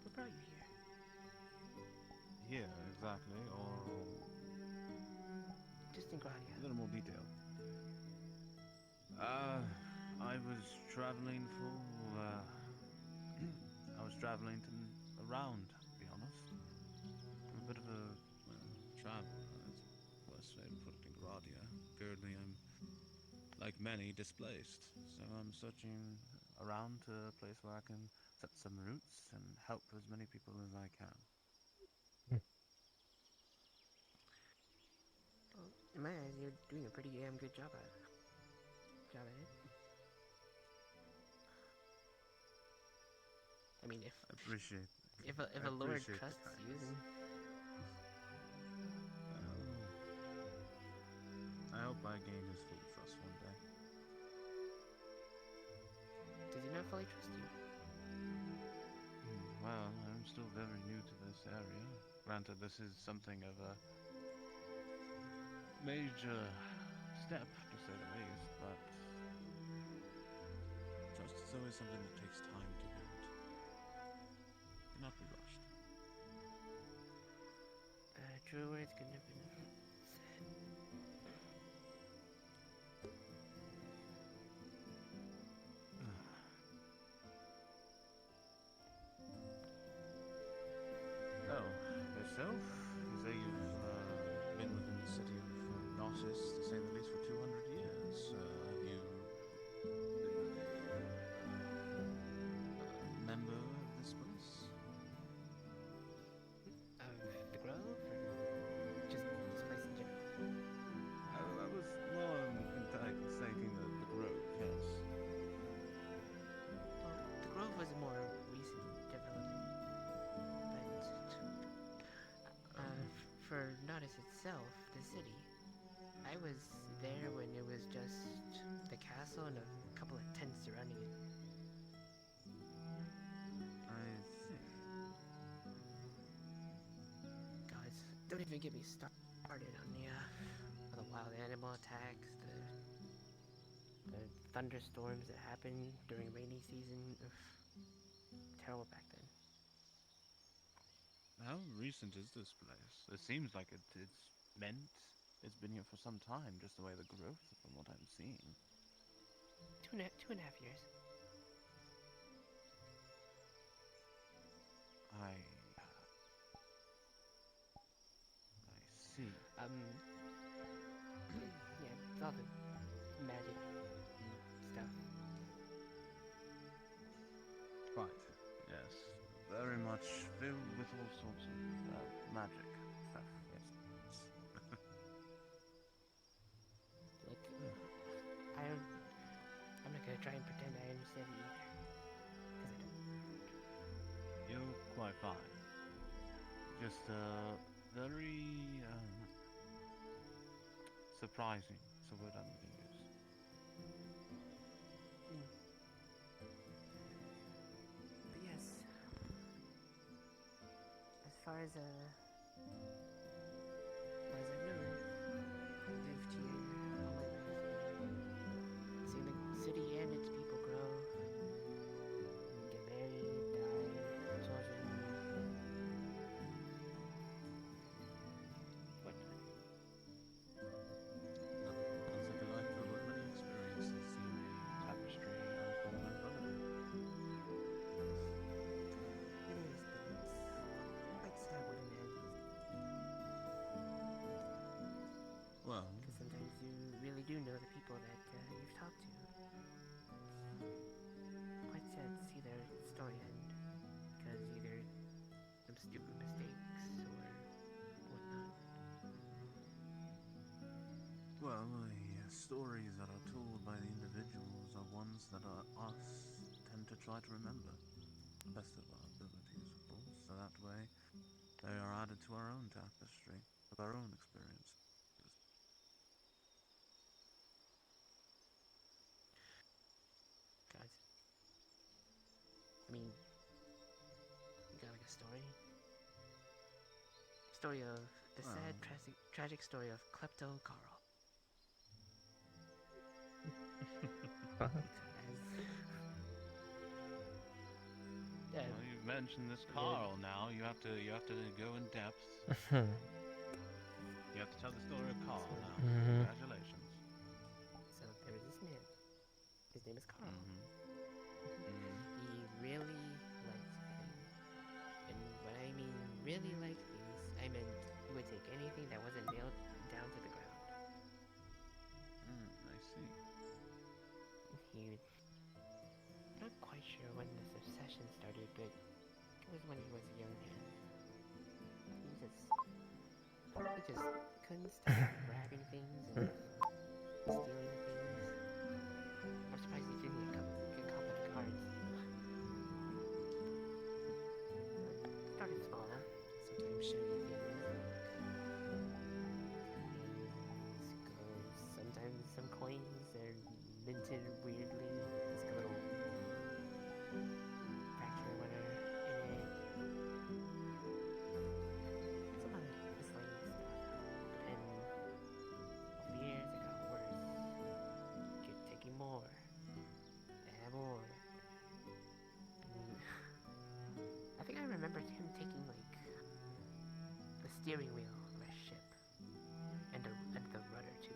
What brought you here? Here, exactly, or Just in Gradia. a little more detail. I was traveling for, I was traveling around, to be honest. I'm a bit of a traveler, that's the best way to put it in Gradia. Currently I'm, like many, displaced, so I'm searching around to a place where I can set some roots and help as many people as I can. Well, in my eyes, you're doing a pretty damn good job at it. I mean, if I appreciate. if a lord trusts you, then I hope I gain his full trust one day. does he not fully trust you? Well, I'm still very new to this area. Granted, this is something of a major step, to say the least, but trust is always something that takes time to build. Cannot be rushed. True words couldn't have been said. Oh, yourself? You say you've been within the city of Nautis, to say the least, for 200 years. Have you been a member of this place? Of the Grove, or just this place in general? I was more stating the Grove, yes. Well, the Grove was a more recent development, but for Nautis itself, the city, I was there when it was just the castle and a couple of tents surrounding it. I see. Guys, don't even get me started on the wild animal attacks, the thunderstorms that happen during rainy season. Ugh, terrible back then. How recent is this place? It seems like it's been here for some time, just the way the growth from what I'm seeing. Two and a half years. I see. Yeah, it's all the magic stuff. Right. Yes. Very much filled with all sorts of magic stuff. Yes. Look, I'm not gonna try and pretend I understand it either, because I don't. You're quite fine. Just very surprising. It's a word I'm going to use. But yes, as far as I've known, I've lived here all my life. Seen the city and its people Well, Because sometimes you really do know the people that you've talked to. Quite sad to see their story end because either some stupid mistakes or whatnot. well, the stories that are told by the individuals are ones that us tend to try to remember. Best of our abilities, of course, so that way they are added to our own tapestry of our own experience. Guys, I mean, you got like a story? Story of the sad, tragic story of Klepto Carl. Well, you've mentioned this Carl now. You have to go in depth. You have to tell the story of Carl now. Congratulations. So there was this man. His name is Carl. Mm-hmm. He really liked things. And when I mean really liked things, I meant he would take anything that wasn't nailed down to the ground. I see. I'm not quite sure when this obsession started, but it was when he was a young man. He just couldn't stop grabbing things and stealing things. I'm surprised he didn't get caught by the guards. Started small, sometimes shiny things like sometimes some coins are minted weirdly. It's like a little fracture or whatever in it. Some other miscellaneous stuff. And over the years it got worse. Kept taking more. And more. And I think I remembered him taking like the steering wheel of a ship. And the rudder too.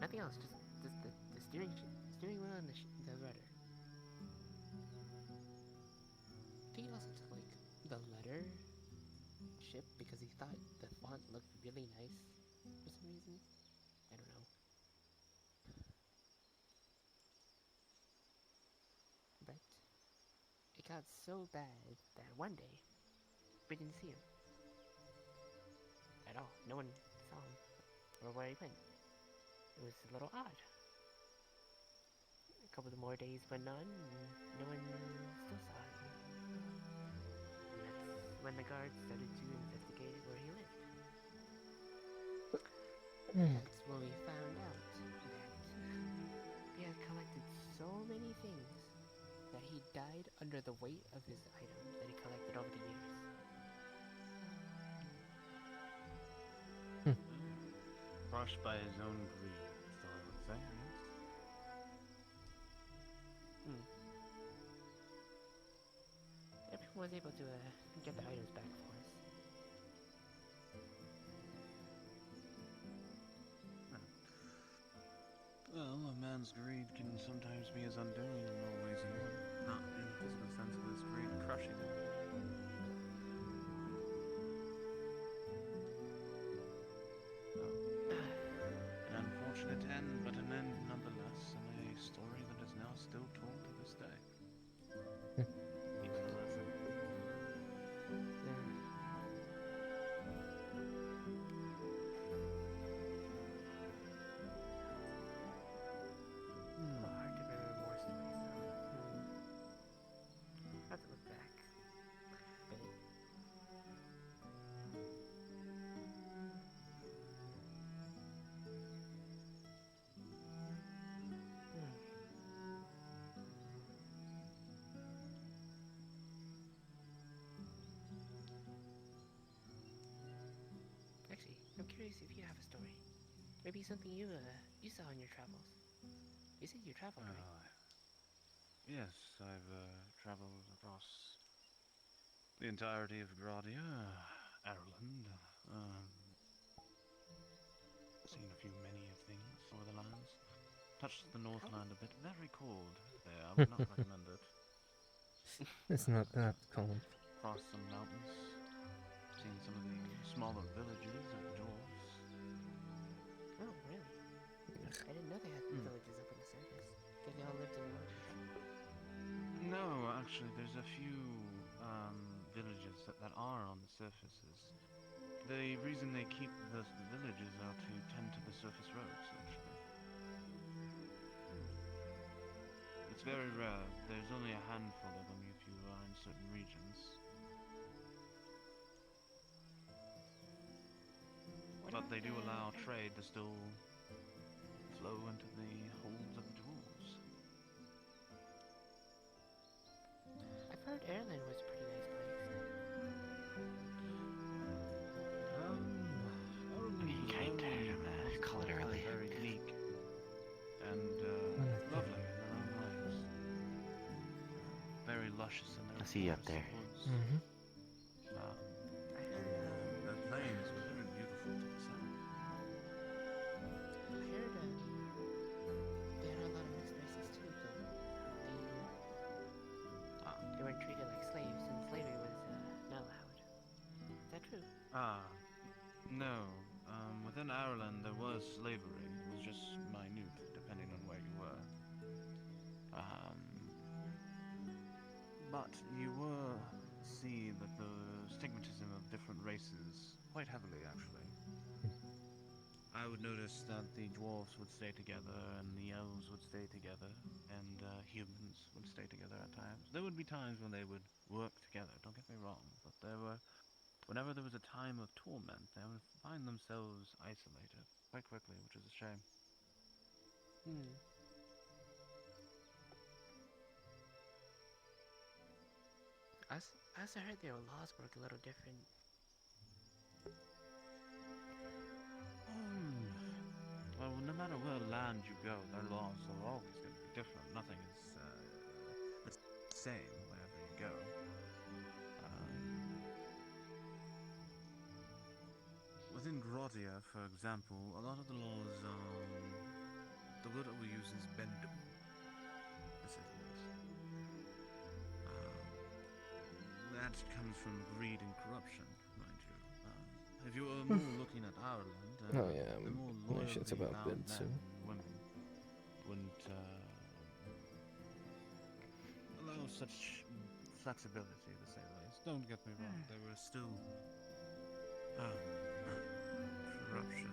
Nothing else, just the steering wheel and the rudder. I think he also took like the letter ship because he thought the font looked really nice for some reason. I don't know. But it got so bad that one day we didn't see him at all. No one saw him or where he went. It was a little odd. A couple of more days went on, and no one still saw him. And that's when the guards started to investigate where he lived. That's when we found out that he had collected so many things that he died under the weight of his items that he collected over the years. Crushed by his own greed, so I would say, yes. Everyone was able to get the items back for us. Well, a man's greed can sometimes be his undoing in more ways than one. Not in the physical sense of his greed crushing him. An unfortunate end, but an end nonetheless, and a story that is now still told to this day. Even a lesson. Hard to remember more stories though. I have to look back. But actually, I'm curious if you have a story. Maybe something you saw in your travels. You said you traveled, right? Yes, I've traveled across the entirety of Gradia, Ireland, seen a few many of things over the lands. Touched the Northland a bit, very cold there, I would not recommend it. It's not that cold. Crossed some mountains, seen some of the smaller villages of dwarves. actually, there's a few villages that are on the surfaces. The reason they keep the villages are to tend to the surface roads, actually. It's very rare. There's only a handful of them if you are in certain regions. But they do allow trade to still flow into the holds of the dwarves. I've heard Ireland was a pretty nice place. Call it early. Very unique and lovely in their own ways. Very luscious in their I'll see you up there. Mm-hmm. The plains were very beautiful to the south. I heard they had a lot of mixed races too, though. They weren't treated like slaves, and slavery was not allowed. Is that true? No. Within Ireland there was slavery. It was just minute, depending on where you were. But you will see that the stigmatism of different races quite heavily, actually. I would notice that the dwarves would stay together, and the elves would stay together, and humans would stay together at times. There would be times when they would work together, don't get me wrong, but whenever there was a time of torment, they would find themselves isolated quite quickly, which is a shame. I also heard their laws work a little different. Well, no matter where land you go, their laws are always going to be different. Nothing is the same wherever you go. Within Gradia, for example, a lot of the laws the word that we use is bendable. To say the least. That comes from greed and corruption, mind you. If you were more looking at Ireland, Oh yeah, the more shit's loyalty about bound bid men soon. and women wouldn't allow such flexibility, to say the least. Don't get me wrong, there were still corruption.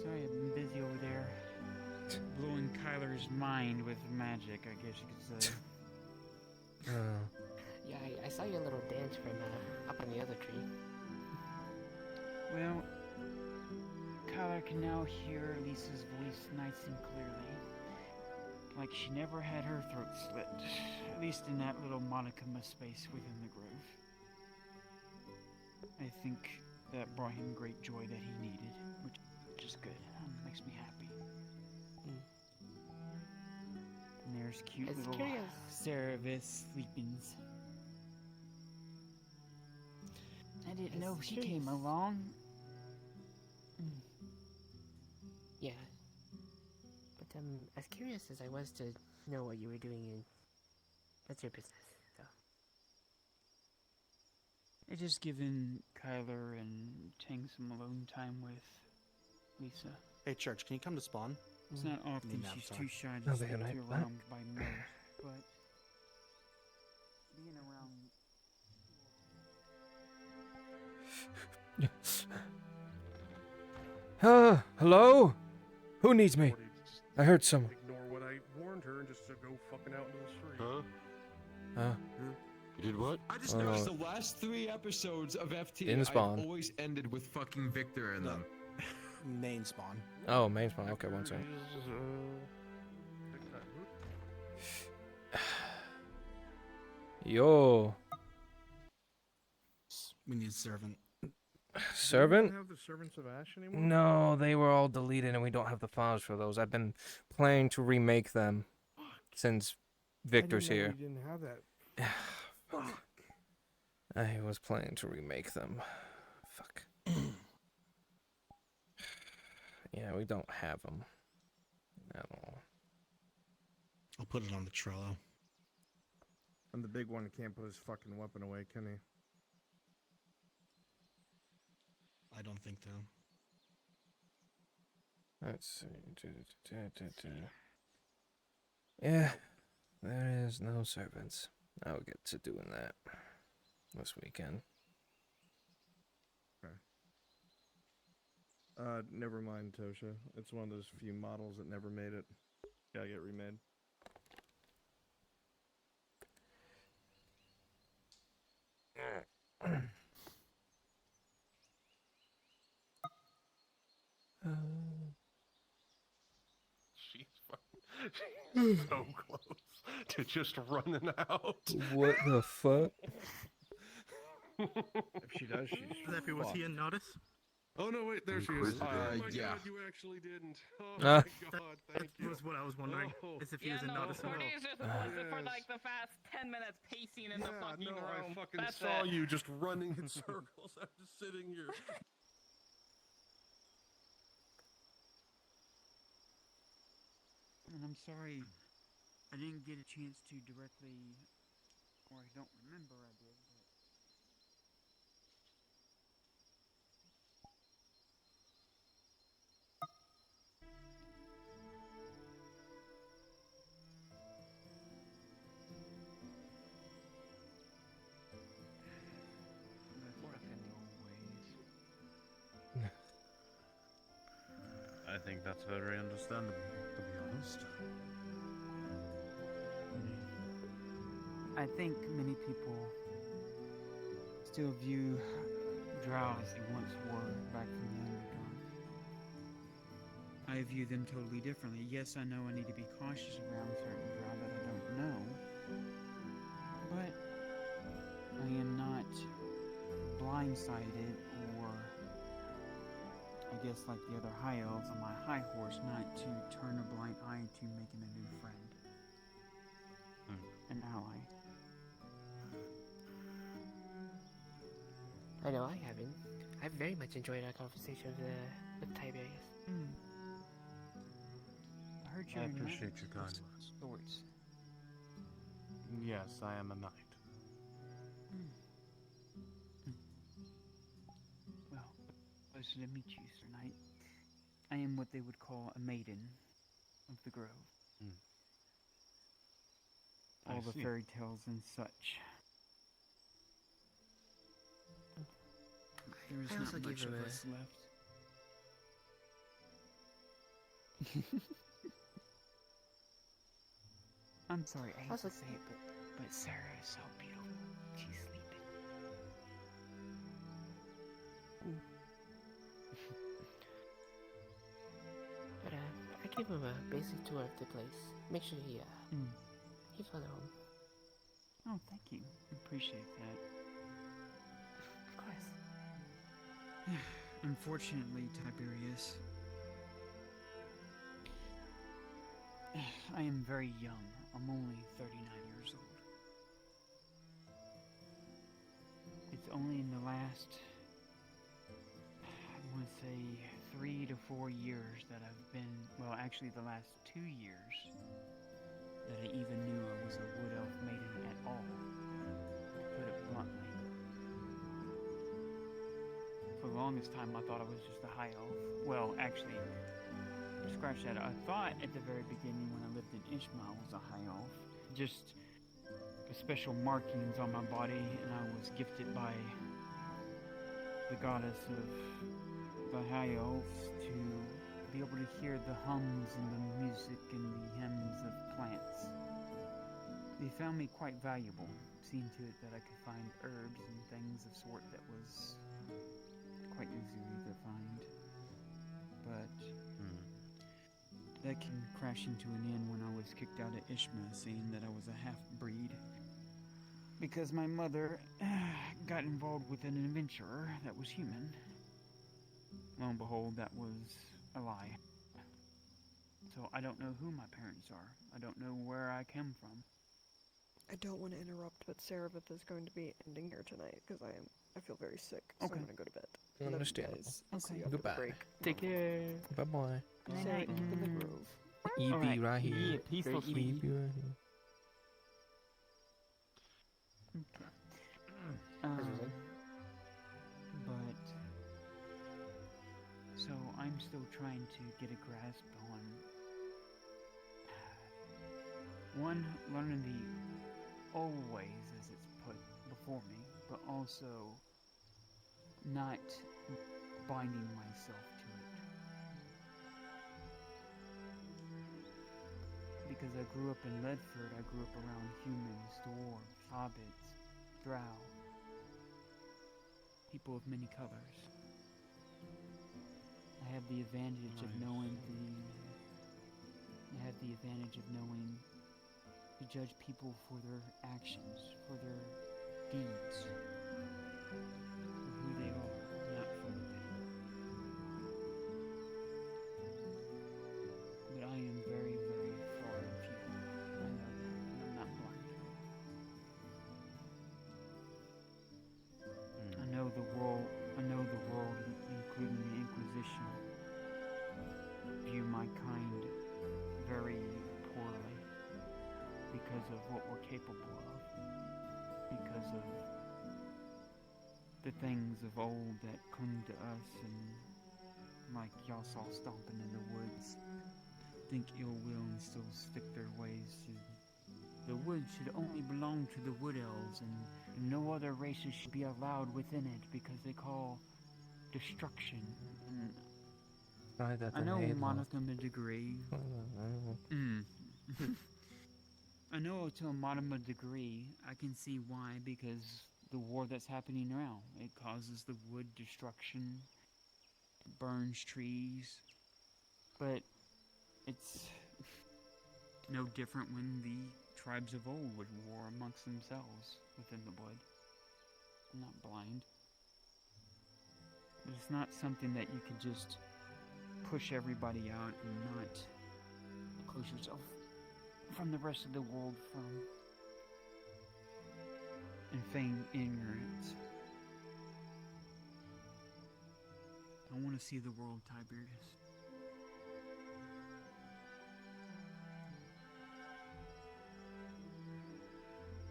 Sorry, I've been busy over there. Blowing Kyler's mind with magic, I guess you could say. Yeah, I saw your little dance from up on the other tree. Well, Kyler can now hear Lisa's voice nice and clearly. Like she never had her throat slit. At least in that little modicum of space within the grove. I think that brought him great joy that he needed, which is good. Makes me happy. And there's cute It's little curious. Cerevis sleepings. I didn't know she came along. Yeah. But as curious as I was to know what you were doing in... That's your business, so... I just given Kyler and Tang some alone time with Lisa. Hey, Church, can you come to spawn? It's not often Need she's Avatar. too shy to I'll be stick right to back. around by most, but being around Hello? Who needs me? I heard someone. Ignore what I warned her and just to go fucking out into the street. Huh? You did what? I just Oh, noticed no. the last 3 episodes of FT In spawn. I've always ended with fucking Victor in them. Main spawn. Oh, main spawn. Okay, one second. Yo. We need a servant. Servant? Do we have the Servants of Ash anymore? No, they were all deleted and we don't have the files for those. I've been planning to remake them since Victor's I didn't know here. we didn't have that. Fuck. I was planning to remake them. Fuck. Yeah, we don't have them at all. I'll put it on the Trello. And the big one can't put his fucking weapon away, can he? I don't think so. Let's see. Yeah, there is no servants. I'll get to doing that this weekend. Okay. Never mind, Tosha. It's one of those few models that never made it. Gotta get remade. She's so close to just running out. What the fuck? If she does, she's Zephy, was he in Nautis? Oh no, wait, there she is. Inquisitor. Oh my Yeah. god, you actually didn't. Oh Ah. my god, thank That you. was what I was wondering. Oh. Is if he was in Nautis or not. Cody's just wasted for like the fast 10 minutes pacing in the fucking no, room. I fucking That's saw it. you just running in circles. I'm just sitting here. And I'm sorry, I didn't get a chance to directly, or I don't remember I did, but... I think that's very understandable, to be honest. I think many people still view Drow as they once were back from the Underdark. I view them totally differently. Yes, I know I need to be cautious around certain Drow that I don't know, but I am not blindsided or, I guess like the other high elves on my high horse, not to turn a blind eye to making a new friend. An ally. I know I haven't. I very much enjoyed our conversation with Tiberius. I heard you I appreciate your kind words. Swords. Yes, I am a knight. Well, pleasure to meet you, Sir Knight. I am what they would call a maiden of the grove. All the fairy tales and such. There is I not also much gave of him us left. I'm sorry, I hate Also- to say it, but Sarah is so beautiful. She's sleeping. But I gave him a basic tour of the place. Make sure he found a home. Oh, thank you. Appreciate that. Of course. Unfortunately, Tiberius, I am very young. I'm only 39 years old. It's only in the last, I want to say, 3 to 4 years that I've been, well, actually the last 2 years, that I even knew I was a wood elf maiden at all, to put it bluntly. For the longest time, I thought I was just a high elf. Well, actually, scratch that. I thought at the very beginning when I lived in Ishmael I was a high elf. Just special markings on my body, and I was gifted by the goddess of the high elves to be able to hear the hums and the music and the hymns of plants. They found me quite valuable, seeing to it that I could find herbs and things of sort that was quite easily to find. But that came crashing to an end when I was kicked out of Ishmael, saying that I was a half-breed. Because my mother got involved with an adventurer that was human. Lo and behold, that was a lie. So I don't know who my parents are. I don't know where I came from. I don't want to interrupt, but Cerebeth is going to be ending here tonight because I feel very sick, so I'm going to go to bed. Love you Understandable. guys. I'll see you after the Goodbye. break. Take care. Bye-bye. Sarah, keep in the groove. You be Alright, right here. yeah, peaceful You sleep. be right here. But So I'm still trying to get a grasp on one, learning the old ways as it's put before me, but also not binding myself to it. Because I grew up in Ledford, I grew up around humans, dwarves, hobbits, drow, people of many colors. I have the advantage of knowing to judge people for their actions, for their deeds, for who they are, not for what they do. But I am very, very far and few. I know that, and I'm not blind. I know the world, including the Inquisition, view my kind very poorly because of what we're capable of, because of the things of old that cling to us, and like y'all saw stomping in the woods, think ill will and still stick their ways to the woods should only belong to the wood elves, and no other races should be allowed within it because they call destruction. And I know modicum a degree. I know to a modicum degree, I can see why, because the war that's happening now, it causes the wood destruction, it burns trees, but it's no different when the tribes of old would war amongst themselves within the wood. I'm not blind. But it's not something that you could just push everybody out and not close yourself from the rest of the world from and feign ignorance. I want to see the world, Tiberius.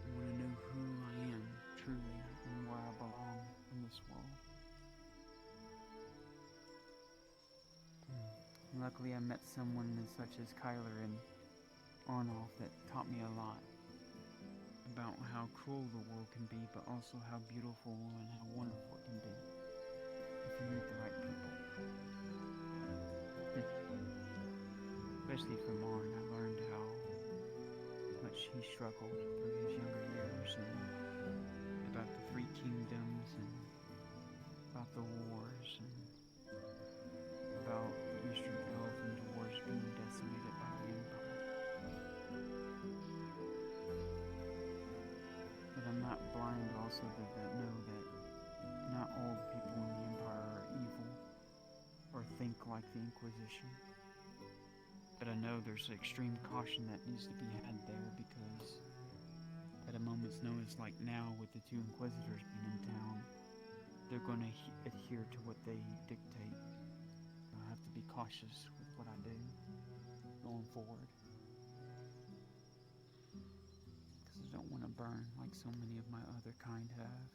I want to know who I am truly and where I belong in this world. Luckily, I met someone such as Kyler and Arnulf that taught me a lot about how cruel the world can be, but also how beautiful and how wonderful it can be if you meet the right people. Especially from Arn, I learned how much he struggled through his younger years, and about the Three Kingdoms, and about the wars, and about the Eastern Elves and dwarves being decimated by the Empire. But I'm not blind also that know that not all the people in the Empire are evil or think like the Inquisition. But I know there's extreme caution that needs to be had there, because at a moment's notice like now with the two Inquisitors being in town, they're going to adhere to what they dictate. I have to be cautious with what I do going forward, because I don't want to burn like so many of my other kind have,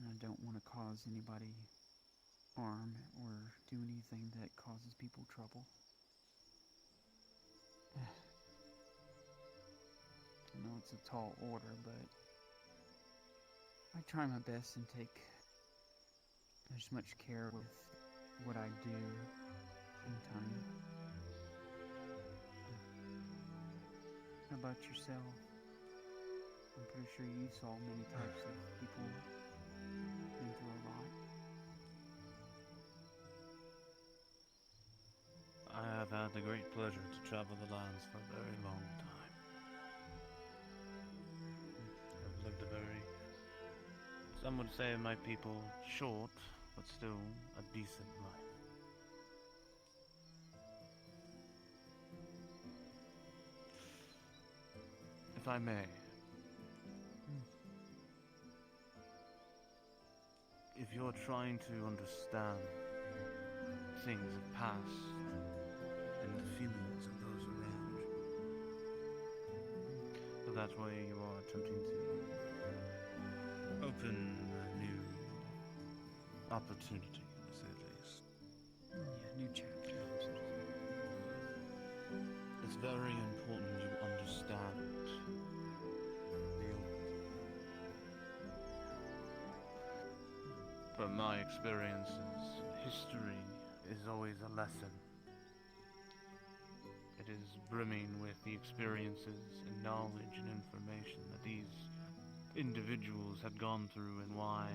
and I don't want to cause anybody harm or do anything that causes people trouble. I know it's a tall order, but I try my best and take as much care with what I do in time. How about yourself? I'm pretty sure you saw many types of people, been through a lot. I have had the great pleasure to travel the lands for a very long time. I've lived a very, some would say my people, short, but still a decent life. If I may, if you're trying to understand things of past and the feelings of those around you, so that's why you are attempting to open a new opportunity, to say the least. Yeah, new chapter. It's very important you understand from my experiences, history is always a lesson. It is brimming with the experiences and knowledge and information that these individuals had gone through and why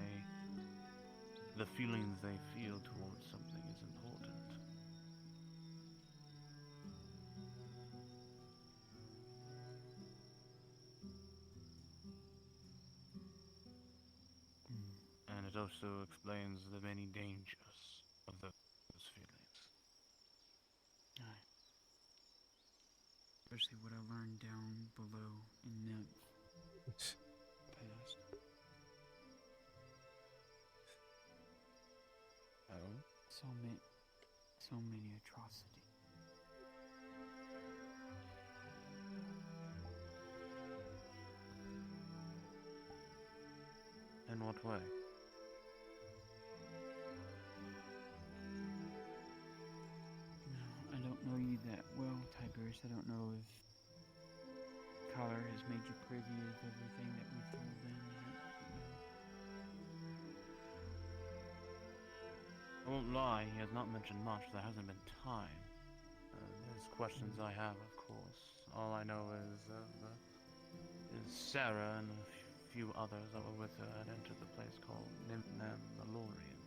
the feelings they feel towards something is important. And it also explains the many dangers of those feelings. Aye. Especially what I learned down below in Nymph. Past. Oh? So many atrocities. In what way? No, I don't know you that well, Tiberius. I don't know if Collar has made you privy of everything that we've told them. I won't lie, he has not mentioned much. There hasn't been time. There's questions I have, of course. All I know is Sarah and a few others that were with her had entered the place called Nimnam Malorian.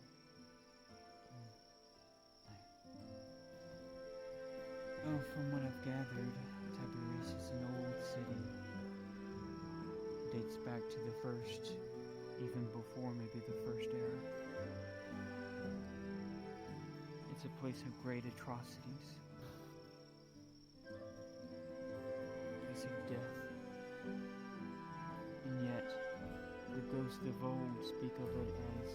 Well, from what I've gathered, Tiberius is an old city. Dates back to the first, even before maybe the first era. It's a place of great atrocities. A place of death. And yet, the ghosts of old speak of it as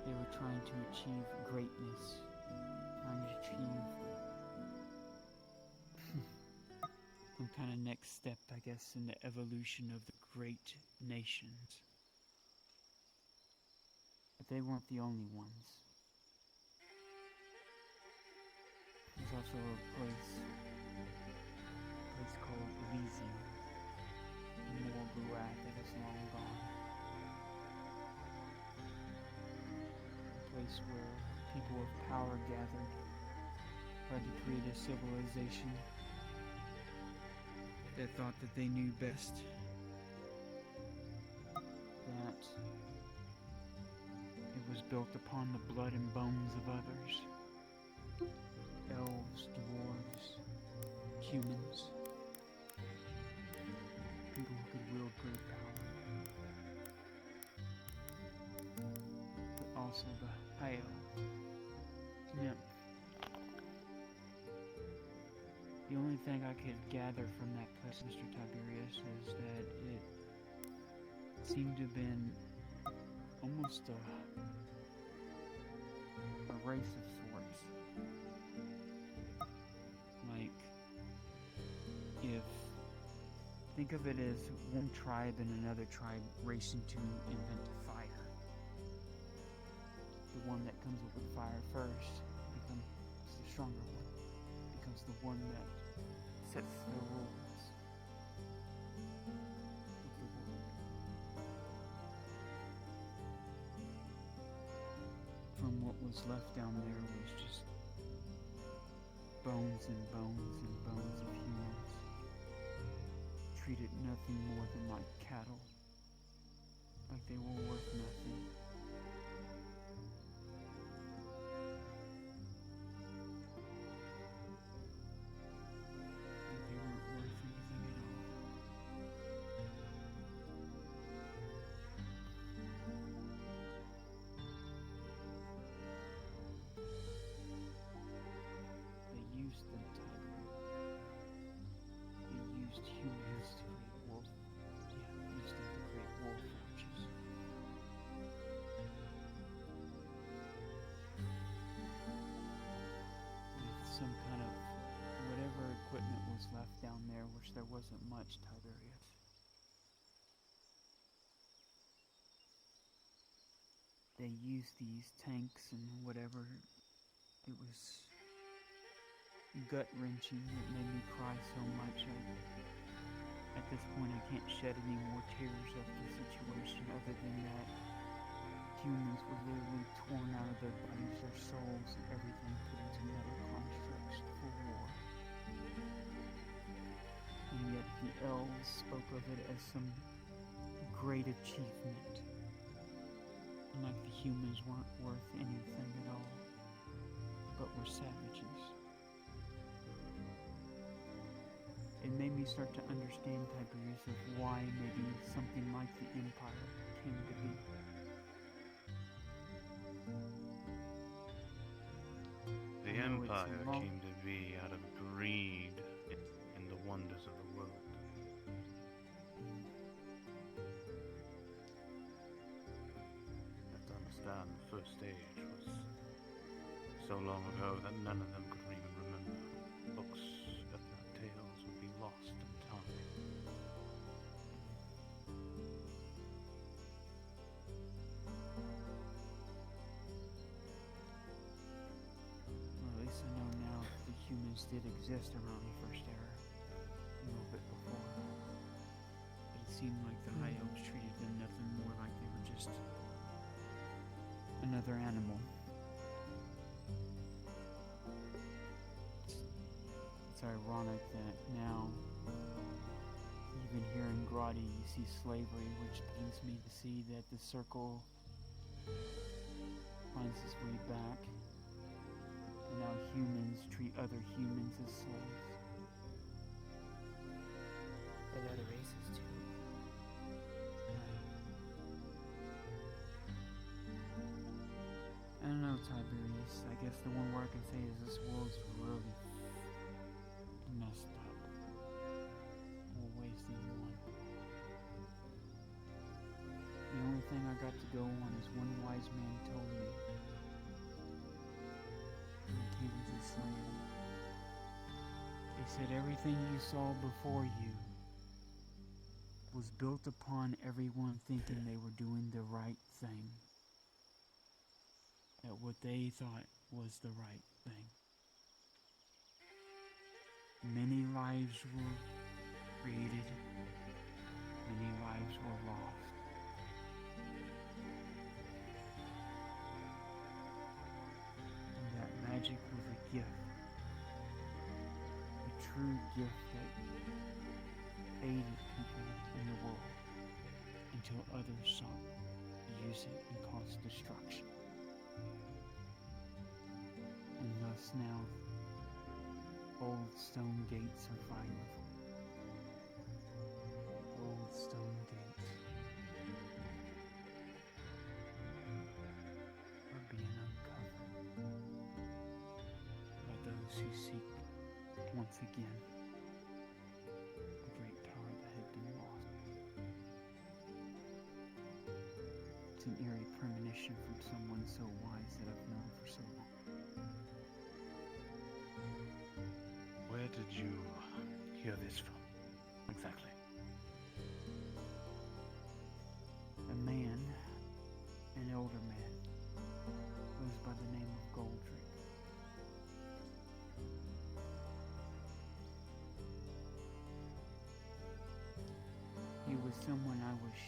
they were trying to achieve greatness, trying to achieve some kind of next step, I guess, in the evolution of the great nations. But they weren't the only ones. There's also a place called Elysium, more Gruad that is long gone. A place where people of power gathered, tried to create a civilization that thought that they knew best. That it was built upon the blood and bones of others. Elves, dwarves, humans, people who could wield great power, but also the High Elves, Nymph. The only thing I could gather from that place, Mr. Tiberius, is that it seemed to have been almost a race of sorts. Think of it as one tribe and another tribe racing to invent fire. The one that comes up with fire first becomes the stronger one, becomes the one that sets the rules of the world. From what was left down there was just bones and bones and bones of humans. Treated nothing more than like cattle, like they were worth nothing. Like they weren't worth anything at all. They used them, Tiger. They used humans to create wolf. Yeah, used them to create wolf forges. With some kind of whatever equipment was left down there, which there wasn't much, Tiberius. they use these tanks and whatever. It was gut-wrenching. It made me cry so much. At this point, I can't shed any more tears of the situation other than that humans were literally torn out of their bodies, their souls, and everything put into metal constructs for war. And yet the elves spoke of it as some great achievement. Like the humans weren't worth anything at all, but were savages. It made me start to understand, Tiberius, of why maybe something like the Empire came to be. The Empire came to be out of greed in the wonders of the world. You have to understand, the first stage was so long ago that none of them could even remember. Books, if not tales, would be lost in time. Well, at least I know now the humans did exist around the First Era. A little bit before. But it seemed like the High Elves treated them nothing more like they were just another animal. It's ironic that now, even here in Gradia, you see slavery, which pains me to see that the circle finds its way back, and now humans treat other humans as slaves. And other races too. I don't know, Tiberius. I guess the one word I can say is this world's really messed up. We're wasting one. The only thing I got to go on is one wise man told me. Like he was a slave. He said everything you saw before you was built upon everyone thinking they were doing the right thing. That what they thought was the right thing. Many lives were created, many lives were lost. And that magic was a gift, a true gift that aided people in the world until others sought to use it and cause destruction. And thus now, old stone gates are finally old stone gates are being uncovered by those who seek once again the great power that had been lost. It's an eerie premonition from someone so wise that I've known for so long. Where did you hear this from, exactly? A man, an elder man, goes by the name of Goldrick. He was someone I was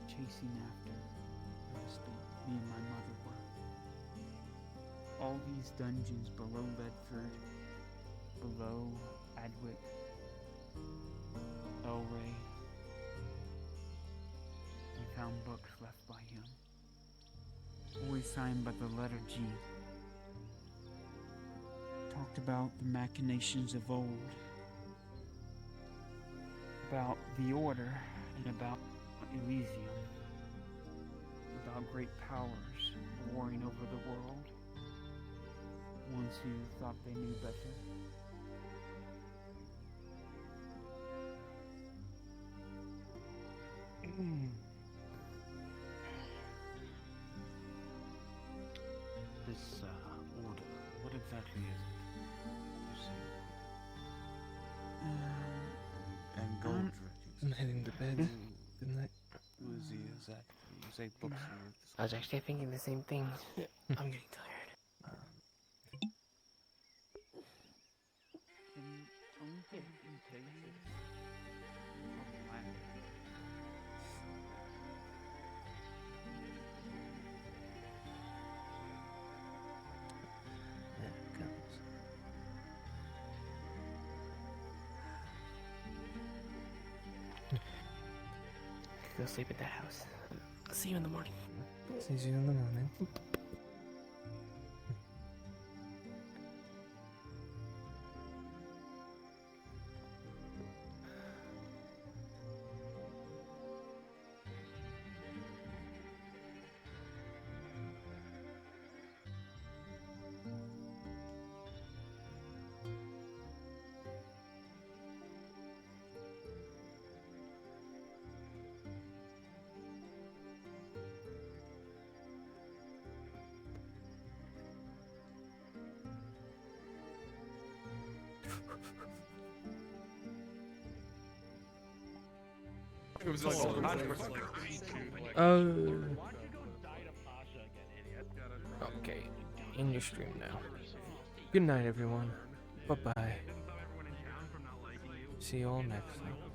chasing after, so to speak. Me and my mother were. All these dungeons below Ledford, below Adwick, Elray. We found books left by him, always signed by the letter G. Talked about the machinations of old, about the Order, and about Elysium, about great powers warring over the world, ones who thought they knew better. This order, what exactly is it? You see? And Goldrick. I'm heading to bed. Good night. Who is he? exactly? You say books are worth this. I was actually thinking the same thing. I'm getting tired. There it comes. Go sleep at that house. I'll see you in the morning. See you in the morning. It was like Okay, in your stream now. Good night, everyone. Bye bye. See you all next time.